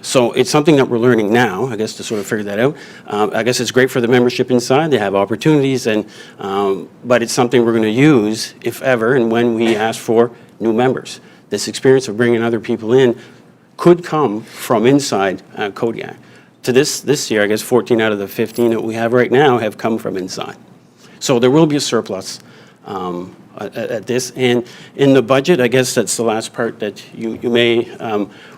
S12: So it's something that we're learning now, I guess, to sort of figure that out. I guess it's great for the membership inside. They have opportunities, and but it's something we're going to use if ever and when we ask for new members. This experience of bringing other people in could come from inside Kodiak. To this year, I guess 14 out of the 15 that we have right now have come from inside. So there will be a surplus at this. And in the budget, I guess that's the last part that you may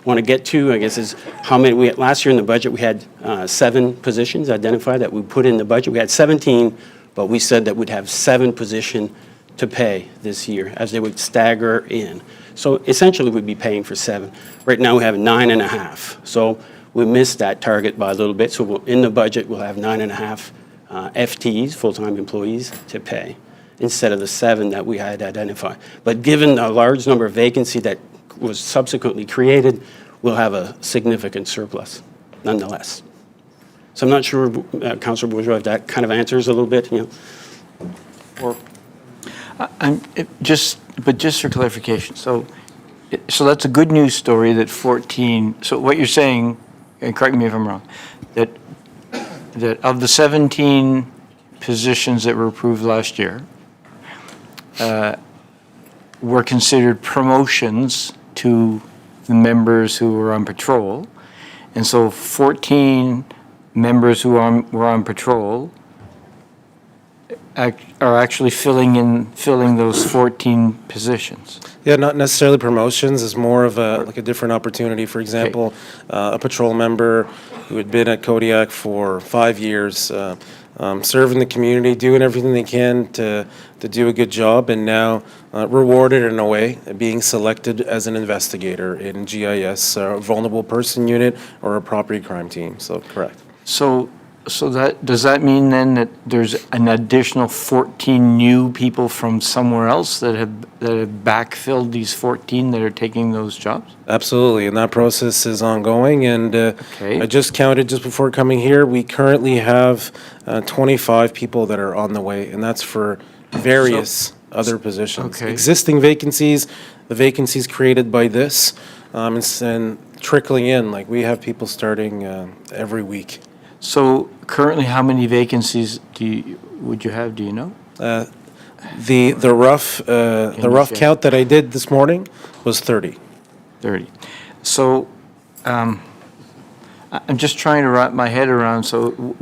S12: want to get to, I guess, is how many we had. Last year in the budget, we had 7 positions identified that we put in the budget. We had 17, but we said that we'd have 7 positions to pay this year as they would stagger in. So essentially, we'd be paying for 7. Right now, we have 9.5. So we missed that target by a little bit. So in the budget, we'll have 9.5 FTEs, full-time employees, to pay, instead of the 7 that we had identified. But given the large number of vacancy that was subsequently created, we'll have a significant surplus, nonetheless. So I'm not sure, Councillor Bourgeois, if that kind of answers a little bit, or.
S7: Just for clarification, so that's a good news story that 14, so what you're saying, and correct me if I'm wrong, that of the 17 positions that were approved last year, were considered promotions to the members who were on patrol, and so 14 members who were on patrol are actually filling those 14 positions.
S15: Yeah, not necessarily promotions. It's more of a different opportunity. For example, a patrol member who had been at Kodiak for 5 years, serving the community, doing everything they can to do a good job, and now rewarded in a way, being selected as an investigator in GIS, a vulnerable person unit, or a property crime team. So correct.
S7: So that, does that mean then that there's an additional 14 new people from somewhere else that have backfilled these 14 that are taking those jobs?
S15: Absolutely, and that process is ongoing. And I just counted just before coming here, we currently have 25 people that are on the way, and that's for various other positions. Existing vacancies, the vacancies created by this, and trickling in. Like we have people starting every week.
S7: So currently, how many vacancies would you have? Do you know?
S15: The rough count that I did this morning was 30.
S7: 30. So I'm just trying to wrap my head around. So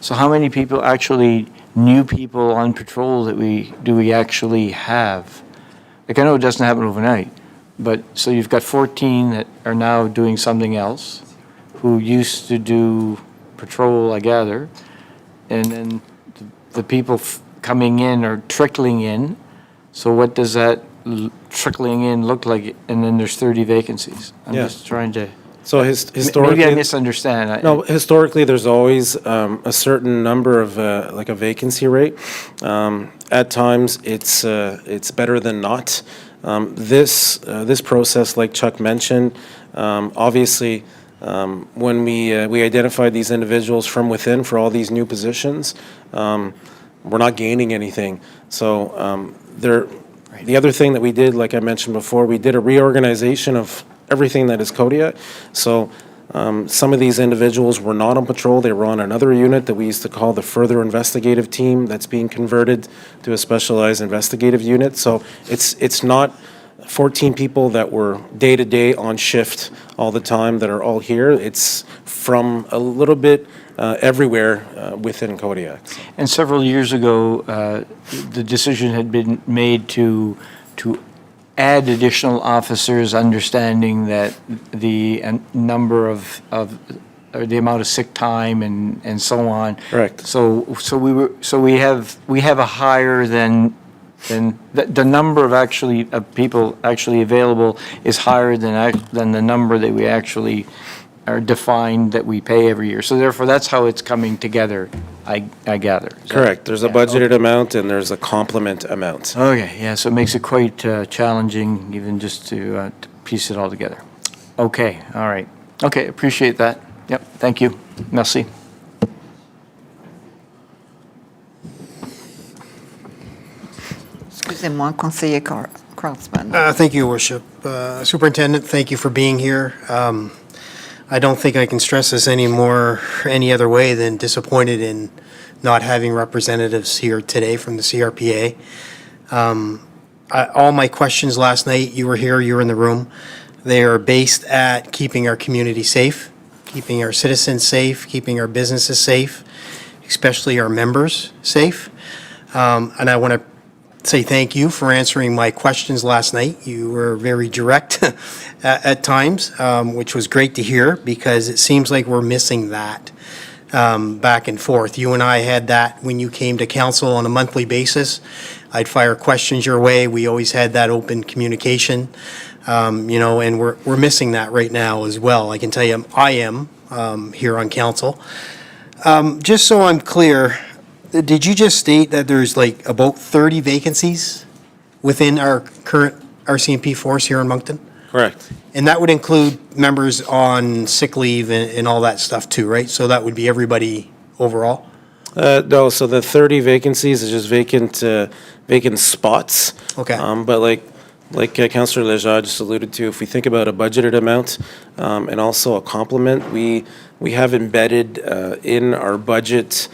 S7: how many people actually, new people on patrol that do we actually have? Like I know it doesn't happen overnight, but so you've got 14 that are now doing something else, who used to do patrol, I gather, and then the people coming in are trickling in. So what does that trickling in look like? And then there's 30 vacancies. I'm just trying to.
S15: So historically,
S7: maybe I misunderstand.
S15: No, historically, there's always a certain number of like a vacancy rate. At times, it's better than not. This process, like Chuck mentioned, obviously. When we identified these individuals from within for all these new positions, we're not gaining anything. So the other thing that we did, like I mentioned before, we did a reorganization of everything that is Kodiak. So some of these individuals were not on patrol. They were on another unit that we used to call the Further Investigative Team that's being converted to a specialized investigative unit. So it's not 14 people that were day-to-day on shift all the time that are all here. It's from a little bit everywhere within Kodiak.
S7: And several years ago, the decision had been made to add additional officers, understanding that the number of or the amount of sick time and so on.
S15: Correct.
S7: So we have a higher than the number of people actually available is higher than the number that we actually are defined that we pay every year. So therefore, that's how it's coming together, I gather.
S15: Correct. There's a budgeted amount and there's a complement amount.
S7: Okay, yeah, so it makes it quite challenging even just to piece it all together. Okay, all right. Okay, appreciate that. Yep, thank you. Merci.
S1: Excusez-moi, conseiller Craftsman.
S10: Thank you, Your Worship. Superintendent, thank you for being here. I don't think I can stress this any other way than disappointed in not having representatives here today from the CRPA. All my questions last night, you were here, you were in the room. They are based at keeping our community safe, keeping our citizens safe, keeping our businesses safe, especially our members safe. And I want to say thank you for answering my questions last night. You were very direct at times, which was great to hear because it seems like we're missing that back and forth. You and I had that when you came to council on a monthly basis. I'd fire questions your way. We always had that open communication, and we're missing that right now as well. I can tell you I am here on council. Just so I'm clear, did you just state that there's like about 30 vacancies within our current RCMP force here in Moncton?
S15: Correct.
S10: And that would include members on sick leave and all that stuff too, right? So that would be everybody overall?
S15: No, so the 30 vacancies is just vacant spots.
S10: Okay.
S15: But like Councillor Lejeune just alluded to, if we think about a budgeted amount and also a complement, we have embedded in our budget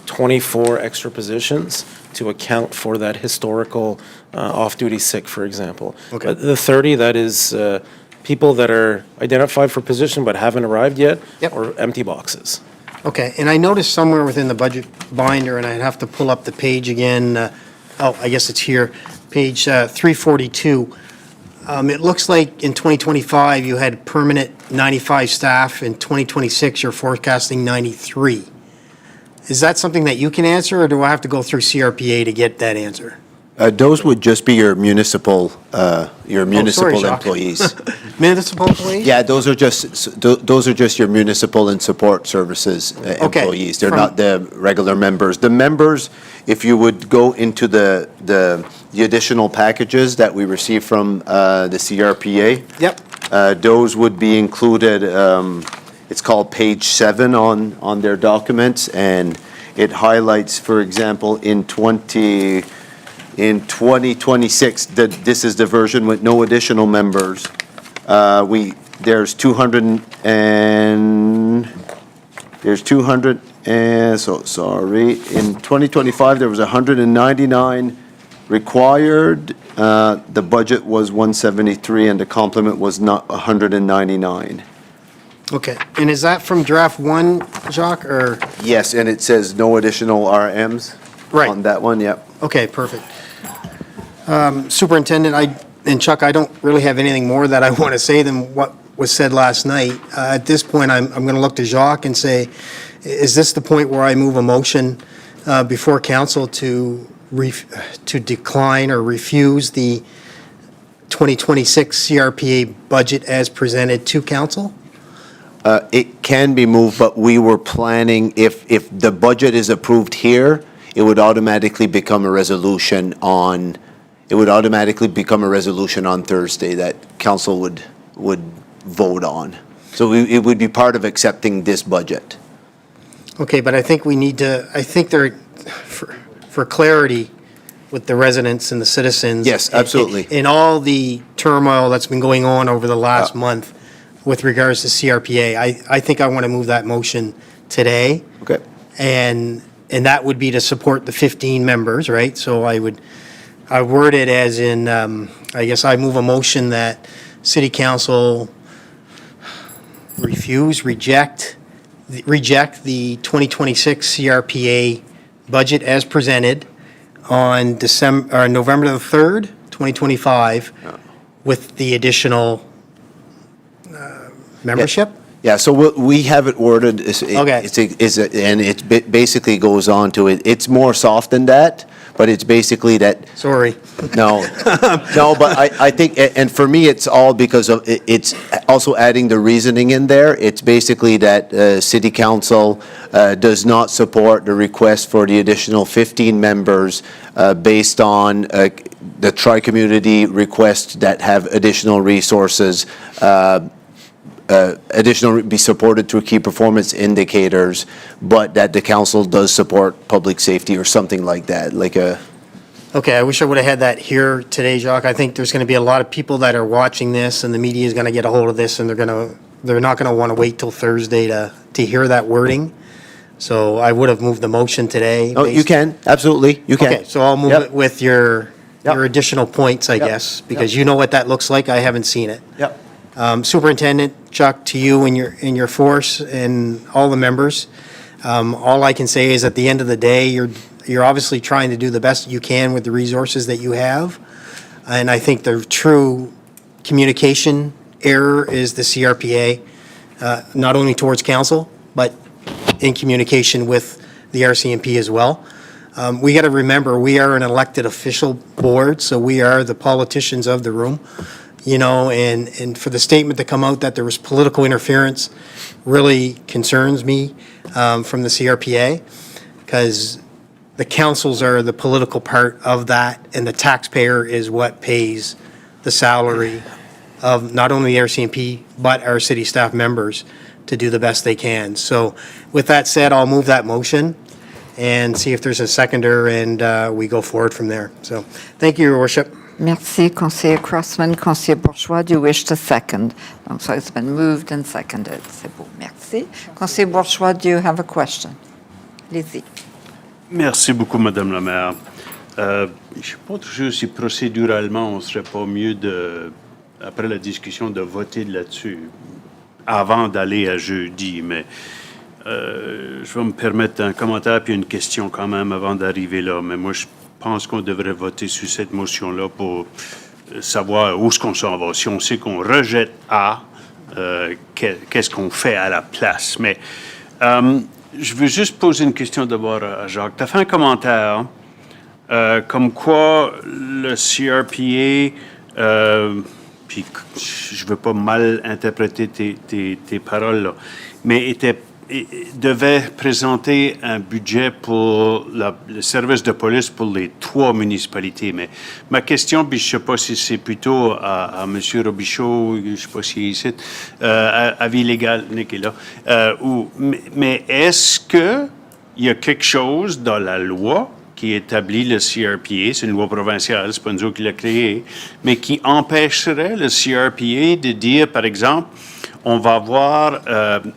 S15: 24 extra positions to account for that historical off-duty sick, for example.
S10: Okay.
S15: But the 30, that is people that are identified for position but haven't arrived yet,
S10: Yep.
S15: or empty boxes.
S10: Okay, and I noticed somewhere within the budget binder, and I'd have to pull up the page again, I guess it's here, page 342. It looks like in 2025, you had permanent 95 staff. In 2026, you're forecasting 93. Is that something that you can answer, or do I have to go through CRPA to get that answer?
S3: Those would just be your municipal
S10: Jacques.
S3: employees.
S10: Municipal employees?
S3: Yeah, those are just your municipal and support services
S10: Okay.
S3: employees. They're not the regular members. The members, if you would go into the additional packages that we receive from the CRPA.
S10: Yep.
S3: Those would be included, it's called page 7 on their documents, and it highlights, for example, in 2026, this is the version with no additional members. There's 200 and, so sorry, in 2025, there was 199 required. The budget was 173 and the complement was not 199.
S10: Okay, and is that from draft 1, Jacques, or?
S3: Yes, and it says no additional RMs.
S10: Right.
S3: On that one, yep.
S10: Okay, perfect. Superintendent, and Chuck, I don't really have anything more that I want to say than what was said last night. At this point, I'm going to look to Jacques and say, is this the point where I move a motion before council to decline or refuse the 2026 CRPA budget as presented to council?
S3: It can be moved, but we were planning, if the budget is approved here, it would automatically become a resolution on Thursday that council would vote on. So it would be part of accepting this budget.
S10: Okay, but I think we need to, I think there, for clarity with the residents and the citizens.
S3: Yes, absolutely.
S10: In all the turmoil that's been going on over the last month with regards to CRPA, I think I want to move that motion today.
S3: Okay.
S10: And that would be to support the 15 members, right? So I word it as in, I guess I move a motion that city council reject the 2026 CRPA budget as presented on November the 3rd, 2025, with the additional membership?
S3: Yeah, so we have it worded, and it basically goes on to it. It's more soft than that, but it's basically that.
S10: Sorry.
S3: No, no, but I think, and for me, it's all because of, it's also adding the reasoning in there. It's basically that city council does not support the request for the additional 15 members based on the tri-community request that have additional resources, be supported through key performance indicators, but that the council does support public safety or something like that, like a.
S10: Okay, I wish I would have had that here today, Jacques. I think there's going to be a lot of people that are watching this, and the media is going to get a hold of this, and they're not going to want to wait till Thursday to hear that wording. So I would have moved the motion today.
S3: Oh, you can, absolutely, you can.
S10: Okay, so I'll move it with your additional points, I guess, because you know what that looks like. I haven't seen it.
S3: Yep.
S10: Superintendent, Chuck, to you and your force and all the members, all I can say is at the end of the day, you're obviously trying to do the best you can with the resources that you have. And I think the true communication error is the CRPA, not only towards council, but in communication with the RCMP as well. We got to remember, we are an elected official board, so we are the politicians of the room. You know, and for the statement to come out that there was political interference really concerns me from the CRPA, because the councils are the political part of that, and the taxpayer is what pays the salary of not only the RCMP, but our city staff members to do the best they can. So with that said, I'll move that motion and see if there's a seconder, and we go forward from there. So thank you, Your Worship.
S1: Merci, Conseiller Crossman. Conseiller Bourgeois, do you wish to second? Donc, so it's been moved and seconded. C'est beau, merci. Conseiller Bourgeois, do you have a question? Allez-y.
S6: Merci beaucoup, Madame la maire. Je ne sais pas toujours si procéduralement, on ne serait pas mieux, après la discussion, de voter là-dessus avant d'aller à jeudi, mais je vais me permettre un commentaire puis une question quand même avant d'arriver là. Mais moi, je pense qu'on devrait voter sur cette motion-là pour savoir où est-ce qu'on s'en va. Si on sait qu'on rejette A, qu'est-ce qu'on fait à la place? Mais je veux juste poser une question d'abord à Jacques. Tu as fait un commentaire comme quoi le CRPA, puis je ne veux pas mal interpréter tes paroles, là, mais devait présenter un budget pour le service de police pour les 3 municipalités. Mais ma question, puis je ne sais pas si c'est plutôt à M. Robichaud, je ne sais pas s'il est ici, avis légal, Nick est là, mais est-ce qu'il y a quelque chose dans la loi qui établit le CRPA, c'est une loi provinciale, c'est pas nous qui l'a créée, mais qui empêcherait le CRPA de dire, par exemple, on va avoir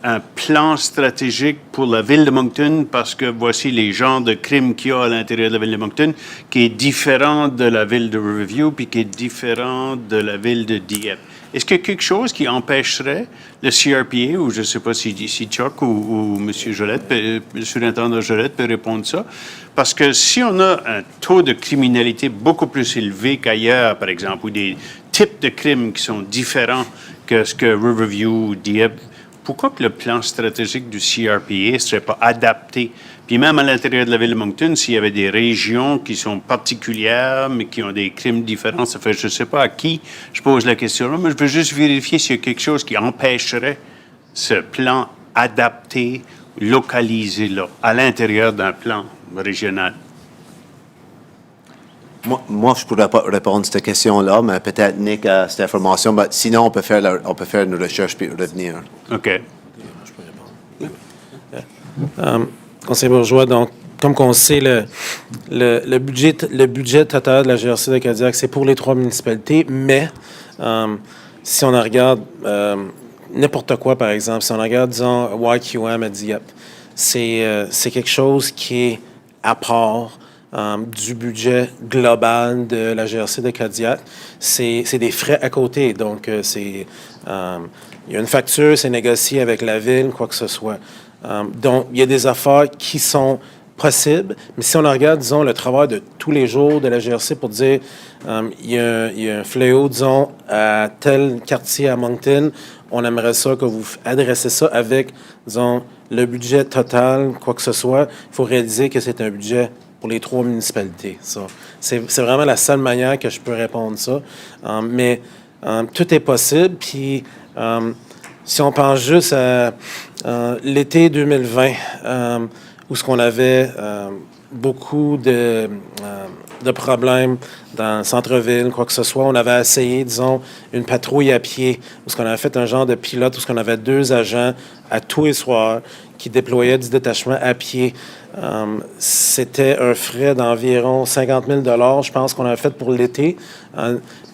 S6: un plan stratégique pour la ville de Moncton parce que voici les genres de crimes qu'il y a à l'intérieur de la ville de Moncton qui est différent de la ville de Riverview puis qui est différent de la ville de Dieppe. Est-ce qu'il y a quelque chose qui empêcherait le CRPA, ou je ne sais pas si Chuck ou M. Jolette, le surintendant Jolette peut répondre ça? Parce que si on a un taux de criminalité beaucoup plus élevé qu'ailleurs, par exemple, ou des types de crimes qui sont différents que ce que Riverview ou Dieppe, pourquoi que le plan stratégique du CRPA ne serait pas adapté? Puis même à l'intérieur de la ville de Moncton, s'il y avait des régions qui sont particulières, mais qui ont des crimes différents, ça fait, je ne sais pas à qui je pose la question-là, mais je veux juste vérifier s'il y a quelque chose qui empêcherait ce plan adapté, localisé là, à l'intérieur d'un plan régional.
S3: Moi, je ne pourrais pas répondre à cette question-là, mais peut-être Nick a cette information. Mais sinon, on peut faire une recherche puis revenir.
S2: OK.
S15: Conseiller Bourgeois, donc, comme on sait, le budget total de la GRC de Cadillac, c'est pour les 3 municipalités, mais si on en regarde n'importe quoi, par exemple, si on regarde, disons, YQM à Dieppe, c'est quelque chose qui est à part du budget global de la GRC de Cadillac. C'est des frais à côté, donc il y a une facture, c'est négocié avec la ville, quoi que ce soit. Donc, il y a des affaires qui sont possibles, mais si on regarde, disons, le travail de tous les jours de la GRC pour dire, il y a un fléau, disons, à tel quartier à Moncton, on aimerait ça que vous adressez ça avec, disons, le budget total, quoi que ce soit. Il faut réaliser que c'est un budget pour les 3 municipalités. Ça. C'est vraiment la seule manière que je peux répondre ça. Mais tout est possible, puis si on pense juste à l'été 2020, où ce qu'on avait beaucoup de problèmes dans le centre-ville, quoi que ce soit, on avait essayé, disons, une patrouille à pied, où ce qu'on avait fait un genre de pilote, où ce qu'on avait 2 agents à tous les soirs qui déployaient du détachement à pied. C'était un frais d'environ 50 000 $, je pense, qu'on avait fait pour l'été.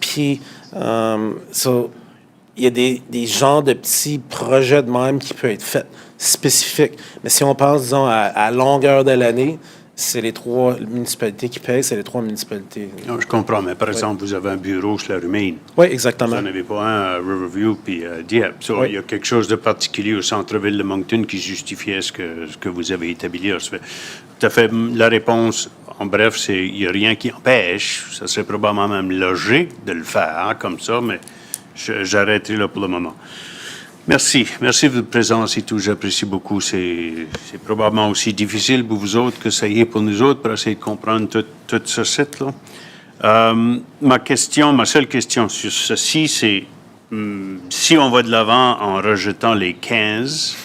S15: Puis, il y a des genres de petits projets de même qui peuvent être faits, spécifiques. Mais si on pense, disons, à longueur de l'année, c'est les 3 municipalités qui payent, c'est les 3 municipalités.
S2: Non, je comprends, mais par exemple, vous avez un bureau sur la Rumaine.
S15: Oui, exactement.
S2: Vous n'en avez pas un à Riverview puis à Dieppe. So, il y a quelque chose de particulier au centre-ville de Moncton qui justifiait ce que vous avez établi là. Tout à fait, la réponse, en bref, c'est il n'y a rien qui empêche. Ça serait probablement même logique de le faire comme ça, mais j'arrêterai là pour le moment. Merci. Merci de votre présence et tout. J'apprécie beaucoup. C'est probablement aussi difficile pour vous autres que ça y est pour nous autres pour essayer de comprendre tout ce site-là. Ma seule question sur ceci, c'est si on va de l'avant en rejetant les 15,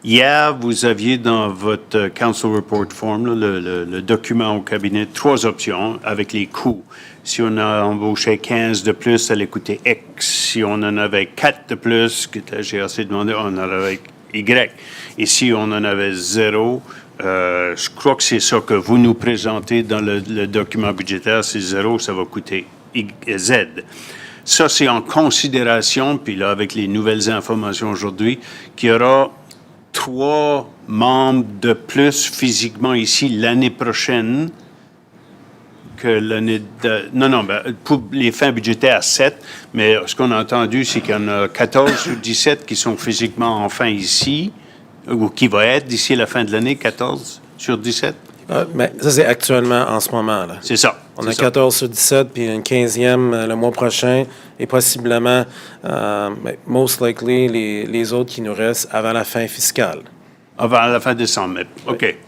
S2: hier, vous aviez dans votre Council Report Form, là, le document au cabinet, 3 options avec les coûts. Si on a embauché 15 de plus, ça allait coûter X. Si on en avait 4 de plus, que la GRC demandait, on en avait Y. Et si on en avait 0, je crois que c'est ça que vous nous présentez dans le document budgétaire, c'est 0, ça va coûter Z. Ça, c'est en considération, puis là, avec les nouvelles informations aujourd'hui, qu'il y aura 3 membres de plus physiquement ici l'année prochaine que l'année de... Non, pour les fins budgétaires, 7, mais ce qu'on a entendu, c'est qu'il y en a 14 sur 17 qui sont physiquement enfin ici, ou qui va être d'ici la fin de l'année, 14 sur 17.
S15: Mais ça, c'est actuellement en ce moment. Là.
S2: C'est ça.
S15: On a 14 sur 17, puis une 15e le mois prochain, et possiblement, most likely, les autres qui nous restent avant la fin fiscale.
S2: Avant la fin décembre, mais OK.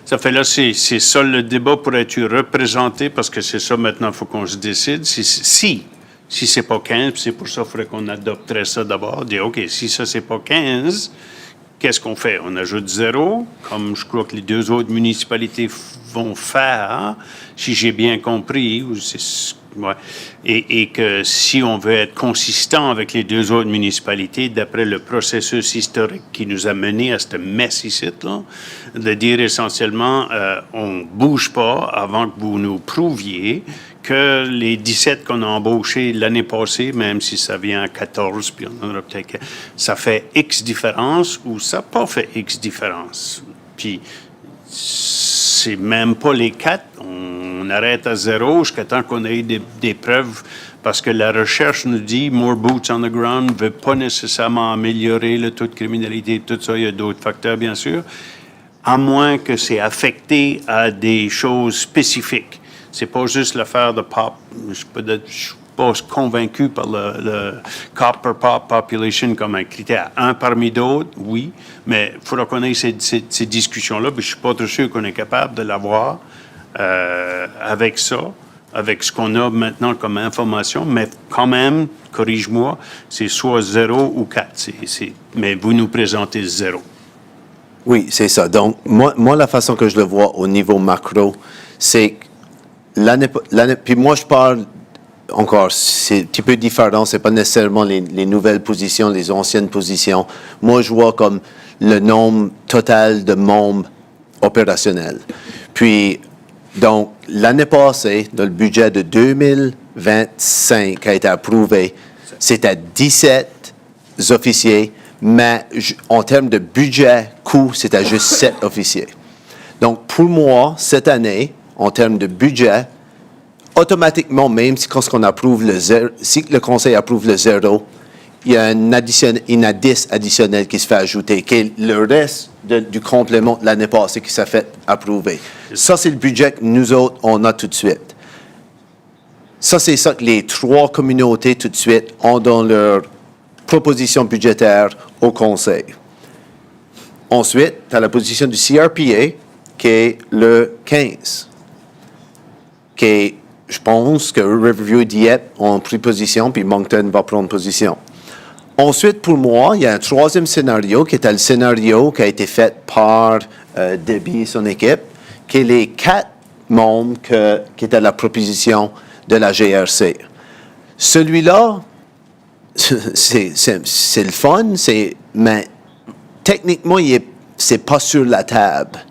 S2: Ça fait là, c'est ça le débat pour être représenté, parce que c'est ça maintenant, il faut qu'on se décide. Si c'est pas 15, c'est pour ça qu'il faudrait qu'on adopterait ça d'abord. Dire, OK, si ça, c'est pas 15, qu'est-ce qu'on fait? On ajoute 0, comme je crois que les 2 autres municipalités vont faire, si j'ai bien compris, ouais. Et que si on veut être consistant avec les 2 autres municipalités, d'après le processus historique qui nous a mené à cette messe ici, là, de dire essentiellement, on ne bouge pas avant que vous nous prouviez que les 17 qu'on a embauchés l'année passée, même si ça vient à 14, puis on en aura peut-être... Ça fait X différence ou ça n'a pas fait X différence. Puis, c'est même pas les 4. On arrête à 0 jusqu'à temps qu'on ait des preuves, parce que la recherche nous dit « more boots on the ground » ne veut pas nécessairement améliorer le taux de criminalité, tout ça. Il y a d'autres facteurs, bien sûr, à moins que c'est affecté à des choses spécifiques. C'est pas juste l'affaire de pop. Je suis pas convaincu par le cop per pop population comme un critère. Un parmi d'autres, oui, mais il faudra qu'on ait ces discussions-là. Je suis pas trop sûr qu'on est capable de l'avoir avec ça, avec ce qu'on a maintenant comme information, mais quand même, corrige-moi, c'est soit 0 ou 4. Mais vous nous présentez 0.
S3: Oui, c'est ça. Donc, moi, la façon que je le vois au niveau macro, c'est puis moi, je parle encore, c'est un petit peu différent, c'est pas nécessairement les nouvelles positions, les anciennes positions. Moi, je vois comme le nombre total de membres opérationnels. Puis, donc, l'année passée, dans le budget de 2025 qui a été approuvé, c'était 17 officiers, mais en termes de budget, coût, c'était juste 7 officiers. Donc, pour moi, cette année, en termes de budget, automatiquement, même si quand on approuve si le conseil approuve le 0, il y a une indice additionnel qui se fait ajouter, qui est le reste du complément de l'année passée qui s'est fait approuver. Ça, c'est le budget que nous autres, on a tout de suite. Ça, c'est ça que les 3 communautés tout de suite ont dans leur proposition budgétaire au conseil. Ensuite, tu as la position du CRPA, qui est le 15, qui est, je pense que Riverview et Dieppe ont pris position, puis Moncton va prendre position. Ensuite, pour moi, il y a un troisième scénario, qui était le scénario qui a été fait par Debbie et son équipe, qui est les 4 membres qui étaient la proposition de la GRC. Celui-là, c'est le fun, mais techniquement, c'est pas sur la table.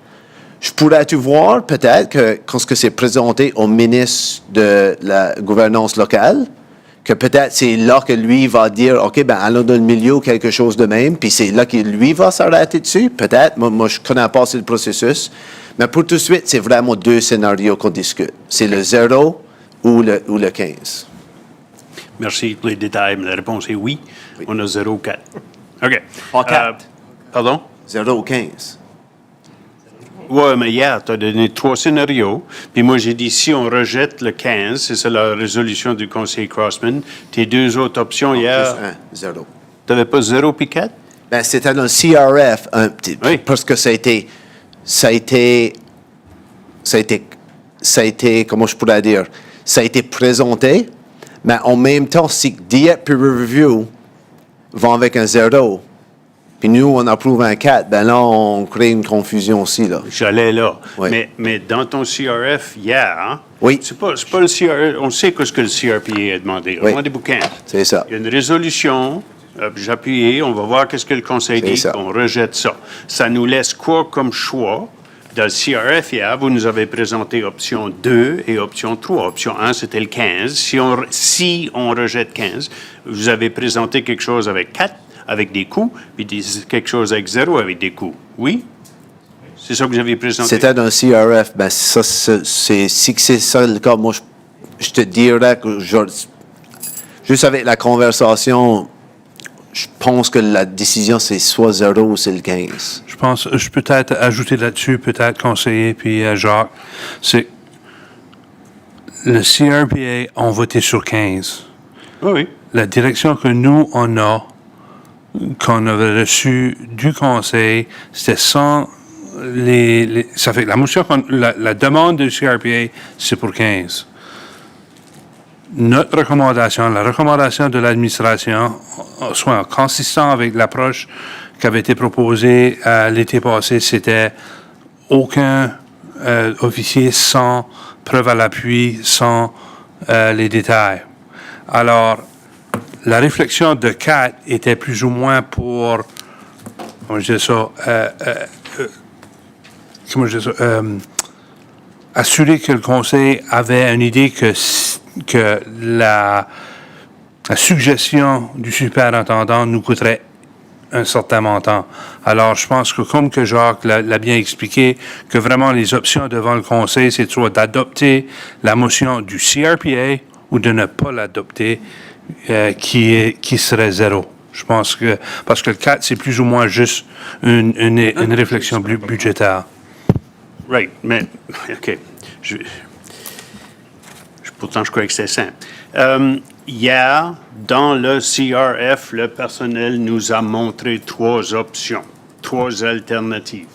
S3: Je pourrais-tu voir peut-être que quand c'est présenté au ministre de la gouvernance locale, que peut-être c'est là que lui va dire, OK, ben allons dans le milieu ou quelque chose de même, puis c'est là que lui va s'arrêter dessus, peut-être. Moi, je connais pas le processus. Mais pour tout de suite, c'est vraiment 2 scénarios qu'on discute. C'est le 0 ou le 15.
S6: Merci pour les détails, mais la réponse est oui. On a 0 ou 4. OK.
S3: Pas 4.
S6: Pardon?
S3: 0 ou 15.
S6: Oui, mais hier, tu as donné 3 scénarios. Puis moi, j'ai dit, si on rejette le 15, c'est ça la résolution du conseil Crossman, tes 2 autres options hier.
S3: Plus 1, 0.
S6: Tu n'avais pas 0 puis 4?
S3: Ben, c'était dans le CRF, parce que ça a été, comment je pourrais dire, ça a été présenté, mais en même temps, si Dieppe et Riverview vont avec un 0, puis nous, on approuve un 4, ben là, on crée une confusion aussi, là.
S6: J'allais là.
S3: Oui.
S6: Mais dans ton CRF hier, hein,
S3: oui.
S6: C'est pas le CRF. On sait ce que le CRPA a demandé. On demande des bouquins.
S3: C'est ça.
S6: Il y a une résolution. J'ai appuyé. On va voir qu'est-ce que le conseil dit. On rejette ça. Ça nous laisse quoi comme choix? Dans le CRF hier, vous nous avez présenté option 2 et option 3. Option 1, c'était le 15. Si on rejette 15, vous avez présenté quelque chose avec 4, avec des coûts, puis quelque chose avec 0 avec des coûts. Oui? C'est ça que vous avez présenté?
S3: C'était dans le CRF. Ben, ça, si c'est ça le cas, moi, je te dirais que juste avec la conversation, je pense que la décision, c'est soit 0 ou c'est le 15.
S2: Je peux peut-être ajouter là-dessus, peut-être conseiller, puis Jacques, c'est le CRPA ont voté sur 15.
S6: Oui.
S2: La direction que nous, qu'on avait reçue du conseil, c'était sans ça fait la motion, la demande du CRPA, c'est pour 15. Notre recommandation, la recommandation de l'administration, soit consistant avec l'approche qui avait été proposée l'été passé, c'était aucun officier sans preuve à l'appui, sans les détails. Alors, la réflexion de 4 était plus ou moins pour, comment je dis ça, assurer que le conseil avait une idée que la suggestion du superintendant nous coûterait un certain montant. Alors, je pense que comme que Jacques l'a bien expliqué, que vraiment les options devant le conseil, c'est soit d'adopter la motion du CRPA ou de ne pas l'adopter, qui serait 0. Je pense que, parce que le 4, c'est plus ou moins juste une réflexion budgétaire.
S6: Right, mais, OK. Pourtant, je croyais que c'était simple. Hier, dans le CRF, le personnel nous a montré 3 options, 3 alternatives.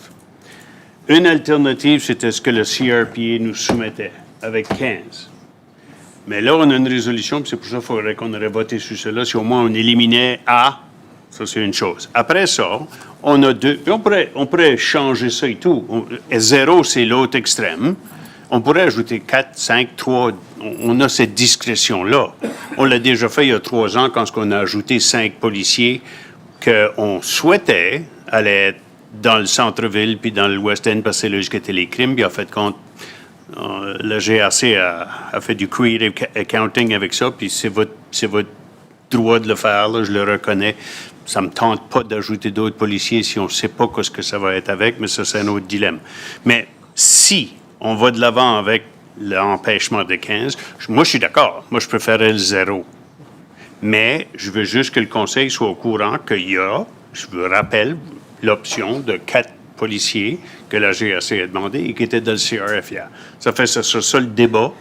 S6: Une alternative, c'était ce que le CRPA nous soumettait, avec 15. Mais là, on a une résolution, puis c'est pour ça qu'il faudrait qu'on aurait voté sur cela. Si au moins on éliminait A, ça c'est une chose. Après ça, on a 2, puis on pourrait changer ça et tout. 0, c'est l'autre extrême. On pourrait ajouter 4, 5, 3. On a cette discrétion-là. On l'a déjà fait il y a 3 ans quand on a ajouté 5 policiers qu'on souhaitait aller être dans le centre-ville puis dans le West End parce que c'est là où étaient les crimes. Puis en fait, compte, le GRC a fait du creative accounting avec ça. Puis c'est votre droit de le faire, là, je le reconnais. Ça me tente pas d'ajouter d'autres policiers si on ne sait pas ce que ça va être avec, mais ça, c'est un autre dilemme. Mais si on va de l'avant avec l'empêchement de 15, moi, je suis d'accord. Moi, je préférais le 0. Mais je veux juste que le Conseil soit au courant qu'il y a, je vous rappelle, l'option de 4 policiers que la GRC a demandé et qui étaient dans le CRF hier. Ça fait ça le débat,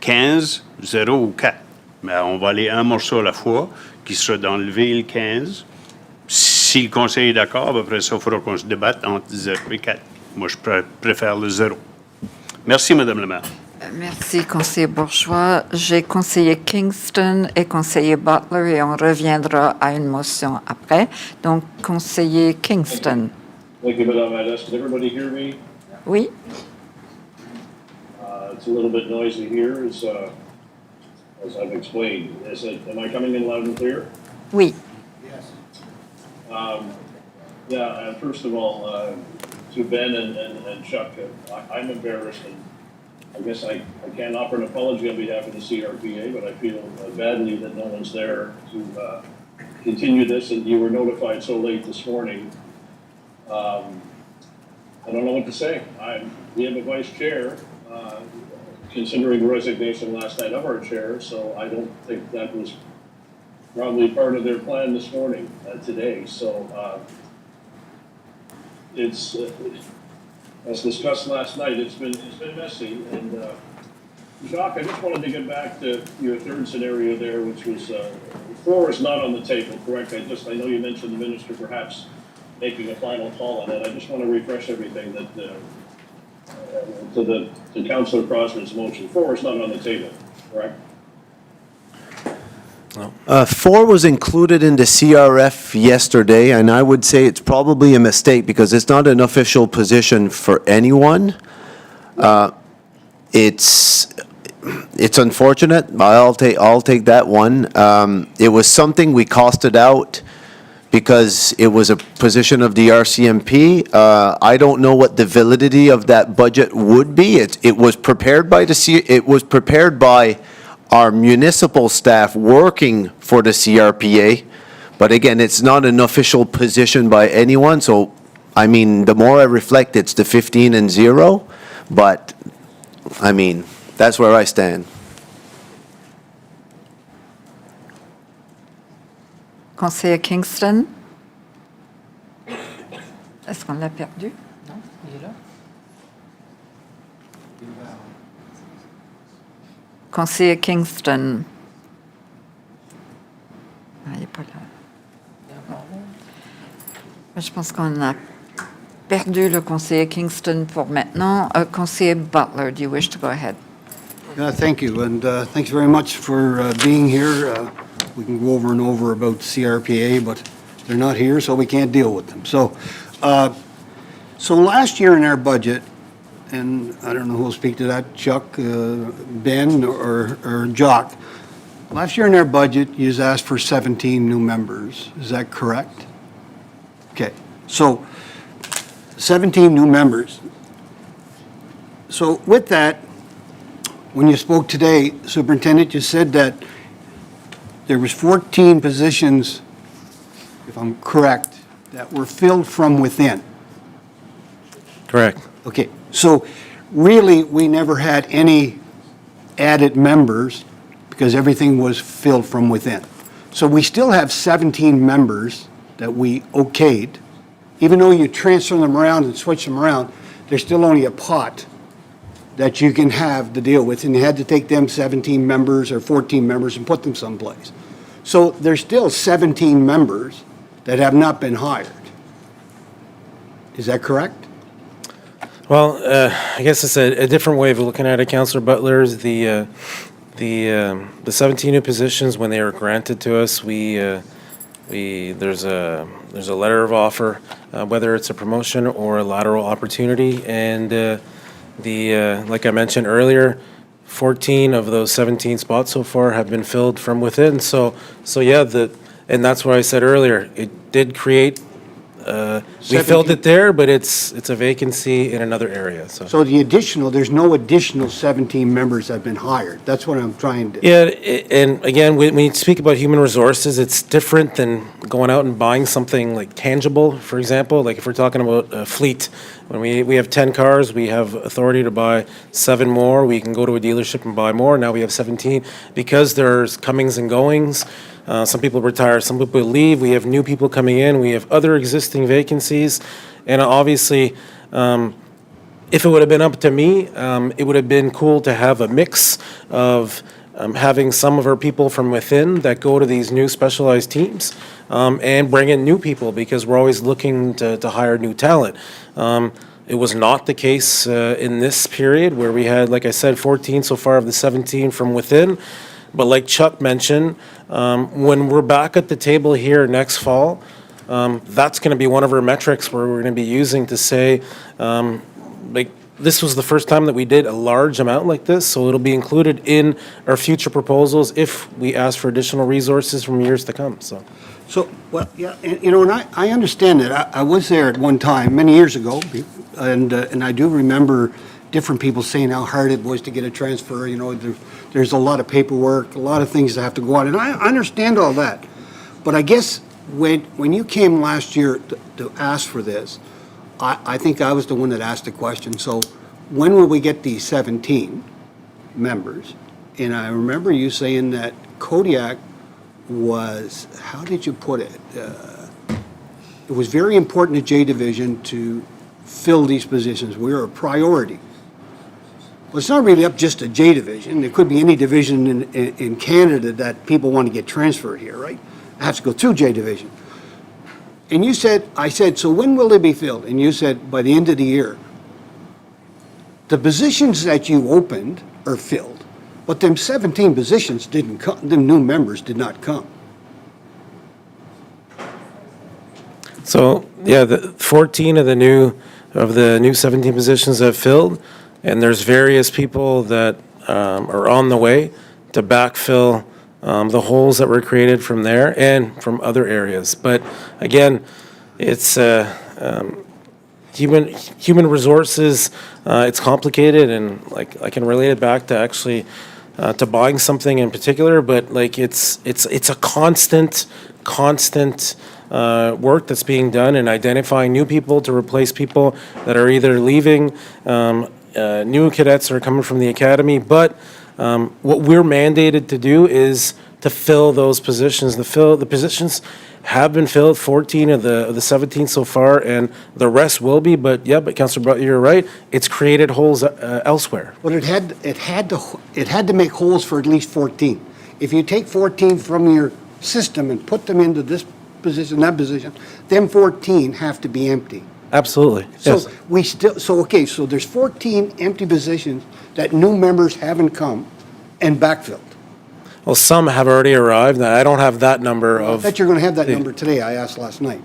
S6: 15, 0 ou 4. Mais on va aller un morceau à la fois, qui sera d'enlever le 15. Si le Conseil est d'accord, après ça, il faudra qu'on se débatte entre 0 et 4. Moi, je préfère le 0. Merci, Madame la maire.
S1: Merci, conseiller Bourgeois. J'ai conseillé Kingston et conseiller Butler et on reviendra à une motion après. Donc, conseiller Kingston.
S14: Thank you, Madame Adès. Can everybody hear me?
S1: Oui?
S14: It's a little bit noisy here, as I've explained. Am I coming in loud and clear?
S1: Oui.
S14: First of all, to Ben and Chuck, I'm embarrassed, and I guess I can't offer an apology on behalf of the CRPA, but I feel badly that no one's there to continue this, and you were notified so late this morning. I don't know what to say. We have a vice chair, considering the resignation last night of our chair, so I don't think that was probably part of their plan this morning, today. So it's, as discussed last night, it's been messy. And Jacques, I just wanted to get back to your third scenario there, which was 4 is not on the table, correct? I know you mentioned the minister perhaps making a final call on that. I just want to refresh everything that to Councillor Crosman's motion. 4 is not on the table, correct?
S3: 4 was included in the CRF yesterday, and I would say it's probably a mistake because it's not an official position for anyone. It's unfortunate. I'll take that one. It was something we costed out because it was a position of the RCMP. I don't know what the validity of that budget would be. It was prepared by our municipal staff working for the CRPA, but again, it's not an official position by anyone. So, I mean, the more I reflect, it's the 15 and 0, but I mean, that's where I stand.
S1: Conseiller Kingston? Est-ce qu'on l'a perdu? Non, il est là. Conseiller Kingston. Il n'est pas là. Je pense qu'on a perdu le conseiller Kingston pour maintenant. Conseiller Butler, do you wish to go ahead?
S8: Thank you, and thanks very much for being here. We can go over and over about CRPA, but they're not here, so we can't deal with them. So last year in our budget, and I don't know who will speak to that, Chuck, Ben, or Jock. Last year in our budget, you asked for 17 new members. Is that correct? Okay, so 17 new members. So with that, when you spoke today, Superintendent, you said that there was 14 positions, if I'm correct, that were filled from within.
S15: Correct.
S8: Okay, so really, we never had any added members because everything was filled from within. So we still have 17 members that we okayed. Even though you transfer them around and switch them around, there's still only a pot that you can have to deal with, and you had to take them 17 members or 14 members and put them someplace. So there's still 17 members that have not been hired. Is that correct?
S15: Well, I guess it's a different way of looking at it, Councillor Butler. Is the 17 new positions, when they were granted to us, there's a letter of offer, whether it's a promotion or a lateral opportunity, and like I mentioned earlier, 14 of those 17 spots so far have been filled from within. So yeah, and that's what I said earlier. It did create, we filled
S8: 17.
S15: it there, but it's a vacancy in another area, so.
S8: So there's no additional 17 members that have been hired. That's what I'm trying to.
S15: Yeah, and again, when you speak about human resources, it's different than going out and buying something like tangible, for example. Like if we're talking about a fleet, when we have 10 cars, we have authority to buy 7 more. We can go to a dealership and buy more. Now we have 17. Because there's comings and goings, some people retire, some people leave. We have new people coming in. We have other existing vacancies. And obviously, if it would have been up to me, it would have been cool to have a mix of having some of our people from within that go to these new specialized teams and bring in new people, because we're always looking to hire new talent. It was not the case in this period where we had, like I said, 14 so far of the 17 from within. But like Chuck mentioned, when we're back at the table here next fall, that's going to be one of our metrics where we're going to be using to say, like, this was the first time that we did a large amount like this, so it'll be included in our future proposals if we ask for additional resources from years to come, so.
S8: So, well, yeah, and, and I understand that. I was there at one time, many years ago, and I do remember different people saying how hard it was to get a transfer. There's a lot of paperwork, a lot of things that have to go on, and I understand all that. But I guess when you came last year to ask for this, I think I was the one that asked the question. So when will we get these 17 members? And I remember you saying that Kodiak was, how did you put it? It was very important to J Division to fill these positions. We were a priority. Well, it's not really up just to J Division. It could be any division in Canada that people want to get transferred here, right? It has to go through J Division. And you said, I said, so when will they be filled? And you said, by the end of the year. The positions that you opened are filled, but them 17 positions didn't come, them new members did not come.
S15: So, yeah, the 14 of the new 17 positions have filled, and there's various people that are on the way to backfill the holes that were created from there and from other areas. But again, it's human resources. It's complicated, and like I can relate it back to actually to buying something in particular. But like it's a constant work that's being done in identifying new people to replace people that are either leaving. New cadets are coming from the academy, but what we're mandated to do is to fill those positions. The positions have been filled, 14 of the 17 so far, and the rest will be. But Councillor Butler, you're right. It's created holes elsewhere.
S8: But it had to make holes for at least 14. If you take 14 from your system and put them into this position, that position, them 14 have to be empty.
S15: Absolutely.
S8: So
S15: Yes.
S8: so there's 14 empty positions that new members haven't come and backfilled.
S15: Well, some have already arrived. I don't have that number
S8: I
S15: of.
S8: bet you're going to have that number today. I asked last night.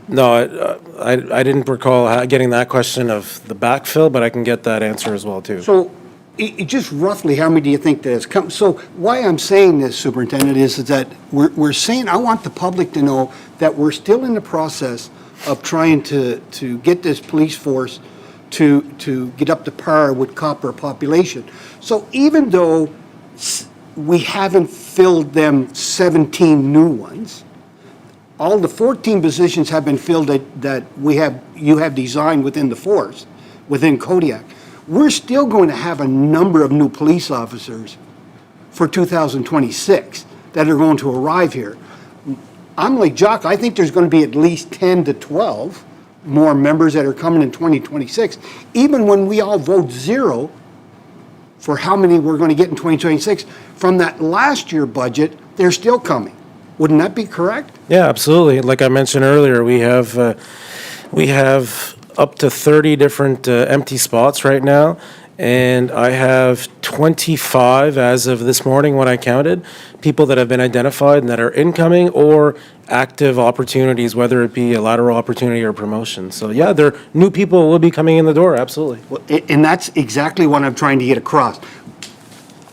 S15: No, I didn't recall getting that question of the backfill, but I can get that answer as well too.
S8: So just roughly, how many do you think that has come? So why I'm saying this, Superintendent, is that we're saying, I want the public to know that we're still in the process of trying to get this police force to get up to par with copper population. So even though we haven't filled them 17 new ones, all the 14 positions have been filled that you have designed within the force, within Kodiak. We're still going to have a number of new police officers for 2026 that are going to arrive here. I'm like Jock, I think there's going to be at least 10 to 12 more members that are coming in 2026. Even when we all vote zero for how many we're going to get in 2026, from that last year budget, they're still coming. Wouldn't that be correct?
S15: Yeah, absolutely. Like I mentioned earlier, we have up to 30 different empty spots right now, and I have 25 as of this morning when I counted, people that have been identified and that are incoming or active opportunities, whether it be a lateral opportunity or promotion. So yeah, there new people will be coming in the door, absolutely.
S8: And that's exactly what I'm trying to get across.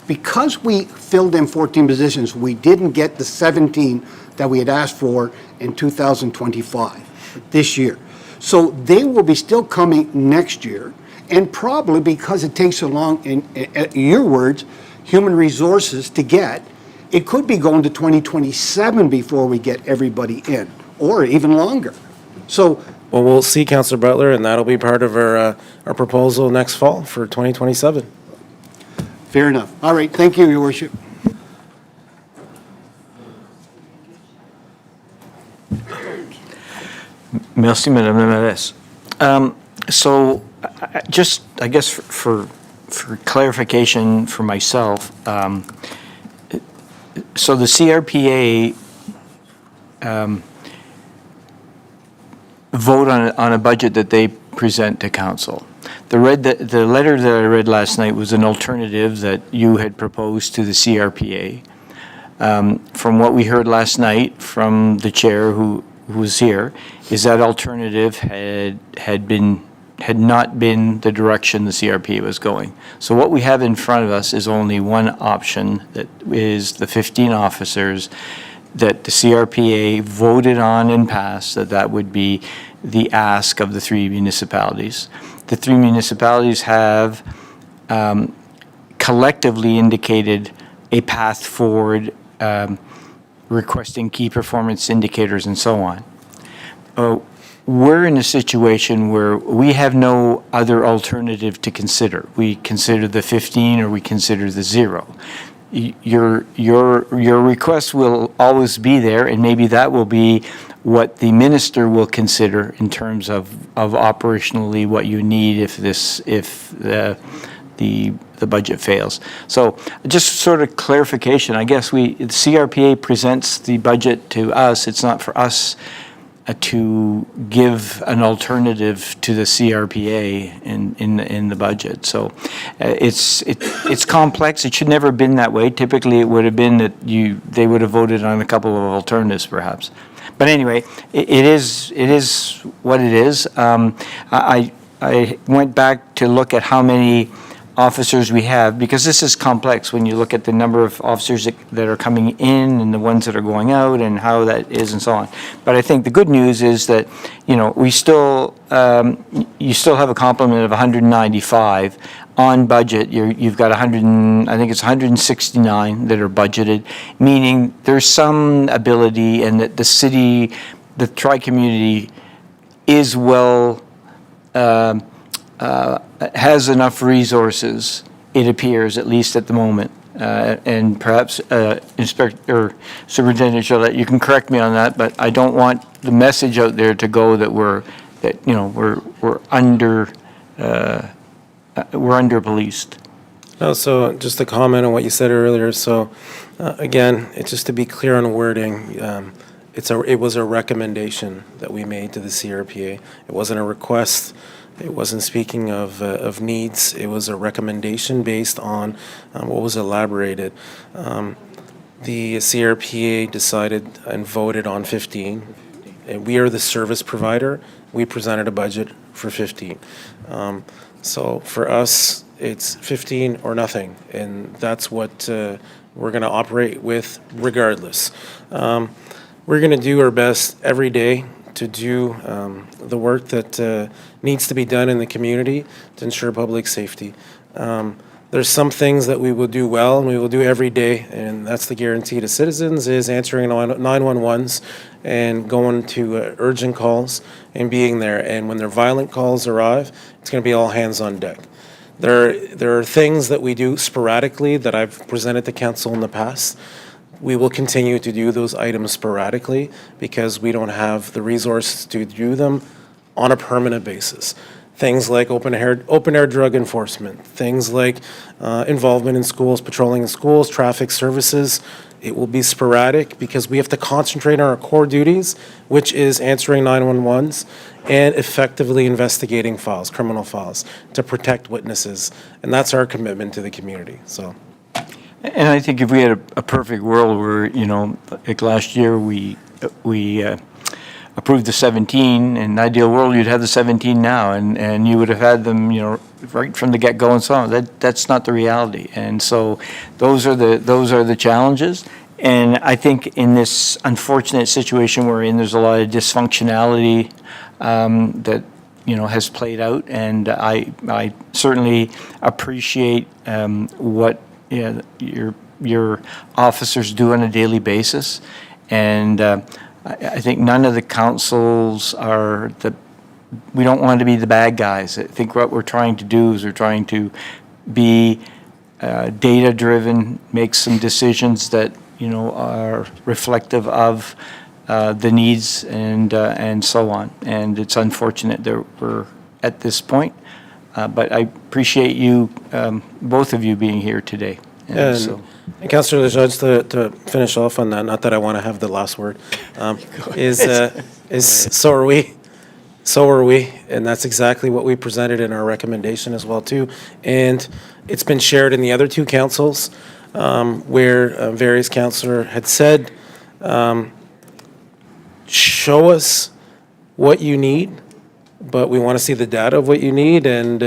S8: Because we filled in 14 positions, we didn't get the 17 that we had asked for in 2025, this year. So they will be still coming next year, and probably because it takes so long, in your words, human resources to get, it could be going to 2027 before we get everybody in, or even longer. So,
S15: well, we'll see, Councillor Butler, and that'll be part of our proposal next fall for 2027.
S8: Fair enough. All right, thank you, Your Worship.
S7: Merci, Madame la Mairesse. So, just, I guess, for clarification for myself, so the CRPA vote on a budget that they present to council. The letter that I read last night was an alternative that you had proposed to the CRPA. From what we heard last night from the chair who was here, is that alternative had not been the direction the CRPA was going. So what we have in front of us is only one option, that is the 15 officers that the CRPA voted on and passed, that would be the ask of the 3 municipalities. The 3 municipalities have collectively indicated a path forward, requesting key performance indicators and so on. We're in a situation where we have no other alternative to consider. We consider the 15 or we consider the 0. Your request will always be there, and maybe that will be what the minister will consider in terms of operationally what you need if the budget fails. So just sort of clarification, I guess the CRPA presents the budget to us. It's not for us to give an alternative to the CRPA in the budget. So it's complex. It should never have been that way. Typically, it would have been that they would have voted on a couple of alternatives, perhaps. But anyway, it is what it is. I went back to look at how many officers we have, because this is complex when you look at the number of officers that are coming in and the ones that are going out and how that is and so on. But I think the good news is that, we still, you still have a complement of 195 on budget. You've got 169 that are budgeted, meaning there's some ability, and that the city, the tri-community is well, has enough resources, it appears, at least at the moment. And perhaps, Inspector Superintendent Gillette, you can correct me on that, but I don't want the message out there to go that we're under-policed.
S15: No, so just to comment on what you said earlier. So again, it's just to be clear on wording. It was a recommendation that we made to the CRPA. It wasn't a request. It wasn't speaking of needs. It was a recommendation based on what was elaborated. The CRPA decided and voted on 15. And we are the service provider. We presented a budget for 15. So for us, it's 15 or nothing, and that's what we're going to operate with regardless. We're going to do our best every day to do the work that needs to be done in the community to ensure public safety. There's some things that we will do well and we will do every day, and that's the guarantee to citizens, is answering 911s and going to urgent calls and being there. And when their violent calls arrive, it's going to be all hands on deck. There are things that we do sporadically that I've presented to council in the past. We will continue to do those items sporadically because we don't have the resources to do them on a permanent basis. Things like open air drug enforcement, things like involvement in schools, patrolling in schools, traffic services. It will be sporadic because we have to concentrate on our core duties, which is answering 911s and effectively investigating files, criminal files, to protect witnesses. And that's our commitment to the community, so.
S7: And I think if we had a perfect world where, like last year, we approved the 17, in an ideal world, you'd have the 17 now, and you would have had them, right from the get-go and so on. That's not the reality. And so those are the challenges. And I think in this unfortunate situation we're in, there's a lot of dysfunctionality that, has played out. And I certainly appreciate what your officers do on a daily basis. And I think none of the councils we don't want to be the bad guys. I think what we're trying to do is we're trying to be data-driven, make some decisions that, are reflective of the needs and so on. And it's unfortunate that we're at this point, but I appreciate you, both of you being here today.
S15: And Councillor Lejeune, to finish off on that, not that I want to have the last word, so are we. So are we, and that's exactly what we presented in our recommendation as well, too. And it's been shared in the other two councils, where various councillor had said, show us what you need, but we want to see the data of what you need, and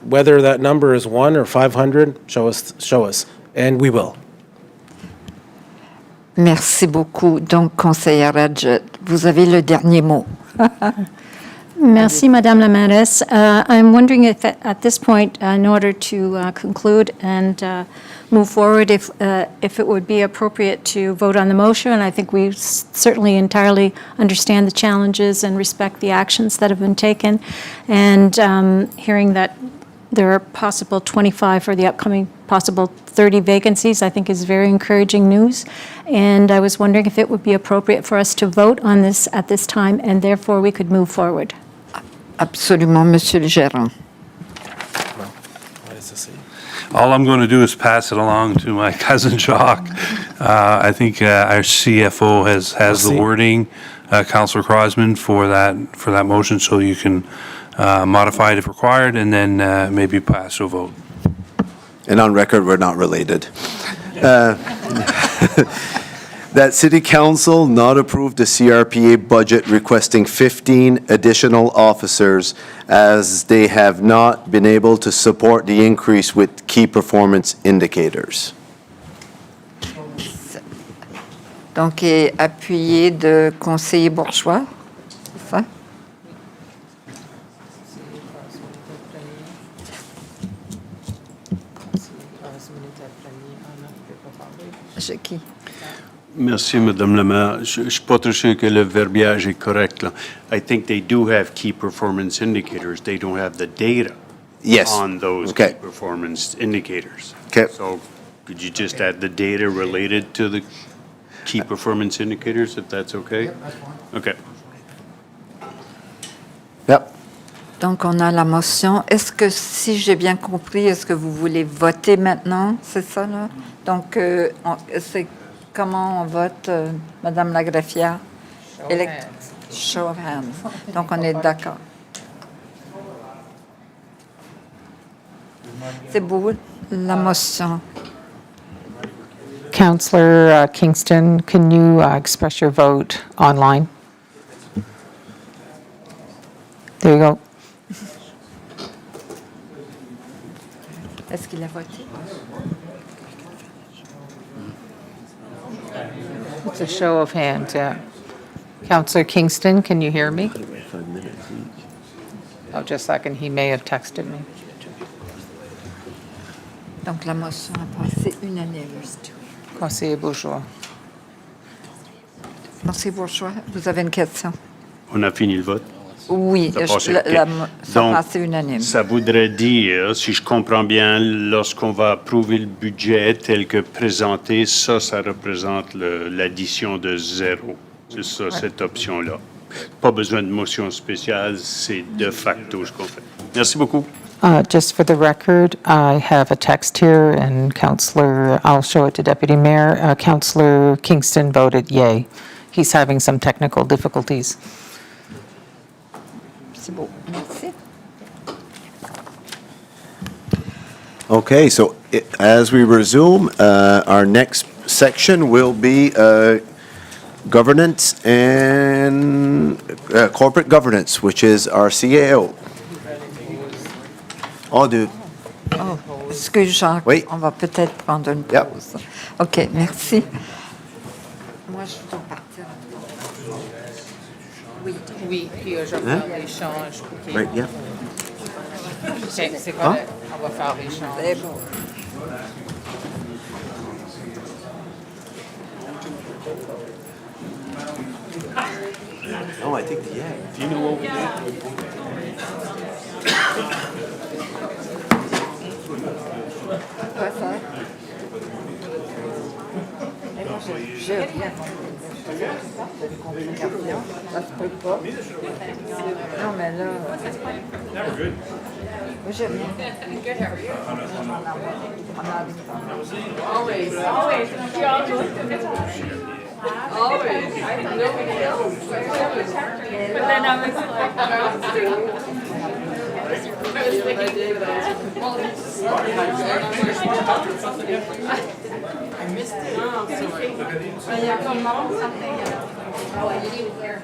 S15: whether that number is 1 or 500, show us, and we will.
S1: Merci beaucoup. Donc, conseillère Adjet, vous avez le dernier mot.
S19: Merci, Madame la Mairesse. I'm wondering if at this point, in order to conclude and move forward, if it would be appropriate to vote on the motion. I think we certainly entirely understand the challenges and respect the actions that have been taken. And hearing that there are possible 25 for the upcoming possible 30 vacancies, I think is very encouraging news. And I was wondering if it would be appropriate for us to vote on this at this time, and therefore we could move forward.
S1: Absolument, Monsieur le Gérant.
S2: All I'm going to do is pass it along to my cousin Jacques. I think our CFO has the wording, Councillor Crosman, for that motion, so you can modify it if required, and then maybe pass to a vote.
S3: And on record, we're not related. That City Council not approve the CRPA budget requesting 15 additional officers as they have not been able to support the increase with key performance indicators.
S1: Donc, est appuyé de conseiller Bourgeois, c'est ça? Qui?
S6: Merci, Madame la Maire. Je ne suis pas trop sûr que le verbiage est correct, là. I think they do have key performance indicators. They don't have the data on those key performance indicators.
S3: Okay.
S6: So could you just add the data related to the key performance indicators, if that's okay? Yep, that's fine. Okay.
S3: Yep.
S1: Donc, on a la motion. Est-ce que, si j'ai bien compris, est-ce que vous voulez voter maintenant? C'est ça, là? Donc, c'est comment on vote, Madame la greffière? Show of hands. Donc, on est d'accord. C'est beau, la motion.
S11: Councillor Kingston, can you express your vote online? There you go.
S1: Est-ce qu'il a voté?
S11: It's a show of hands, yeah. Councillor Kingston, can you hear me? Oh, just a second, he may have texted me.
S1: Donc, la motion a passé unanime.
S11: Conseiller Bourgeois.
S1: Conseiller Bourgeois, vous avez une question?
S6: On a fini le vote?
S1: Oui, ça a passé unanime.
S6: Ça voudrait dire, si je comprends bien, lorsqu'on va approuver le budget tel que présenté, ça représente l'addition de 0. C'est ça, cette option-là. Pas besoin de motion spéciale, c'est de facto ce qu'on fait. Merci beaucoup.
S11: Just for the record, I have a text here, and Councillor, I'll show it to Deputy Mayor. Councillor Kingston voted yay. He's having some technical difficulties.
S1: C'est beau. Merci.
S3: Okay, so as we resume, our next section will be governance and corporate governance, which is our CAO. Oh,
S1: Oh, excuse Jacques,
S3: Oui.
S1: on va peut-être prendre une pause. OK, merci. Moi, je dois partir.
S11: Oui, puis je vais faire l'échange. OK.
S3: Right, yeah.
S11: OK, c'est correct. On va faire l'échange.
S1: C'est bon.
S3: No, I think, yeah.
S2: Do you know what we did?
S1: Quoi ça? Et moi, j'ai rien. Ça se peut pas. Non, mais là. Moi, j'ai rien.
S11: Always, always. Always. Nobody else. But then I was like, I missed it. Oh, sorry. Oh, you didn't wear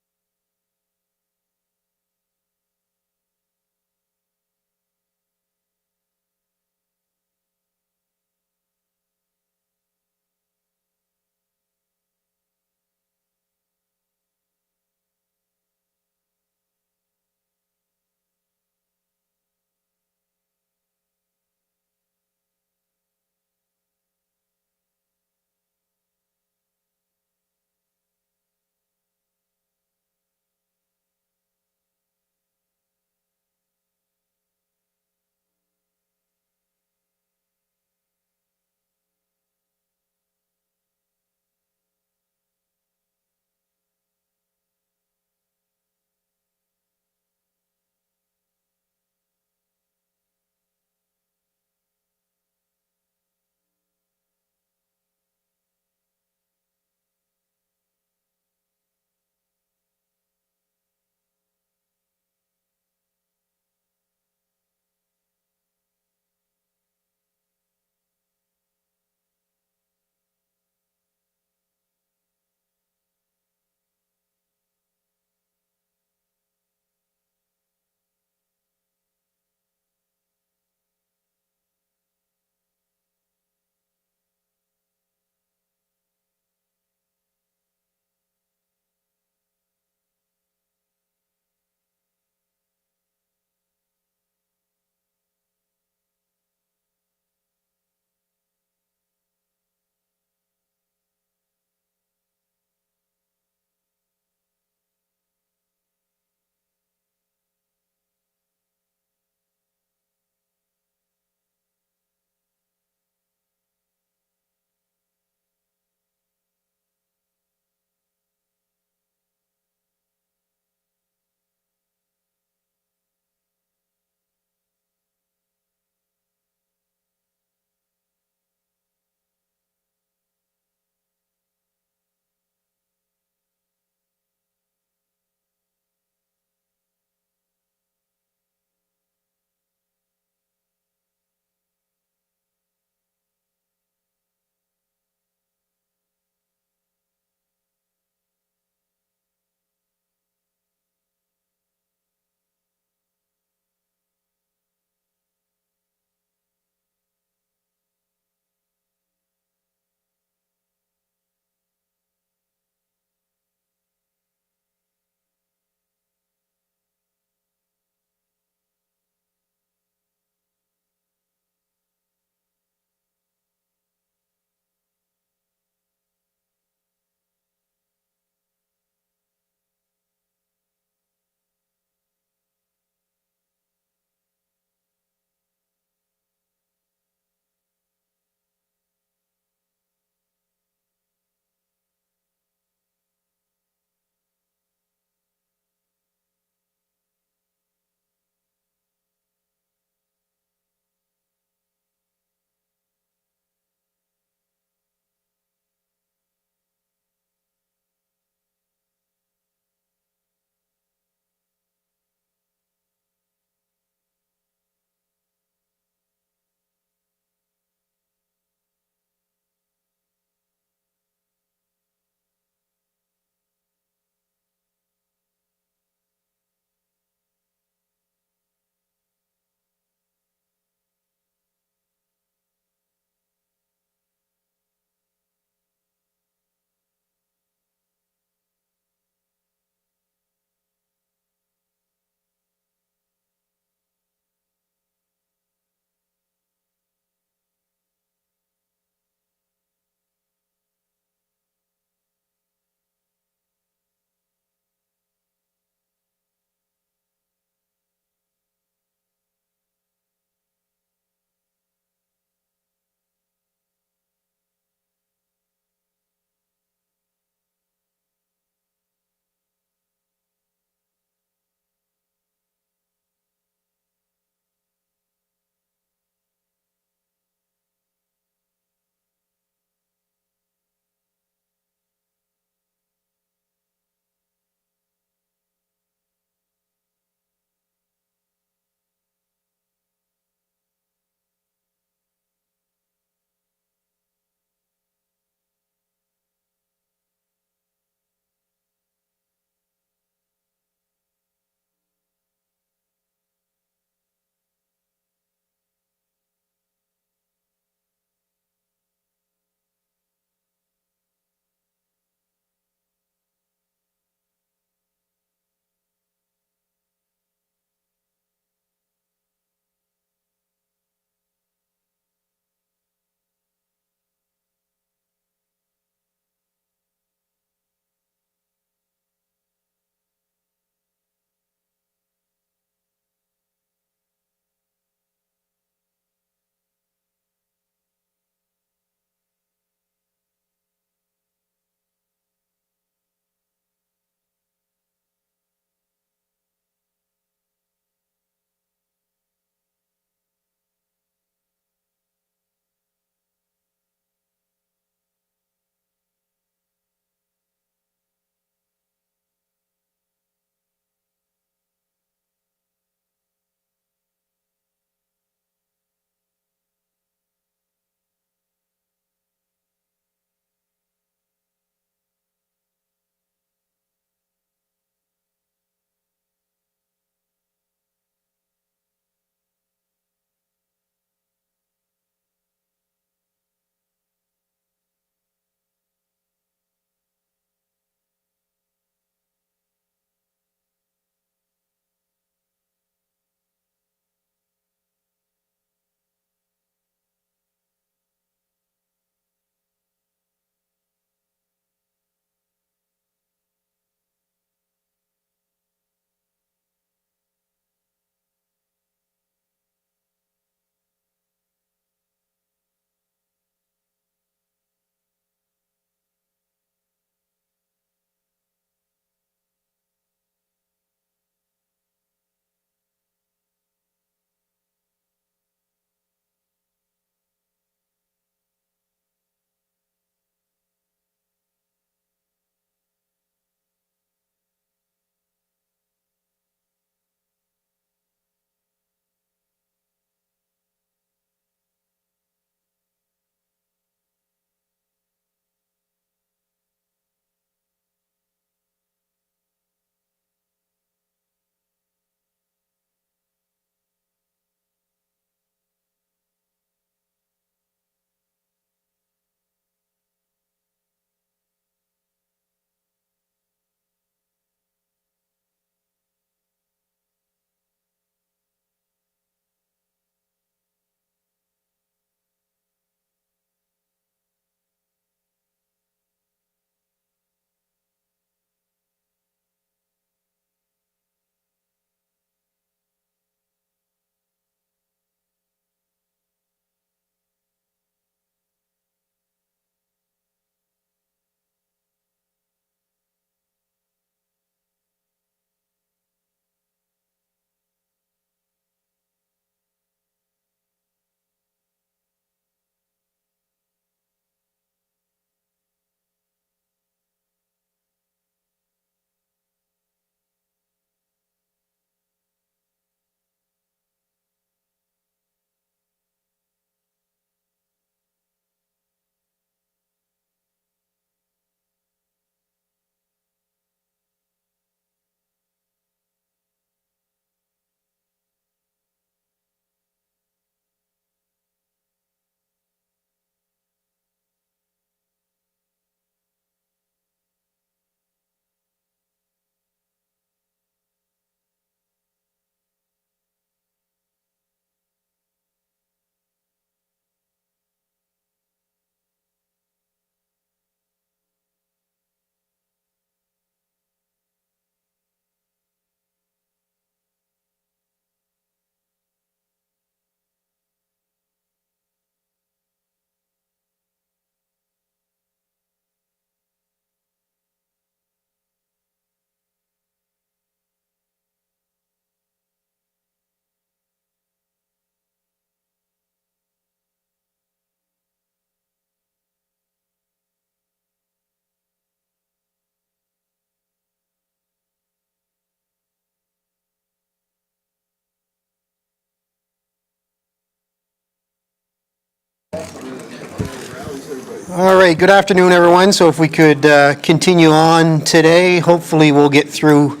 S10: All right, good afternoon, everyone. So if we could continue on today, hopefully we'll get through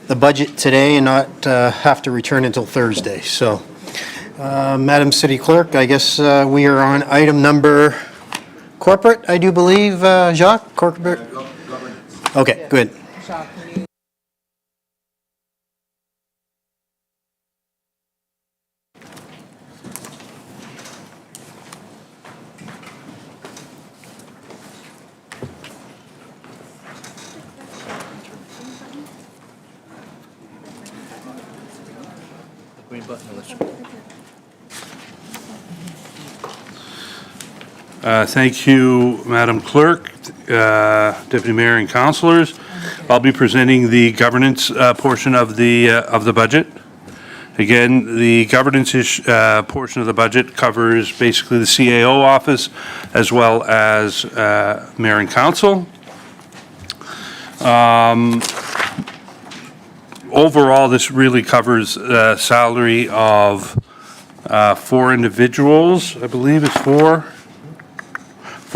S10: the budget today and not have to return until Thursday. So, Madam City Clerk, I guess we are on item number corporate, I do believe, Jacques, corporate? Okay, good.
S2: Thank you, Madam Clerk, Deputy Mayor and Councilors. I'll be presenting the governance portion of the budget. Again, the governance portion of the budget covers basically the CAO office as well as Mayor and Council. Overall, this really covers salary of 4 individuals, I believe it's 4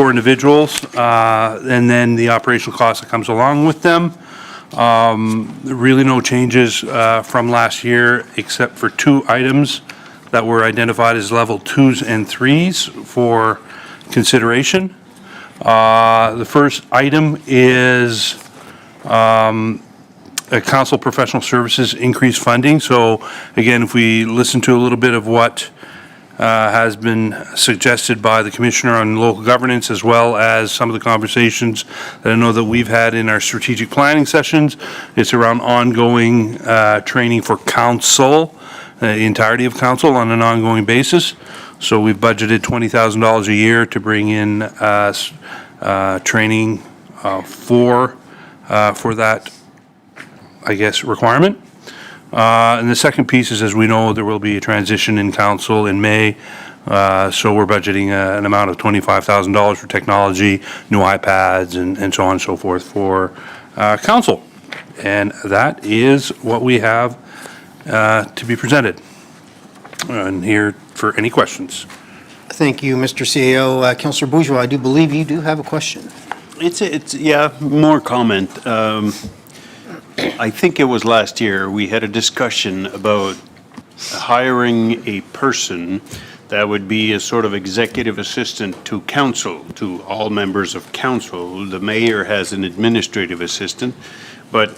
S2: individuals, and then the operational cost that comes along with them. Really no changes from last year except for 2 items that were identified as level 2s and 3s for consideration. The first item is a council professional services increased funding. So again, if we listen to a little bit of what has been suggested by the Commissioner on local governance, as well as some of the conversations that I know that we've had in our strategic planning sessions. It's around ongoing training for council, the entirety of council on an ongoing basis. So we've budgeted $20,000 a year to bring in training for that, I guess, requirement. And the second piece is, as we know, there will be a transition in council in May. So we're budgeting an amount of $25,000 for technology, new iPads, and so on and so forth for council. And that is what we have to be presented. And here for any questions.
S10: Thank you, Mr. CEO. Councillor Bourgeois, I do believe you do have a question.
S6: It's yeah, more comment. I think it was last year, we had a discussion about hiring a person that would be a sort of executive assistant to council, to all members of council. The mayor has an administrative assistant, but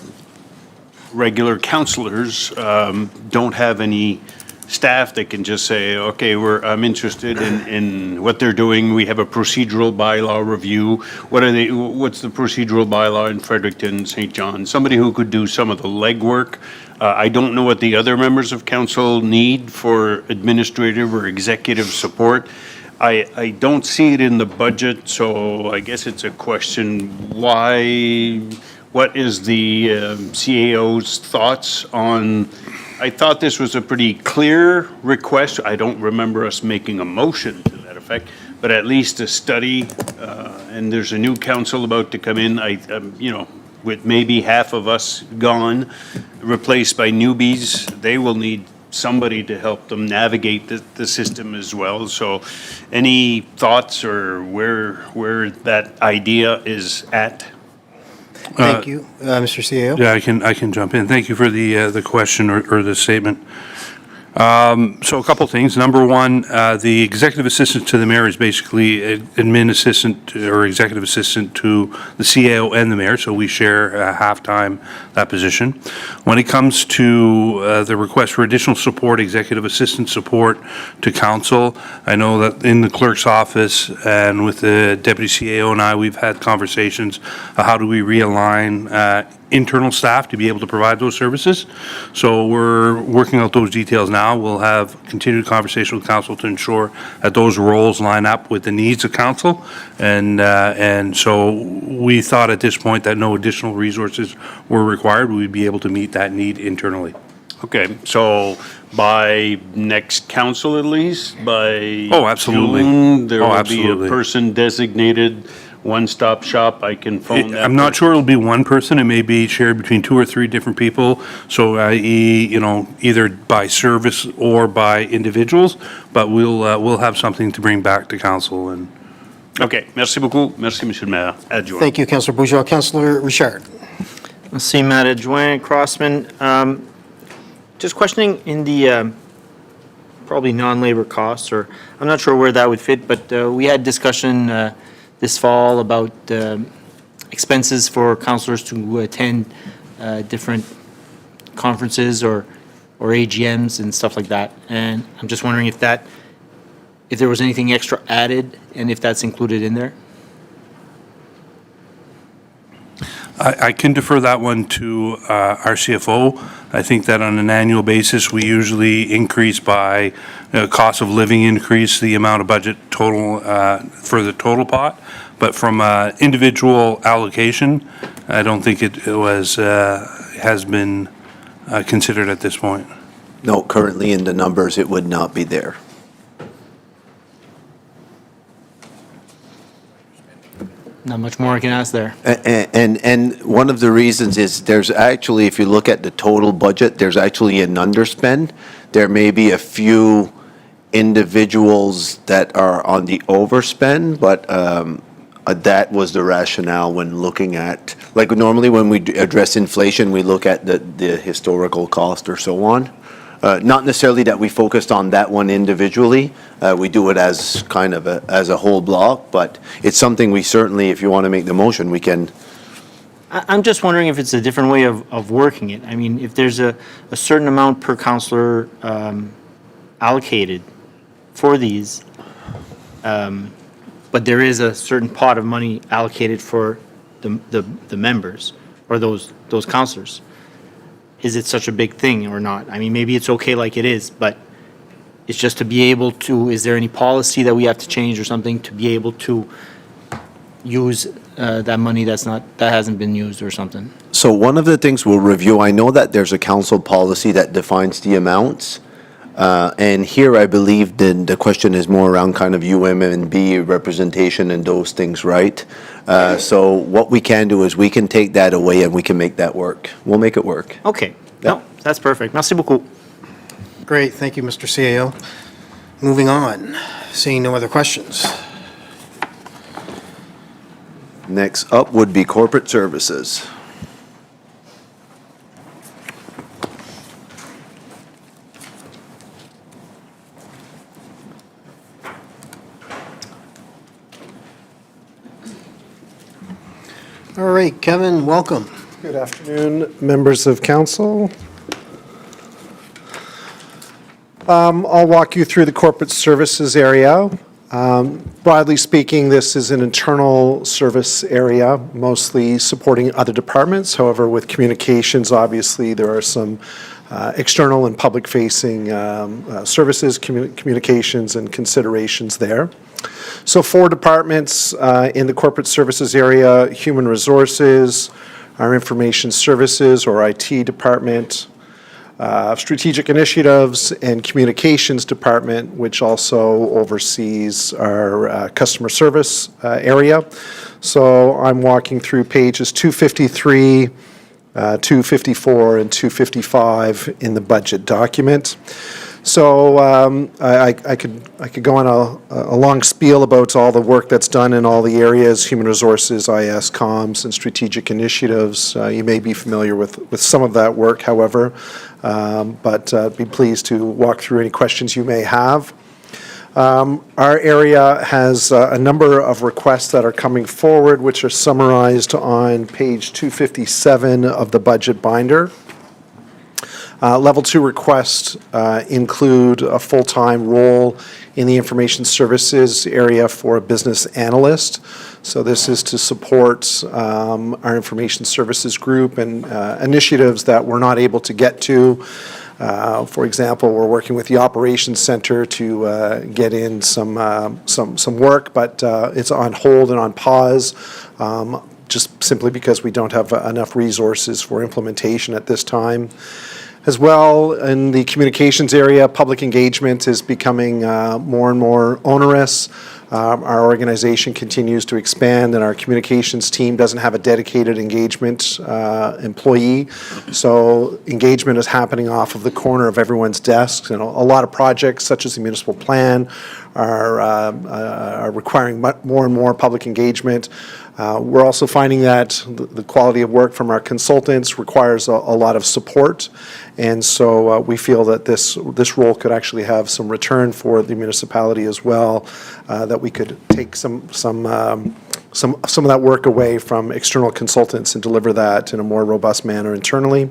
S6: regular councilors don't have any staff that can just say, okay, I'm interested in what they're doing. We have a procedural bylaw review. What's the procedural bylaw in Fredericton, St. John? Somebody who could do some of the legwork. I don't know what the other members of council need for administrative or executive support. I don't see it in the budget, so I guess it's a question, what is the CAO's thoughts on? I thought this was a pretty clear request. I don't remember us making a motion to that effect, but at least a study, and there's a new council about to come in, with maybe half of us gone, replaced by newbies. They will need somebody to help them navigate the system as well. So any thoughts or where that idea is at?
S10: Thank you, Mr. CEO.
S2: Yeah, I can jump in. Thank you for the question or the statement. So a couple things. Number one, the executive assistant to the mayor is basically admin assistant or executive assistant to the CAO and the mayor, so we share half-time that position. When it comes to the request for additional support, executive assistant support to council, I know that in the clerk's office and with the deputy CAO and I, we've had conversations how do we realign internal staff to be able to provide those services. So we're working out those details now. We'll have continued conversation with council to ensure that those roles line up with the needs of council. And so we thought at this point that no additional resources were required. We'd be able to meet that need internally.
S6: Okay, so by next council at least, by
S2: Oh, absolutely.
S6: June, there
S2: Oh,
S6: will
S2: absolutely.
S6: be a person designated one-stop shop. I can phone them.
S2: I'm not sure it'll be one person. It may be shared between 2 or 3 different people. So, i.e., either by service or by individuals. But we'll have something to bring back to council. And
S6: OK. Merci beaucoup. Merci, Monsieur le maire adjoint.
S10: Thank you, Councillor Bourgeois. Councillor Richard.
S9: Merci, Matt Adjoint. Crossman, just questioning in the probably non-labor costs, or I'm not sure where that would fit, but we had discussion this fall about expenses for councillors to attend different conferences or AGMs and stuff like that. And I'm just wondering if there was anything extra added and if that's included in there.
S2: I can defer that one to our CFO. I think that on an annual basis, we usually increase by cost of living increase the amount of budget total for the total pot. But from individual allocation, I don't think it has been considered at this point.
S3: No, currently in the numbers, it would not be there.
S9: Not much more I can ask there.
S3: And one of the reasons is there's actually, if you look at the total budget, there's actually an underspend. There may be a few individuals that are on the overspend, but that was the rationale when looking at, like normally when we address inflation, we look at the historical cost or so on. Not necessarily that we focused on that one individually. We do it as kind of as a whole block, but it's something we certainly, if you want to make the motion, we can.
S9: I'm just wondering if it's a different way of working it. I mean, if there's a certain amount per councillor allocated for these, but there is a certain pot of money allocated for the members or those councillors. Is it such a big thing or not? I mean, maybe it's okay like it is, but it's just to be able to, is there any policy that we have to change or something to be able to use that money that hasn't been used or something?
S3: So one of the things we'll review, I know that there's a council policy that defines the amounts. And here I believe the question is more around kind of UMNB representation and those things, right? So what we can do is we can take that away and we can make that work. We'll make it work.
S9: Okay. No, that's perfect. Merci beaucoup.
S10: Great, thank you, Mr. CAO. Moving on, seeing no other questions.
S3: Next up would be corporate services.
S10: All right, Kevin, welcome.
S16: Good afternoon, members of council. I'll walk you through the corporate services area. Broadly speaking, this is an internal service area, mostly supporting other departments. However, with communications, obviously, there are some external and public-facing services, communications, and considerations there. So 4 departments in the corporate services area: human resources, our information services or IT department, strategic initiatives, and communications department, which also oversees our customer service area. So I'm walking through pages 253, 254, and 255 in the budget document. So I could go on a long spiel about all the work that's done in all the areas: human resources, IS, comms, and strategic initiatives. You may be familiar with some of that work, however, but be pleased to walk through any questions you may have. Our area has a number of requests that are coming forward, which are summarized on page 257 of the budget binder. Level 2 requests include a full-time role in the information services area for a business analyst. So this is to support our information services group and initiatives that we're not able to get to. For example, we're working with the operations center to get in some work, but it's on hold and on pause, just simply because we don't have enough resources for implementation at this time. As well, in the communications area, public engagement is becoming more and more onerous. Our organization continues to expand, and our communications team doesn't have a dedicated engagement employee. So engagement is happening off of the corner of everyone's desks, and a lot of projects, such as the municipal plan, are requiring more and more public engagement. We're also finding that the quality of work from our consultants requires a lot of support, and so we feel that this role could actually have some return for the municipality as well, that we could take some of that work away from external consultants and deliver that in a more robust manner internally.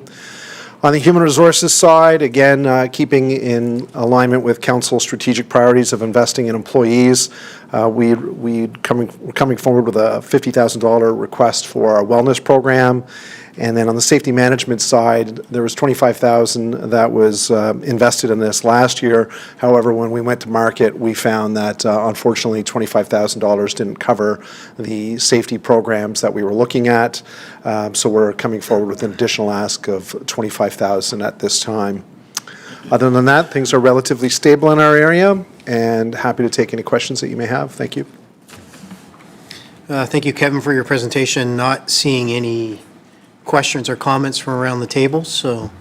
S16: On the human resources side, again, keeping in alignment with council's strategic priorities of investing in employees, we're coming forward with a $50,000 request for our wellness program. And then on the safety management side, there was $25,000 that was invested in this last year. However, when we went to market, we found that unfortunately $25,000 didn't cover the safety programs that we were looking at. So we're coming forward with an additional ask of $25,000 at this time. Other than that, things are relatively stable in our area, and happy to take any questions that you may have. Thank you.
S10: Thank you, Kevin, for your presentation. Not seeing any questions or comments from around the table, so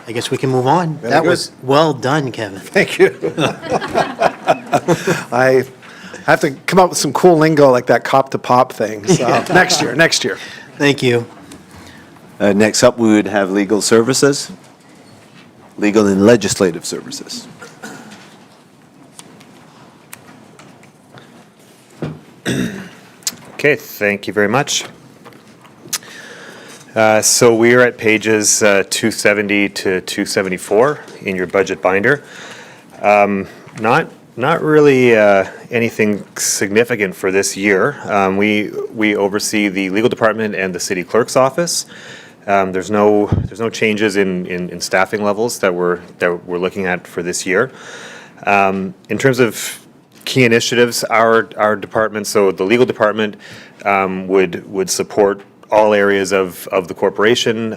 S10: I guess we can move on.
S16: Very
S10: That
S16: good.
S10: was well done, Kevin.
S16: Thank you. I have to come up with some cool lingo like that cop to pop thing. So next year.
S10: Thank you.
S3: Next up, we would have legal services, legal and legislative services.
S17: Okay, thank you very much. So we are at pages 270 to 274 in your budget binder. Not really anything significant for this year. We oversee the legal department and the city clerk's office. There's no changes in staffing levels that we're looking at for this year. In terms of key initiatives, our department, so the legal department would support all areas of the corporation.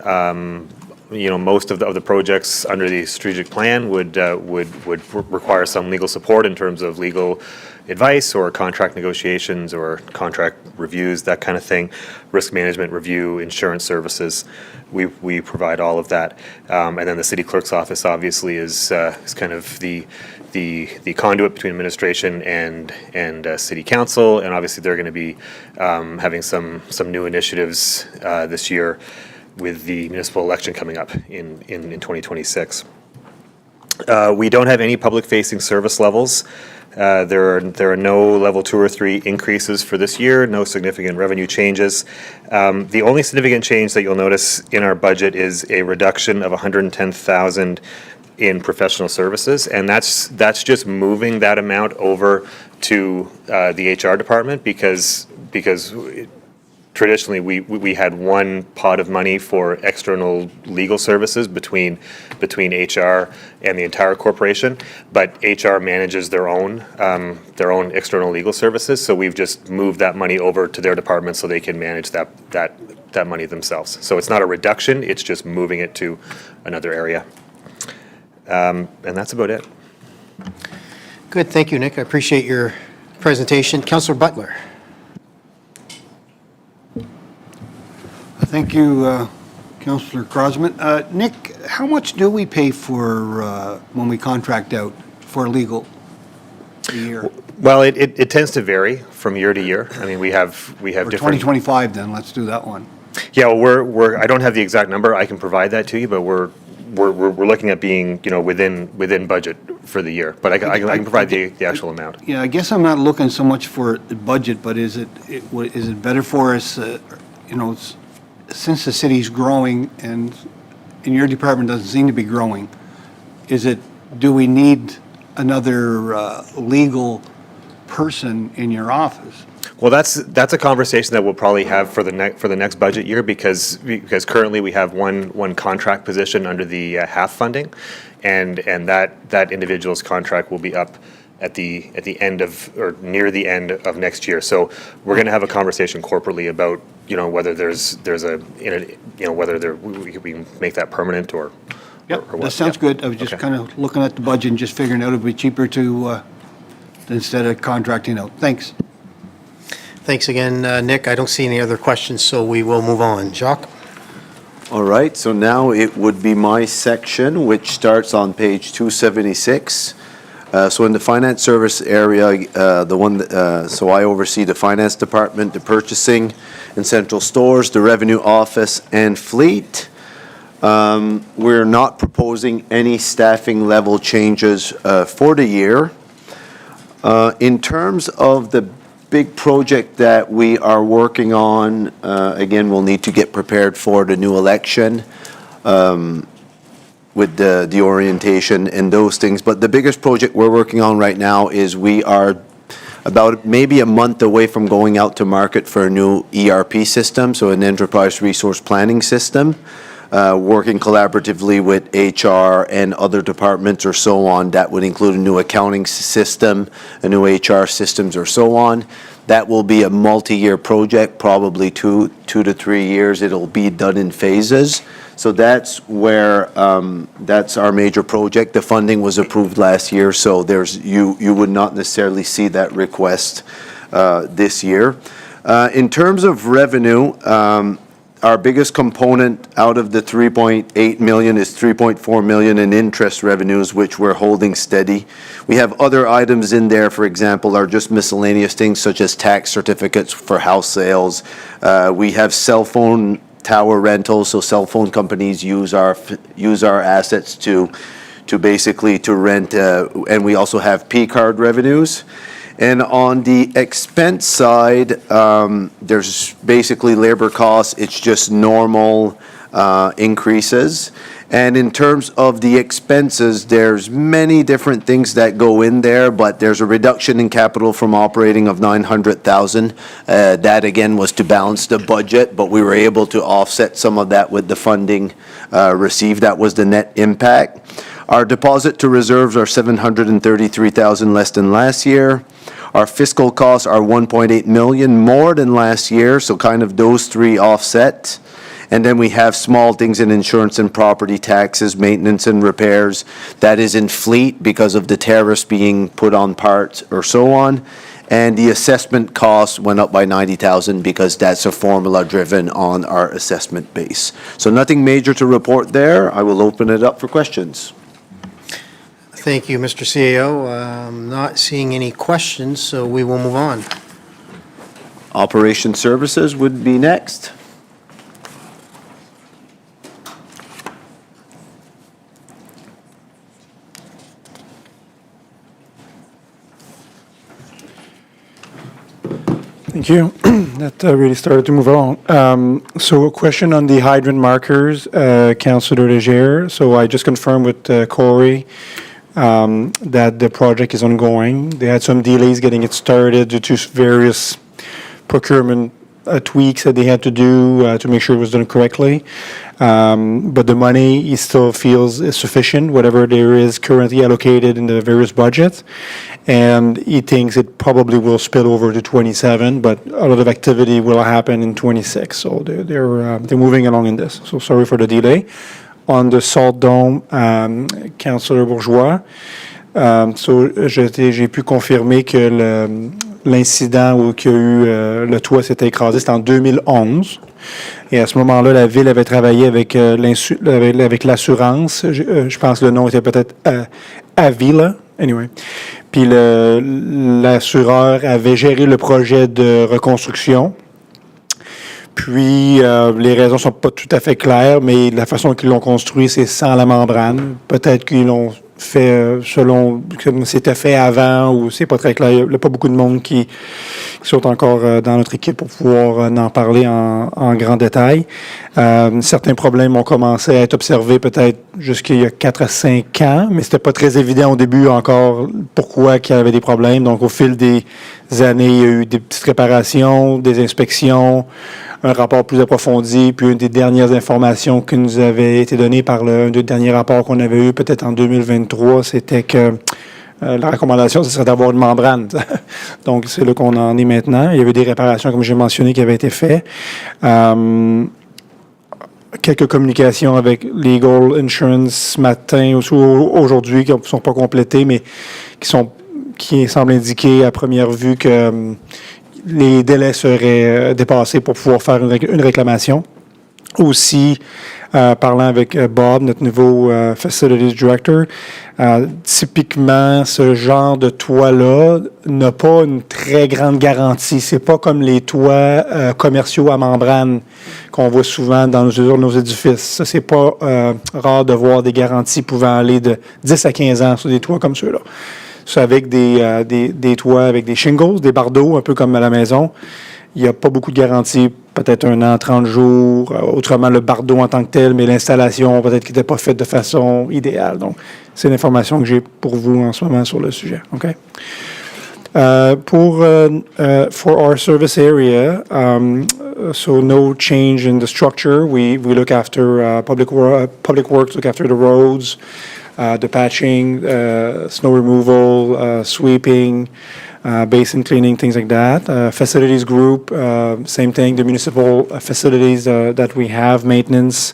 S17: Most of the projects under the strategic plan would require some legal support in terms of legal advice or contract negotiations or contract reviews, that kind of thing. Risk management review, insurance services, we provide all of that. And then the city clerk's office obviously is kind of the conduit between administration and city council, and obviously they're going to be having some new initiatives this year with the municipal election coming up in 2026. We don't have any public-facing service levels. There are no level 2 or 3 increases for this year, no significant revenue changes. The only significant change that you'll notice in our budget is a reduction of $110,000 in professional services, and that's just moving that amount over to the HR department because traditionally we had one pot of money for external legal services between HR and the entire corporation, but HR manages their own external legal services, so we've just moved that money over to their department so they can manage that money themselves. So it's not a reduction, it's just moving it to another area. And that's about it.
S10: Good, thank you, Nick. I appreciate your presentation. Councillor Butler.
S8: Thank you, Councillor Crosman. Nick, how much do we pay for when we contract out for legal a year?
S17: Well, it tends to vary from year to year. I mean, we have
S8: For
S17: different.
S8: 2025 then, let's do that one.
S17: Yeah, well, I don't have the exact number. I can provide that to you, but we're looking at being, within budget for the year. But I can provide the actual amount.
S8: Yeah, I guess I'm not looking so much for the budget, but is it better for us, since the city's growing and your department doesn't seem to be growing, do we need another legal person in your office?
S17: Well, that's a conversation that we'll probably have for the next budget year because currently we have one contract position under the HAF funding, and that individual's contract will be up at the end of or near the end of next year. So we're going to have a conversation corporately about whether we can make that permanent or
S8: Yep,
S17: what?
S8: that sounds
S17: Yeah.
S8: good. I was just
S17: Okay.
S8: kind of looking at the budget and just figuring out it would be cheaper to, instead of contracting out. Thanks.
S10: Thanks again, Nick. I don't see any other questions, so we will move on. Jacques?
S3: All right, so now it would be my section, which starts on page 276. So in the finance service area, so I oversee the finance department, the purchasing and central stores, the revenue office, and fleet. We're not proposing any staffing level changes for the year. In terms of the big project that we are working on, again, we'll need to get prepared for the new election with the orientation and those things. But the biggest project we're working on right now is we are about maybe a month away from going out to market for a new ERP system, so an enterprise resource planning system. Working collaboratively with HR and other departments or so on. That would include a new accounting system, a new HR systems or so on. That will be a multi-year project, probably two to 3 years. It'll be done in phases. So that's where, that's our major project. The funding was approved last year, so you would not necessarily see that request this year. In terms of revenue, our biggest component out of the 3.8 million is 3.4 million in interest revenues, which we're holding steady. We have other items in there, for example, are just miscellaneous things such as tax certificates for house sales. We have cell phone tower rentals, so cell phone companies use our assets to basically to rent, and we also have P-card revenues. And on the expense side, there's basically labor costs. It's just normal increases. And in terms of the expenses, there's many different things that go in there, but there's a reduction in capital from operating of 900,000. That again was to balance the budget, but we were able to offset some of that with the funding received. That was the net impact. Our deposit to reserves are 733,000 less than last year. Our fiscal costs are 1.8 million more than last year, so kind of those three offset. And then we have small things in insurance and property taxes, maintenance and repairs. That is in fleet because of the tariffs being put on parts or so on. And the assessment costs went up by 90,000 because that's a formula driven on our assessment base. So nothing major to report there. I will open it up for questions.
S10: Thank you, Mr. CAO. Not seeing any questions, so we will move on.
S3: Operation services would be next.
S18: Thank you. That really started to move along. So a question on the hydrant markers, Councillor Leger. So I just confirmed with Corey that the project is ongoing. They had some delays getting it started due to various procurement tweaks that they had to do to make sure it was done correctly. But the money, he still feels is sufficient, whatever there is currently allocated in the various budgets. And he thinks it probably will spill over to 27, but a lot of activity will happen in 26. So they're moving along in this. So sorry for the delay. On the Salt Dome, Councillor Bourgeois, so j'ai pu confirmer que l'incident où il y a eu le toit s'était écrasé, c'était en 2011. Et à ce moment-là, la ville avait travaillé avec l'assurance. Je pense que le nom était peut-être Avila. Anyway. Puis l'assureur avait géré le projet de reconstruction. Puis, les raisons sont pas tout à fait claires, mais la façon qu'ils l'ont construit, c'est sans la membrane. Peut-être qu'ils l'ont fait selon comme c'était fait avant, ou c'est pas très clair. Il n'y a pas beaucoup de monde qui sont encore dans notre équipe pour pouvoir en parler en grand détail. Certains problèmes ont commencé à être observés peut-être jusqu'il y a 4 à 5 ans, mais c'était pas très évident au début encore pourquoi il y avait des problèmes. Donc, au fil des années, il y a eu des petites réparations, des inspections, un rapport plus approfondi, puis une des dernières informations qui nous avait été donnée par un des derniers rapports qu'on avait eu peut-être en 2023, c'était que la recommandation, ce serait d'avoir une membrane. Donc, c'est là qu'on en est maintenant. Il y avait des réparations, comme j'ai mentionné, qui avaient été faites. quelques communications avec Legal Insurance ce matin ou aujourd'hui qui ne sont pas complétées, mais qui semblent indiquer à première vue que les délais seraient dépassés pour pouvoir faire une réclamation. Aussi, parlant avec Bob, notre nouveau Facilities Director, typiquement, ce genre de toit-là n'a pas une très grande garantie. C'est pas comme les toits commerciaux à membrane qu'on voit souvent dans nos édifices. Ça, c'est pas rare de voir des garanties pouvant aller de 10 à 15 ans sur des toits comme ceux-là. C'est avec des toits avec des shingles, des bardeaux, un peu comme à la maison. Il n'y a pas beaucoup de garanties, peut-être 1 an, 30 jours, autrement le bardeau en tant que tel, mais l'installation peut-être qui n'était pas faite de façon idéale. Donc, c'est l'information que j'ai pour vous en ce moment sur le sujet. OK? For our service area, so no change in the structure. We look after public works, look after the roads, the patching, snow removal, sweeping, basin cleaning, things like that. Facilities group, same thing, the municipal facilities that we have, maintenance,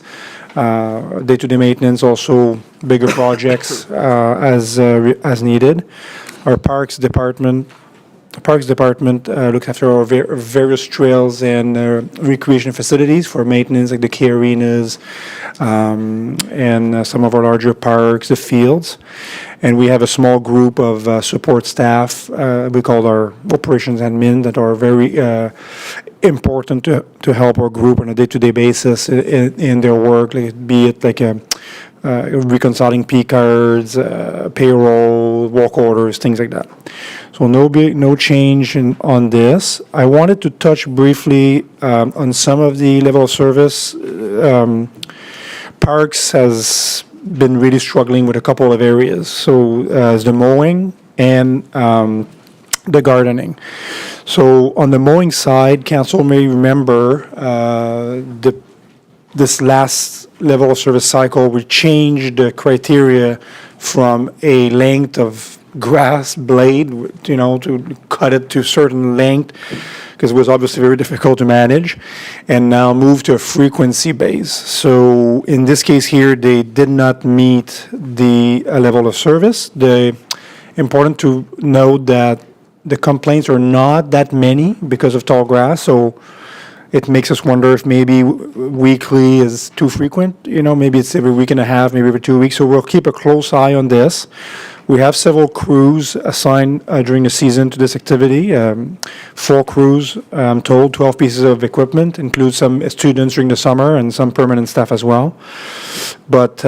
S18: day-to-day maintenance, also bigger projects as needed. Our Parks Department looks after our various trails and recreation facilities for maintenance, like the key arenas and some of our larger parks, the fields. And we have a small group of support staff, we call our operations admin, that are very important to help our group on a day-to-day basis in their work, be it like reconciling P cards, payroll, work orders, things like that. So no change on this. I wanted to touch briefly on some of the level of service. Parks has been really struggling with a couple of areas. So as the mowing and the gardening. So on the mowing side, council may remember this last level of service cycle, we changed the criteria from a length of grass blade, to cut it to a certain length, because it was obviously very difficult to manage, and now moved to a frequency base. So in this case here, they did not meet the level of service. Important to note that the complaints are not that many because of tall grass, so it makes us wonder if maybe weekly is too frequent. Maybe it's every week and a half, maybe every 2 weeks. So we'll keep a close eye on this. We have several crews assigned during the season to this activity. 4 crews, I'm told, 12 pieces of equipment, include some students during the summer and some permanent staff as well. But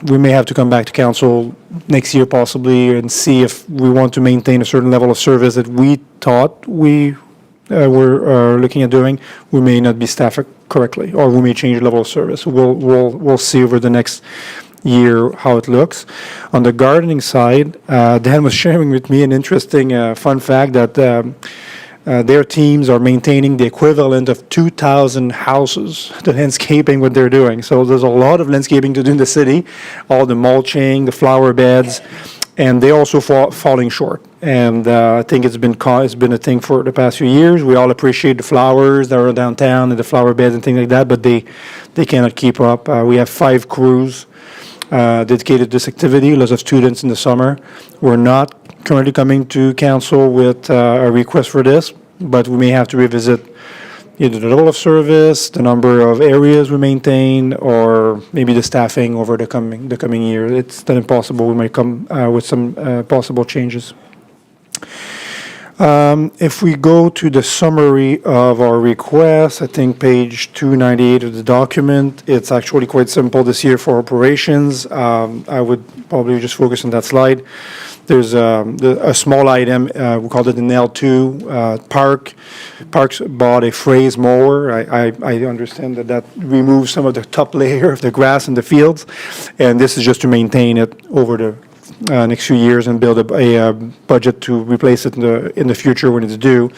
S18: we may have to come back to council next year possibly and see if we want to maintain a certain level of service that we thought we're looking at doing. We may not be staffed correctly, or we may change the level of service. We'll see over the next year how it looks. On the gardening side, Dan was sharing with me an interesting fun fact that their teams are maintaining the equivalent of 2,000 houses, the landscaping, what they're doing. So there's a lot of landscaping to do in the city, all the mulching, the flower beds, and they also falling short. And I think it's been a thing for the past few years. We all appreciate the flowers that are downtown and the flower beds and things like that, but they cannot keep up. We have 5 crews dedicated to this activity, lots of students in the summer. We're not currently coming to council with a request for this, but we may have to revisit either the level of service, the number of areas we maintain, or maybe the staffing over the coming year. It's not impossible. We might come with some possible changes. If we go to the summary of our request, I think page 298 of the document, it's actually quite simple this year for operations. I would probably just focus on that slide. There's a small item, we called it an L2, Parks bought a phrase mower. I understand that removes some of the top layer of the grass in the fields, and this is just to maintain it over the next few years and build a budget to replace it in the future when it's due.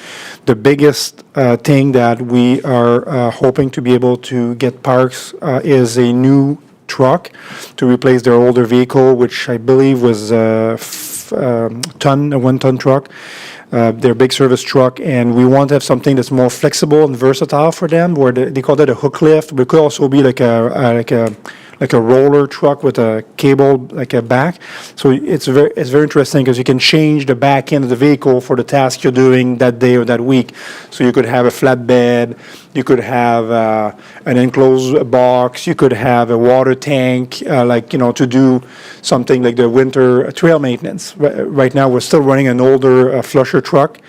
S18: The biggest thing that we are hoping to be able to get Parks is a new truck to replace their older vehicle, which I believe was ton, a 1-ton truck. They're a big service truck, and we want to have something that's more flexible and versatile for them, where they call that a hook lift, but it could also be like a roller truck with a cable, like a back. So it's very interesting because you can change the back end of the vehicle for the task you're doing that day or that week. So you could have a flatbed, you could have an enclosed box, you could have a water tank, to do something like the winter trail maintenance. Right now, we're still running an older flusher truck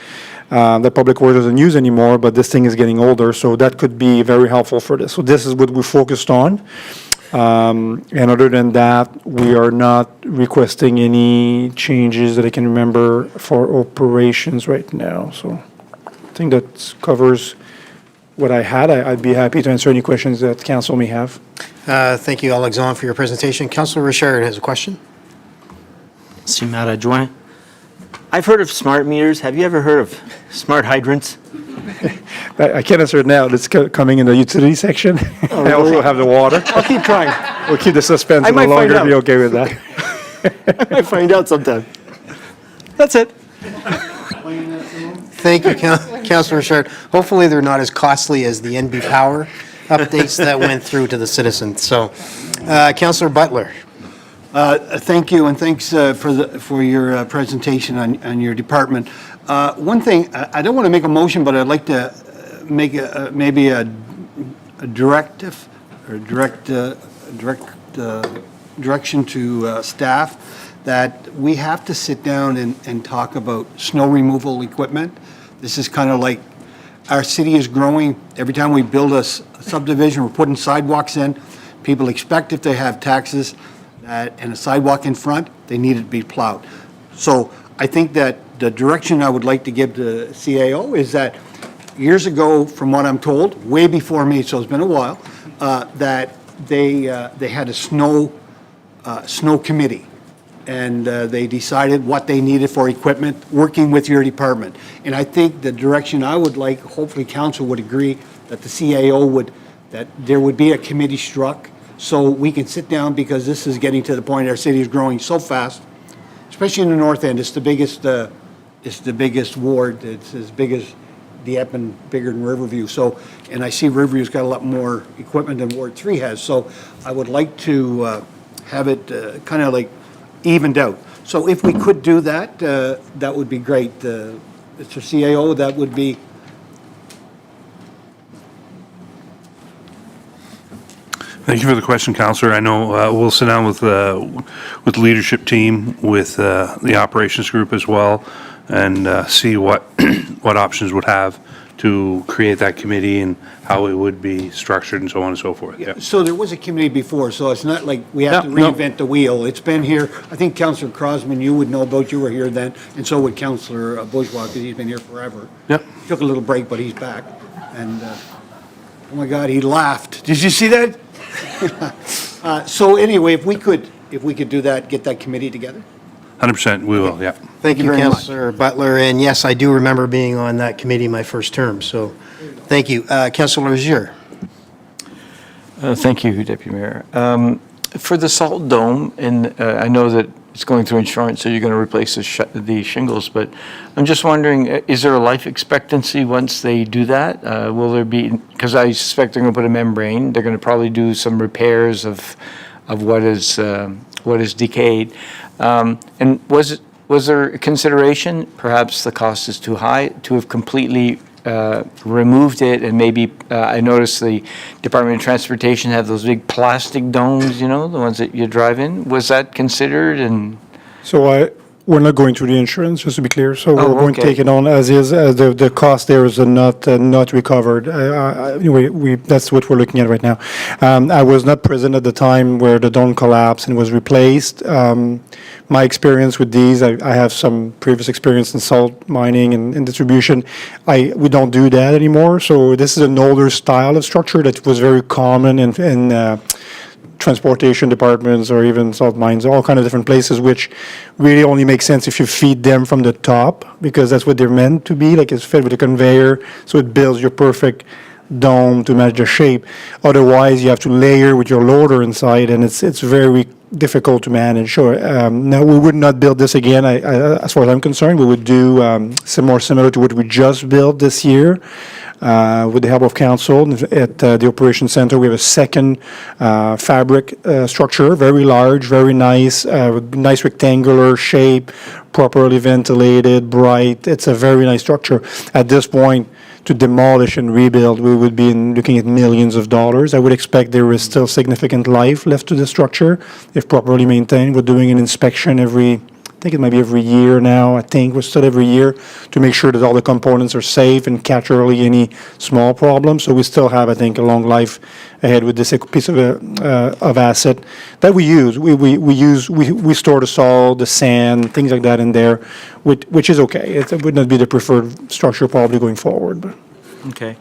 S18: that Public Works doesn't use anymore, but this thing is getting older, so that could be very helpful for this. So this is what we're focused on. And other than that, we are not requesting any changes that I can remember for operations right now. So I think that covers what I had. I'd be happy to answer any questions that council may have.
S10: Thank you, Alexandre, for your presentation. Councilor Richard has a question.
S9: Merci, Maire Adjoint. I've heard of smart meters. Have you ever heard of smart hydrants?
S18: I can't answer it now. It's coming in the utility section. I also have the water.
S9: I'll keep trying.
S18: We'll keep the suspense
S9: I
S18: a
S9: might
S18: little
S9: find
S18: longer.
S9: out.
S18: Be okay with that.
S9: I might find out sometime. That's it.
S10: Thank you, Councilor Richard. Hopefully, they're not as costly as the NB Power updates that went through to the citizens. So, Councilor Butler.
S8: Thank you, and thanks for your presentation on your department. One thing, I don't want to make a motion, but I'd like to make maybe a directive or direction to staff that we have to sit down and talk about snow removal equipment. This is kind of like our city is growing. Every time we build a subdivision, we're putting sidewalks in. People expect if they have taxes and a sidewalk in front, they need it to be plowed. So I think that the direction I would like to give the CAO is that years ago, from what I'm told, way before me, so it's been a while, that they had a snow committee, and they decided what they needed for equipment, working with your department. And I think the direction I would like, hopefully council would agree, that the CAO that there would be a committee struck, so we can sit down, because this is getting to the point our city is growing so fast, especially in the north end. It's the biggest ward. It's as big as Dieppe and bigger than Riverview. So, and I see Riverview's got a lot more equipment than Ward 3 has. So I would like to have it kind of like evened out. So if we could do that, that would be great. Mr. CAO, that would be.
S2: Thank you for the question, Councillor. I know we'll sit down with the leadership team, with the operations group as well, and see what options would have to create that committee and how it would be structured and so on and so forth. Yeah.
S8: So there was a committee before, so it's not like we have to reinvent the wheel. It's been here. I think Councillor Crosman, you would know about, you were here then, and so would Councillor Bourgeois, because he's been here forever.
S2: Yep.
S8: Took a little break, but he's back. And, oh my God, he laughed. Did you see that? So anyway, if we could do that, get that committee together.
S2: 100%, we will, yeah.
S10: Thank you,
S8: very much.
S10: Councilor Butler. And yes, I do remember being on that committee my first term, so thank you. Councilor Legier.
S7: Thank you, Deputy Mayor. For the salt dome, and I know that it's going through insurance, so you're going to replace the shingles, but I'm just wondering, is there a life expectancy once they do that? Will there be, because I suspect they're going to put a membrane, they're going to probably do some repairs of what is decayed. And was there a consideration, perhaps the cost is too high, to have completely removed it, and maybe, I noticed the Department of Transportation have those big plastic domes, the ones that you drive in. Was that considered? And
S18: So we're not going through the insurance, just to be clear. So we're going to
S7: okay.
S18: take it on as is. The cost there is not recovered. Anyway, that's what we're looking at right now. I was not present at the time where the dome collapsed and was replaced. My experience with these, I have some previous experience in salt mining and distribution. We don't do that anymore. So this is an older style of structure that was very common in transportation departments or even salt mines, all kind of different places, which really only makes sense if you feed them from the top, because that's what they're meant to be, like it's fed with a conveyor, so it builds your perfect dome to match the shape. Otherwise, you have to layer with your loader inside, and it's very difficult to manage. Sure. No, we would not build this again. As far as I'm concerned, we would do some more similar to what we just built this year with the help of council. At the Operations Center, we have a second fabric structure, very large, very nice, nice rectangular shape, properly ventilated, bright. It's a very nice structure. At this point, to demolish and rebuild, we would be looking at millions of dollars. I would expect there is still significant life left to the structure if properly maintained. We're doing an inspection I think it might be every year now. I think we're still every year to make sure that all the components are safe and catch early any small problems. So we still have, I think, a long life ahead with this piece of asset that we use. We store the salt, the sand, things like that in there, which is okay. It would not be the preferred structure probably going forward. But.
S7: Okay.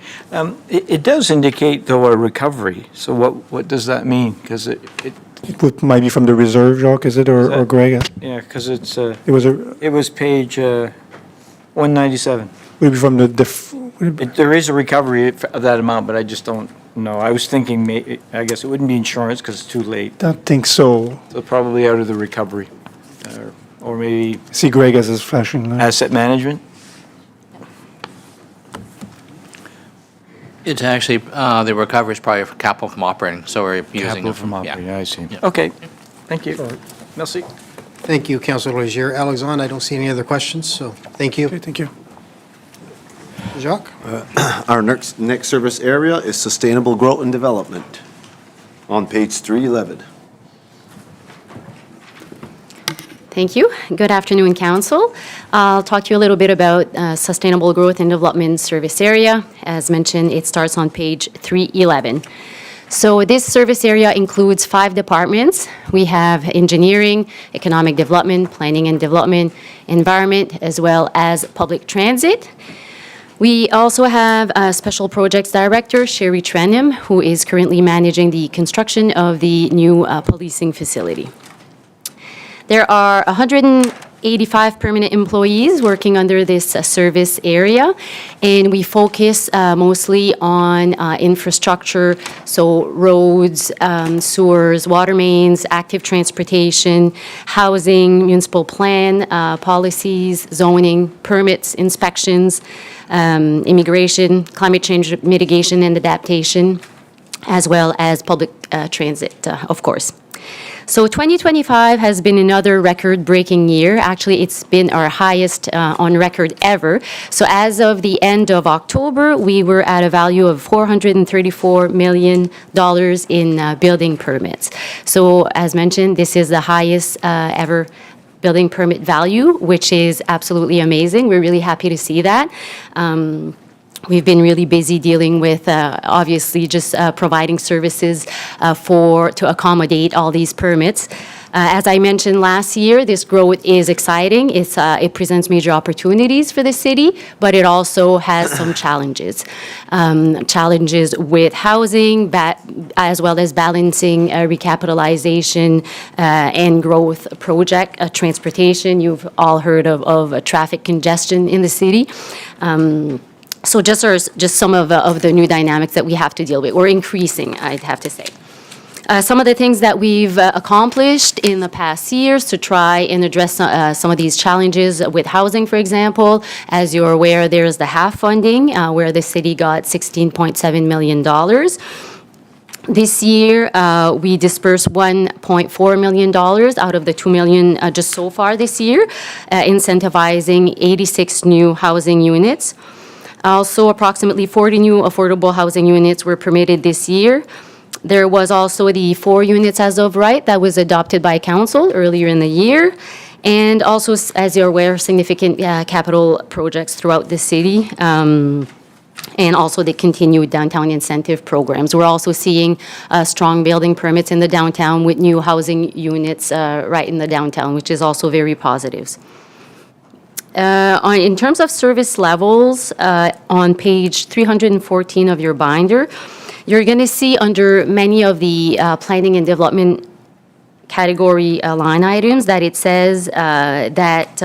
S7: It does indicate, though, a recovery. So what does that mean? Because it
S18: might be from the reserve, Jacques, is it, or Greg?
S7: Yeah, because it's,
S18: it
S7: was page 197.
S18: Would it be from
S7: There is a recovery of that amount, but I just don't know. I was thinking, I guess it wouldn't be insurance because it's too late.
S18: I don't think so.
S7: So probably out of the recovery. Or maybe
S18: See Greg as his flashing light.
S7: asset management?
S4: It's actually, the recovery is probably for capital from operating, so we're using.
S7: Capital
S4: it
S7: from
S4: yeah.
S7: operating, I see.
S4: Yeah.
S7: Okay, thank you. Merci.
S10: Thank you, Councilor Legier. Alexandre, I don't see any other questions, so thank you.
S18: Okay, thank you.
S10: Jacques?
S3: Our next service area is Sustainable Growth and Development on page 311.
S20: Thank you. Good afternoon, Council. I'll talk to you a little bit about Sustainable Growth and Development Service Area. As mentioned, it starts on page 311. So this service area includes 5 departments. We have engineering, economic development, planning and development, environment, as well as public transit. We also have a special projects director, Sherry Trenham, who is currently managing the construction of the new policing facility. There are 185 permanent employees working under this service area, and we focus mostly on infrastructure, so roads, sewers, water mains, active transportation, housing, municipal plan, policies, zoning, permits, inspections, immigration, climate change mitigation and adaptation, as well as public transit, of course. So 2025 has been another record-breaking year. Actually, it's been our highest on record ever. So as of the end of October, we were at a value of $434 million in building permits. So as mentioned, this is the highest ever building permit value, which is absolutely amazing. We're really happy to see that. We've been really busy dealing with, obviously, just providing services to accommodate all these permits. As I mentioned last year, this growth is exciting. It presents major opportunities for the city, but it also has some challenges. Challenges with housing, as well as balancing recapitalization and growth project. Transportation, you've all heard of traffic congestion in the city. So just some of the new dynamics that we have to deal with, or increasing, I'd have to say. Some of the things that we've accomplished in the past years to try and address some of these challenges with housing, for example. As you're aware, there's the HAF funding, where the city got $16.7 million. This year, we dispersed $1.4 million out of the $2 million just so far this year, incentivizing 86 new housing units. Also, approximately 40 new affordable housing units were permitted this year. There was also the 4 units as of right that was adopted by council earlier in the year. And also, as you're aware, significant capital projects throughout the city. And also the continued downtown incentive programs. We're also seeing strong building permits in the downtown with new housing units right in the downtown, which is also very positive. In terms of service levels, on page 314 of your binder, you're going to see under many of the planning and development category line items that it says that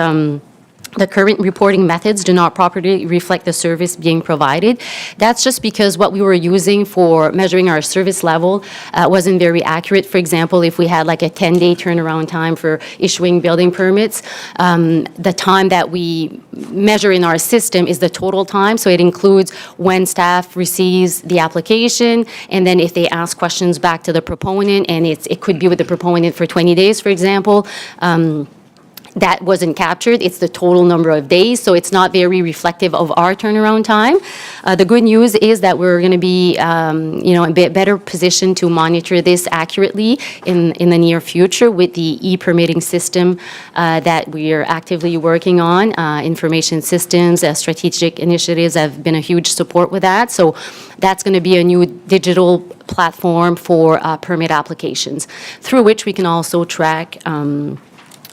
S20: the current reporting methods do not properly reflect the service being provided. That's just because what we were using for measuring our service level wasn't very accurate. For example, if we had like a 10-day turnaround time for issuing building permits, the time that we measure in our system is the total time, so it includes when staff receives the application, and then if they ask questions back to the proponent, and it could be with the proponent for 20 days, for example, that wasn't captured. It's the total number of days, so it's not very reflective of our turnaround time. The good news is that we're going to be, in a bit better position to monitor this accurately in the near future with the e-permitting system that we are actively working on. Information systems, strategic initiatives have been a huge support with that. So that's going to be a new digital platform for permit applications, through which we can also track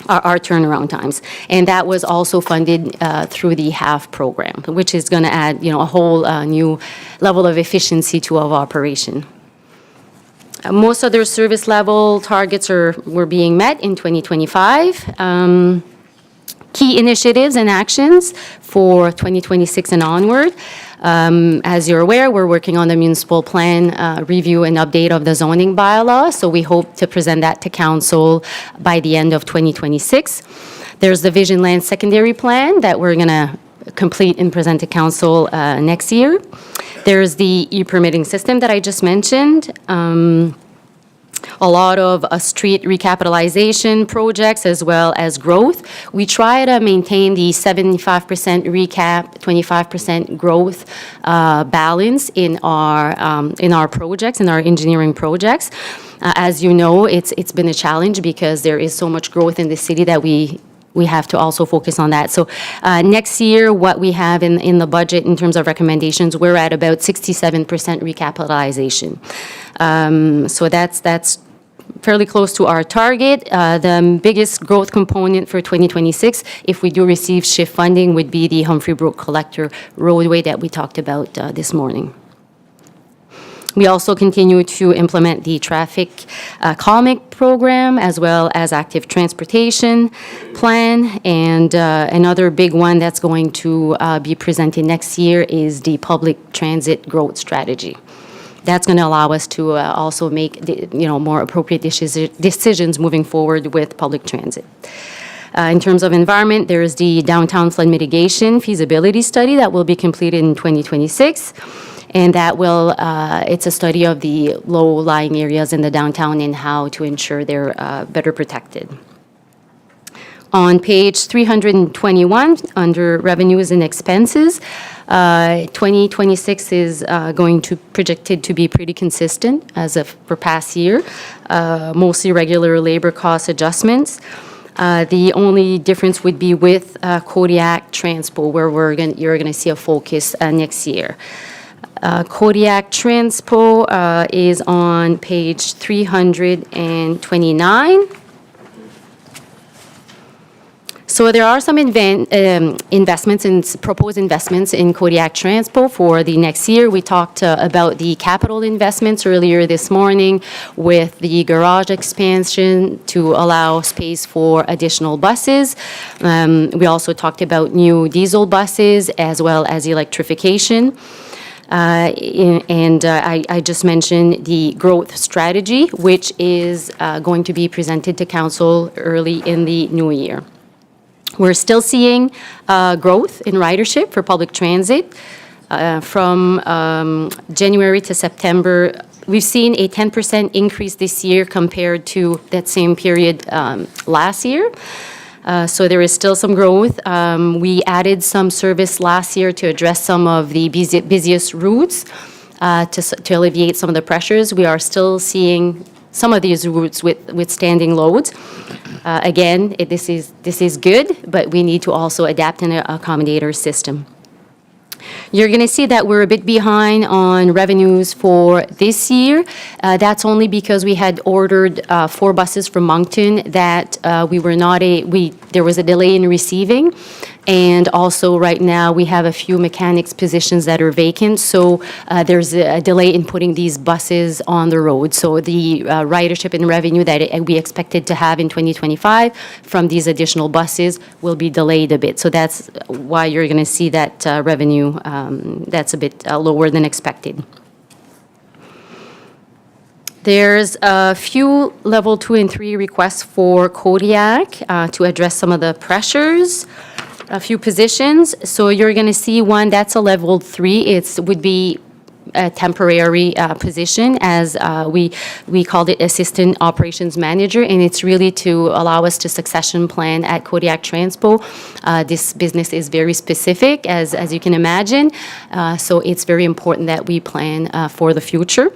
S20: our turnaround times. And that was also funded through the HAF program, which is going to add, a whole new level of efficiency to our operation. Most other service level targets were being met in 2025. Key initiatives and actions for 2026 and onward. As you're aware, we're working on the municipal plan review and update of the zoning bylaw, so we hope to present that to council by the end of 2026. There's the Vision Land Secondary Plan that we're going to complete and present to council next year. There's the e-permitting system that I just mentioned. A lot of street recapitalization projects as well as growth. We try to maintain the 75% recap, 25% growth balance in our projects, in our engineering projects. As you know, it's been a challenge because there is so much growth in the city that we have to also focus on that. So next year, what we have in the budget in terms of recommendations, we're at about 67% recapitalization. So that's fairly close to our target. The biggest growth component for 2026, if we do receive SHIFT funding, would be the Humphrey Brook Collector roadway that we talked about this morning. We also continue to implement the traffic calming program as well as active transportation plan. And another big one that's going to be presented next year is the public transit growth strategy. That's going to allow us to also make more appropriate decisions moving forward with public transit. In terms of environment, there is the downtown flood mitigation feasibility study that will be completed in 2026. And that will, it's a study of the low-lying areas in the downtown and how to ensure they're better protected. On page 321, under revenues and expenses, 2026 is going to projected to be pretty consistent as of for past year, mostly regular labor cost adjustments. The only difference would be with Kodiak Transpo, where you're going to see a focus next year. Kodiak Transpo is on page 329. So there are some investments and proposed investments in Kodiak Transpo for the next year. We talked about the capital investments earlier this morning with the garage expansion to allow space for additional buses. We also talked about new diesel buses as well as electrification. I just mentioned the growth strategy, which is going to be presented to council early in the new year. We're still seeing growth in ridership for public transit. From January to September, we've seen a 10% increase this year compared to that same period last year. So there is still some growth. We added some service last year to address some of the busiest routes to alleviate some of the pressures. We are still seeing some of these routes with standing loads. Again, this is good, but we need to also adapt and accommodate our system. You're going to see that we're a bit behind on revenues for this year. That's only because we had ordered 4 buses from Moncton that there was a delay in receiving, And also, right now, we have a few mechanics positions that are vacant, so there's a delay in putting these buses on the road. So the ridership and revenue that we expected to have in 2025 from these additional buses will be delayed a bit. So that's why you're going to see that revenue that's a bit lower than expected. There's a few level 2 and 3 requests for Kodiak to address some of the pressures, a few positions. So you're going to see one that's a level 3. It would be a temporary position, as we called it Assistant Operations Manager, and it's really to allow us to succession plan at Kodiak Transpo. This business is very specific, as you can imagine, so it's very important that we plan for the future.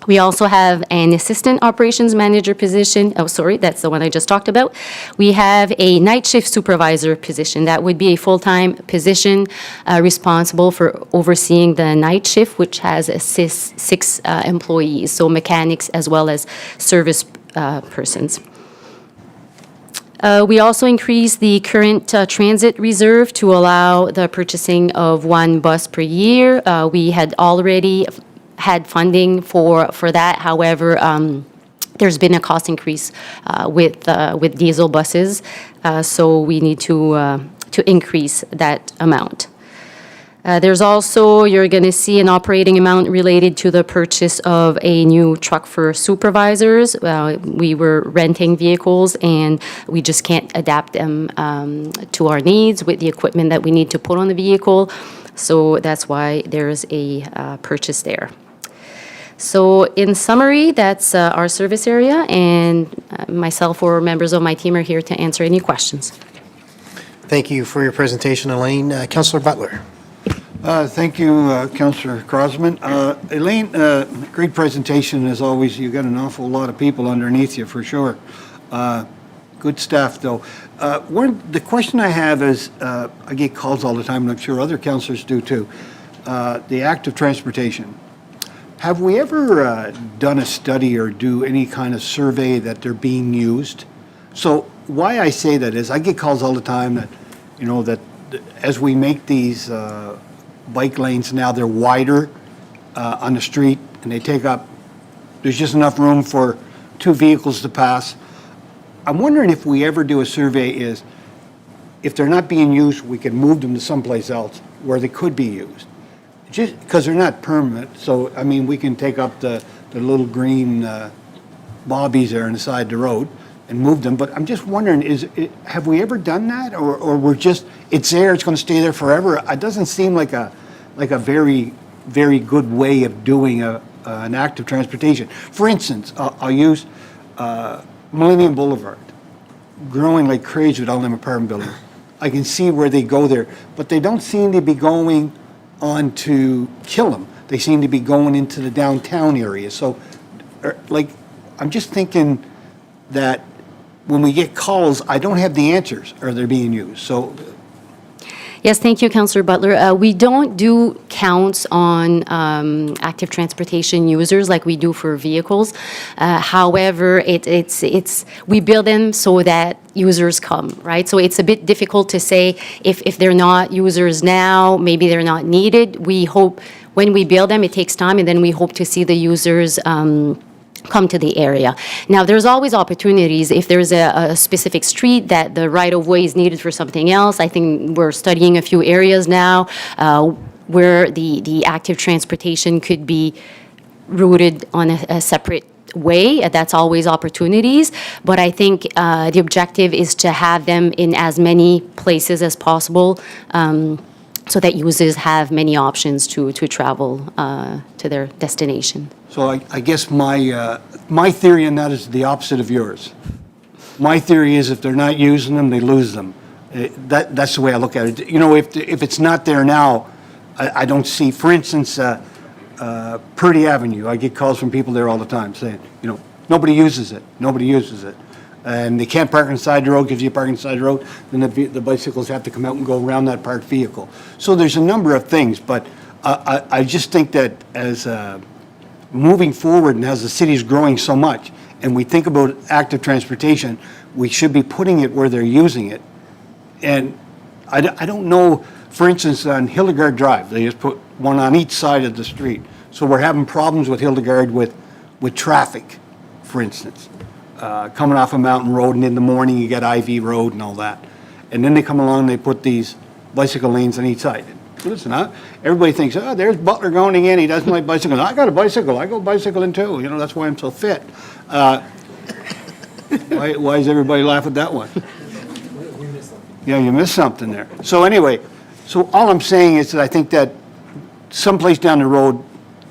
S20: We also have an Assistant Operations Manager position. Oh, sorry, that's the one I just talked about. We have a night shift supervisor position. That would be a full-time position responsible for overseeing the night shift, which has six employees, so mechanics as well as service persons. We also increased the current transit reserve to allow the purchasing of 1 bus per year. We had already had funding for that. However, there's been a cost increase with diesel buses, so we need to increase that amount. There's also, you're going to see an operating amount related to the purchase of a new truck for supervisors. We were renting vehicles, and we just can't adapt them to our needs with the equipment that we need to put on the vehicle. So that's why there's a purchase there. So in summary, that's our service area, and myself or members of my team are here to answer any questions.
S10: Thank you for your presentation, Elaine. Councillor Butler.
S8: Thank you, Councillor Crosman. Elaine, great presentation as always. You got an awful lot of people underneath you for sure. Good staff, though. The question I have is, I get calls all the time, and I'm sure other councillors do too. The active transportation. Have we ever done a study or do any kind of survey that they're being used? So why I say that is I get calls all the time that, that as we make these bike lanes now, they're wider on the street, and they take up, there's just enough room for 2 vehicles to pass. I'm wondering if we ever do a survey is, if they're not being used, we can move them to someplace else where they could be used. Just because they're not permanent, so, I mean, we can take up the little green bobbies there on the side of the road and move them, but I'm just wondering, have we ever done that, or we're just, it's there, it's going to stay there forever? It doesn't seem like a very, very good way of doing an active transportation. For instance, I'll use Millennium Boulevard, growing like crazy with all them apartment buildings. I can see where they go there, but they don't seem to be going on to Killam. They seem to be going into the downtown area. So, I'm just thinking that when we get calls, I don't have the answers, or they're being used. So,
S20: Yes, thank you, Councillor Butler. We don't do counts on active transportation users like we do for vehicles. However, we build them so that users come, right? So it's a bit difficult to say if they're not users now, maybe they're not needed. We hope when we build them, it takes time, and then we hope to see the users come to the area. Now, there's always opportunities. If there's a specific street that the right-of-way is needed for something else, I think we're studying a few areas now where the active transportation could be routed on a separate way. That's always opportunities. But I think the objective is to have them in as many places as possible so that users have many options to travel to their destination.
S8: So I guess my theory on that is the opposite of yours. My theory is if they're not using them, they lose them. That's the way I look at it. If it's not there now, I don't see, for instance, Purdy Avenue, I get calls from people there all the time saying, nobody uses it. And they can't park inside the road, because if you park inside the road, then the bicycles have to come out and go around that parked vehicle. So there's a number of things, but I just think that as moving forward, and as the city's growing so much, and we think about active transportation, we should be putting it where they're using it. And I don't know, for instance, on Hildegard Drive, they just put one on each side of the street. So we're having problems with Hildegard with traffic, for instance. Coming off a mountain road, and in the morning you get Ivy Road and all that. And then they come along and they put these bicycle lanes on each side. Listen, everybody thinks, oh, there's Butler going again, he doesn't like bicycling. I got a bicycle, I go bicycling too, you know, that's why I'm so fit. Why does everybody laugh at that one? Yeah, you missed something there. So anyway, so all I'm saying is that I think that someplace down the road,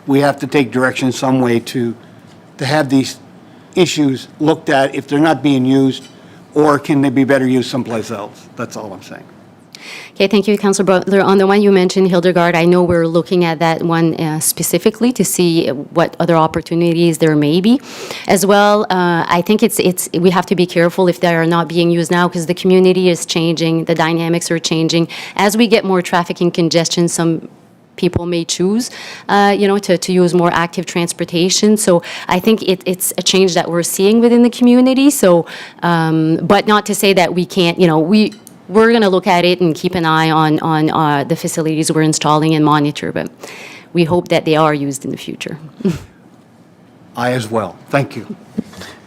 S8: we have to take direction some way to have these issues looked at if they're not being used, or can they be better used someplace else? That's all I'm saying.
S20: Okay, thank you, Councillor Butler. On the one you mentioned, Hildegard, I know we're looking at that one specifically to see what other opportunities there may be. As well, I think we have to be careful if they are not being used now because the community is changing, the dynamics are changing. As we get more traffic and congestion, some people may choose, to use more active transportation. So I think it's a change that we're seeing within the community. So, but not to say that we can't, we're going to look at it and keep an eye on the facilities we're installing and monitor, but we hope that they are used in the future.
S8: I as well. Thank you.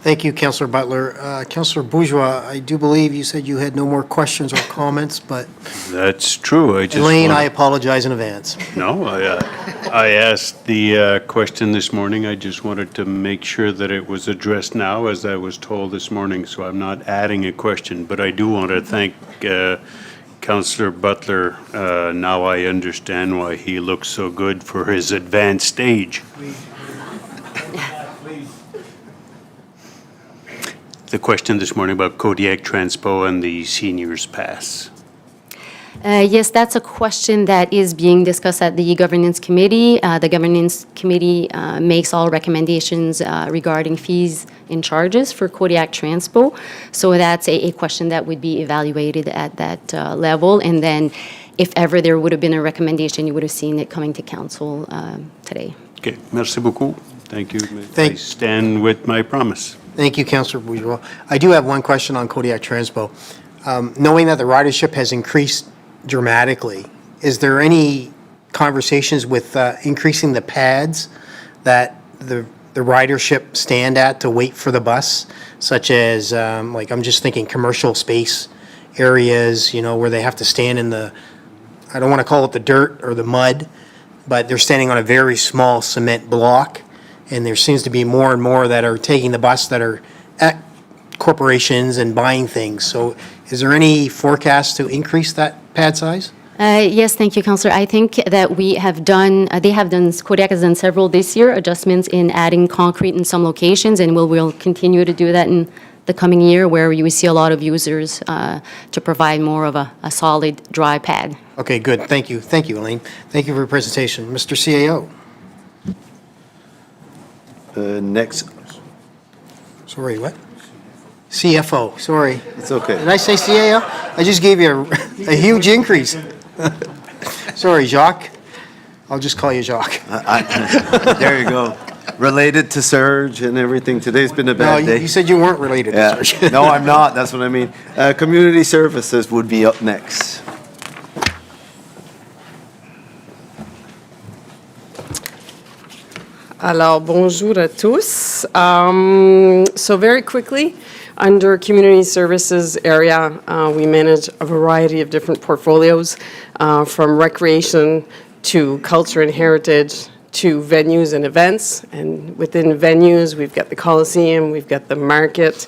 S10: Thank you, Councillor Butler. Councillor Bourgeois, I do believe you said you had no more questions or comments, but
S2: That's true.
S10: Elaine, I apologize in advance.
S2: No, I asked the question this morning. I just wanted to make sure that it was addressed now, as I was told this morning, so I'm not adding a question. But I do want to thank Councillor Butler. Now I understand why he looks so good for his advanced stage. The question this morning about Kodiak Transpo and the seniors pass.
S20: Yes, that's a question that is being discussed at the Governance Committee. The Governance Committee makes all recommendations regarding fees and charges for Kodiak Transpo. So that's a question that would be evaluated at that level. And then if ever there would have been a recommendation, you would have seen it coming to council today.
S2: Okay, merci beaucoup. Thank you. I stand with my promise.
S10: Thank you, Councillor Bourgeois. I do have one question on Kodiak Transpo. Knowing that the ridership has increased dramatically, is there any conversations with increasing the pads that the ridership stand at to wait for the bus, such as, I'm just thinking commercial space areas, where they have to stand in the, I don't want to call it the dirt or the mud, but they're standing on a very small cement block. And there seems to be more and more that are taking the bus that are at corporations and buying things. So is there any forecast to increase that pad size?
S20: Yes, thank you, Councillor. I think that Kodiak has done several this year, adjustments in adding concrete in some locations, and we'll continue to do that in the coming year where we see a lot of users to provide more of a solid dry pad.
S10: Okay, good. Thank you. Thank you, Elaine. Thank you for your presentation. Mr. CAO.
S3: Next.
S10: Sorry, what? CFO, sorry.
S3: It's okay.
S10: Did I say CAO? I just gave you a huge increase. Sorry, Jacques. I'll just call you Jacques.
S3: There you go. Related to Serge and everything. Today's been a bad day.
S10: No, you said you weren't related to Serge.
S3: No, I'm not. That's what I mean. Community Services would be up next.
S21: Alors, bonjour à tous. So very quickly, under Community Services area, we manage a variety of different portfolios, from recreation to culture and heritage to venues and events. And within venues, we've got the Coliseum, we've got the market,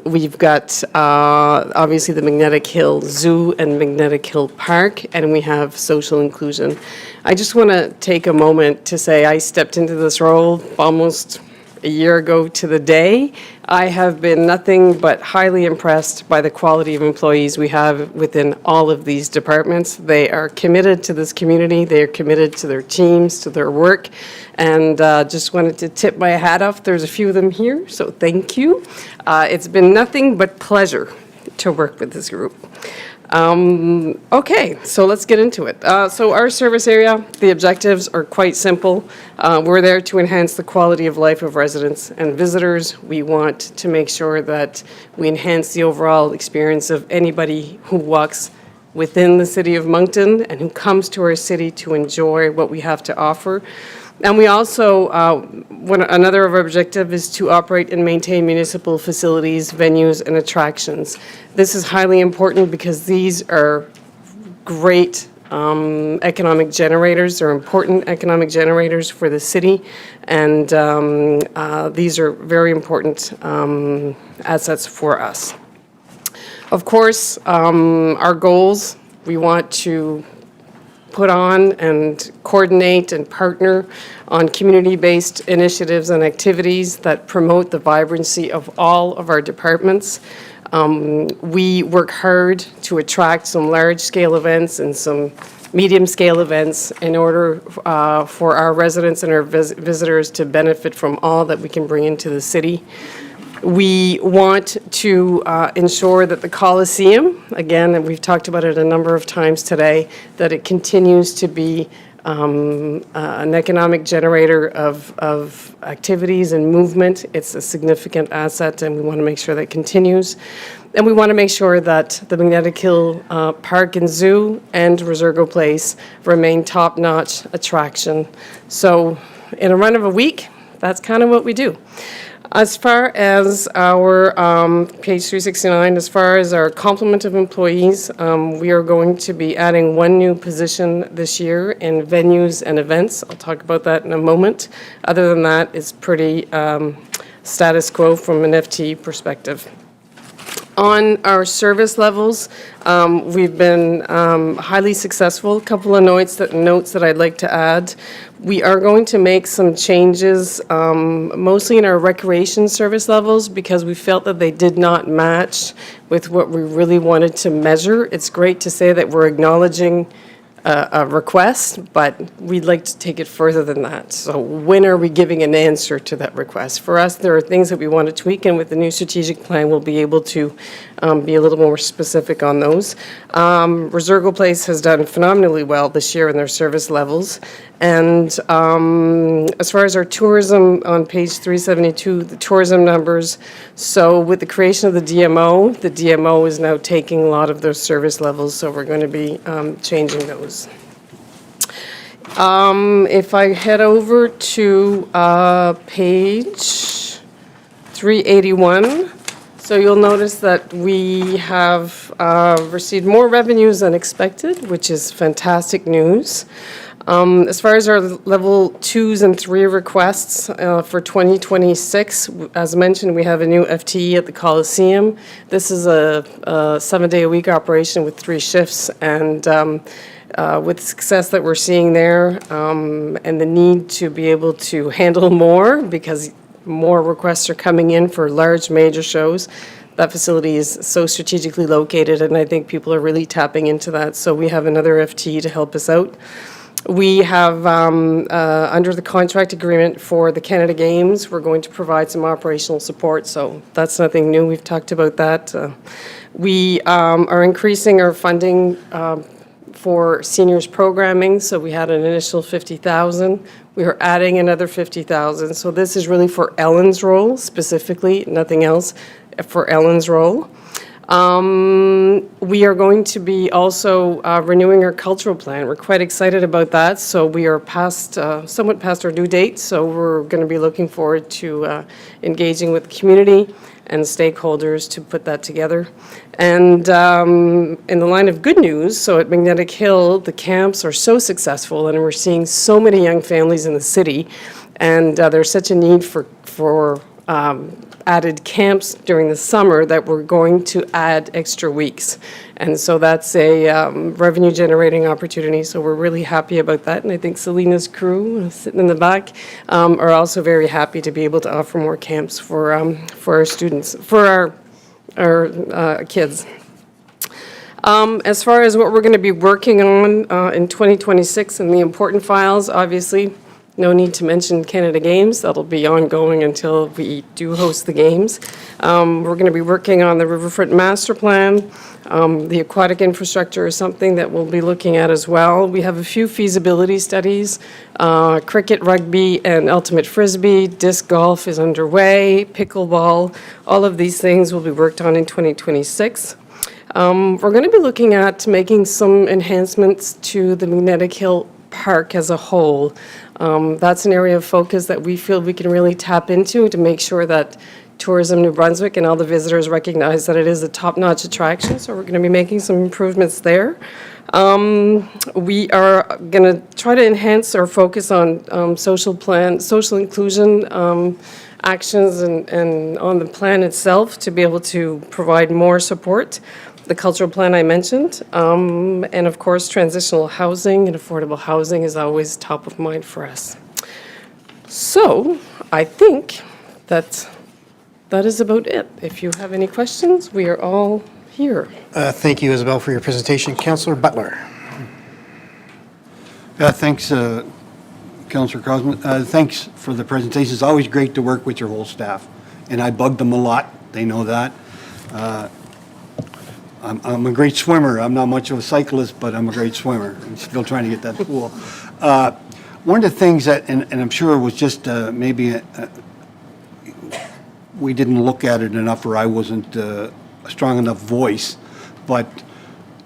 S21: we've got obviously the Magnetic Hill Zoo and Magnetic Hill Park, and we have social inclusion. I just want to take a moment to say I stepped into this role almost a year ago to the day. I have been nothing but highly impressed by the quality of employees we have within all of these departments. They are committed to this community. They are committed to their teams, to their work, and just wanted to tip my hat off. There's a few of them here, so thank you. It's been nothing but pleasure to work with this group. Okay, so let's get into it. So our service area, the objectives are quite simple. We're there to enhance the quality of life of residents and visitors. We want to make sure that we enhance the overall experience of anybody who walks within the city of Moncton and who comes to our city to enjoy what we have to offer. And we also, another of our objective is to operate and maintain municipal facilities, venues, and attractions. This is highly important because these are great economic generators. They're important economic generators for the city, and these are very important assets for us. Of course, our goals, we want to put on and coordinate and partner on community-based initiatives and activities that promote the vibrancy of all of our departments. We work hard to attract some large-scale events and some medium-scale events in order for our residents and our visitors to benefit from all that we can bring into the city. We want to ensure that the Coliseum, again, and we've talked about it a number of times today, that it continues to be an economic generator of activities and movement. It's a significant asset, and we want to make sure that continues. And we want to make sure that the Magnetic Hill Park and Zoo and Resurgo Place remain top-notch attraction. So in a run of a week, that's kind of what we do. As far as our, page 369, as far as our complement of employees, we are going to be adding one new position this year in venues and events. I'll talk about that in a moment. Other than that, it's pretty status quo from an FTE perspective. On our service levels, we've been highly successful. A couple of notes that I'd like to add. We are going to make some changes, mostly in our recreation service levels, because we felt that they did not match with what we really wanted to measure. It's great to say that we're acknowledging a request, but we'd like to take it further than that. So when are we giving an answer to that request? For us, there are things that we want to tweak, and with the new strategic plan, we'll be able to be a little more specific on those. Resurgo Place has done phenomenally well this year in their service levels. And as far as our tourism on page 372, the tourism numbers, so with the creation of the DMO is now taking a lot of those service levels, so we're going to be changing those. If I head over to page 381, so you'll notice that we have received more revenues than expected, which is fantastic news. As far as our level 2s and 3 requests for 2026, as mentioned, we have a new FTE at the Coliseum. This is a 7-day-a-week operation with 3 shifts, and with the success that we're seeing there and the need to be able to handle more because more requests are coming in for large major shows. That facility is so strategically located, and I think people are really tapping into that. So we have another FTE to help us out. We have, under the contract agreement for the Canada Games, we're going to provide some operational support, so that's nothing new. We've talked about that. We are increasing our funding for seniors programming, so we had an initial 50,000. We are adding another 50,000, so this is really for Ellen's role specifically, nothing else, for Ellen's role. We are going to be also renewing our cultural plan. We're quite excited about that. So we are somewhat past our due date. So we're going to be looking forward to engaging with the community and stakeholders to put that together. And in the line of good news, so at Magnetic Hill, the camps are so successful, and we're seeing so many young families in the city, and there's such a need for added camps during the summer that we're going to add extra weeks. And so that's a revenue generating opportunity. So we're really happy about that. And I think Selena's crew sitting in the back are also very happy to be able to offer more camps for our students, for our kids. As far as what we're going to be working on in 2026 and the important files, obviously, no need to mention Canada Games. That'll be ongoing until we do host the games. We're going to be working on the Riverfront Master Plan. The aquatic infrastructure is something that we'll be looking at as well. We have a few feasibility studies, cricket, rugby, and ultimate frisbee. Disc golf is underway, pickleball. All of these things will be worked on in 2026. We're going to be looking at making some enhancements to the Magnetic Hill Park as a whole. That's an area of focus that we feel we can really tap into to make sure that Tourism New Brunswick and all the visitors recognize that it is a top-notch attraction, so we're going to be making some improvements there. We are going to try to enhance our focus on social inclusion actions and on the plan itself to be able to provide more support. The cultural plan I mentioned, and of course, transitional housing and affordable housing is always top of mind for us. So I think that is about it. If you have any questions, we are all here.
S10: Thank you, Isabel, for your presentation. Councillor Butler.
S8: Thanks, Councillor Crosman. Thanks for the presentation. It's always great to work with your whole staff, and I bug them a lot. They know that. I'm a great swimmer. I'm not much of a cyclist, but I'm a great swimmer. I'm still trying to get that pool. One of the things that, and I'm sure it was just maybe we didn't look at it enough, or I wasn't a strong enough voice, but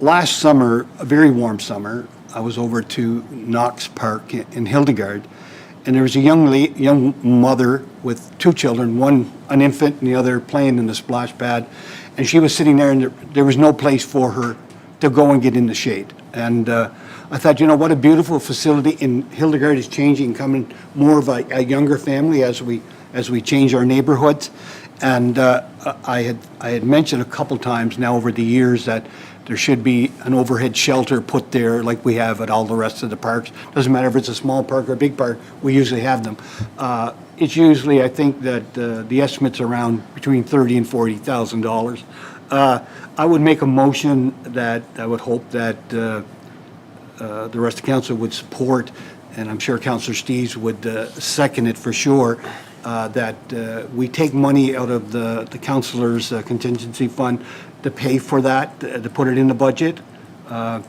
S8: last summer, a very warm summer, I was over to Knox Park in Hildegard, and there was a young mother with two children, one an infant and the other playing in the splash pad, and she was sitting there, and there was no place for her to go and get in the shade. And I thought, you know, what a beautiful facility. In Hildegard is changing, coming more of a younger family as we change our neighborhoods. And I had mentioned a couple times now over the years that there should be an overhead shelter put there like we have at all the rest of the parks. Doesn't matter if it's a small park or a big park, we usually have them. It's usually, I think that the estimate's around between $30,000 and $40,000. I would make a motion that I would hope that the rest of council would support, and I'm sure Councillor Steves would second it for sure, that we take money out of the councillors' contingency fund to pay for that, to put it in the budget. So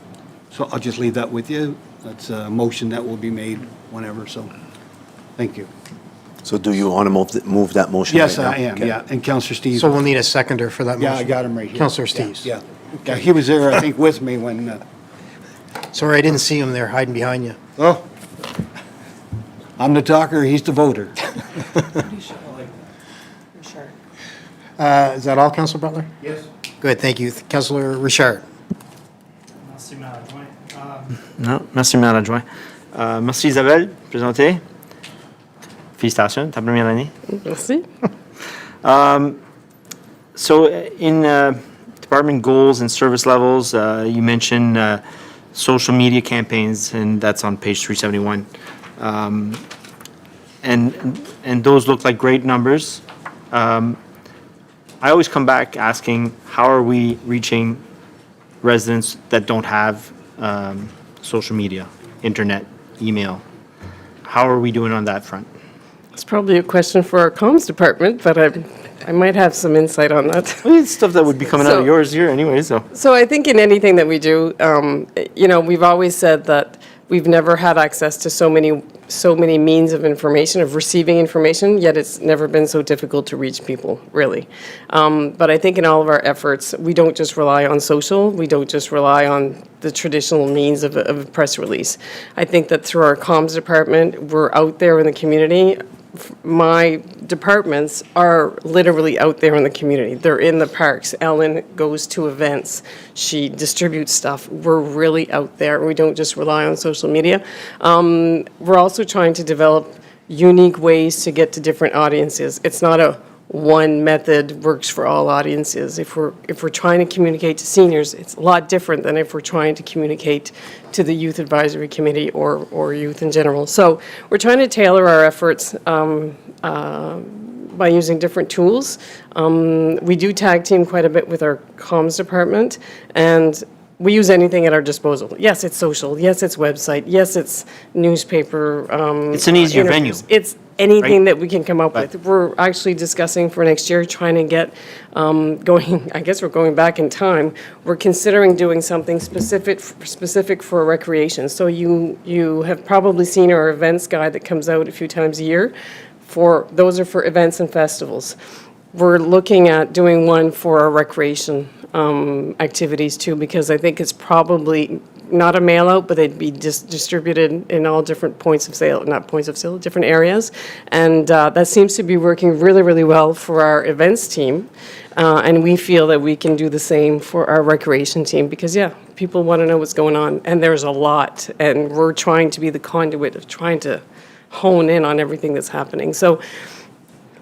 S8: I'll just leave that with you. That's a motion that will be made whenever, so thank you.
S3: So do you want to move that motion
S8: Yes,
S3: right now?
S8: I am,
S3: Okay.
S8: yeah, and Councillor Steves.
S10: So we'll need a seconder for that motion.
S8: Yeah, I got him right here.
S10: Councillor Steves.
S8: Yeah, yeah, he was there, I think, with me when,
S10: Sorry, I didn't see him there hiding behind you.
S8: oh, I'm the talker, he's the voter.
S10: Is that all, Councillor Butler?
S8: Yes.
S10: Good, thank you. Councillor Richard.
S9: Merci, Madame Adjoint. Non, merci, Madame Adjoint. Merci, Isabelle, présentée. Félicitations, ta première année.
S21: Merci.
S9: So in department goals and service levels, you mentioned social media campaigns, and that's on page 371. And those look like great numbers. I always come back asking, how are we reaching residents that don't have social media, internet, email? How are we doing on that front?
S21: It's probably a question for our comms department, but I might have some insight on that.
S9: It's stuff that would be coming out of yours here anyway, so.
S21: So I think in anything that we do, you know, we've always said that we've never had access to so many means of information, of receiving information, yet it's never been so difficult to reach people, really. But I think in all of our efforts, we don't just rely on social, we don't just rely on the traditional means of a press release. I think that through our comms department, we're out there in the community. My departments are literally out there in the community. They're in the parks. Ellen goes to events. She distributes stuff. We're really out there. We don't just rely on social media. We're also trying to develop unique ways to get to different audiences. It's not a one method works for all audiences. If we're trying to communicate to seniors, it's a lot different than if we're trying to communicate to the Youth Advisory Committee or youth in general. So we're trying to tailor our efforts by using different tools. We do tag team quite a bit with our comms department, and we use anything at our disposal. Yes, it's social. Yes, it's website. Yes, it's newspaper.
S9: It's an easier
S21: interviews.
S9: venue.
S21: It's anything
S9: Right.
S21: that we can come up with. We're actually discussing for next year, trying to get going. I guess we're going back in time. We're considering doing something specific for recreation. So you have probably seen our events guide that comes out a few times a year. Those are for events and festivals. We're looking at doing one for our recreation activities too, because I think it's probably not a mail out, but they'd be just distributed in all different points of sale, not points of sale, different areas. And that seems to be working really, really well for our events team. And we feel that we can do the same for our recreation team because, yeah, people want to know what's going on. And there's a lot. And we're trying to be the conduit of trying to hone in on everything that's happening. So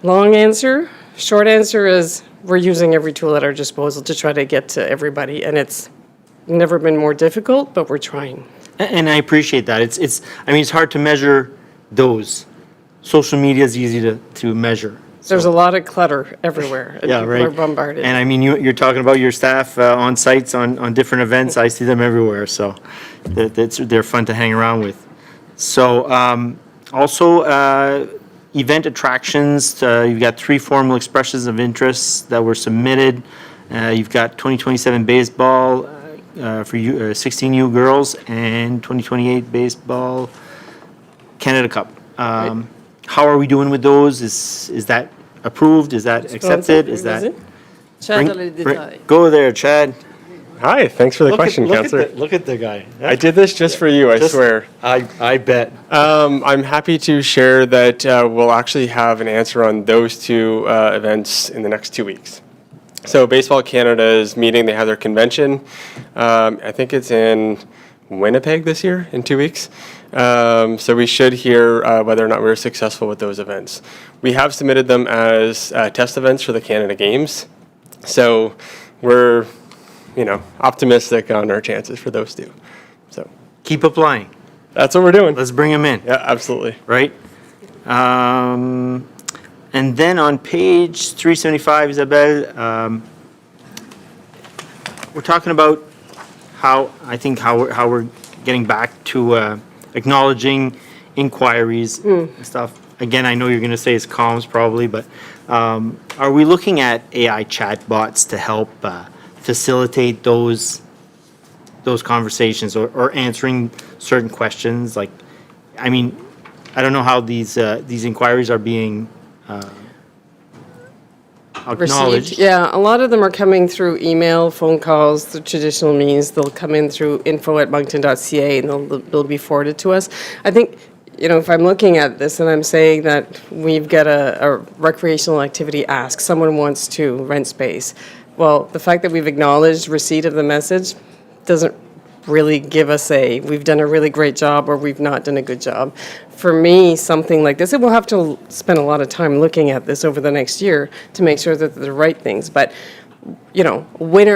S21: long answer, short answer is we're using every tool at our disposal to try to get to everybody. And it's never been more difficult, but we're trying.
S9: And I appreciate that. It's hard to measure those. Social media is easy to measure.
S21: There's a lot of clutter everywhere. And
S9: Yeah,
S21: people
S9: right.
S21: are bombarded.
S9: And I mean, you're talking about your staff on sites on different events. I see them everywhere, so they're fun to hang around with. So also, event attractions, you've got 3 formal expressions of interest that were submitted. You've got 2027 baseball for 16U girls and 2028 baseball Canada Cup. How are we doing with those? Is that approved? Is that accepted? Is that?
S21: Chad a les détails.
S9: Go there, Chad.
S13: Hi, thanks for the question, Councillor.
S9: Look at the guy.
S13: I did this just for you, I swear.
S9: I bet.
S13: I'm happy to share that we'll actually have an answer on those 2 events in the next 2 weeks. So Baseball Canada is meeting, they have their convention. I think it's in Winnipeg this year, in 2 weeks. So we should hear whether or not we were successful with those events. We have submitted them as test events for the Canada Games. So we're, optimistic on our chances for those 2. So
S9: keep applying.
S13: That's what we're doing.
S9: Let's bring them in.
S13: Yeah, absolutely.
S9: Right? And then on page 375, Isabelle, we're talking about how we're getting back to acknowledging inquiries and stuff. Again, I know you're going to say it's comms probably, but are we looking at AI chatbots to help facilitate those conversations or answering certain questions? Like, I mean, I don't know how these inquiries are being acknowledged.
S21: Received. Yeah, a lot of them are coming through email, phone calls, the traditional means. They'll come in through info@moncton.ca and they'll be forwarded to us. I think, if I'm looking at this and I'm saying that we've got a recreational activity ask, someone wants to rent space. Well, the fact that we've acknowledged receipt of the message doesn't really give us we've done a really great job or we've not done a good job. For me, something like this, and we'll have to spend a lot of time looking at this over the next year to make sure that they're the right things. But,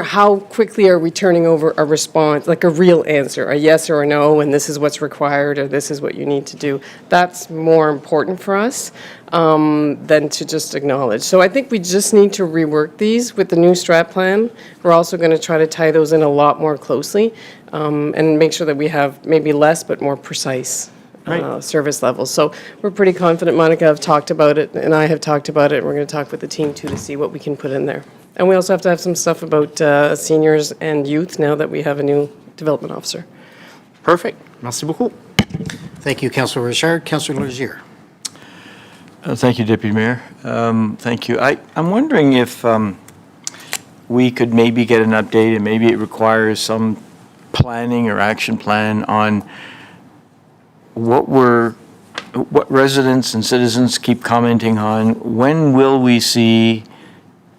S21: how quickly are we turning over a response, like a real answer, a yes or a no, and this is what's required or this is what you need to do? That's more important for us than to just acknowledge. So I think we just need to rework these with the new strat plan. We're also going to try to tie those in a lot more closely and make sure that we have maybe less but more precise service levels. So we're pretty confident. Monica have talked about it, and I have talked about it, and we're going to talk with the team too to see what we can put in there. And we also have to have some stuff about seniors and youth now that we have a new development officer.
S9: Perfect. Merci beaucoup.
S10: Thank you, Councillor Richard. Councillor Legier.
S7: Thank you, Deputy Mayor. Thank you. I'm wondering if we could maybe get an update, and maybe it requires some planning or action plan on what residents and citizens keep commenting on. When will we see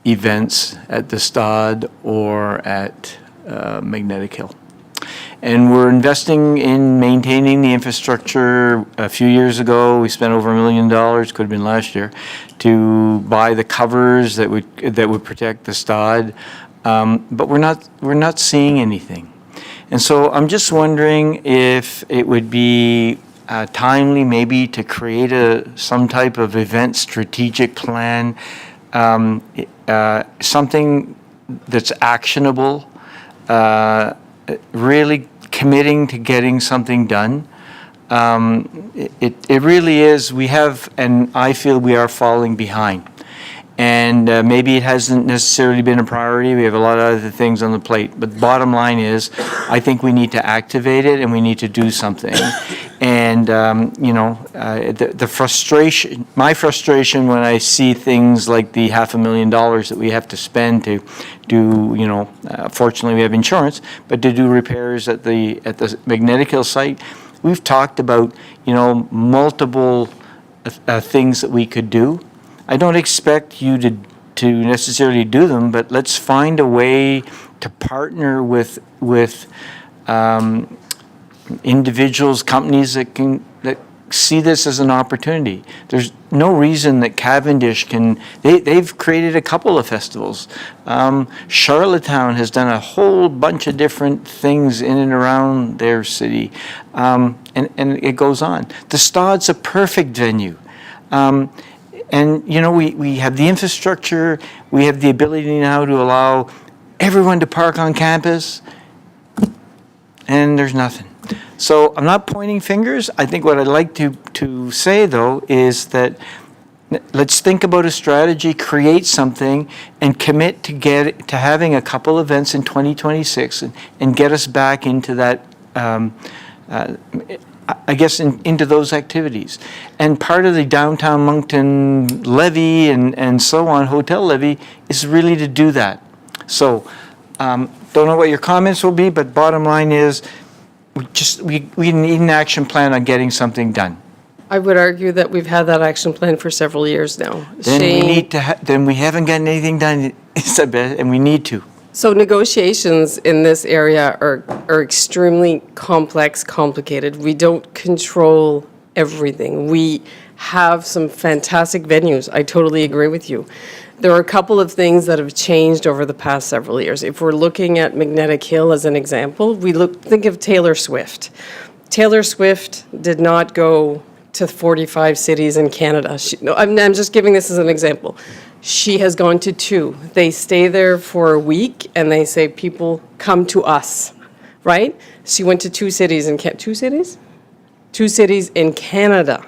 S7: events at the Stade or at Magnetic Hill? And we're investing in maintaining the infrastructure. A few years ago, we spent over $1 million, could have been last year, to buy the covers that would protect the Stade. But we're not seeing anything. And so I'm just wondering if it would be timely maybe to create some type of event strategic plan, something that's actionable, really committing to getting something done. It really is, we have, and I feel we are falling behind. And maybe it hasn't necessarily been a priority. We have a lot of other things on the plate. But bottom line is, I think we need to activate it and we need to do something. And, the frustration, my frustration when I see things like the $500,000 that we have to spend to do, fortunately we have insurance, but to do repairs at the Magnetic Hill site, we've talked about, multiple things that we could do. I don't expect you to necessarily do them, but let's find a way to partner with individuals, companies that see this as an opportunity. There's no reason that Cavendish they've created a couple of festivals. Charlottetown has done a whole bunch of different things in and around their city. And it goes on. The Stad's a perfect venue. And, we have the infrastructure, we have the ability now to allow everyone to park on campus, and there's nothing. So I'm not pointing fingers. I think what I'd like to say, though, is that let's think about a strategy, create something, and commit to having a couple events in 2026 and get us back into that into those activities. And part of the downtown Moncton levy and so on, hotel levy, is really to do that. So, don't know what your comments will be, but bottom line is, we need an action plan on getting something done.
S21: I would argue that we've had that action plan for several years now.
S7: Then we need to, then we haven't gotten anything done, Isabel, and we need to.
S21: So negotiations in this area are extremely complex, complicated. We don't control everything. We have some fantastic venues. I totally agree with you. There are a couple of things that have changed over the past several years. If we're looking at Magnetic Hill as an example, think of Taylor Swift. Taylor Swift did not go to 45 cities in Canada. I'm just giving this as an example. She has gone to 2. They stay there for a week and they say, people come to us, right? She went to 2 cities in 2 cities? 2 cities in Canada.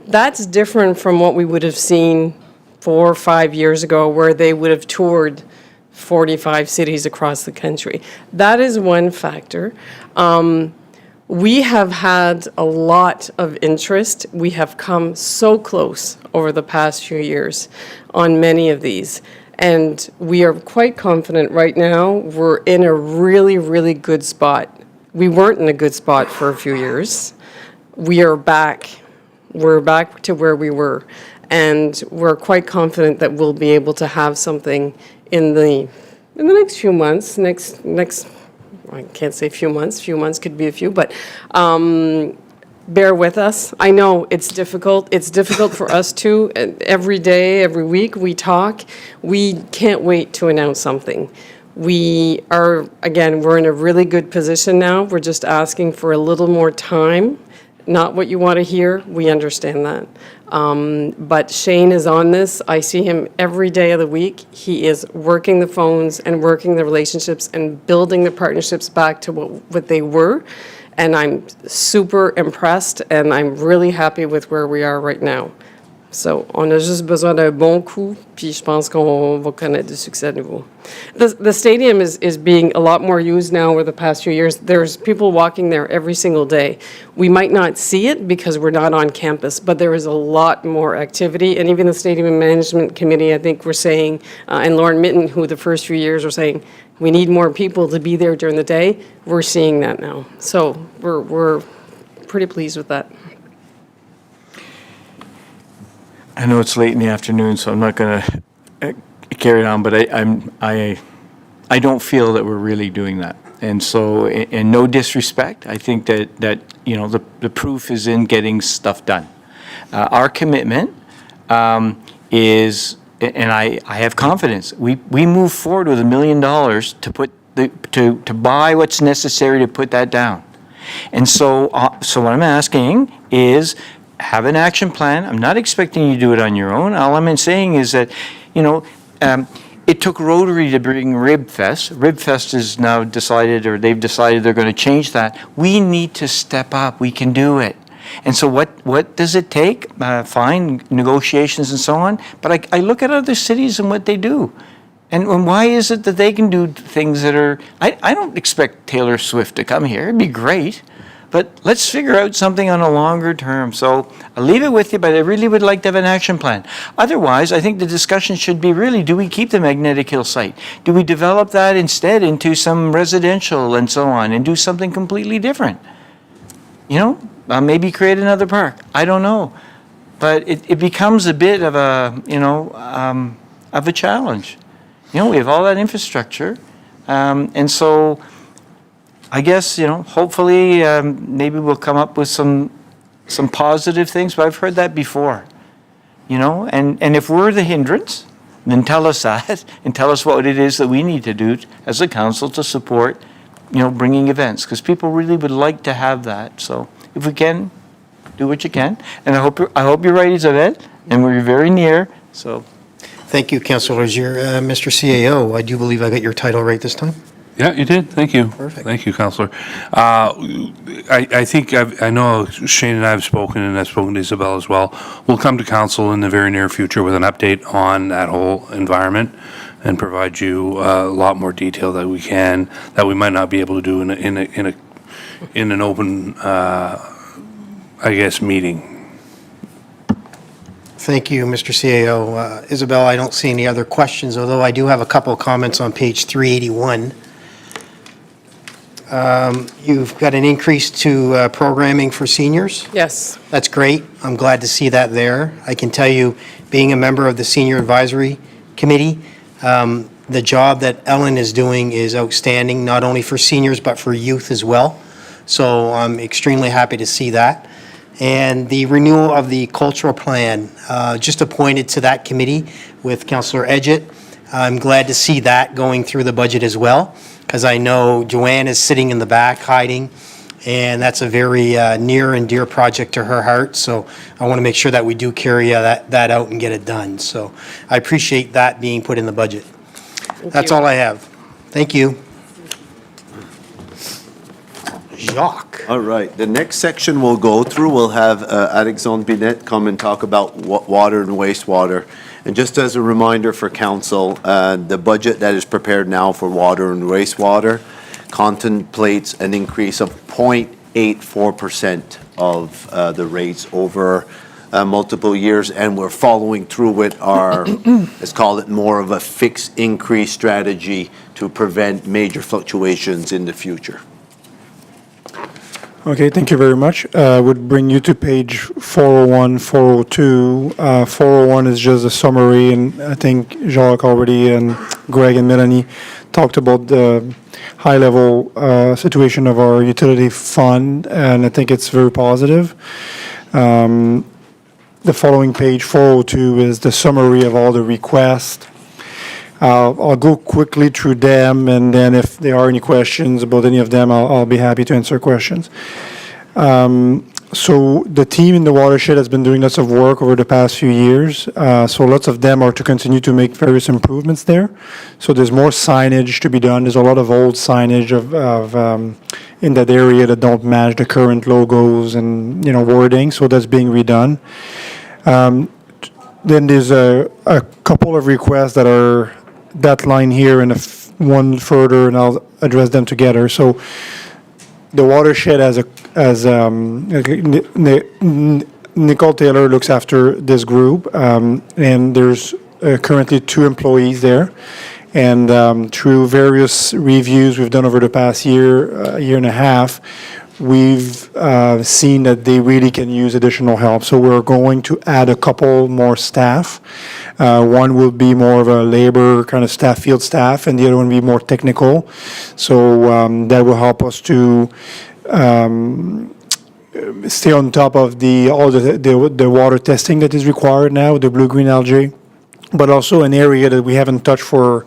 S21: That's different from what we would have seen 4 or 5 years ago, where they would have toured 45 cities across the country. That is one factor. We have had a lot of interest. We have come so close over the past few years on many of these. And we are quite confident right now we're in a really, really good spot. We weren't in a good spot for a few years. We are back. We're back to where we were. And we're quite confident that we'll be able to have something in the next few months, I can't say few months could be a few, but bear with us. I know it's difficult. It's difficult for us too. Every day, every week we talk. We can't wait to announce something. We are, again, we're in a really good position now. We're just asking for a little more time. Not what you want to hear. We understand that. But Shane is on this. I see him every day of the week. He is working the phones and working the relationships and building the partnerships back to what they were. And I'm super impressed and I'm really happy with where we are right now. So, on a juste besoin d'un bon coup, puis je pense qu'on va connaître du succès nouveau. The stadium is being a lot more used now over the past few years. There's people walking there every single day. We might not see it because we're not on campus, but there is a lot more activity. And even the Stadium Management Committee, I think we're saying, and Lauren Mitten, who the first few years were saying, we need more people to be there during the day. We're seeing that now. So, we're pretty pleased with that.
S7: I know it's late in the afternoon, so I'm not going to carry it on, but I don't feel that we're really doing that. And so, in no disrespect, I think that the proof is in getting stuff done. Our commitment is, and I have confidence, we move forward with $1 million to buy what's necessary to put that down. And so what I'm asking is, have an action plan. I'm not expecting you to do it on your own. All I'm saying is that, It took Rotary to bring Rib Fest. Rib Fest is now decided, or they've decided they're going to change that. We need to step up. We can do it. And so what does it take? Fine, negotiations and so on. But I look at other cities and what they do. And why is it that they can do things that are... I don't expect Taylor Swift to come here. It'd be great. But let's figure out something on a longer term. So I'll leave it with you, but I really would like to have an action plan. Otherwise, I think the discussion should be really, do we keep the Magnetic Hill site? Do we develop that instead into some residential and so on and do something completely different? You know, maybe create another park. I don't know. But it becomes a bit of a, of a challenge. You know, we have all that infrastructure. And so... I guess, hopefully, maybe we'll come up with some positive things, but I've heard that before, and if we're the hindrance, then tell us that and tell us what it is that we need to do as a council to support, bringing events, because people really would like to have that. So if we can, do what you can. And I hope you're right, Isabel, and we're very near, so.
S10: Thank you, Councillor Legier. Mr. CAO, I do believe I got your title right this time.
S2: Yeah, you did. Thank you.
S10: Perfect.
S2: Thank you, Counselor. I think I know Shane and I have spoken, and I've spoken to Isabel as well. We'll come to council in the very near future with an update on that whole environment and provide you a lot more detail that we can, that we might not be able to do in an open, meeting.
S10: Thank you, Mr. CAO. Isabel, I don't see any other questions, although I do have a couple of comments on page 381. You've got an increase to programming for seniors.
S21: Yes.
S10: That's great. I'm glad to see that there. I can tell you, being a member of the Senior Advisory Committee, the job that Ellen is doing is outstanding, not only for seniors, but for youth as well. So I'm extremely happy to see that. And the renewal of the cultural plan, just appointed to that committee with Councillor Edgett. I'm glad to see that going through the budget as well, because I know Joanne is sitting in the back hiding, and that's a very near and dear project to her heart. So I want to make sure that we do carry that out and get it done. So I appreciate that being put in the budget. That's all I have. Thank you. Jacques.
S3: All right, the next section we'll go through, we'll have Alexandre Binet come and talk about water and wastewater. And just as a reminder for council, the budget that is prepared now for water and wastewater contemplates an increase of 0.84% of the rates over multiple years, and we're following through with our, let's call it more of a fixed increase strategy to prevent major fluctuations in the future.
S18: Okay, thank you very much. Would bring you to page 401, 402. 401 is just a summary, and I think Jacques already and Greg and Melanie talked about the high-level situation of our utility fund, and I think it's very positive. The following page, 402, is the summary of all the requests. I'll go quickly through them, and then if there are any questions about any of them, I'll be happy to answer questions. So the team in the watershed has been doing lots of work over the past few years. So lots of them are to continue to make various improvements there. So there's more signage to be done. There's a lot of old signage in that area that don't match the current logos and wording. So that's being redone. Then there's a couple of requests that are that line here and one further, and I'll address them together. So the watershed Nicole Taylor looks after this group, and there's currently 2 employees there. And through various reviews we've done over the past year and a half, we've seen that they really can use additional help. So we're going to add a couple more staff. One will be more of a labor kind of staff, field staff, and the other one will be more technical. So that will help us to stay on top of all the water testing that is required now, the blue-green algae, but also an area that we haven't touched for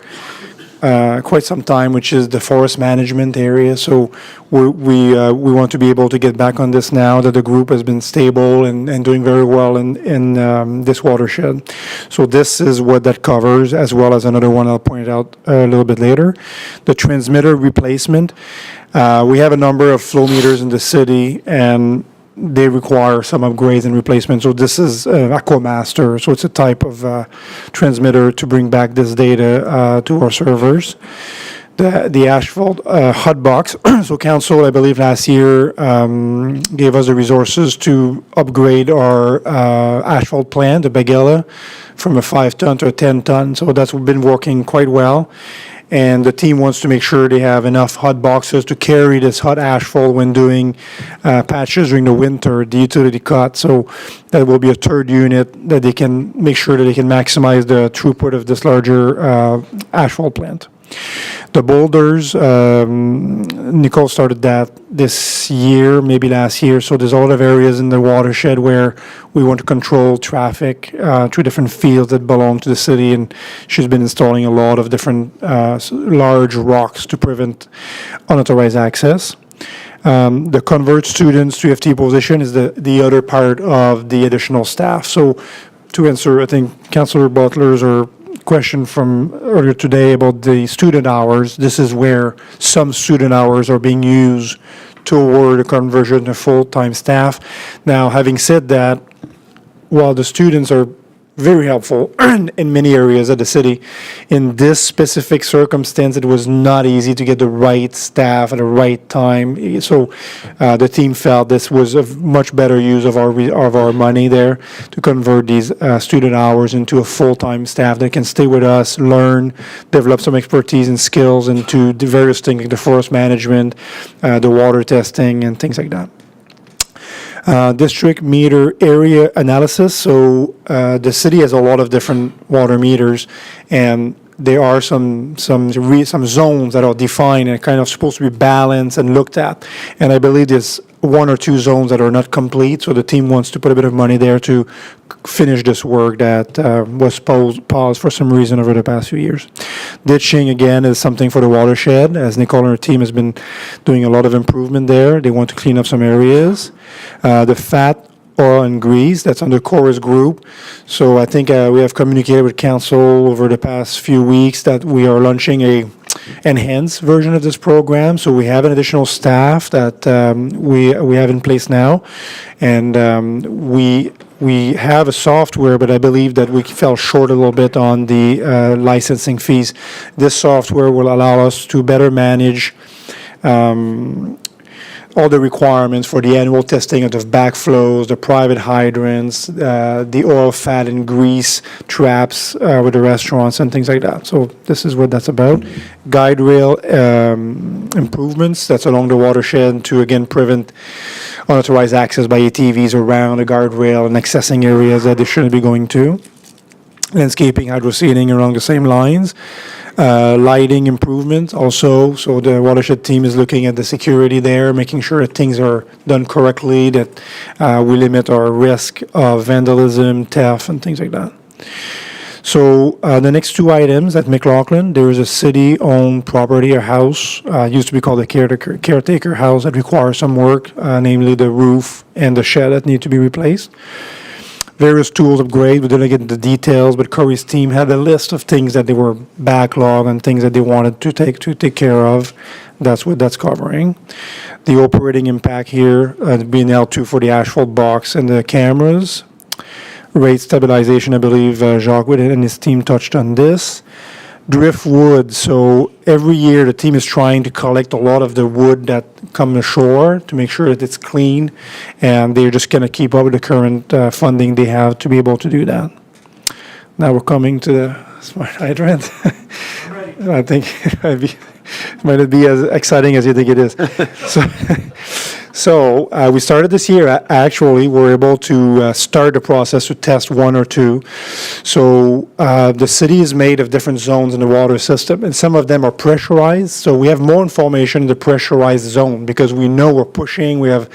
S18: quite some time, which is the forest management area. So we want to be able to get back on this now that the group has been stable and doing very well in this watershed. So this is what that covers, as well as another one I'll point out a little bit later. The transmitter replacement. We have a number of flow meters in the city, and they require some upgrades and replacement. So this is AquaMaster. So it's a type of transmitter to bring back this data to our servers. The asphalt hot box. So council, I believe last year gave us the resources to upgrade our asphalt plant, the Bagella, from a 5-ton to a 10-ton. So that's been working quite well. And the team wants to make sure they have enough hot boxes to carry this hot asphalt when doing patches during the winter, the utility cut. So that will be a third unit that they can make sure that they can maximize the throughput of this larger asphalt plant. The boulders, Nicole started that this year, maybe last year. So there's a lot of areas in the watershed where we want to control traffic through different fields that belong to the city. And she's been installing a lot of different large rocks to prevent unauthorized access. The convert students to FT position is the other part of the additional staff. So to answer, I think, Councillor Butler's question from earlier today about the student hours, this is where some student hours are being used toward a conversion to full-time staff. Now, having said that, while the students are very helpful in many areas of the city, in this specific circumstance, it was not easy to get the right staff at the right time. So the team felt this was a much better use of our money there to convert these student hours into a full-time staff that can stay with us, learn, develop some expertise and skills into the various things like the forest management, the water testing, and things like that. District meter area analysis. So the city has a lot of different water meters, and there are some zones that are defined and kind of supposed to be balanced and looked at. And I believe there's one or two zones that are not complete, so the team wants to put a bit of money there to finish this work that was paused for some reason over the past few years. Ditching, again, is something for the watershed, as Nicole and her team has been doing a lot of improvement there. They want to clean up some areas. The fat, oil, and grease, that's under Cora's group. So I think we have communicated with council over the past few weeks that we are launching a enhanced version of this program. So we have an additional staff that we have in place now, and we have a software, but I believe that we fell short a little bit on the licensing fees. This software will allow us to better manage all the requirements for the annual testing of the backflows, the private hydrants, the oil, fat, and grease traps with the restaurants and things like that. So this is what that's about. Guide rail improvements, that's along the watershed to, again, prevent unauthorized access by ATVs around the guardrail and accessing areas that they shouldn't be going to. Landscaping, hydroseeding along the same lines. Lighting improvements also, so the watershed team is looking at the security there, making sure that things are done correctly, that we limit our risk of vandalism, theft, and things like that. So the next two items at McLaughlin, there is a city-owned property, a house, used to be called a caretaker house that requires some work, namely the roof and the shed that need to be replaced. Various tools upgrade. We didn't get into the details, but Corey's team had a list of things that they were backlog and things that they wanted to take care of. That's what that's covering. The operating impact here, being L2 for the asphalt box and the cameras. Rate stabilization, I believe Jacques and his team touched on this. Driftwood, so every year the team is trying to collect a lot of the wood that come ashore to make sure that it's clean, and they're just going to keep up with the current funding they have to be able to do that. Now we're coming to the smart hydrant. I think it might not be as exciting as you think it is. So we started this year, actually, we're able to start the process to test one or two. So the city is made of different zones in the water system, and some of them are pressurized. So we have more information in the pressurized zone because we know we're pushing. We have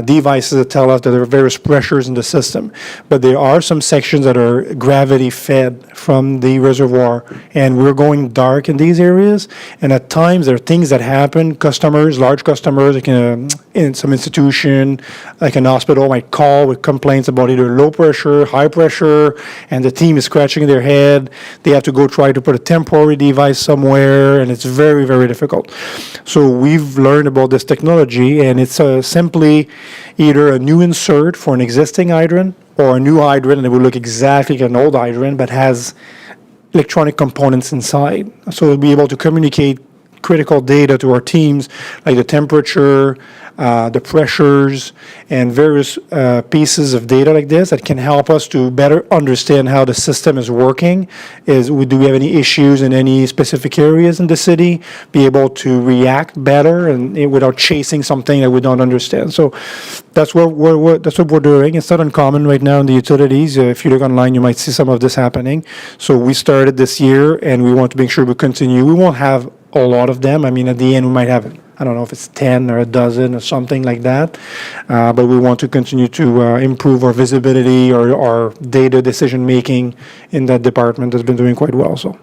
S18: devices that tell us that there are various pressures in the system. But there are some sections that are gravity fed from the reservoir, and we're going dark in these areas. And at times, there are things that happen. Customers, large customers, like in some institution, like an hospital, might call with complaints about either low pressure, high pressure, and the team is scratching their head. They have to go try to put a temporary device somewhere, and it's very, very difficult. So we've learned about this technology, and it's simply either a new insert for an existing hydrant or a new hydrant, and it will look exactly like an old hydrant, but has electronic components inside. So we'll be able to communicate critical data to our teams, like the temperature, the pressures, and various pieces of data like this that can help us to better understand how the system is working. Do we have any issues in any specific areas in the city? Be able to react better and without chasing something that we don't understand. So that's what we're doing. It's not uncommon right now in the utilities. If you look online, you might see some of this happening. So we started this year, and we want to make sure we continue. We won't have a lot of them. I mean, at the end, we might have, I don't know if it's 10 or a dozen or something like that. But we want to continue to improve our visibility or our data decision-making in that department that's been doing quite well. So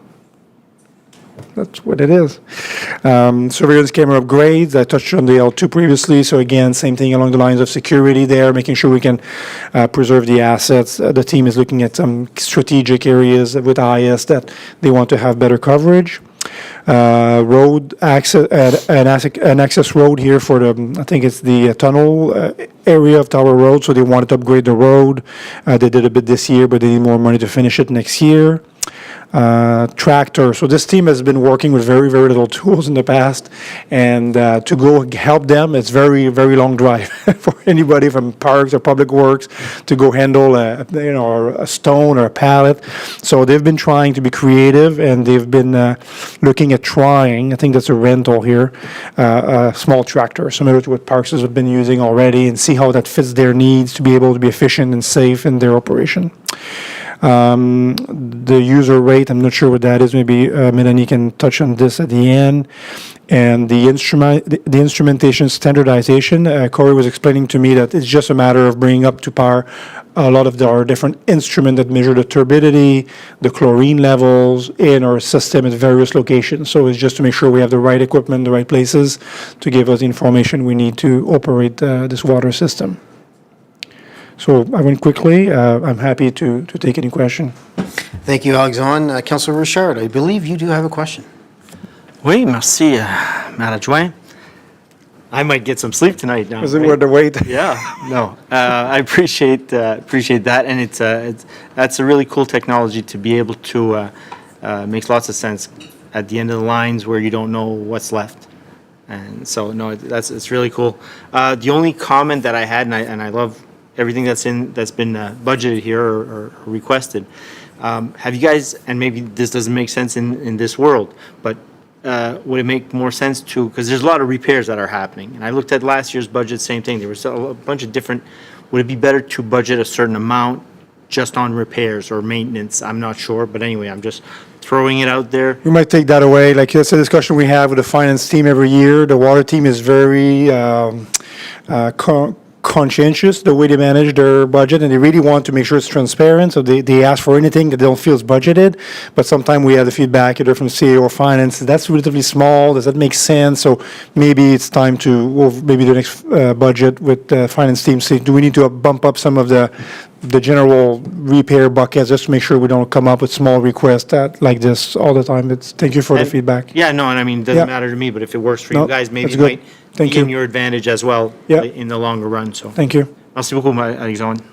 S18: that's what it is. Surveillance camera upgrades, I touched on the L2 previously. So again, same thing along the lines of security there, making sure we can preserve the assets. The team is looking at some strategic areas with IS that they want to have better coverage. Road access, an access road here for the, I think it's the tunnel area of Tower Road, so they wanted to upgrade the road. They did a bit this year, but they need more money to finish it next year. Tractor. So this team has been working with very, very little tools in the past, and to go help them, it's very, very long drive for anybody from parks or public works to go handle a stone or a pallet. So they've been trying to be creative, and they've been looking at trying, I think that's a rental here, a small tractor, similar to what Parks has been using already, and see how that fits their needs to be able to be efficient and safe in their operation. The user rate, I'm not sure what that is. Maybe Melanie can touch on this at the end. And the instrumentation standardization, Corey was explaining to me that it's just a matter of bringing up to par a lot of our different instruments that measure the turbidity, the chlorine levels in our system at various locations. So it's just to make sure we have the right equipment in the right places to give us the information we need to operate this water system. So I went quickly. I'm happy to take any question.
S10: Thank you, Alexandre. Councilor Richard, I believe you do have a question.
S9: Oui, merci, Maire Adjoint. I might get some sleep tonight now.
S18: Is it worth the wait?
S9: Yeah, no, I appreciate that, and that's a really cool technology to be able to makes lots of sense at the end of the lines where you don't know what's left, and so no, it's really cool. The only comment that I had, and I love everything that's been budgeted here or requested. Have you guys, and maybe this doesn't make sense in this world, but would it make more sense to, because there's a lot of repairs that are happening, and I looked at last year's budget, same thing, there was a bunch of different, would it be better to budget a certain amount just on repairs or maintenance? I'm not sure, but anyway, I'm just throwing it out there.
S18: We might take that away. Like, that's a discussion we have with the finance team every year. The water team is very conscientious the way they manage their budget, and they really want to make sure it's transparent, so they ask for anything that they don't feel is budgeted. But sometimes we have the feedback either from CEO or finance, that's relatively small, does that make sense? So maybe it's time to, well, maybe the next budget with the finance team, say, do we need to bump up some of the general repair buckets just to make sure we don't come up with small requests like this all the time? Thank you for the feedback.
S9: Yeah, no, and I mean, it doesn't matter to me, but if it works for you guys, maybe it might be in your advantage as well in the longer run, so.
S18: Thank you.
S9: Merci beaucoup, Alexandre.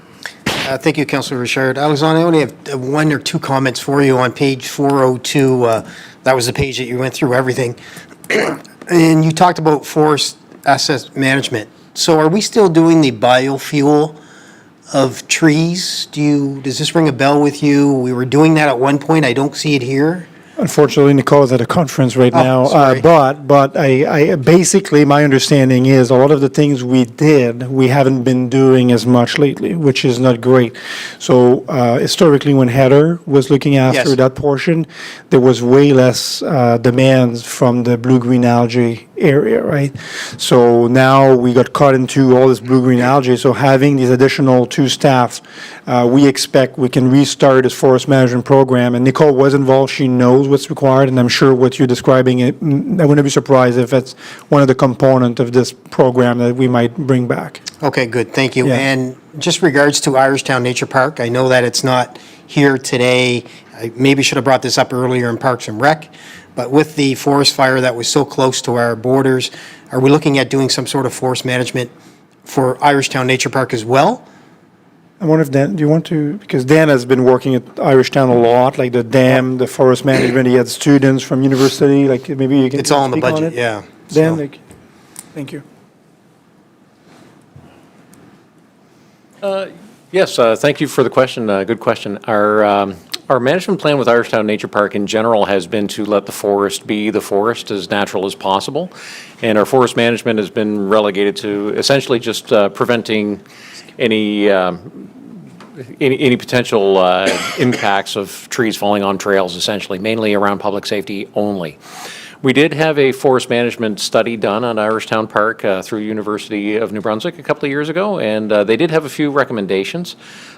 S10: Thank you, Councilor Richard. Alexandre, I only have one or two comments for you on page 402. That was the page that you went through everything. And you talked about forest asset management. So are we still doing the biofuel of trees? Does this ring a bell with you? We were doing that at one point. I don't see it here.
S18: Unfortunately, Nicole's at a conference right
S10: Oh,
S18: now.
S10: sorry.
S18: But I basically, my understanding is a lot of the things we did, we haven't been doing as much lately, which is not great. So historically, when Heather was looking after
S10: Yes.
S18: that portion, there was way less demands from the blue-green algae area, right? So now we got caught into all this blue-green algae. So having these additional 2 staff, we expect we can restart this forest management program. And Nicole was involved. She knows what's required, and I'm sure what you're describing, I wouldn't be surprised if it's one of the component of this program that we might bring back.
S10: Okay, good, thank you.
S18: Yeah.
S10: And just regards to Irishtown Nature Park, I know that it's not here today. I maybe should have brought this up earlier in Parks and Rec, but with the forest fire that was so close to our borders, are we looking at doing some sort of forest management for Irishtown Nature Park as well?
S18: I wonder if Dan, do you want to, because Dan has been working at Irishtown a lot, like the dam, the forest management, he had students from university, like maybe you can
S10: It's all in the
S18: speak on
S10: budget,
S18: it?
S10: yeah.
S18: Dan,
S10: So-
S18: like, thank you.
S5: Yes, thank you for the question. Good question. Our management plan with Irishtown Nature Park in general has been to let the forest be the forest as natural as possible. And our forest management has been relegated to essentially just preventing any potential impacts of trees falling on trails, essentially, mainly around public safety only. We did have a forest management study done on Irishtown Park through University of New Brunswick a couple of years ago, and they did have a few recommendations.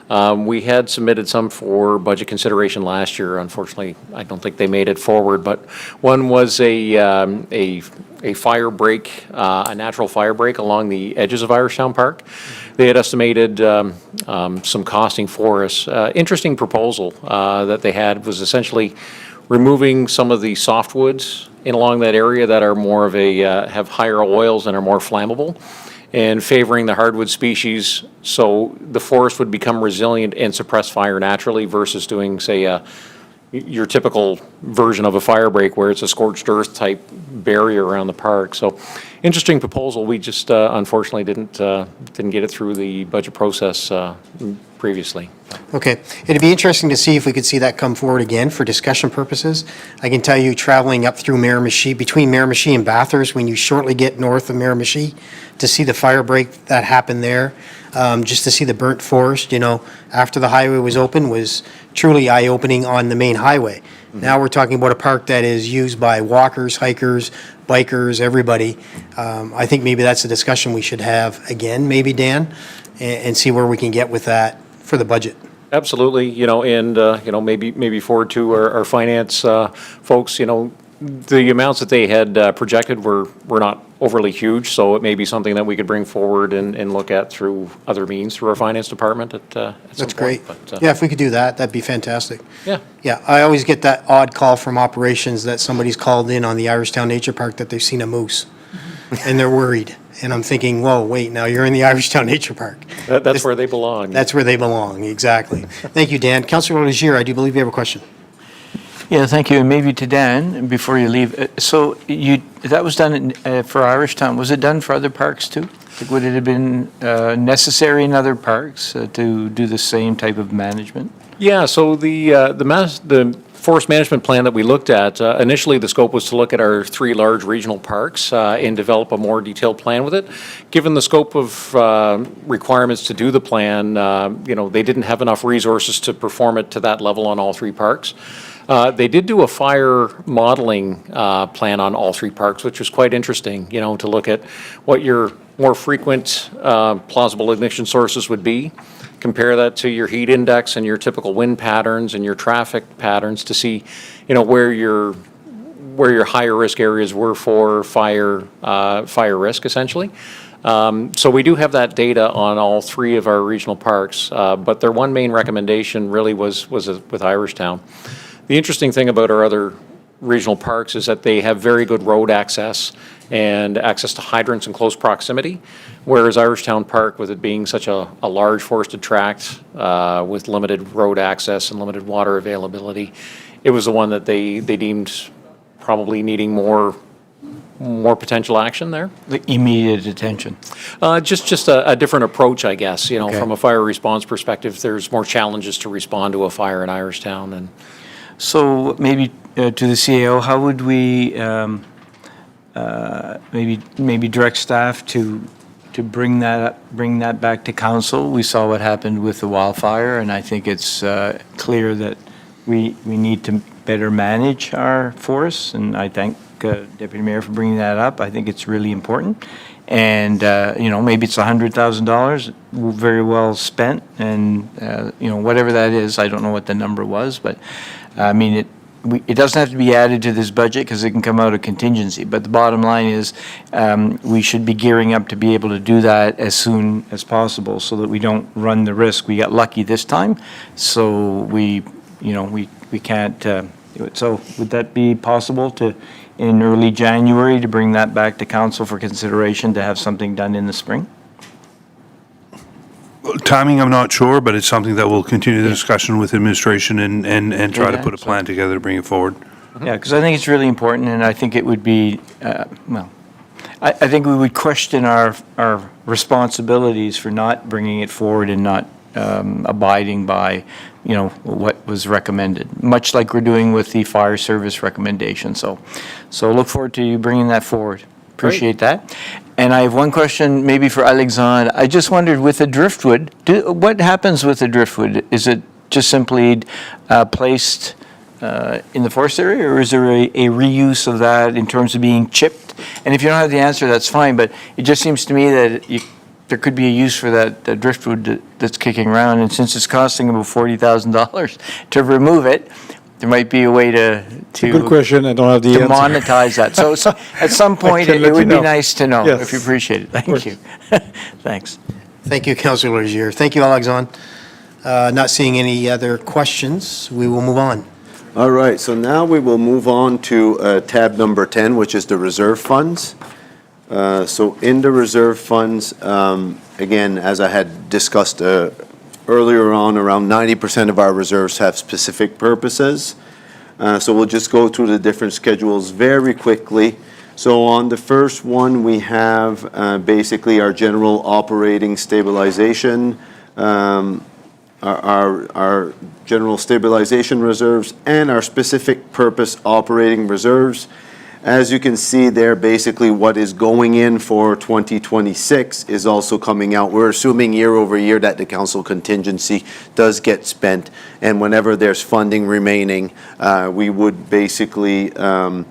S5: We had submitted some for budget consideration last year. Unfortunately, I don't think they made it forward, but one was a fire break, a natural fire break along the edges of Irishtown Park. They had estimated some costing for us. Interesting proposal that they had was essentially removing some of the softwoods in along that area that are more of a, have higher oils and are more flammable, and favoring the hardwood species so the forest would become resilient and suppress fire naturally versus doing, say, your typical version of a fire break where it's a scorched earth type barrier around the park. So interesting proposal. We just unfortunately didn't get it through the budget process previously.
S10: Okay, it'd be interesting to see if we could see that come forward again for discussion purposes. I can tell you, traveling up through Miramichi, between Miramichi and Bathurst, when you shortly get north of Miramichi, to see the fire break that happened there, just to see the burnt forest, after the highway was open, was truly eye-opening on the main highway. Now we're talking about a park that is used by walkers, hikers, bikers, everybody. I think maybe that's a discussion we should have again, maybe, Dan, and see where we can get with that for the budget.
S5: Absolutely, and, maybe forward to our finance folks, the amounts that they had projected were not overly huge, so it may be something that we could bring forward and look at through other means, through our finance department at some point.
S10: That's great.
S5: But,
S10: Yeah, if we could do that, that'd be fantastic.
S5: Yeah.
S10: Yeah, I always get that odd call from operations that somebody's called in on the Irishtown Nature Park that they've seen a moose, and they're worried. And I'm thinking, whoa, wait, now you're in the Irishtown Nature Park.
S5: That's where they belong.
S10: That's where they belong, exactly. Thank you, Dan. Councilor Legier, I do believe you have a question.
S7: Yeah, thank you. And maybe to Dan, before you leave, so that was done for Irishtown. Was it done for other parks too? Like, would it have been necessary in other parks to do the same type of management?
S5: Yeah, so the forest management plan that we looked at, initially the scope was to look at our 3 large regional parks and develop a more detailed plan with it. Given the scope of requirements to do the plan, they didn't have enough resources to perform it to that level on all 3 parks. They did do a fire modeling plan on all 3 parks, which was quite interesting, to look at what your more frequent plausible ignition sources would be. Compare that to your heat index and your typical wind patterns and your traffic patterns to see, where your higher risk areas were for fire risk, essentially. So we do have that data on all 3 of our regional parks, but their one main recommendation really was with Irishtown. The interesting thing about our other regional parks is that they have very good road access and access to hydrants in close proximity, whereas Irishtown Park, with it being such a large forested tract with limited road access and limited water availability, it was the one that they deemed probably needing more potential action there.
S7: The immediate attention.
S5: Just a different approach, I guess. From a fire response perspective, there's more challenges to respond to a fire in Irishtown. And
S7: so maybe to the CAO, how would we maybe direct staff to bring that back to council? We saw what happened with the wildfire, and I think it's clear that we need to better manage our forests, and I thank Deputy Mayor for bringing that up. I think it's really important. And, maybe it's $100,000, very well spent, and, whatever that is, I don't know what the number was, but, I mean, it doesn't have to be added to this budget because it can come out of contingency. But the bottom line is we should be gearing up to be able to do that as soon as possible so that we don't run the risk. We got lucky this time, so we can't do it. So would that be possible in early January to bring that back to council for consideration to have something done in the spring?
S2: Timing, I'm not sure, but it's something that we'll continue the discussion with administration and try to put a plan together to bring it forward.
S7: Yeah, because I think it's really important, and I think it would be, I think we would question our responsibilities for not bringing it forward and not abiding by, what was recommended, much like we're doing with the fire service recommendation. So look forward to you bringing that forward. Appreciate that. And I have one question maybe for Alexandre. I just wondered with the driftwood, what happens with the driftwood? Is it just simply placed in the forest area, or is there a reuse of that in terms of being chipped? And if you don't have the answer, that's fine, but it just seems to me that there could be a use for that driftwood that's kicking around, and since it's costing about $40,000 to remove it, there might be a way to
S18: Good question. I don't have the
S7: to
S18: answer.
S7: monetize that. So at some point,
S18: can
S7: it
S18: let
S7: would
S18: you
S7: be
S18: know.
S7: nice to know
S18: Yes.
S7: if you appreciate it. Thank you. Thanks.
S10: Thank you, Councillor Legier. Thank you, Alexandre. Not seeing any other questions, we will move on.
S3: All right, so now we will move on to tab number 10, which is the reserve funds. So in the reserve funds, again, as I had discussed earlier on, around 90% of our reserves have specific purposes. So we'll just go through the different schedules very quickly. So on the first one, we have basically our general operating stabilization, our general stabilization reserves, and our specific purpose operating reserves. As you can see there, basically what is going in for 2026 is also coming out. We're assuming year over year that the council contingency does get spent, and whenever there's funding remaining, we would basically carry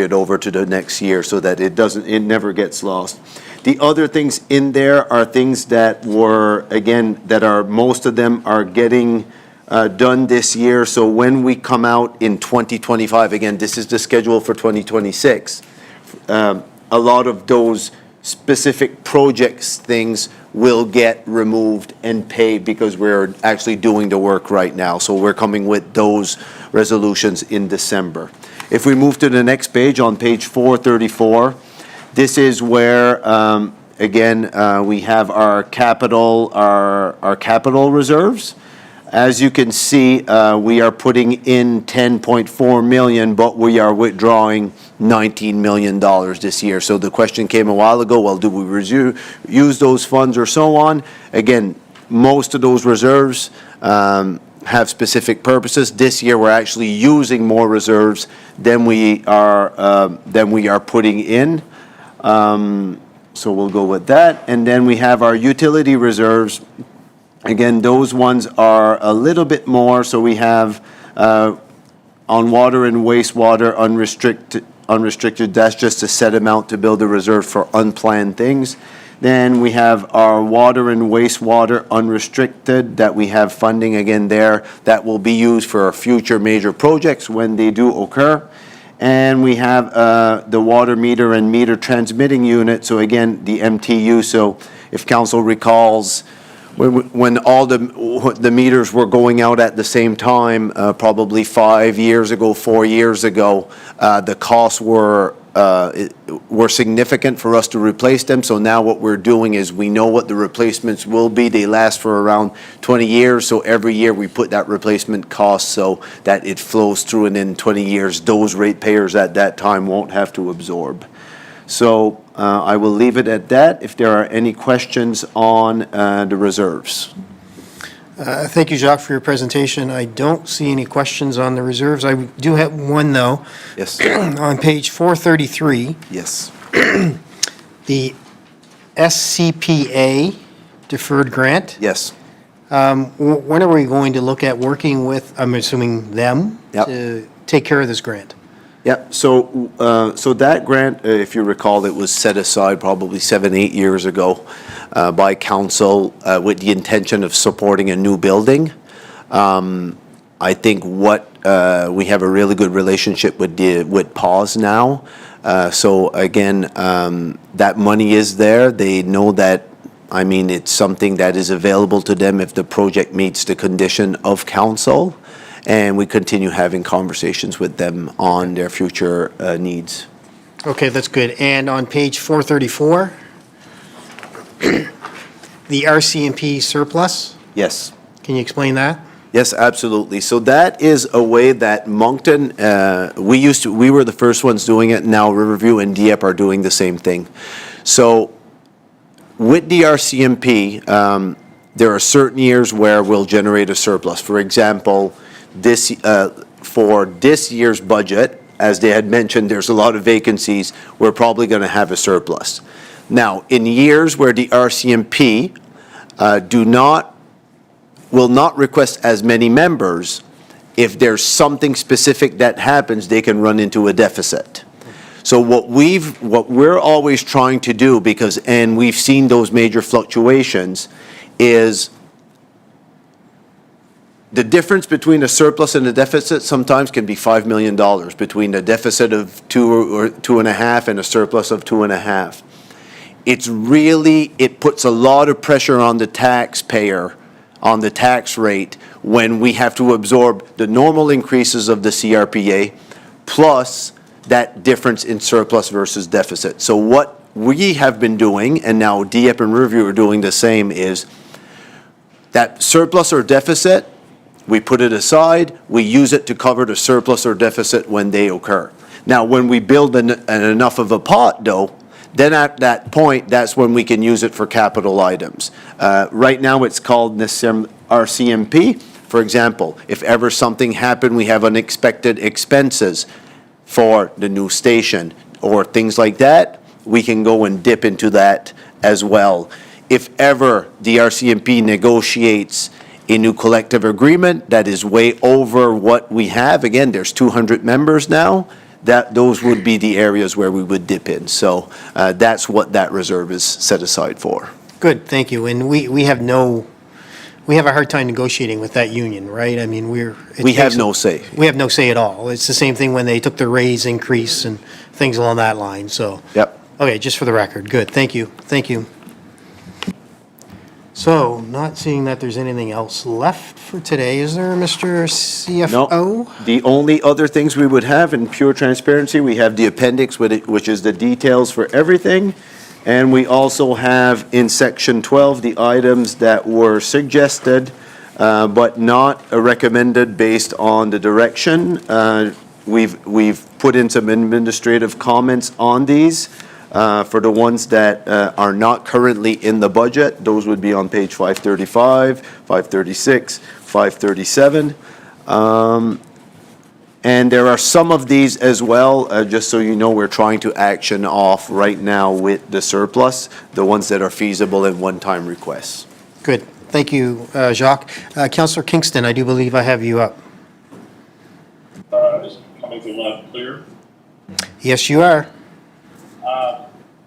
S3: it over to the next year so that it never gets lost. The other things in there are things that were, again, most of them are getting done this year. So when we come out in 2025, again, this is the schedule for 2026, a lot of those specific projects things will get removed and paid because we're actually doing the work right now. So we're coming with those resolutions in December. If we move to the next page, on page 434, this is where, again, we have our capital reserves. As you can see, we are putting in $10.4 million, but we are withdrawing $19 million this year. So the question came a while ago, well, do we use those funds or so on? Again, most of those reserves have specific purposes. This year, we're actually using more reserves than we are putting in. So we'll go with that. And then we have our utility reserves. Again, those ones are a little bit more. So we have on water and wastewater unrestricted, that's just a set amount to build a reserve for unplanned things. Then we have our water and wastewater unrestricted that we have funding again there that will be used for our future major projects when they do occur. And we have the water meter and meter transmitting unit. So again, the MTU. So if council recalls, when all the meters were going out at the same time, probably 4 years ago, the costs were significant for us to replace them. So now what we're doing is we know what the replacements will be. They last for around 20 years. So every year we put that replacement cost so that it flows through, and in 20 years, those ratepayers at that time won't have to absorb. So I will leave it at that. If there are any questions on the reserves.
S10: Thank you, Jacques, for your presentation. I don't see any questions on the reserves. I do have one, though.
S3: Yes.
S10: On page 433,
S3: Yes.
S10: the SCPA deferred grant.
S3: Yes.
S10: When are we going to look at working with, I'm assuming them,
S3: Yep.
S10: to take care of this grant?
S3: Yeah, so that grant, if you recall, it was set aside probably 7, 8 years ago by council with the intention of supporting a new building. I think we have a really good relationship with PAWS now. So again, that money is there. They know that, I mean, it's something that is available to them if the project meets the condition of council. And we continue having conversations with them on their future needs.
S10: Okay, that's good. And on page 434, the RCMP surplus,
S3: Yes.
S10: can you explain that?
S3: Yes, absolutely. So that is a way that Moncton, we were the first ones doing it. Now Riverview and Dieppe are doing the same thing. So with the RCMP, there are certain years where we'll generate a surplus. For example, for this year's budget, as they had mentioned, there's a lot of vacancies. We're probably going to have a surplus. Now, in years where the RCMP will not request as many members, if there's something specific that happens, they can run into a deficit. So what we're always trying to do, and we've seen those major fluctuations, is the difference between a surplus and a deficit sometimes can be $5 million between a deficit of 2 or 2.5 and a surplus of 2.5. It puts a lot of pressure on the taxpayer, on the tax rate, when we have to absorb the normal increases of the CRPA plus that difference in surplus versus deficit. So what we have been doing, and now Dieppe and Riverview are doing the same, is that surplus or deficit, we put it aside, we use it to cover the surplus or deficit when they occur. Now, when we build enough of a pot, though, then at that point, that's when we can use it for capital items. Right now, it's called RCMP. For example, if ever something happened, we have unexpected expenses for the new station or things like that, we can go and dip into that as well. If ever the RCMP negotiates a new collective agreement that is way over what we have, again, there's 200 members now, those would be the areas where we would dip in. So that's what that reserve is set aside for.
S10: Good, thank you. And we have a hard time negotiating with that union, right? I mean,
S3: we have no say.
S10: We have no say at all. It's the same thing when they took the raise increase and things along that line, so.
S3: Yep.
S10: Okay, just for the record, good, thank you, thank you. So, not seeing that there's anything else left for today, is there, Mr. CFO?
S3: No. The only other things we would have, in pure transparency, we have the appendix, which is the details for everything. And we also have in section 12 the items that were suggested but not recommended based on the direction. We've put in some administrative comments on these. For the ones that are not currently in the budget, those would be on page 535, 536, 537. And there are some of these as well, just so you know, we're trying to action off right now with the surplus, the ones that are feasible and one-time requests.
S10: Good, thank you, Jacques. Councillor Kingston, I do believe I have you up.
S14: Is it coming through loud and clear?
S10: Yes, you are.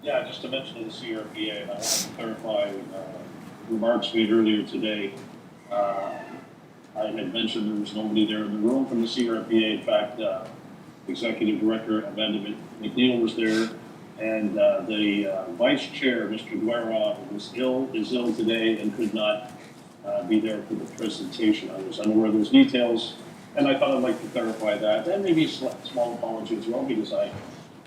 S14: Yeah, just to mention the CRPA, and I want to clarify remarks made earlier today. I had mentioned there was nobody there in the room from the CRPA. In fact, Executive Director Amanda McNeil was there, and the Vice Chair, Mr. Guerra, is ill today and could not be there for the presentation. I was unaware of those details, and I thought I'd like to clarify that. And maybe a small apology as well, because I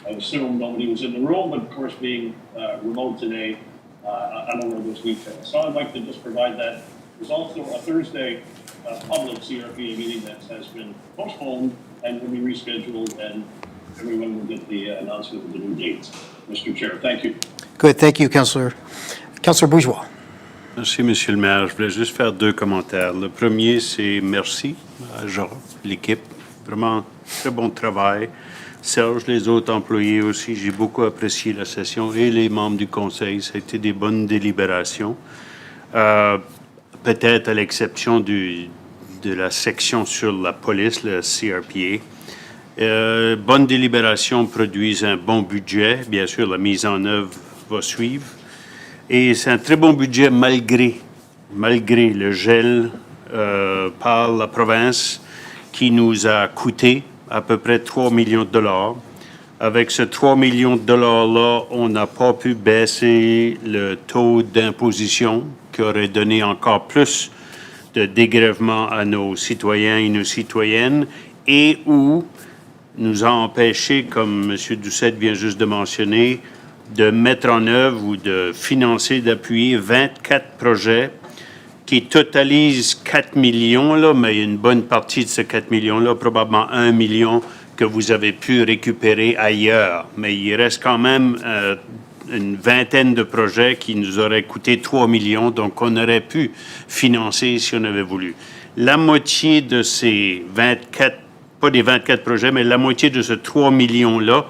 S14: assume nobody was in the room, but of course being remote today, I don't know those details. So I'd like to just provide that. There's also a Thursday public CRPA meeting that has been postponed and will be rescheduled, and everyone will get the announcement of the new dates. Mr. Chair, thank you.
S10: Good, thank you, Councillor. Councillor Bourgeois.
S6: Merci, Monsieur le maire. Je voulais juste faire deux commentaires. Le premier, c'est merci à Jean, l'équipe. Vraiment, très bon travail. Serge, les autres employés aussi, j'ai beaucoup apprécié la session et les membres du conseil. Ça a été des bonnes délibérations. Peut-être à l'exception de la section sur la police, le CRPA. Bonnes délibérations produisent un bon budget. Bien sûr, la mise en œuvre va suivre. Et c'est un très bon budget malgré le gel par la province qui nous a coûté à peu près 3 millions de dollars. Avec ce 3 millions de dollars-là, on n'a pas pu baisser le taux d'imposition qui aurait donné encore plus de dégrèvement à nos citoyens et nos citoyennes et où nous a empêché, comme M. Doucette vient juste de mentionner, de mettre en œuvre ou de financer, d'appuyer 24 projets qui totalisent 4 millions, là, mais une bonne partie de ces 4 millions-là, probablement 1 million que vous avez pu récupérer ailleurs. Mais il reste quand même une vingtaine de projets qui nous auraient coûté 3 millions, donc on aurait pu financer si on avait voulu. La moitié de ces 24, pas des 24 projets, mais la moitié de ce 3 millions-là,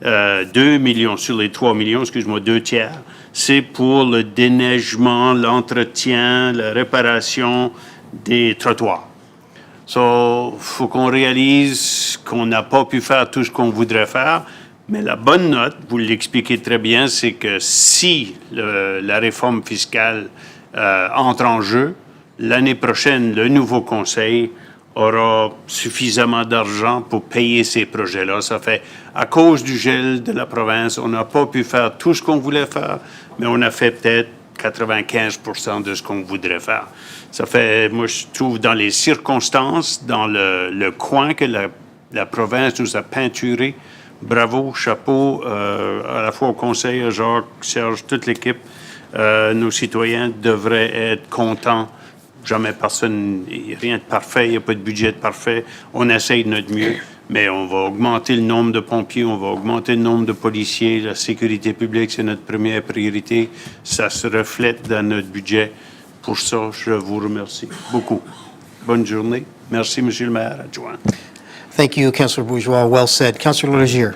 S6: 2 millions sur les 3 millions, excuse-moi, 2 tiers, c'est pour le déneigement, l'entretien, la réparation des trottoirs. So, faut qu'on réalise qu'on n'a pas pu faire tout ce qu'on voudrait faire, mais la bonne note, vous l'expliquez très bien, c'est que si la réforme fiscale entre en jeu, l'année prochaine, le nouveau conseil aura suffisamment d'argent pour payer ces projets-là. Ça fait, à cause du gel de la province, on n'a pas pu faire tout ce qu'on voulait faire, mais on a fait peut-être 95% de ce qu'on voudrait faire. Ça fait, moi, je trouve, dans les circonstances, dans le coin que la province nous a peinturé, bravo, chapeau, à la fois au conseil, à Jacques, Serge, toute l'équipe, nos citoyens devraient être contents. Jamais personne, rien de parfait, il n'y a pas de budget de parfait. On essaye de notre mieux, mais on va augmenter le nombre de pompiers, on va augmenter le nombre de policiers. La sécurité publique, c'est notre première priorité. Ça se reflète dans notre budget. Pour ça, je vous remercie beaucoup. Bonne journée. Merci, Monsieur le maire adjoint.
S10: Thank you, Councillor Bourgeois. Well said. Councillor Legier.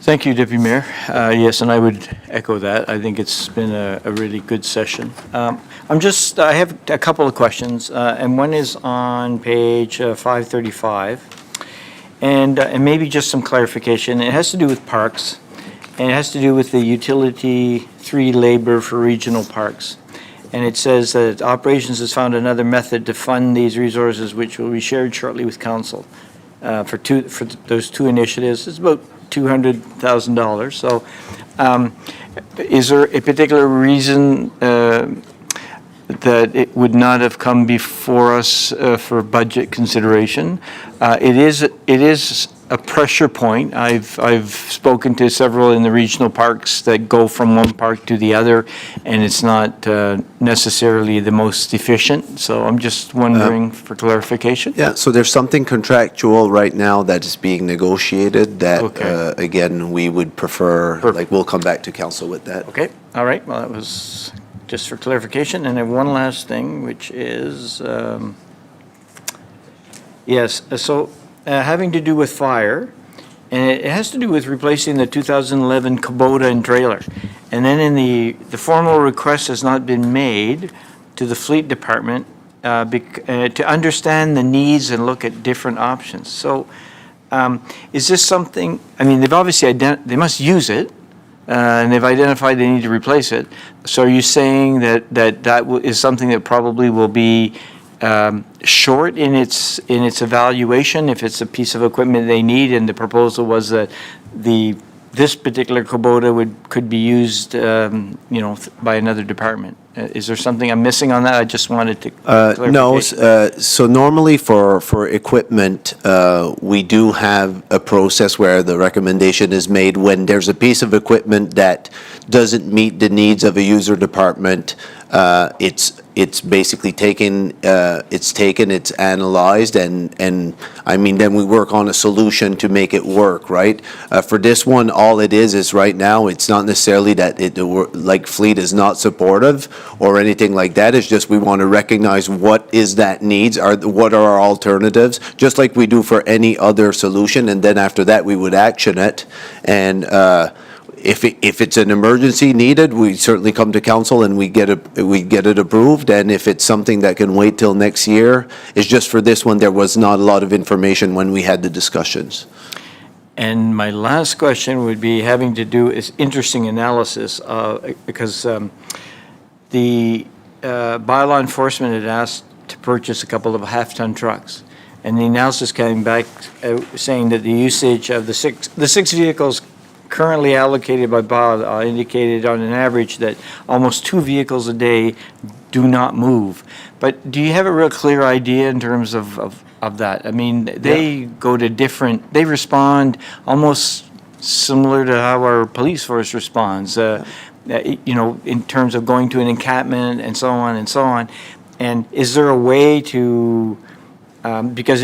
S7: Thank you, Deputy Mayor. Yes, and I would echo that. I think it's been a really good session. I have a couple of questions, and one is on page 535, and maybe just some clarification. It has to do with parks, and it has to do with the Utility 3 labor for regional parks. And it says that operations has found another method to fund these resources, which will be shared shortly with council for those two initiatives. It's about $200,000. So is there a particular reason that it would not have come before us for budget consideration? It is a pressure point. I've spoken to several in the regional parks that go from one park to the other, and it's not necessarily the most efficient. So I'm just wondering for clarification.
S3: Yeah, so there's something contractual right now that is being negotiated that, again, we would prefer, like, we'll come back to council with that.
S7: Okay, all right. Well, that was just for clarification. And then one last thing, which is, yes, so having to do with fire, and it has to do with replacing the 2011 Kubota and trailer. And then in the formal request has not been made to the fleet department to understand the needs and look at different options. So is this something, I mean, they've obviously, they must use it, and they've identified they need to replace it. So are you saying that is something that probably will be short in its evaluation if it's a piece of equipment they need, and the proposal was that this particular Kubota could be used, by another department? Is there something I'm missing on that? I just wanted to
S3: No, so normally for equipment, we do have a process where the recommendation is made when there's a piece of equipment that doesn't meet the needs of a user department. It's it's basically it's analyzed, and I mean, then we work on a solution to make it work, right? For this one, all it is right now, it's not necessarily that like Fleet is not supportive or anything like that. It's just we want to recognize what is that needs, what are our alternatives, just like we do for any other solution, and then after that, we would action it. And if it's an emergency needed, we certainly come to council and we get it approved. And if it's something that can wait till next year, it's just for this one, there was not a lot of information when we had the discussions.
S7: And my last question would be having to do is interesting analysis, because the bylaw enforcement had asked to purchase a couple of half-ton trucks. And the analysis came back saying that the usage of the six vehicles currently allocated by bylaw indicated on an average that almost 2 vehicles a day do not move. But do you have a real clear idea in terms of that? I mean, they go to they respond almost similar to how our police force responds, in terms of going to an encampment and so on and so on. And is there a way to, because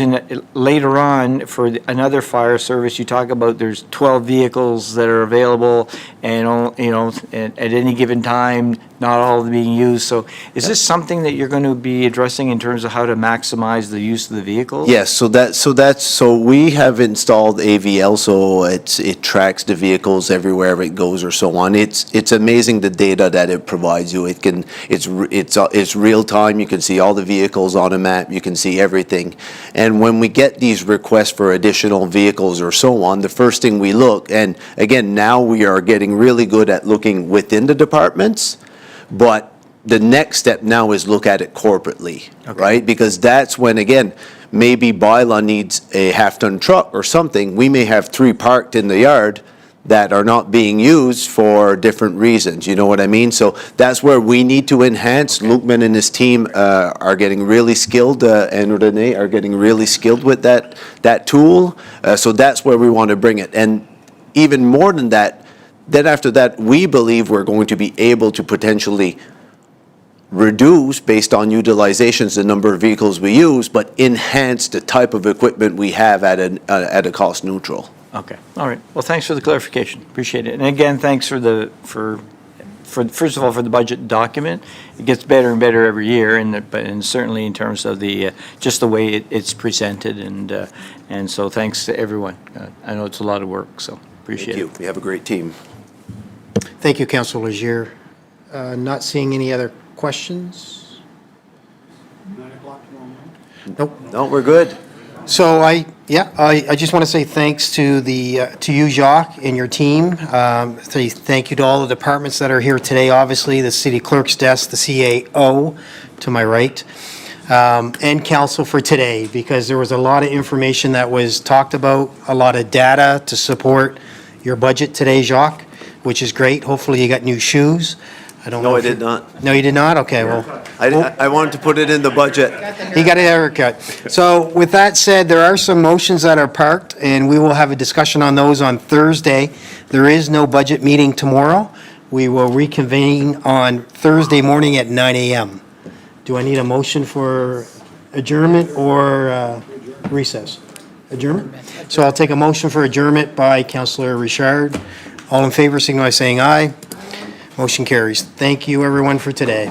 S7: later on, for another fire service, you talk about there's 12 vehicles that are available, and at any given time, not all of them being used. So is this something that you're going to be addressing in terms of how to maximize the use of the vehicles?
S3: Yes, so we have installed AVL, so it tracks the vehicles everywhere it goes or so on. It's amazing the data that it provides you. It's real time. You can see all the vehicles on a map. You can see everything. And when we get these requests for additional vehicles or so on, the first thing we look, and again, now we are getting really good at looking within the departments, but the next step now is look at it corporately, right? Because that's when, again, maybe bylaw needs a half-ton truck or something. We may have 3 parked in the yard that are not being used for different reasons, you know what I mean? So that's where we need to enhance. Lukeman and his team are getting really skilled, and Renee are getting really skilled with that tool. So that's where we want to bring it. And even more than that, then after that, we believe we're going to be able to potentially reduce, based on utilizations, the number of vehicles we use, but enhance the type of equipment we have at a cost neutral.
S7: Okay, all right. Well, thanks for the clarification. Appreciate it. And again, thanks for first of all, for the budget document. It gets better and better every year, and certainly in terms of just the way it's presented, and so thanks to everyone. I know it's a lot of work, so appreciate it.
S3: Thank you. We have a great team.
S10: Thank you, Councilor Legier. Not seeing any other questions?
S8: 9 o'clock tomorrow morning?
S10: Nope.
S3: No, we're good.
S10: So I just want to say thanks to you, Jacques, and your team. Say thank you to all the departments that are here today, obviously, the city clerk's desk, the CAO to my right, and council for today, because there was a lot of information that was talked about, a lot of data to support your budget today, Jacques, which is great. Hopefully you got new shoes. I don't know.
S3: No, I did not.
S10: No, you did not? Okay, well.
S3: I wanted to put it in the budget.
S10: He got a haircut. So with that said, there are some motions that are parked, and we will have a discussion on those on Thursday. There is no budget meeting tomorrow. We will reconvene on Thursday morning at 9 a.m. Do I need a motion for adjournment or recess? Adjournment? So I'll take a motion for adjournment by Councillor Richard. All in favor, signify by saying aye. Motion carries. Thank you, everyone, for today.